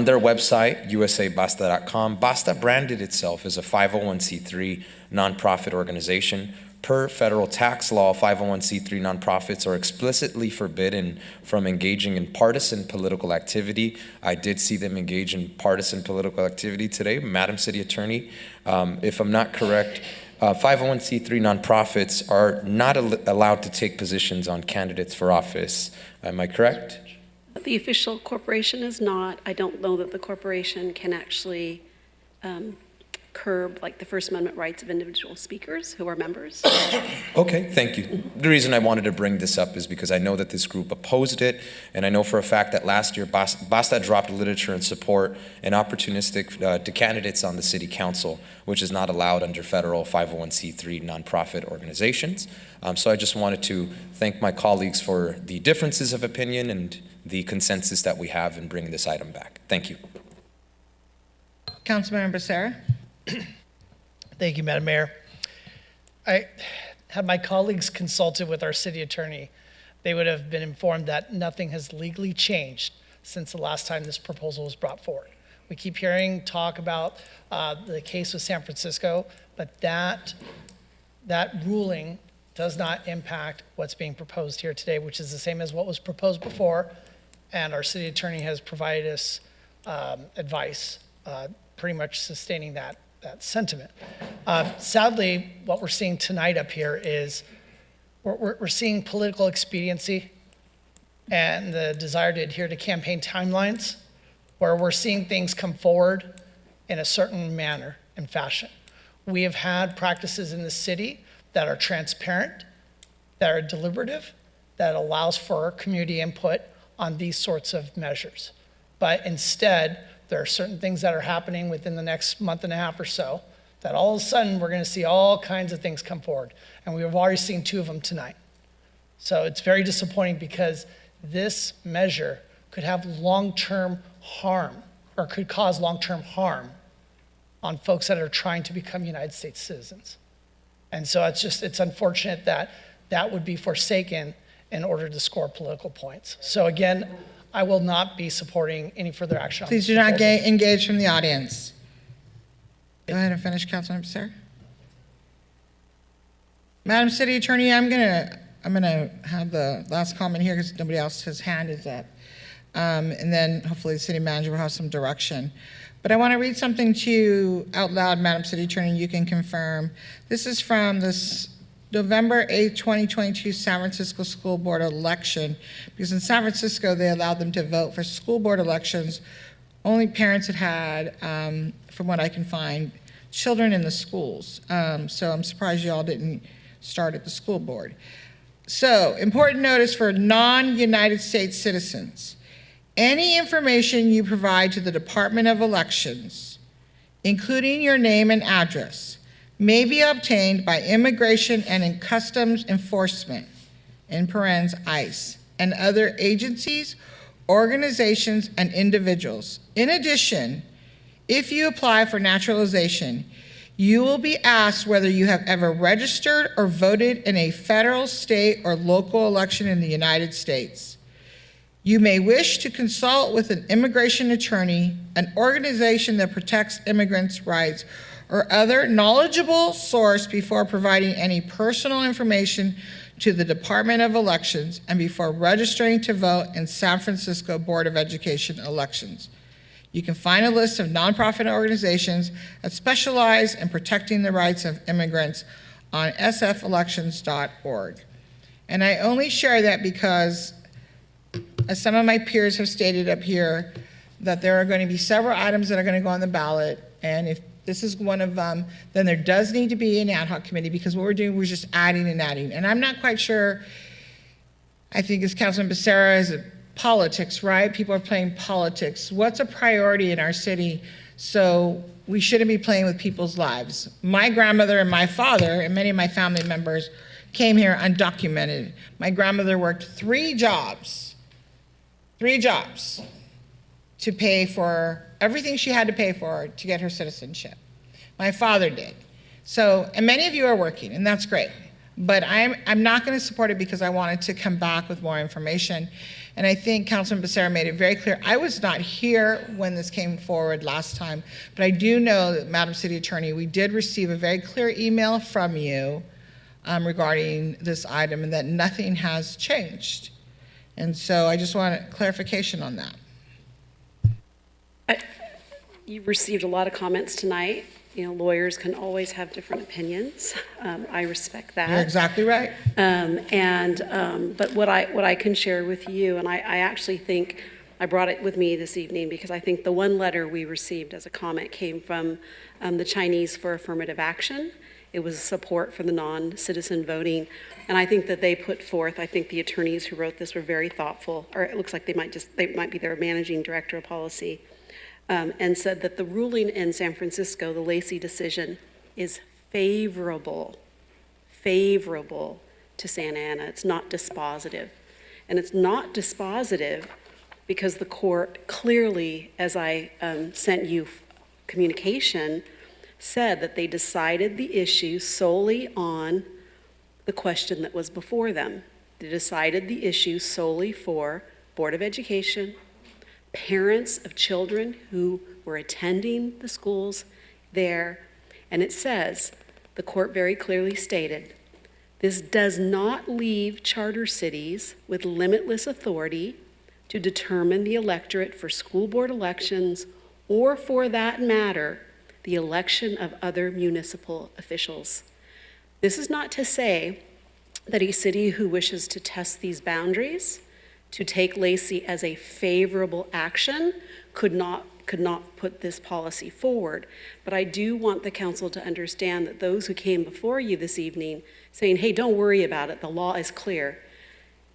Speaker 14: their website, usabasta.com, Basta branded itself as a 501c3 nonprofit organization. Per federal tax law, 501c3 nonprofits are explicitly forbidden from engaging in partisan political activity. I did see them engage in partisan political activity today. Madam City Attorney, if I'm not correct, 501c3 nonprofits are not allowed to take positions on candidates for office. Am I correct?
Speaker 3: The official corporation is not. I don't know that the corporation can actually curb like the First Amendment rights of individual speakers who are members.
Speaker 14: Okay, thank you. The reason I wanted to bring this up is because I know that this group opposed it, and I know for a fact that last year BASTA dropped literature in support and opportunistic to candidates on the city council, which is not allowed under federal 501c3 nonprofit organizations. So I just wanted to thank my colleagues for the differences of opinion and the consensus that we have in bringing this item back. Thank you.
Speaker 1: Councilmember Becerra.
Speaker 24: Thank you, Madam Mayor. Had my colleagues consulted with our city attorney, they would have been informed that nothing has legally changed since the last time this proposal was brought forward. We keep hearing talk about the case with San Francisco, but that ruling does not impact what's being proposed here today, which is the same as what was proposed before, and our city attorney has provided us advice pretty much sustaining that sentiment. Sadly, what we're seeing tonight up here is we're seeing political expediency and the desire to adhere to campaign timelines, where we're seeing things come forward in a certain manner and fashion. We have had practices in the city that are transparent, that are deliberative, that allows for community input on these sorts of measures. But instead, there are certain things that are happening within the next month and a half or so that all of a sudden we're going to see all kinds of things come forward. And we have already seen 2 of them tonight. So it's very disappointing because this measure could have long-term harm or could cause long-term harm on folks that are trying to become United States citizens. And so it's unfortunate that that would be forsaken in order to score political points. So again, I will not be supporting any further action on this
Speaker 1: Please do not
Speaker 24: proposal.
Speaker 1: engage from the audience. Go ahead and finish, Councilmember Becerra. Madam City Attorney, I'm gonna have the last comment here because nobody else's hand is up. And then hopefully the city manager will have some direction. But I want to read something to you out loud, Madam City Attorney, you can confirm. This is from this November 8, 2022 San Francisco School Board election, because in San Francisco, they allowed them to vote for school board elections. Only parents had, from what I can find, children in the schools. So I'm surprised you all didn't start at the school board. So, important notice for non-United States citizens. Any information you provide to the Department of Elections, including your name and address, may be obtained by Immigration and Customs Enforcement, in parens ICE, and other agencies, organizations, and individuals. In addition, if you apply for naturalization, you will be asked whether you have ever registered or voted in a federal, state, or local election in the United States. You may wish to consult with an immigration attorney, an organization that protects immigrants' rights, or other knowledgeable source before providing any personal information to the Department of Elections and before registering to vote in San Francisco Board of Education elections. You can find a list of nonprofit organizations that specialize in protecting the rights of immigrants on sfelections.org. And I only share that because, as some of my peers have stated up here, that there are going to be several items that are going to go on the ballot, and if this is one of them, then there does need to be an ad hoc committee, because what we're doing, we're just adding and adding. And I'm not quite sure, I think as Councilman Becerra, is politics, right? People are playing politics. What's a priority in our city? So we shouldn't be playing with people's lives. My grandmother and my father and many of my family members came here undocumented. My grandmother worked 3 jobs to pay for everything she had to pay for to get her citizenship. My father did. So, and many of you are working, and that's great. But I'm not going to support it because I wanted to come back with more information. And I think Councilman Becerra made it very clear. I was not here when this came forward last time, but I do know that, Madam City Attorney, we did receive a very clear email from you regarding this item, and that nothing has changed. And so I just want clarification on that.
Speaker 3: You've received a lot of comments tonight. You know, lawyers can always have different opinions. I respect that.
Speaker 1: You're exactly right.
Speaker 3: But what I can share with you, and I actually think I brought it with me this evening because I think the one letter we received as a comment came from the Chinese for affirmative action. It was support for the non-citizen voting. And I think that they put forth, I think the attorneys who wrote this were very thoughtful, or it looks like they might be their managing director of policy, and said that the ruling in San Francisco, the Lacey decision, is favorable to Santa Ana. It's not dispositive. And it's not dispositive because the court clearly, as I sent you communication, said that they decided the issue solely on the question that was before them. They decided the issue solely for Board of Education, parents of children who were attending the schools there, and it says, the court very clearly stated, this does not leave charter cities with limitless authority to determine the electorate for school board elections or, for that matter, the election of other municipal officials. This is not to say that a city who wishes to test these boundaries, to take Lacey as a favorable action, could not put this policy forward. But I do want the council to understand that those who came before you this evening saying, hey, don't worry about it, the law is clear.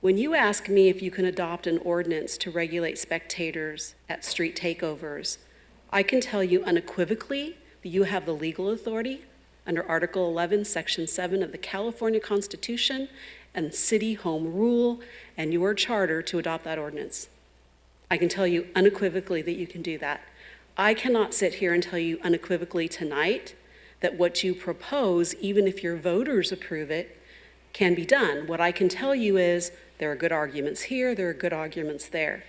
Speaker 3: When you ask me if you can adopt an ordinance to regulate spectators at street takeovers, I can tell you unequivocally that you have the legal authority under Article 11, Section 7 of the California Constitution and City Home Rule and your charter to adopt that ordinance. I can tell you unequivocally that you can do that. I cannot sit here and tell you unequivocally tonight that what you propose, even if your voters approve it, can be done. What I can tell you is there are good arguments here, there are good arguments there.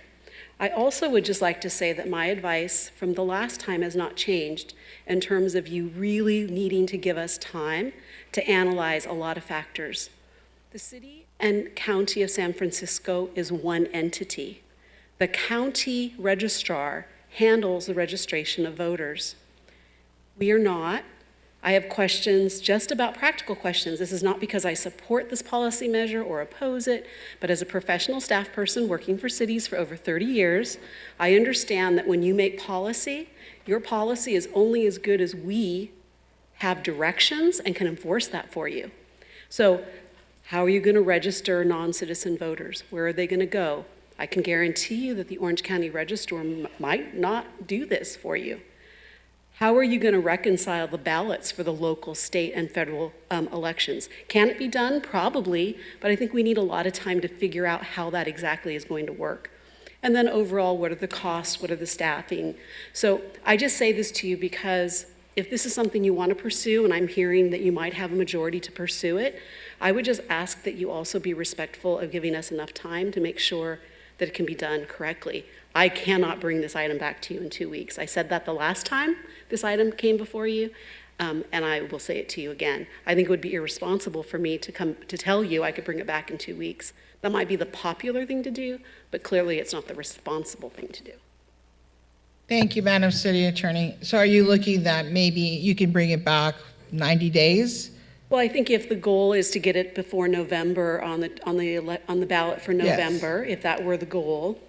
Speaker 3: I also would just like to say that my advice from the last time has not changed in terms of you really needing to give us time to analyze a lot of factors. The city and county of San Francisco is one entity. The county registrar handles the registration of voters. We are not. I have questions, just about practical questions. This is not because I support this policy measure or oppose it, but as a professional staff person working for cities for over 30 years, I understand that when you make policy, your policy is only as good as we have directions and can enforce that for you. So how are you going to register non-citizen voters? Where are they going to go? I can guarantee you that the Orange County Registrar might not do this for you. How are you going to reconcile the ballots for the local, state, and federal elections? Can it be done? Probably, but I think we need a lot of time to figure out how that exactly is going to work. And then overall, what are the costs? What are the staffing? So I just say this to you because if this is something you want to pursue, and I'm hearing that you might have a majority to pursue it, I would just ask that you also be respectful of giving us enough time to make sure that it can be done correctly. I cannot bring this item back to you in 2 weeks. I said that the last time this item came before you, and I will say it to you again. I think it would be irresponsible for me to come to tell you I could bring it back in 2 weeks. That might be the popular thing to do, but clearly it's not the responsible thing to do.
Speaker 1: Thank you, Madam City Attorney. So are you looking that maybe you can bring it back 90 days?
Speaker 3: Well, I think if the goal is to get it before November on the ballot for November, if that were the goal,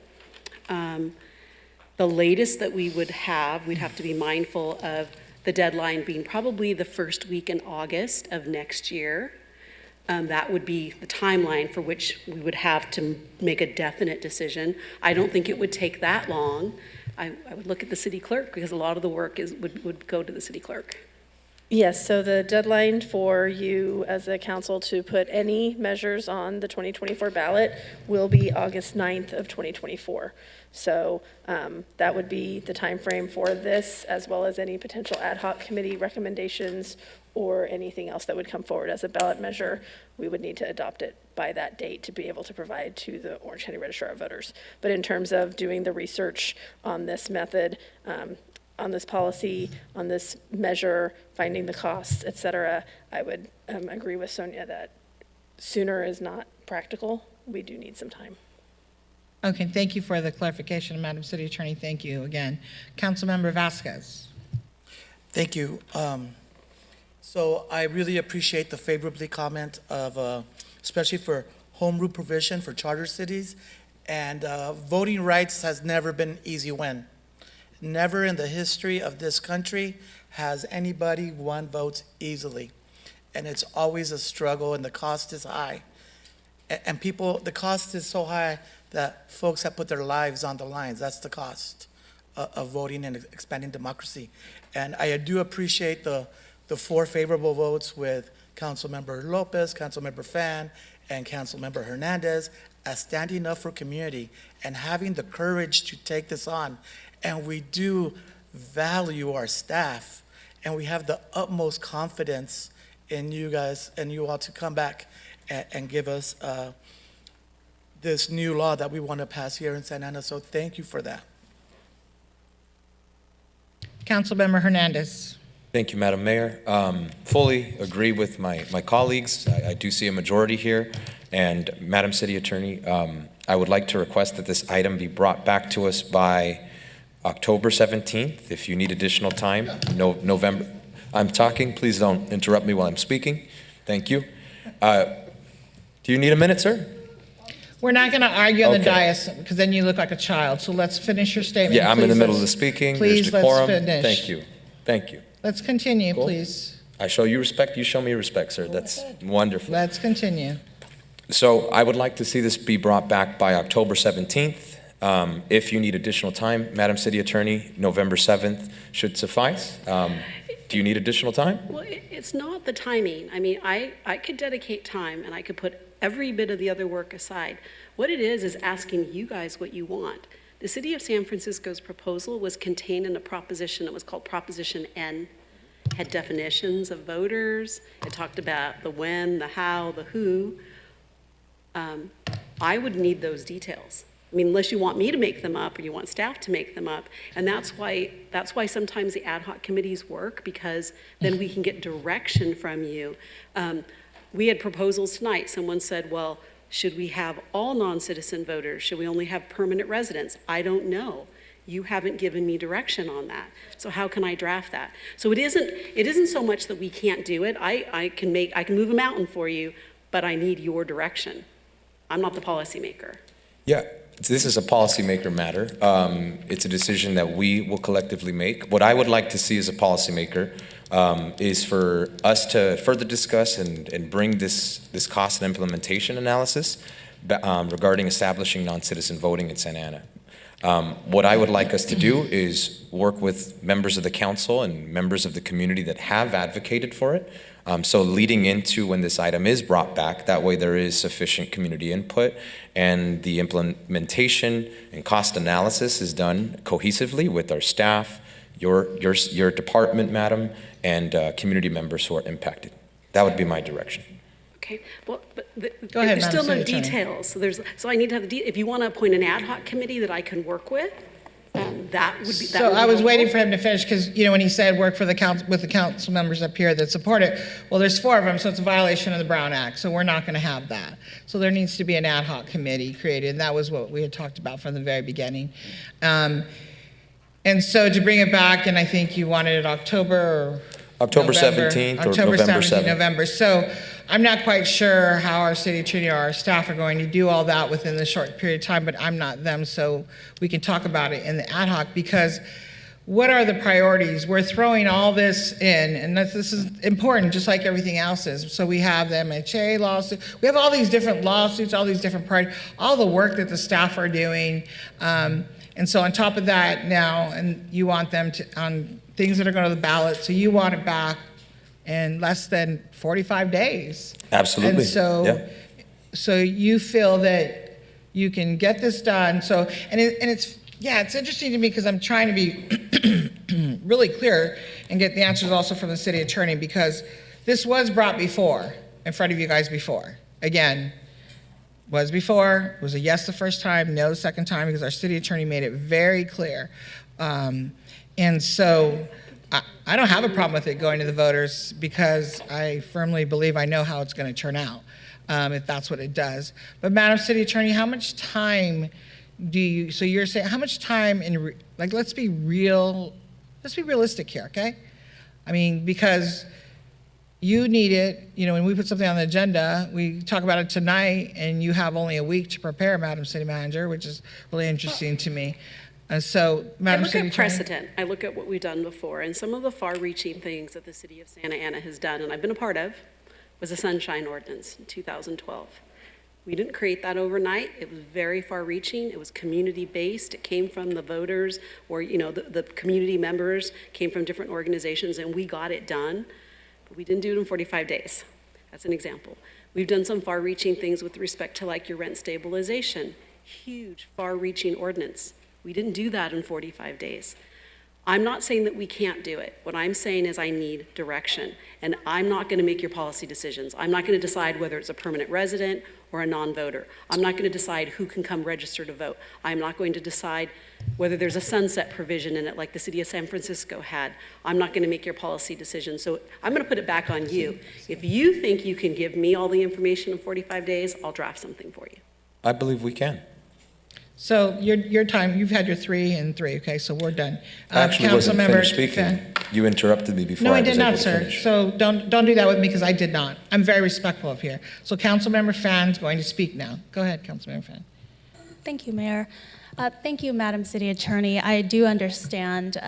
Speaker 3: the latest that we would have, we'd have to be mindful of the deadline being probably the first week in August of next year. That would be the timeline for which we would have to make a definite decision. I don't think it would take that long. I would look at the city clerk because a lot of the work would go to the city clerk.
Speaker 2: Yes, so the deadline for you as a council to put any measures on the 2024 ballot will be August 9th of 2024. So that would be the time frame for this, as well as any potential ad hoc committee recommendations or anything else that would come forward as a ballot measure. We would need to adopt it by that date to be able to provide to the Orange County Registrar of Voters. But in terms of doing the research on this method, on this policy, on this measure, finding the costs, et cetera, I would agree with Sonia that sooner is not practical. We do need some time.
Speaker 1: Okay, thank you for the clarification, Madam City Attorney. Thank you again. Councilmember Vasquez.
Speaker 16: Thank you. So I really appreciate the favorably comment of, especially for home rule provision for charter cities. And voting rights has never been an easy win. Never in the history of this country has anybody won votes easily. And it's always a struggle, and the cost is high. And people, the cost is so high that folks have put their lives on the lines. That's the cost of voting and expanding democracy. And I do appreciate the 4 favorable votes with Councilmember Lopez, Councilmember Fan, and Councilmember Hernandez as standing up for community and having the courage to take this on. And we do value our staff, and we have the utmost confidence in you guys and you all to come back and give us this new law that we want to pass here in Santa Ana. So thank you for that.
Speaker 1: Councilmember Hernandez.
Speaker 14: Thank you, Madam Mayor. Fully agree with my colleagues. I do see a majority here. And Madam City Attorney, I would like to request that this item be brought back to us by October 17th. If you need additional time, November. I'm talking, please don't interrupt me while I'm speaking. Thank you. Do you need a minute, sir?
Speaker 1: We're not going to argue on the
Speaker 14: Okay.
Speaker 1: dais because then you look like a child. So let's finish your statement.
Speaker 14: Yeah, I'm in the
Speaker 1: Please,
Speaker 14: middle of
Speaker 1: let's-
Speaker 14: the speaking.
Speaker 1: Please,
Speaker 14: There's decorum.
Speaker 1: let's finish.
Speaker 14: Thank you. Thank you.
Speaker 1: Let's continue,
Speaker 14: Cool.
Speaker 1: please.
Speaker 14: I show you respect, you show me respect, sir. That's wonderful.
Speaker 1: Let's continue.
Speaker 14: So I would like to see this be brought back by October 17th. If you need additional time, Madam City Attorney, November 7th should suffice. Do you need additional time?
Speaker 3: Well, it's not the timing. I mean, I could dedicate time and I could put every bit of the other work aside. What it is asking you guys what you want. The City of San Francisco's proposal was contained in a proposition. It was called Proposition N. It had definitions of voters. It talked about the when, the how, the who. I would need those details. I mean, unless you want me to make them up or you want staff to make them up. And that's why sometimes the ad hoc committees work, because then we can get direction from you. We had proposals tonight. Someone said, well, should we have all non-citizen voters? Should we only have permanent residents? I don't know. You haven't given me direction on that. So how can I draft that? So it isn't so much that we can't do it. I can move a mountain for you, but I need your direction. I'm not the policymaker.
Speaker 14: Yeah, this is a policymaker matter. It's a decision that we will collectively make. What I would like to see as a policymaker is for us to further discuss and bring this cost and implementation analysis regarding establishing non-citizen voting in Santa Ana. What I would like us to do is work with members of the council and members of the community that have advocated for it. So leading into when this item is brought back, that way there is sufficient community input and the implementation and cost analysis is done cohesively with our staff, your department, madam, and community members who are impacted. That would be my direction.
Speaker 3: Okay, well, but
Speaker 1: Go ahead,
Speaker 3: there's still
Speaker 1: Madam
Speaker 3: no
Speaker 1: City Attorney.
Speaker 3: details. So I need to have if you want to appoint an ad hoc committee that I can work with, that would be.
Speaker 1: So I was waiting for him to finish because, when he said work for the council, with the council members up here that support it, well, there's 4 of them, so it's a violation of the Brown Act, so we're not going to have that. So there needs to be an ad hoc committee created, and that was what we had talked about from the very beginning. And so to bring it back, and I think you wanted it October
Speaker 14: October
Speaker 1: November,
Speaker 14: 17th or
Speaker 1: October
Speaker 14: November
Speaker 1: 17th,
Speaker 14: 7th.
Speaker 1: November. So I'm not quite sure how our city attorney or our staff are going to do all that within the short period of time, but I'm not them, so we can talk about it in the ad hoc, because what are the priorities? We're throwing all this in, and this is important, just like everything else is. So we have the MHA lawsuit. We have all these different lawsuits, all these different priorities, all the work that the staff are doing. And so on top of that now, and you want them to, on things that are going to the ballot, so you want it back in less than 45 days.
Speaker 14: Absolutely.
Speaker 1: And so,
Speaker 14: Yeah.
Speaker 1: so you feel that you can get this done. So, it's interesting to me because I'm trying to be really clear and get the answers also from the city attorney, because this was brought before, in front of you guys before. Again, was before, it was a yes the first time, no the second time, because our city attorney made it very clear. And so I don't have a problem with it going to the voters, because I firmly believe I know how it's going to turn out, if that's what it does. But Madam City Attorney, how much time do you, so you're saying, how much time let's be realistic here, okay? I mean, because You need it, when we put something on the agenda, we talk about it tonight, and you have only a week to prepare, Madam City Manager, which is really interesting to me. And so,
Speaker 3: I
Speaker 1: Madam
Speaker 3: look
Speaker 1: City
Speaker 3: at
Speaker 1: Attorney.
Speaker 3: precedent. I look at what we've done before, and some of the far-reaching things that the city of Santa Ana has done, and I've been a part of, was the Sunshine Ordinance in 2012. We didn't create that overnight. It was very far-reaching. It was community-based. It came from the voters, or the community members came from different organizations, and we got it done. But we didn't do it in 45 days. That's an example. We've done some far-reaching things with respect to like your rent stabilization. Huge, far-reaching ordinance. We didn't do that in 45 days. I'm not saying that we can't do it. What I'm saying is I need direction, and I'm not going to make your policy decisions. I'm not going to decide whether it's a permanent resident or a non-voter. I'm not going to decide who can come register to vote. I'm not going to decide whether there's a sunset provision in it like the city of San Francisco had. I'm not going to make your policy decisions. So I'm going to put it back on you. If you think you can give me all the information in 45 days, I'll draft something for you.
Speaker 14: I believe we can.
Speaker 1: So your time, you've had your 3 and 3, okay, so we're done.
Speaker 14: I actually wasn't
Speaker 1: Councilmember
Speaker 14: finished speaking.
Speaker 1: Finn.
Speaker 14: You interrupted me before
Speaker 1: No,
Speaker 14: I
Speaker 1: I
Speaker 14: was
Speaker 1: did
Speaker 14: able
Speaker 1: not,
Speaker 14: to
Speaker 1: sir.
Speaker 14: finish.
Speaker 1: So don't do that with me, because I did not. I'm very respectful of here. So Councilmember Fan's going to speak now. Go ahead, Councilmember Fan.
Speaker 25: Thank you, Mayor. Thank you, Madam City Attorney. I do understand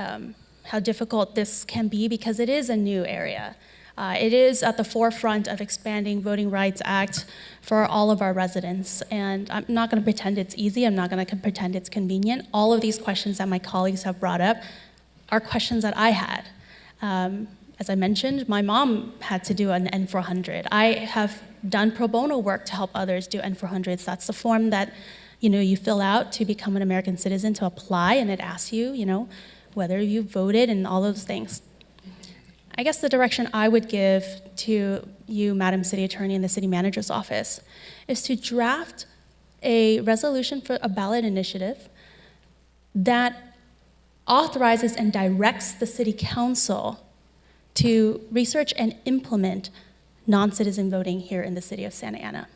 Speaker 25: how difficult this can be because it is a new area. It is at the forefront of expanding Voting Rights Act for all of our residents. And I'm not going to pretend it's easy. I'm not going to pretend it's convenient. All of these questions that my colleagues have brought up are questions that I had. As I mentioned, my mom had to do an N400. I have done pro bono work to help others do N400s. That's the form that you fill out to become an American citizen, to apply, and it asks you, whether you voted and all those things. I guess the direction I would give to you, Madam City Attorney, and the City Manager's Office is to draft a resolution for a ballot initiative that authorizes and directs the City Council to research and implement non-citizen voting here in the City of Santa Ana.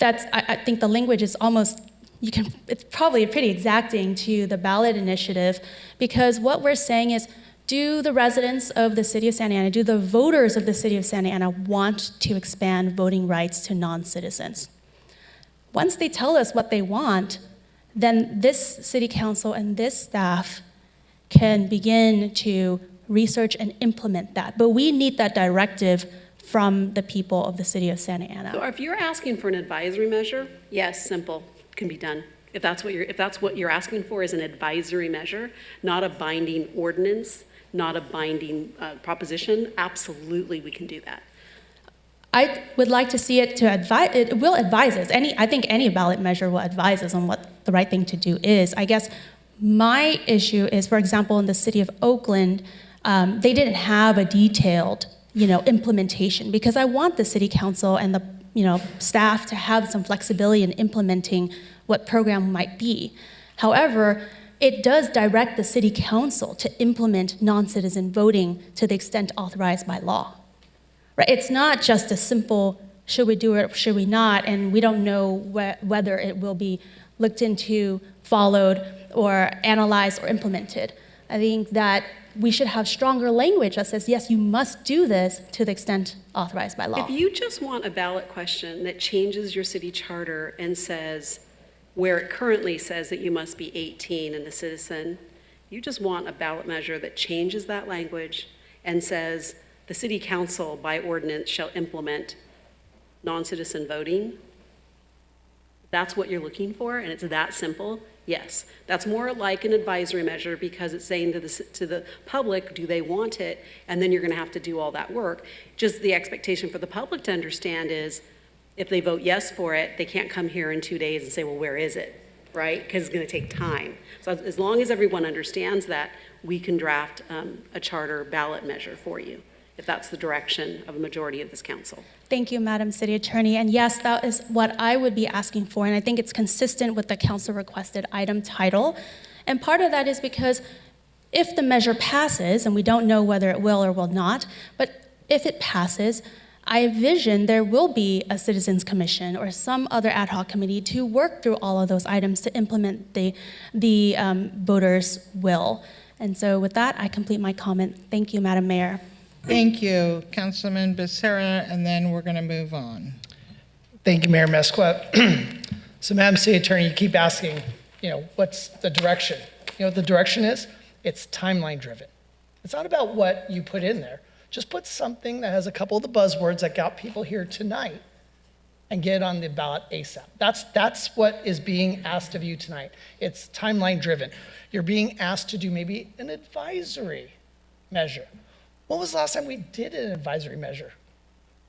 Speaker 25: I think the language is almost, it's probably pretty exacting to the ballot initiative, because what we're saying is, do the residents of the City of Santa Ana, do the voters of the City of Santa Ana want to expand voting rights to non-citizens? Once they tell us what they want, then this City Council and this staff can begin to research and implement that. But we need that directive from the people of the City of Santa Ana.
Speaker 3: So if you're asking for an advisory measure, yes, simple, can be done. If that's what you're asking for is an advisory measure, not a binding ordinance, not a binding proposition, absolutely we can do that.
Speaker 25: I would like to see it to advise. It will advise us. I think any ballot measure will advise us on what the right thing to do is. I guess my issue is, for example, in the city of Oakland, they didn't have a detailed, implementation, because I want the city council and the, staff to have some flexibility in implementing what program might be. However, it does direct the city council to implement non-citizen voting to the extent authorized by law. Right? It's not just a simple, should we do it or should we not, and we don't know whether it will be looked into, followed, or analyzed or implemented. I think that we should have stronger language that says, yes, you must do this to the extent authorized by law.
Speaker 3: If you just want a ballot question that changes your city charter and says, where it currently says that you must be 18 and a citizen, you just want a ballot measure that changes that language and says the city council by ordinance shall implement non-citizen voting. That's what you're looking for, and it's that simple. Yes, that's more like an advisory measure because it's saying to the public, do they want it? And then you're going to have to do all that work. Just the expectation for the public to understand is if they vote yes for it, they can't come here in 2 days and say, well, where is it, right? Because it's going to take time. So as long as everyone understands that, we can draft a charter ballot measure for you, if that's the direction of a majority of this council.
Speaker 25: Thank you, Madam City Attorney. And yes, that is what I would be asking for. And I think it's consistent with the council requested item title. And part of that is because if the measure passes, and we don't know whether it will or will not, but if it passes, I envision there will be a citizens commission or some other ad hoc committee to work through all of those items to implement the voters' will. And so with that, I complete my comment. Thank you, Madam Mayor.
Speaker 1: Thank you, Councilman Becerra, and then we're going to move on.
Speaker 24: Thank you, Mayor Mesquite. So, Madam City Attorney, you keep asking, what's the direction? You know what the direction is? It's timeline driven. It's not about what you put in there. Just put something that has a couple of the buzzwords that got people here tonight and get it on the ballot ASAP. That's what is being asked of you tonight. It's timeline driven. You're being asked to do maybe an advisory measure. When was the last time we did an advisory measure,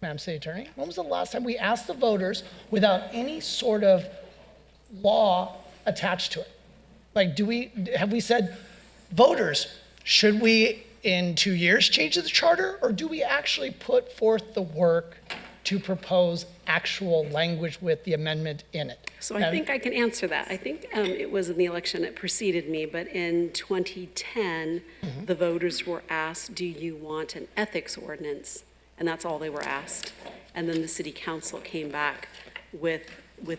Speaker 24: Madam City Attorney? When was the last time we asked the voters without any sort of law attached to it? Like, have we said, voters, should we in 2 years change the charter, or do we actually put forth the work to propose actual language with the amendment in it?
Speaker 3: So I think I can answer that. I think it was in the election that preceded me, but in 2010, the voters were asked, do you want an ethics ordinance? And that's all they were asked. And then the city council came back with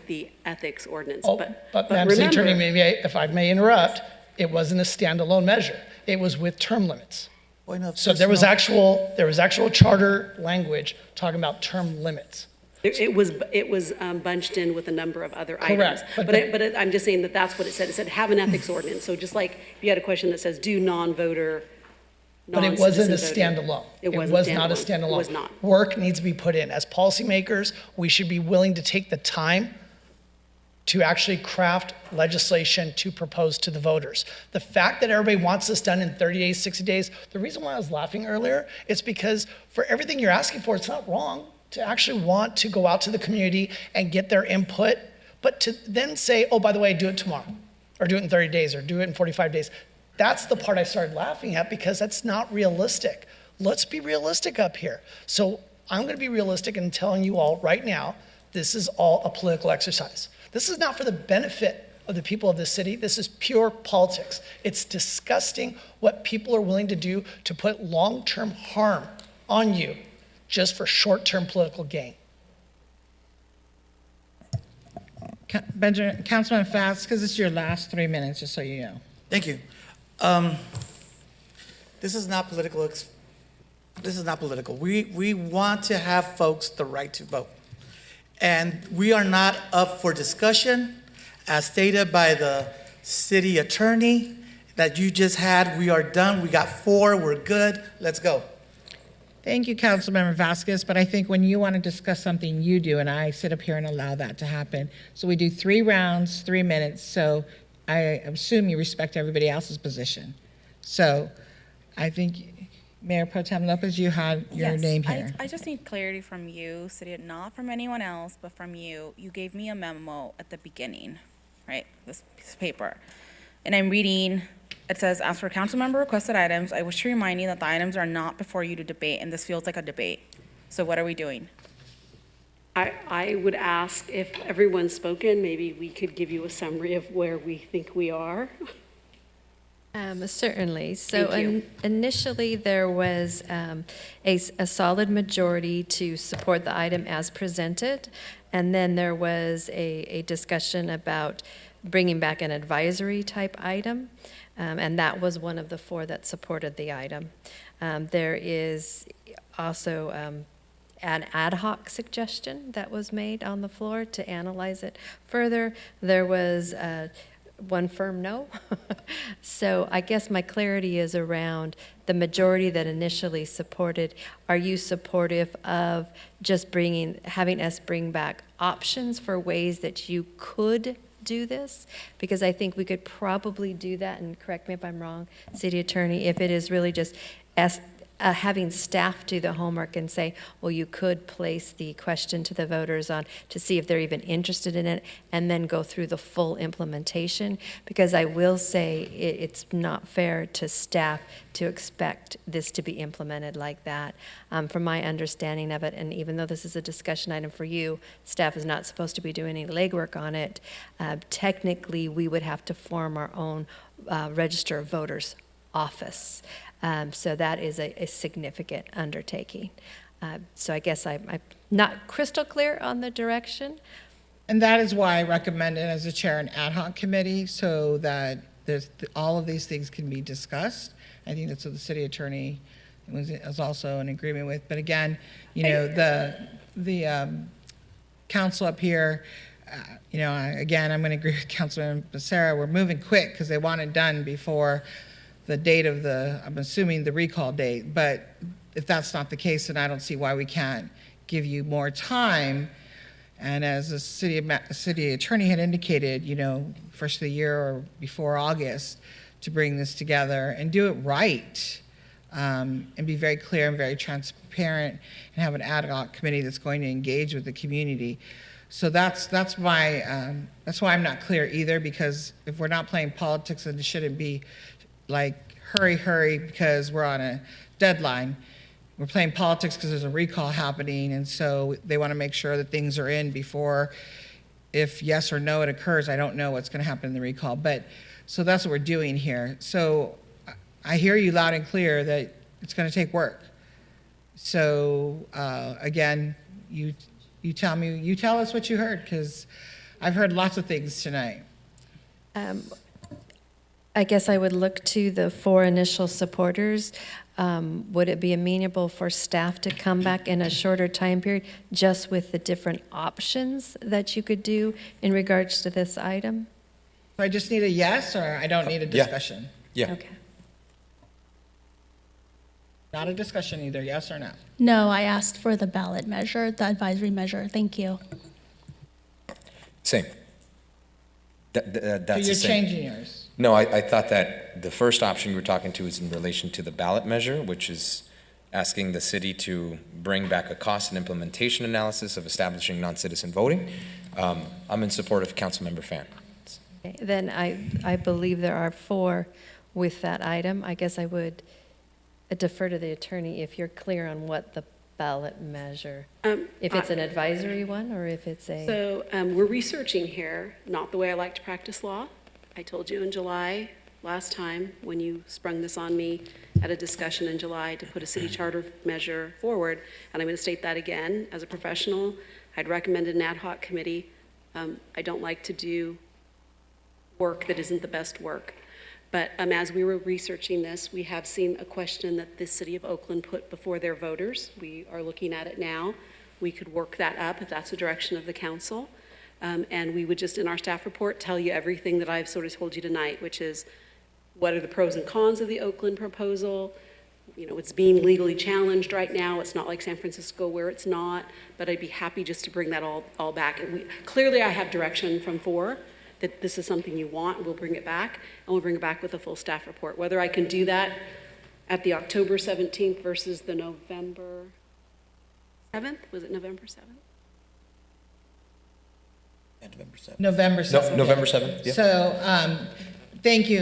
Speaker 3: the ethics ordinance.
Speaker 24: But Madam City Attorney, maybe if I may interrupt, it wasn't a standalone measure. It was with term limits. So there was actual charter language talking about term limits.
Speaker 3: It was bunched in with a number of other items.
Speaker 24: Correct.
Speaker 3: But I'm just saying that that's what it said. It said have an ethics ordinance. So just like if you had a question that says do non-voter,
Speaker 24: But it wasn't a
Speaker 3: non-citizen voter.
Speaker 24: standalone.
Speaker 3: It wasn't
Speaker 24: was not a standalone.
Speaker 3: It was not.
Speaker 24: Work needs to be put in. As policymakers, we should be willing to take the time to actually craft legislation to propose to the voters. The fact that everybody wants this done in 30 days, 60 days, the reason why I was laughing earlier is because for everything you're asking for, it's not wrong to actually want to go out to the community and get their input, but to then say, oh, by the way, do it tomorrow, or do it in 30 days, or do it in 45 days. That's the part I started laughing at because that's not realistic. Let's be realistic up here. So I'm gonna be realistic in telling you all right now, this is all a political exercise. This is not for the benefit of the people of the city. This is pure politics. It's disgusting what people are willing to do to put long-term harm on you just for short-term political gain.
Speaker 1: Councilman Fast, because it's your last 3 minutes, just so you know.
Speaker 16: Thank you. This is not political. This is not political. We want to have folks the right to vote. And we are not up for discussion, as stated by the city attorney that you just had. We are done. We got 4. We're good. Let's go.
Speaker 1: Thank you, Councilmember Vasquez, but I think when you want to discuss something, you do, and I sit up here and allow that to happen. So we do 3 rounds, 3 minutes, so I assume you respect everybody else's position. So I think, Mayor Pro Tem Lopez, you had your name here.
Speaker 17: I just need clarity from you, city, not from anyone else, but from you. You gave me a memo at the beginning, right? This piece of paper. And I'm reading, it says, as for council member requested items, I wish to remind you that the items are not before you to debate, and this feels like a debate. So what are we doing?
Speaker 3: I would ask if everyone's spoken, maybe we could give you a summary of where we think we are.
Speaker 4: Certainly. So
Speaker 3: Thank you.
Speaker 4: initially, there was a solid majority to support the item as presented, and then there was a discussion about bringing back an advisory type item, and that was one of the 4 that supported the item. There is also an ad hoc suggestion that was made on the floor to analyze it further. There was one firm no. So I guess my clarity is around the majority that initially supported. Are you supportive of just having us bring back options for ways that you could do this? Because I think we could probably do that, and correct me if I'm wrong, City Attorney, if it is really just having staff do the homework and say, well, you could place the question to the voters on to see if they're even interested in it, and then go through the full implementation. Because I will say it's not fair to staff to expect this to be implemented like that. From my understanding of it, and even though this is a discussion item for you, staff is not supposed to be doing any legwork on it. Technically, we would have to form our own register of voters office. So that is a significant undertaking. So I guess I'm not crystal clear on the direction.
Speaker 1: And that is why I recommended as a chair an ad hoc committee so that all of these things can be discussed. I think that's what the city attorney was also in agreement with. But again, you know, the council up here, you know, again, I'm going to agree with Councilman Becerra. We're moving quick because they want it done before the date of I'm assuming the recall date. But if that's not the case, then I don't see why we can't give you more time. And as the city attorney had indicated, you know, first of the year or before August, to bring this together and do it right, and be very clear and very transparent, and have an ad hoc committee that's going to engage with the community. So that's why I'm not clear either, because if we're not playing politics, then it shouldn't be like hurry because we're on a deadline. We're playing politics because there's a recall happening, and so they want to make sure that things are in before, if yes or no it occurs. I don't know what's going to happen in the recall, but so that's what we're doing here. So I hear you loud and clear that it's going to take work. So again, you tell us what you heard, because I've heard lots of things tonight.
Speaker 4: I guess I would look to the 4 initial supporters. Would it be amenable for staff to come back in a shorter time period, just with the different options that you could do in regards to this item?
Speaker 1: So I just need a yes, or I don't need a discussion?
Speaker 14: Yeah.
Speaker 4: Okay.
Speaker 1: Not a discussion either, yes or no?
Speaker 25: No, I asked for the ballot measure, the advisory measure. Thank you.
Speaker 14: Same. That's
Speaker 1: So
Speaker 14: the
Speaker 1: you're
Speaker 14: same.
Speaker 1: changing yours?
Speaker 14: No, I thought that the first option you were talking to is in relation to the ballot measure, which is asking the city to bring back a cost and implementation analysis of establishing non-citizen voting. I'm in support of Councilmember Fan.
Speaker 4: Okay, then I believe there are 4 with that item. I guess I would defer to the attorney if you're clear on what the ballot measure, if it's an advisory one or if it's a...
Speaker 3: So we're researching here, not the way I like to practice law. I told you in July, last time, when you sprung this on me at a discussion in July, to put a city charter measure forward, and I'm going to state that again. As a professional, I'd recommended an ad hoc committee. I don't like to do work that isn't the best work. But as we were researching this, we have seen a question that the city of Oakland put before their voters. We are looking at it now. We could work that up if that's the direction of the council. And we would just, in our staff report, tell you everything that I've sort of told you tonight, which is what are the pros and cons of the Oakland proposal. You know, it's being legally challenged right now. It's not like San Francisco where it's not, but I'd be happy just to bring that all back. And clearly I have direction from 4 that this is something you want, we'll bring it back, and we'll bring it back with a full staff report. Whether I can do that at the October 17th versus the November 7th? Was it November 7th?
Speaker 14: November 7th.
Speaker 1: November 7th.
Speaker 14: No, November 7th, yeah.
Speaker 1: So thank you,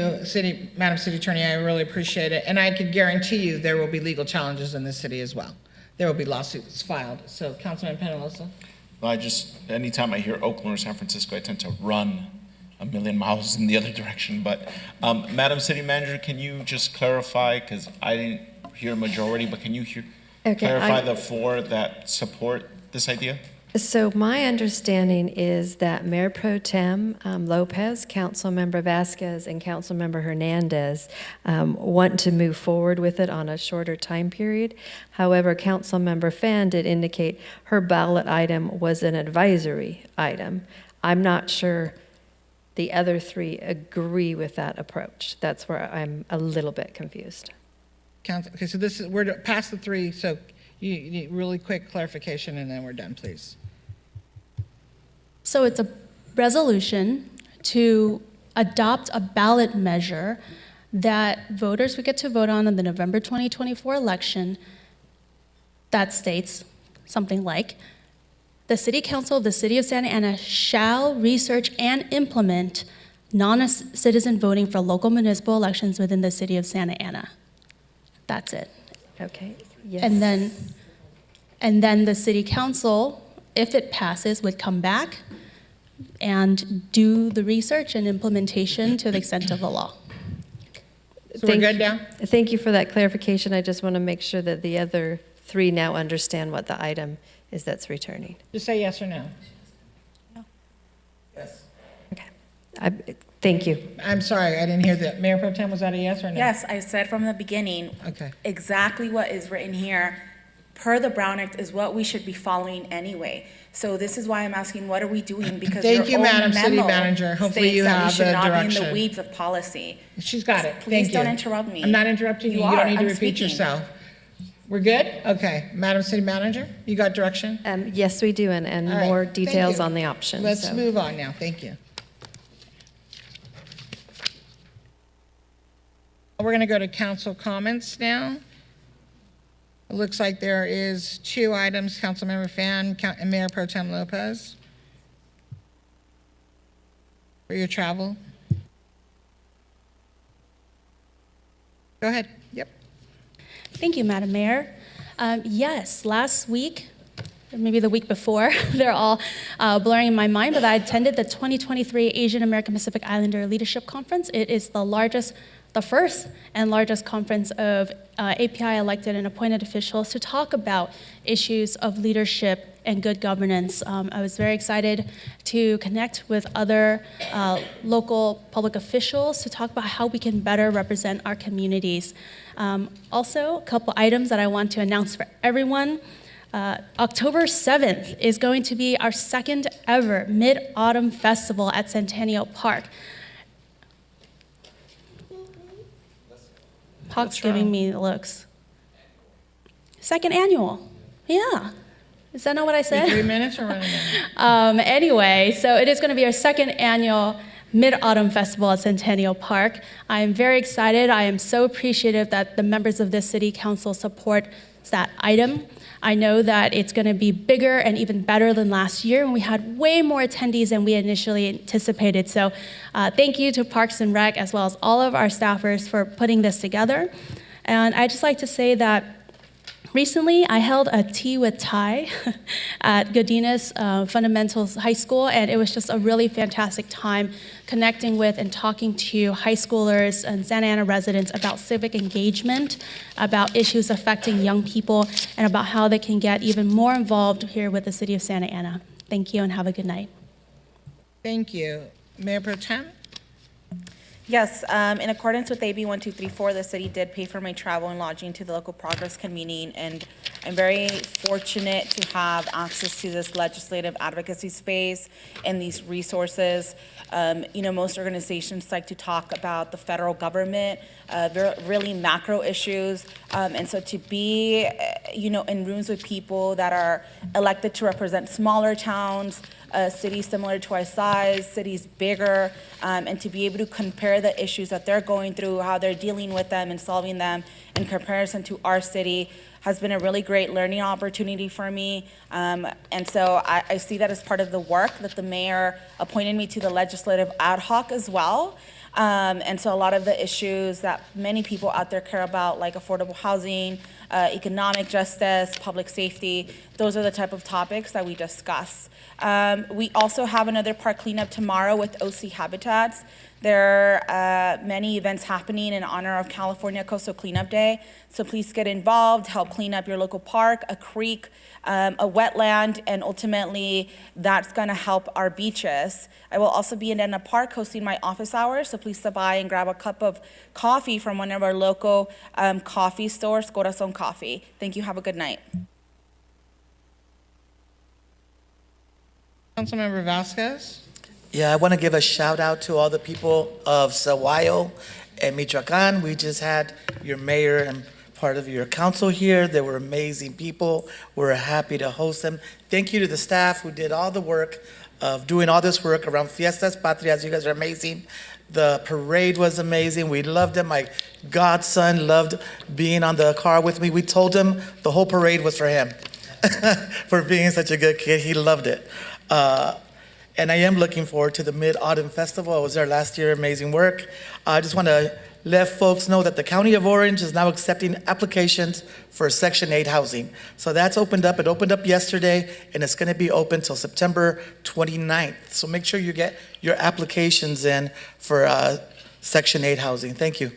Speaker 1: Madam City Attorney. I really appreciate it. And I can guarantee you there will be legal challenges in this city as well. There will be lawsuits filed. So Councilman Penalosa?
Speaker 15: Well, anytime I hear Oakland or San Francisco, I tend to run a million miles in the other direction. But Madam City Manager, can you just clarify, because I didn't hear a majority, but can you clarify the 4 that support this idea?
Speaker 4: So my understanding is that Mayor Pro Tem Lopez, Councilmember Vasquez, and Councilmember Hernandez want to move forward with it on a shorter time period. However, Councilmember Fan did indicate her ballot item was an advisory item. I'm not sure the other 3 agree with that approach. That's where I'm a little bit confused.
Speaker 1: Okay, so we're past the 3, so you need really quick clarification and then we're done, please.
Speaker 25: So it's a resolution to adopt a ballot measure that voters would get to vote on in the November 2024 election that states something like, the City Council of the City of Santa Ana shall research and implement non-citizen voting for local municipal elections within the City of Santa Ana. That's it.
Speaker 4: Okay, yes.
Speaker 25: And then the City Council, if it passes, would come back and do the research and implementation to the extent of the law.
Speaker 1: So we're good now?
Speaker 4: Thank you for that clarification. I just want to make sure that the other 3 now understand what the item is that's returning.
Speaker 1: Just say yes or no.
Speaker 25: No.
Speaker 1: Yes.
Speaker 4: Okay. Thank you.
Speaker 1: I'm sorry, I didn't hear that. Mayor Pro Tem, was that a yes or no?
Speaker 17: Yes, I said from the beginning,
Speaker 1: Okay.
Speaker 17: exactly what is written here, per the Brown Act, is what we should be following anyway. So this is why I'm asking, what are we doing? Because
Speaker 1: Thank
Speaker 17: your
Speaker 1: you,
Speaker 17: own
Speaker 1: Madam City
Speaker 17: memo
Speaker 1: Manager. Hopefully
Speaker 17: states
Speaker 1: you
Speaker 17: that we
Speaker 1: have
Speaker 17: should
Speaker 1: the
Speaker 17: not be in
Speaker 1: direction.
Speaker 17: the weeds of policy.
Speaker 1: She's got it.
Speaker 17: Please
Speaker 1: Thank you.
Speaker 17: don't interrupt me.
Speaker 1: I'm not interrupting you.
Speaker 17: You
Speaker 1: You don't
Speaker 17: are.
Speaker 1: need to
Speaker 17: I'm
Speaker 1: repeat
Speaker 17: speaking.
Speaker 1: yourself. We're good? Okay. Madam City Manager, you got direction?
Speaker 4: Yes, we do, and
Speaker 1: All right,
Speaker 4: more
Speaker 1: thank
Speaker 4: details
Speaker 1: you.
Speaker 4: on the options.
Speaker 1: Let's
Speaker 4: so.
Speaker 1: move on now. Thank you. We're going to go to council comments now. It looks like there is 2 items, Councilmember Fan and Mayor Pro Tem Lopez. For your travel. Go ahead. Yep.
Speaker 25: Thank you, Madam Mayor. Yes, last week, or maybe the week before, they're all blurring in my mind, but I attended the 2023 Asian American Pacific Islander Leadership Conference. It is the first and largest conference of API elected and appointed officials to talk about issues of leadership and good governance. I was very excited to connect with other local public officials to talk about how we can better represent our communities. Also, a couple items that I want to announce for everyone. October 7th is going to be our second ever Mid-Autumn Festival at Centennial Park. Hawk's giving me looks. Second annual. Yeah. Is that not what I said?
Speaker 1: 3 minutes or 1 minute?
Speaker 25: Anyway, so it is going to be our second annual Mid-Autumn Festival at Centennial Park. I am very excited. I am so appreciative that the members of this city council support that item. I know that it's going to be bigger and even better than last year, and we had way more attendees than we initially anticipated. So thank you to Parks and Rec, as well as all of our staffers, for putting this together. And I'd just like to say that recently I held a tea with Ty at Godinez Fundamentals High School, and it was just a really fantastic time connecting with and talking to high schoolers and Santa Ana residents about civic engagement, about issues affecting young people, and about how they can get even more involved here with the city of Santa Ana. Thank you and have a good night.
Speaker 1: Thank you. Mayor Pro Tem?
Speaker 17: Yes, in accordance with AB 1234, the city did pay for my travel and lodging to the local progress convening, and I'm very fortunate to have access to this legislative advocacy space and these resources. Most organizations like to talk about the federal government, really macro issues, and so to be, in rooms with people that are elected to represent smaller towns, cities similar to our size, cities bigger, and to be able to compare the issues that they're going through, how they're dealing with them and solving them in comparison to our city has been a really great learning opportunity for me. And so I see that as part of the work that the mayor appointed me to the legislative ad hoc as well. And so a lot of the issues that many people out there care about, like affordable housing, economic justice, public safety, those are the type of topics that we discuss. We also have another park cleanup tomorrow with OC Habitats. There are many events happening in honor of California Coastal Cleanup Day. So please get involved, help clean up your local park, a creek, a wetland, and ultimately that's gonna help our beaches. I will also be in Edna Park hosting my office hours, so please stop by and grab a cup of coffee from one of our local coffee stores, Corazon Coffee. Thank you, have a good night.
Speaker 1: Councilmember Vasquez?
Speaker 16: Yeah, I want to give a shout out to all the people of Sahuayo and Michoacan. We just had your mayor and part of your council here. They were amazing people. We're happy to host them. Thank you to the staff who did all the work of doing all this work around Fiestas Patrias. You guys are amazing. The parade was amazing. We loved it. My godson loved being on the car with me. We told him the whole parade was for him for being such a good kid. He loved it. And I am looking forward to the Mid-Autumn Festival. I was there last year, amazing work. I just want to let folks know that the County of Orange is now accepting applications for Section 8 housing. So that's opened up. It opened up yesterday, and it's going to be open till September 29th. So make sure you get your applications in for Section 8 housing. Thank you.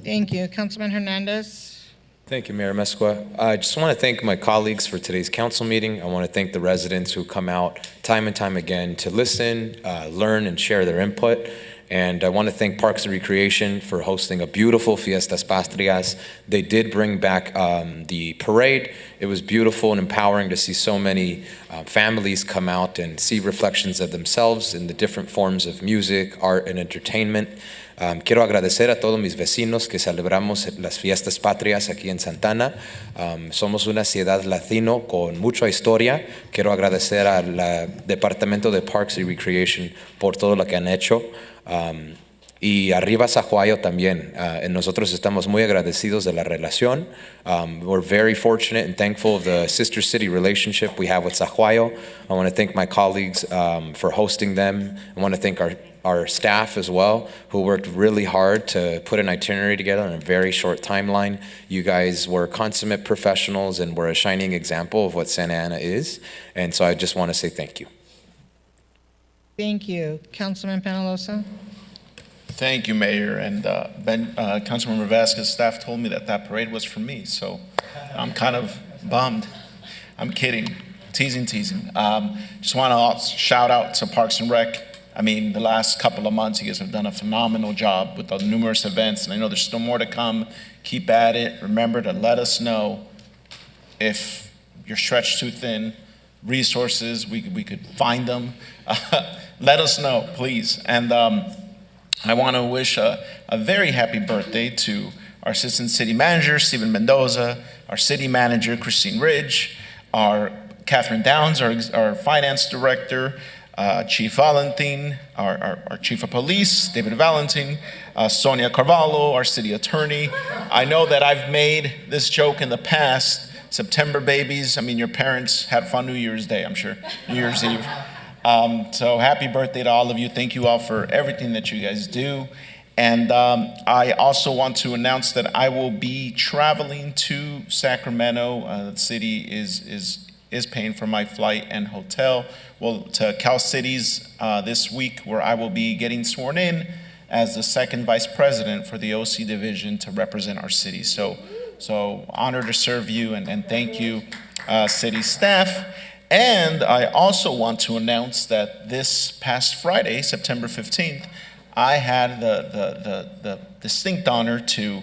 Speaker 1: Thank you. Councilman Hernandez?
Speaker 14: Thank you, Mayor Mesqua. I just want to thank my colleagues for today's council meeting. I want to thank the residents who come out time and time again to listen, learn, and share their input. And I want to thank Parks and Recreation for hosting a beautiful Fiestas Patrias. They did bring back the parade. It was beautiful and empowering to see so many families come out and see reflections of themselves in the different forms of music, art, and entertainment. Quiero agradecer a todos mis vecinos que celebramos las Fiestas Patrias aquí en Santana. Somos una ciudad latino con mucha historia. Quiero agradecer al Departamento de Parks y Recreation por todo lo que han hecho. Y arriba Zahuayo también. Nosotros estamos muy agradecidos de la relación. We're very fortunate and thankful of the sister city relationship we have with Zahuayo. I want to thank my colleagues for hosting them. I want to thank our staff as well, who worked really hard to put an itinerary together in a very short timeline. You guys were consummate professionals and were a shining example of what Santa Ana is. And so I just want to say thank you.
Speaker 1: Thank you. Councilman Penalosa?
Speaker 15: Thank you, Mayor. And Councilmember Vasquez, staff told me that that parade was for me, so I'm kind of bummed. I'm kidding. Teasing. Just want to shout out to Parks and Rec. I mean, the last couple of months, you guys have done a phenomenal job with the numerous events, and I know there's still more to come. Keep at it. Remember to let us know if you're stretched too thin. Resources, we could find them. Let us know, please. And I want to wish a very happy birthday to our Assistant City Manager, Steven Mendoza, our City Manager, Christine Ridge, our Catherine Downs, our Finance Director, Chief Valentin, our Chief of Police, David Valentin, Sonia Carvalho, our City Attorney. I know that I've made this joke in the past, September babies. I mean, your parents had fun New Year's Day, I'm sure, New Year's Eve. So happy birthday to all of you. Thank you all for everything that you guys do. And I also want to announce that I will be traveling to Sacramento. The city is paying for my flight and hotel. Well, to Cal Cities this week, where I will be getting sworn in as the second vice president for the OC division to represent our city. So honored to serve you, and thank you, city staff. And I also want to announce that this past Friday, September 15th, I had the distinct honor to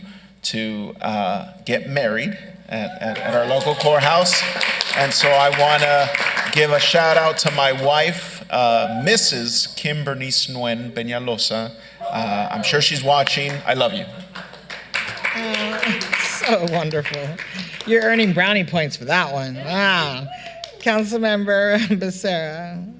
Speaker 15: get married at our local courthouse. And so I want to give a shout out to my wife, Mrs. Kim Bernice Nguyen Peñalosa. I'm sure she's watching. I love you.
Speaker 1: So wonderful. You're earning brownie points for that one. Wow. Councilmember Becerra.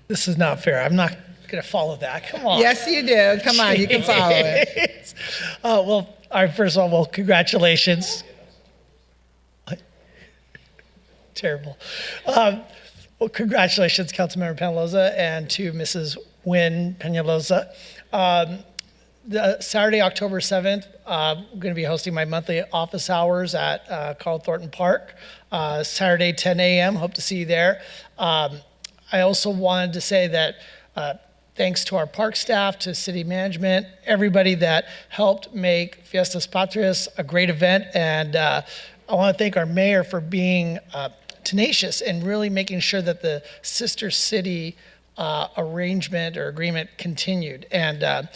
Speaker 24: This is not fair. I'm not going to follow that. Come on.
Speaker 1: Yes, you do. Come on, you can follow it.
Speaker 24: Well, all right, first of all, congratulations. What? Terrible. Well, congratulations, Councilmember Peñalosa, and to Mrs. Wynn Peñalosa. The Saturday, October 7th, I'm going to be hosting my monthly office hours at Carl Thornton Park. Saturday, 10 a.m. Hope to see you there. I also wanted to say that thanks to our park staff, to city management, everybody that helped make Fiestas Patrias a great event. And I want to thank our mayor for being tenacious and really making sure that the sister city arrangement or agreement continued. And,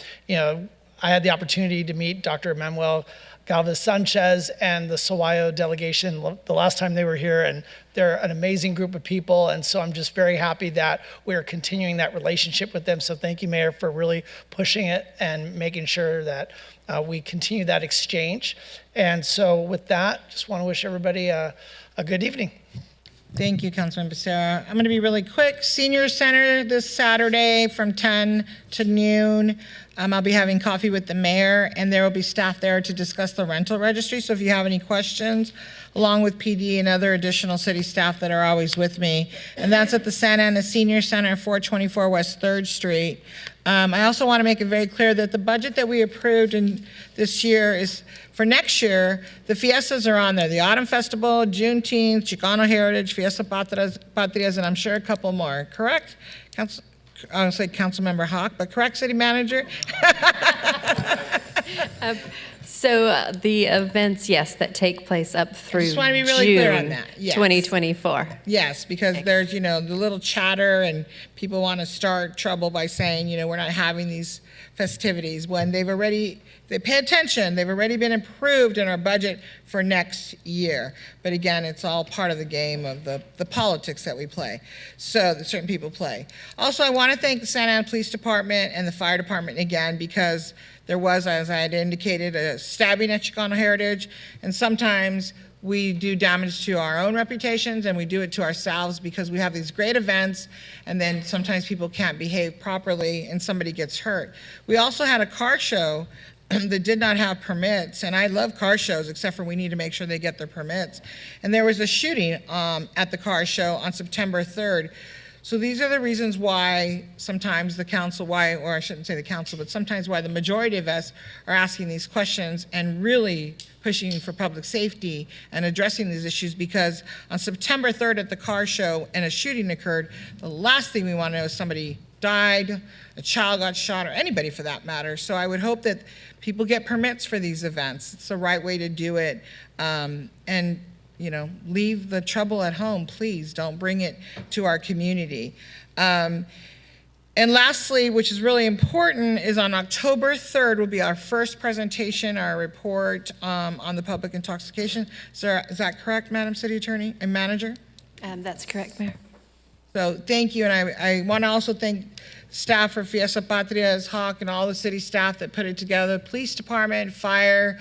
Speaker 24: I had the opportunity to meet Dr. Manuel Galvez Sanchez and the Sahuayo delegation the last time they were here, and they're an amazing group of people. And so I'm just very happy that we're continuing that relationship with them. So thank you, Mayor, for really pushing it and making sure that we continue that exchange. And so with that, just want to wish everybody a good evening.
Speaker 1: Thank you, Councilman Becerra. I'm going to be really quick. Senior Center this Saturday from 10 to noon. I'll be having coffee with the mayor, and there will be staff there to discuss the rental registry. So if you have any questions, along with PD and other additional city staff that are always with me. And that's at the Santa Ana Senior Center, 424 West 3rd Street. I also want to make it very clear that the budget that we approved in this year is for next year. The fiestas are on there: the Autumn Festival, Juneteenth, Chicano Heritage, Fiesta Patrias, and I'm sure a couple more. Correct? I would say Councilmember Hawk, but correct, City Manager?
Speaker 4: So the events, yes, that take place up through
Speaker 1: just want to be really
Speaker 4: June
Speaker 1: clear on that. Yes.
Speaker 4: 2024.
Speaker 1: Yes, because there's, the little chatter, and people want to start trouble by saying, we're not having these festivities when they pay attention, they've already been approved in our budget for next year. But again, it's all part of the game of the politics that we play, so that certain people play. Also, I want to thank the Santa Ana Police Department and the Fire Department again, because there was, as I had indicated, a stabbing at Chicano Heritage, and sometimes we do damage to our own reputations and we do it to ourselves because we have these great events and then sometimes people can't behave properly and somebody gets hurt. We also had a car show that did not have permits, and I love car shows except for we need to make sure they get their permits. And there was a shooting at the car show on September 3rd. So these are the reasons why sometimes the council, or I shouldn't say the council, but sometimes why the majority of us are asking these questions and really pushing for public safety and addressing these issues, because on September 3rd at the car show and a shooting occurred, the last thing we want to know is somebody died, a child got shot, or anybody for that matter. So I would hope that people get permits for these events. It's the right way to do it. And leave the trouble at home, please. Don't bring it to our community. And lastly, which is really important, is on October 3rd will be our first presentation, our report on the public intoxication. So is that correct, Madam City Attorney and Manager?
Speaker 4: That's correct, Mayor.
Speaker 1: So thank you, and I want to also thank staff for Fiesta Patria's, Hawk, and all the city staff that put it together, police department, fire.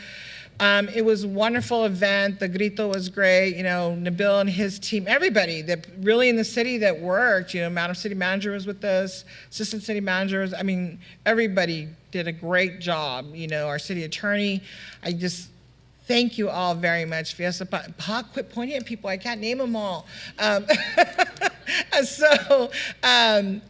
Speaker 1: It was a wonderful event. The grito was great. Nabil and his team, everybody that really in the city that worked. Madam City Manager was with us, Assistant City Managers. Everybody did a great job. Our city attorney. I just thank you all very much. Fiesta, Hawk, quit pointing at people. I can't name them all.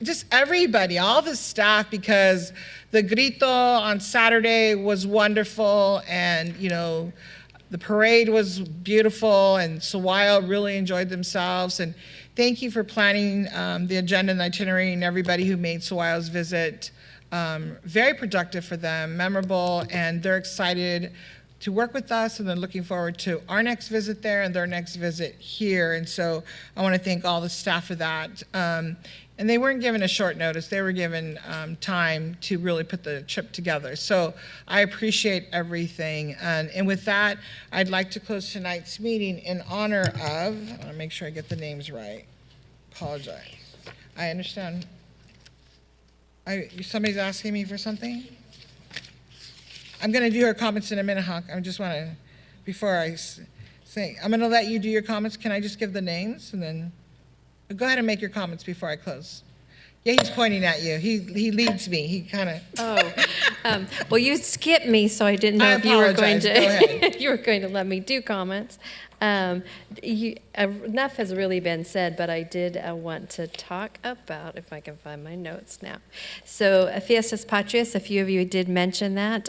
Speaker 1: Just everybody, all the staff, because the grito on Saturday was wonderful, and the parade was beautiful, and Sawayo really enjoyed themselves. And thank you for planning the agenda and the itinerary, and everybody who made Sawayo's visit very productive for them, memorable, and they're excited to work with us, and they're looking forward to our next visit there and their next visit here. And so I want to thank all the staff for that. And they weren't given a short notice. They were given time to really put the trip together. So I appreciate everything. And with that, I'd like to close tonight's meeting in honor of, I want to make sure I get the names right. Apologize. I understand. Somebody's asking me for something? I'm going to do her comments in a minute, Hawk. I just want to, before I say, I'm going to let you do your comments. Can I just give the names and then? Go ahead and make your comments before I close. Yeah, he's pointing at you. He leads me. He kind of.
Speaker 4: Well, you skipped me, so I didn't know if you were going to.
Speaker 1: Go ahead.
Speaker 4: You were going to let me do comments. Enough has really been said, but I did want to talk about, if I can find my notes now. So Fiestas Patrias, a few of you did mention that.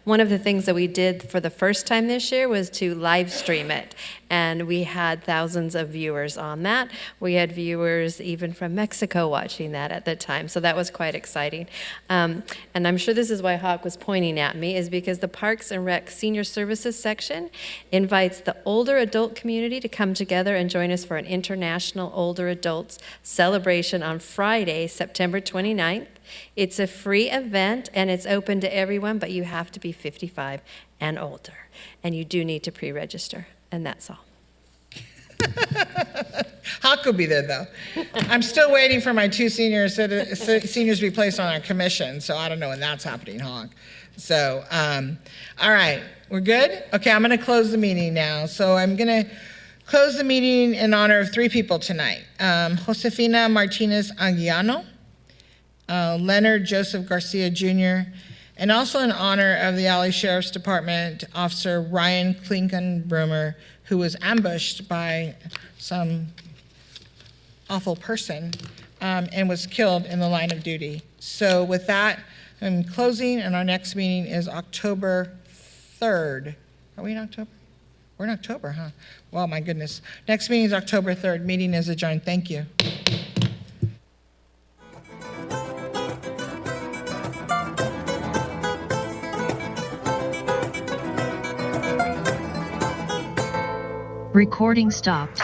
Speaker 4: One of the things that we did for the first time this year was to live stream it, and we had thousands of viewers on that. We had viewers even from Mexico watching that at the time, so that was quite exciting. And I'm sure this is why Hawk was pointing at me, is because the Parks and Rec Senior Services section invites the older adult community to come together and join us for an International Older Adults celebration on Friday, September 29th. It's a free event and it's open to everyone, but you have to be 55 and older. And you do need to pre-register, and that's all.
Speaker 1: Hawk will be there, though. I'm still waiting for my two seniors to be placed on our commission, so I don't know when that's happening, Hawk. So, all right, we're good? Okay, I'm going to close the meeting now. So I'm going to close the meeting in honor of three people tonight. Josefina Martinez Aguiano, Leonard Joseph Garcia Jr., and also in honor of the LA Sheriff's Department Officer Ryan Klinkenbrummer, who was ambushed by some awful person and was killed in the line of duty. So with that, I'm closing, and our next meeting is October 3rd. Are we in October? We're in October, huh? Well, my goodness. Next meeting is October 3rd. Meeting is adjourned. Thank you.
Speaker 5: Recording stopped.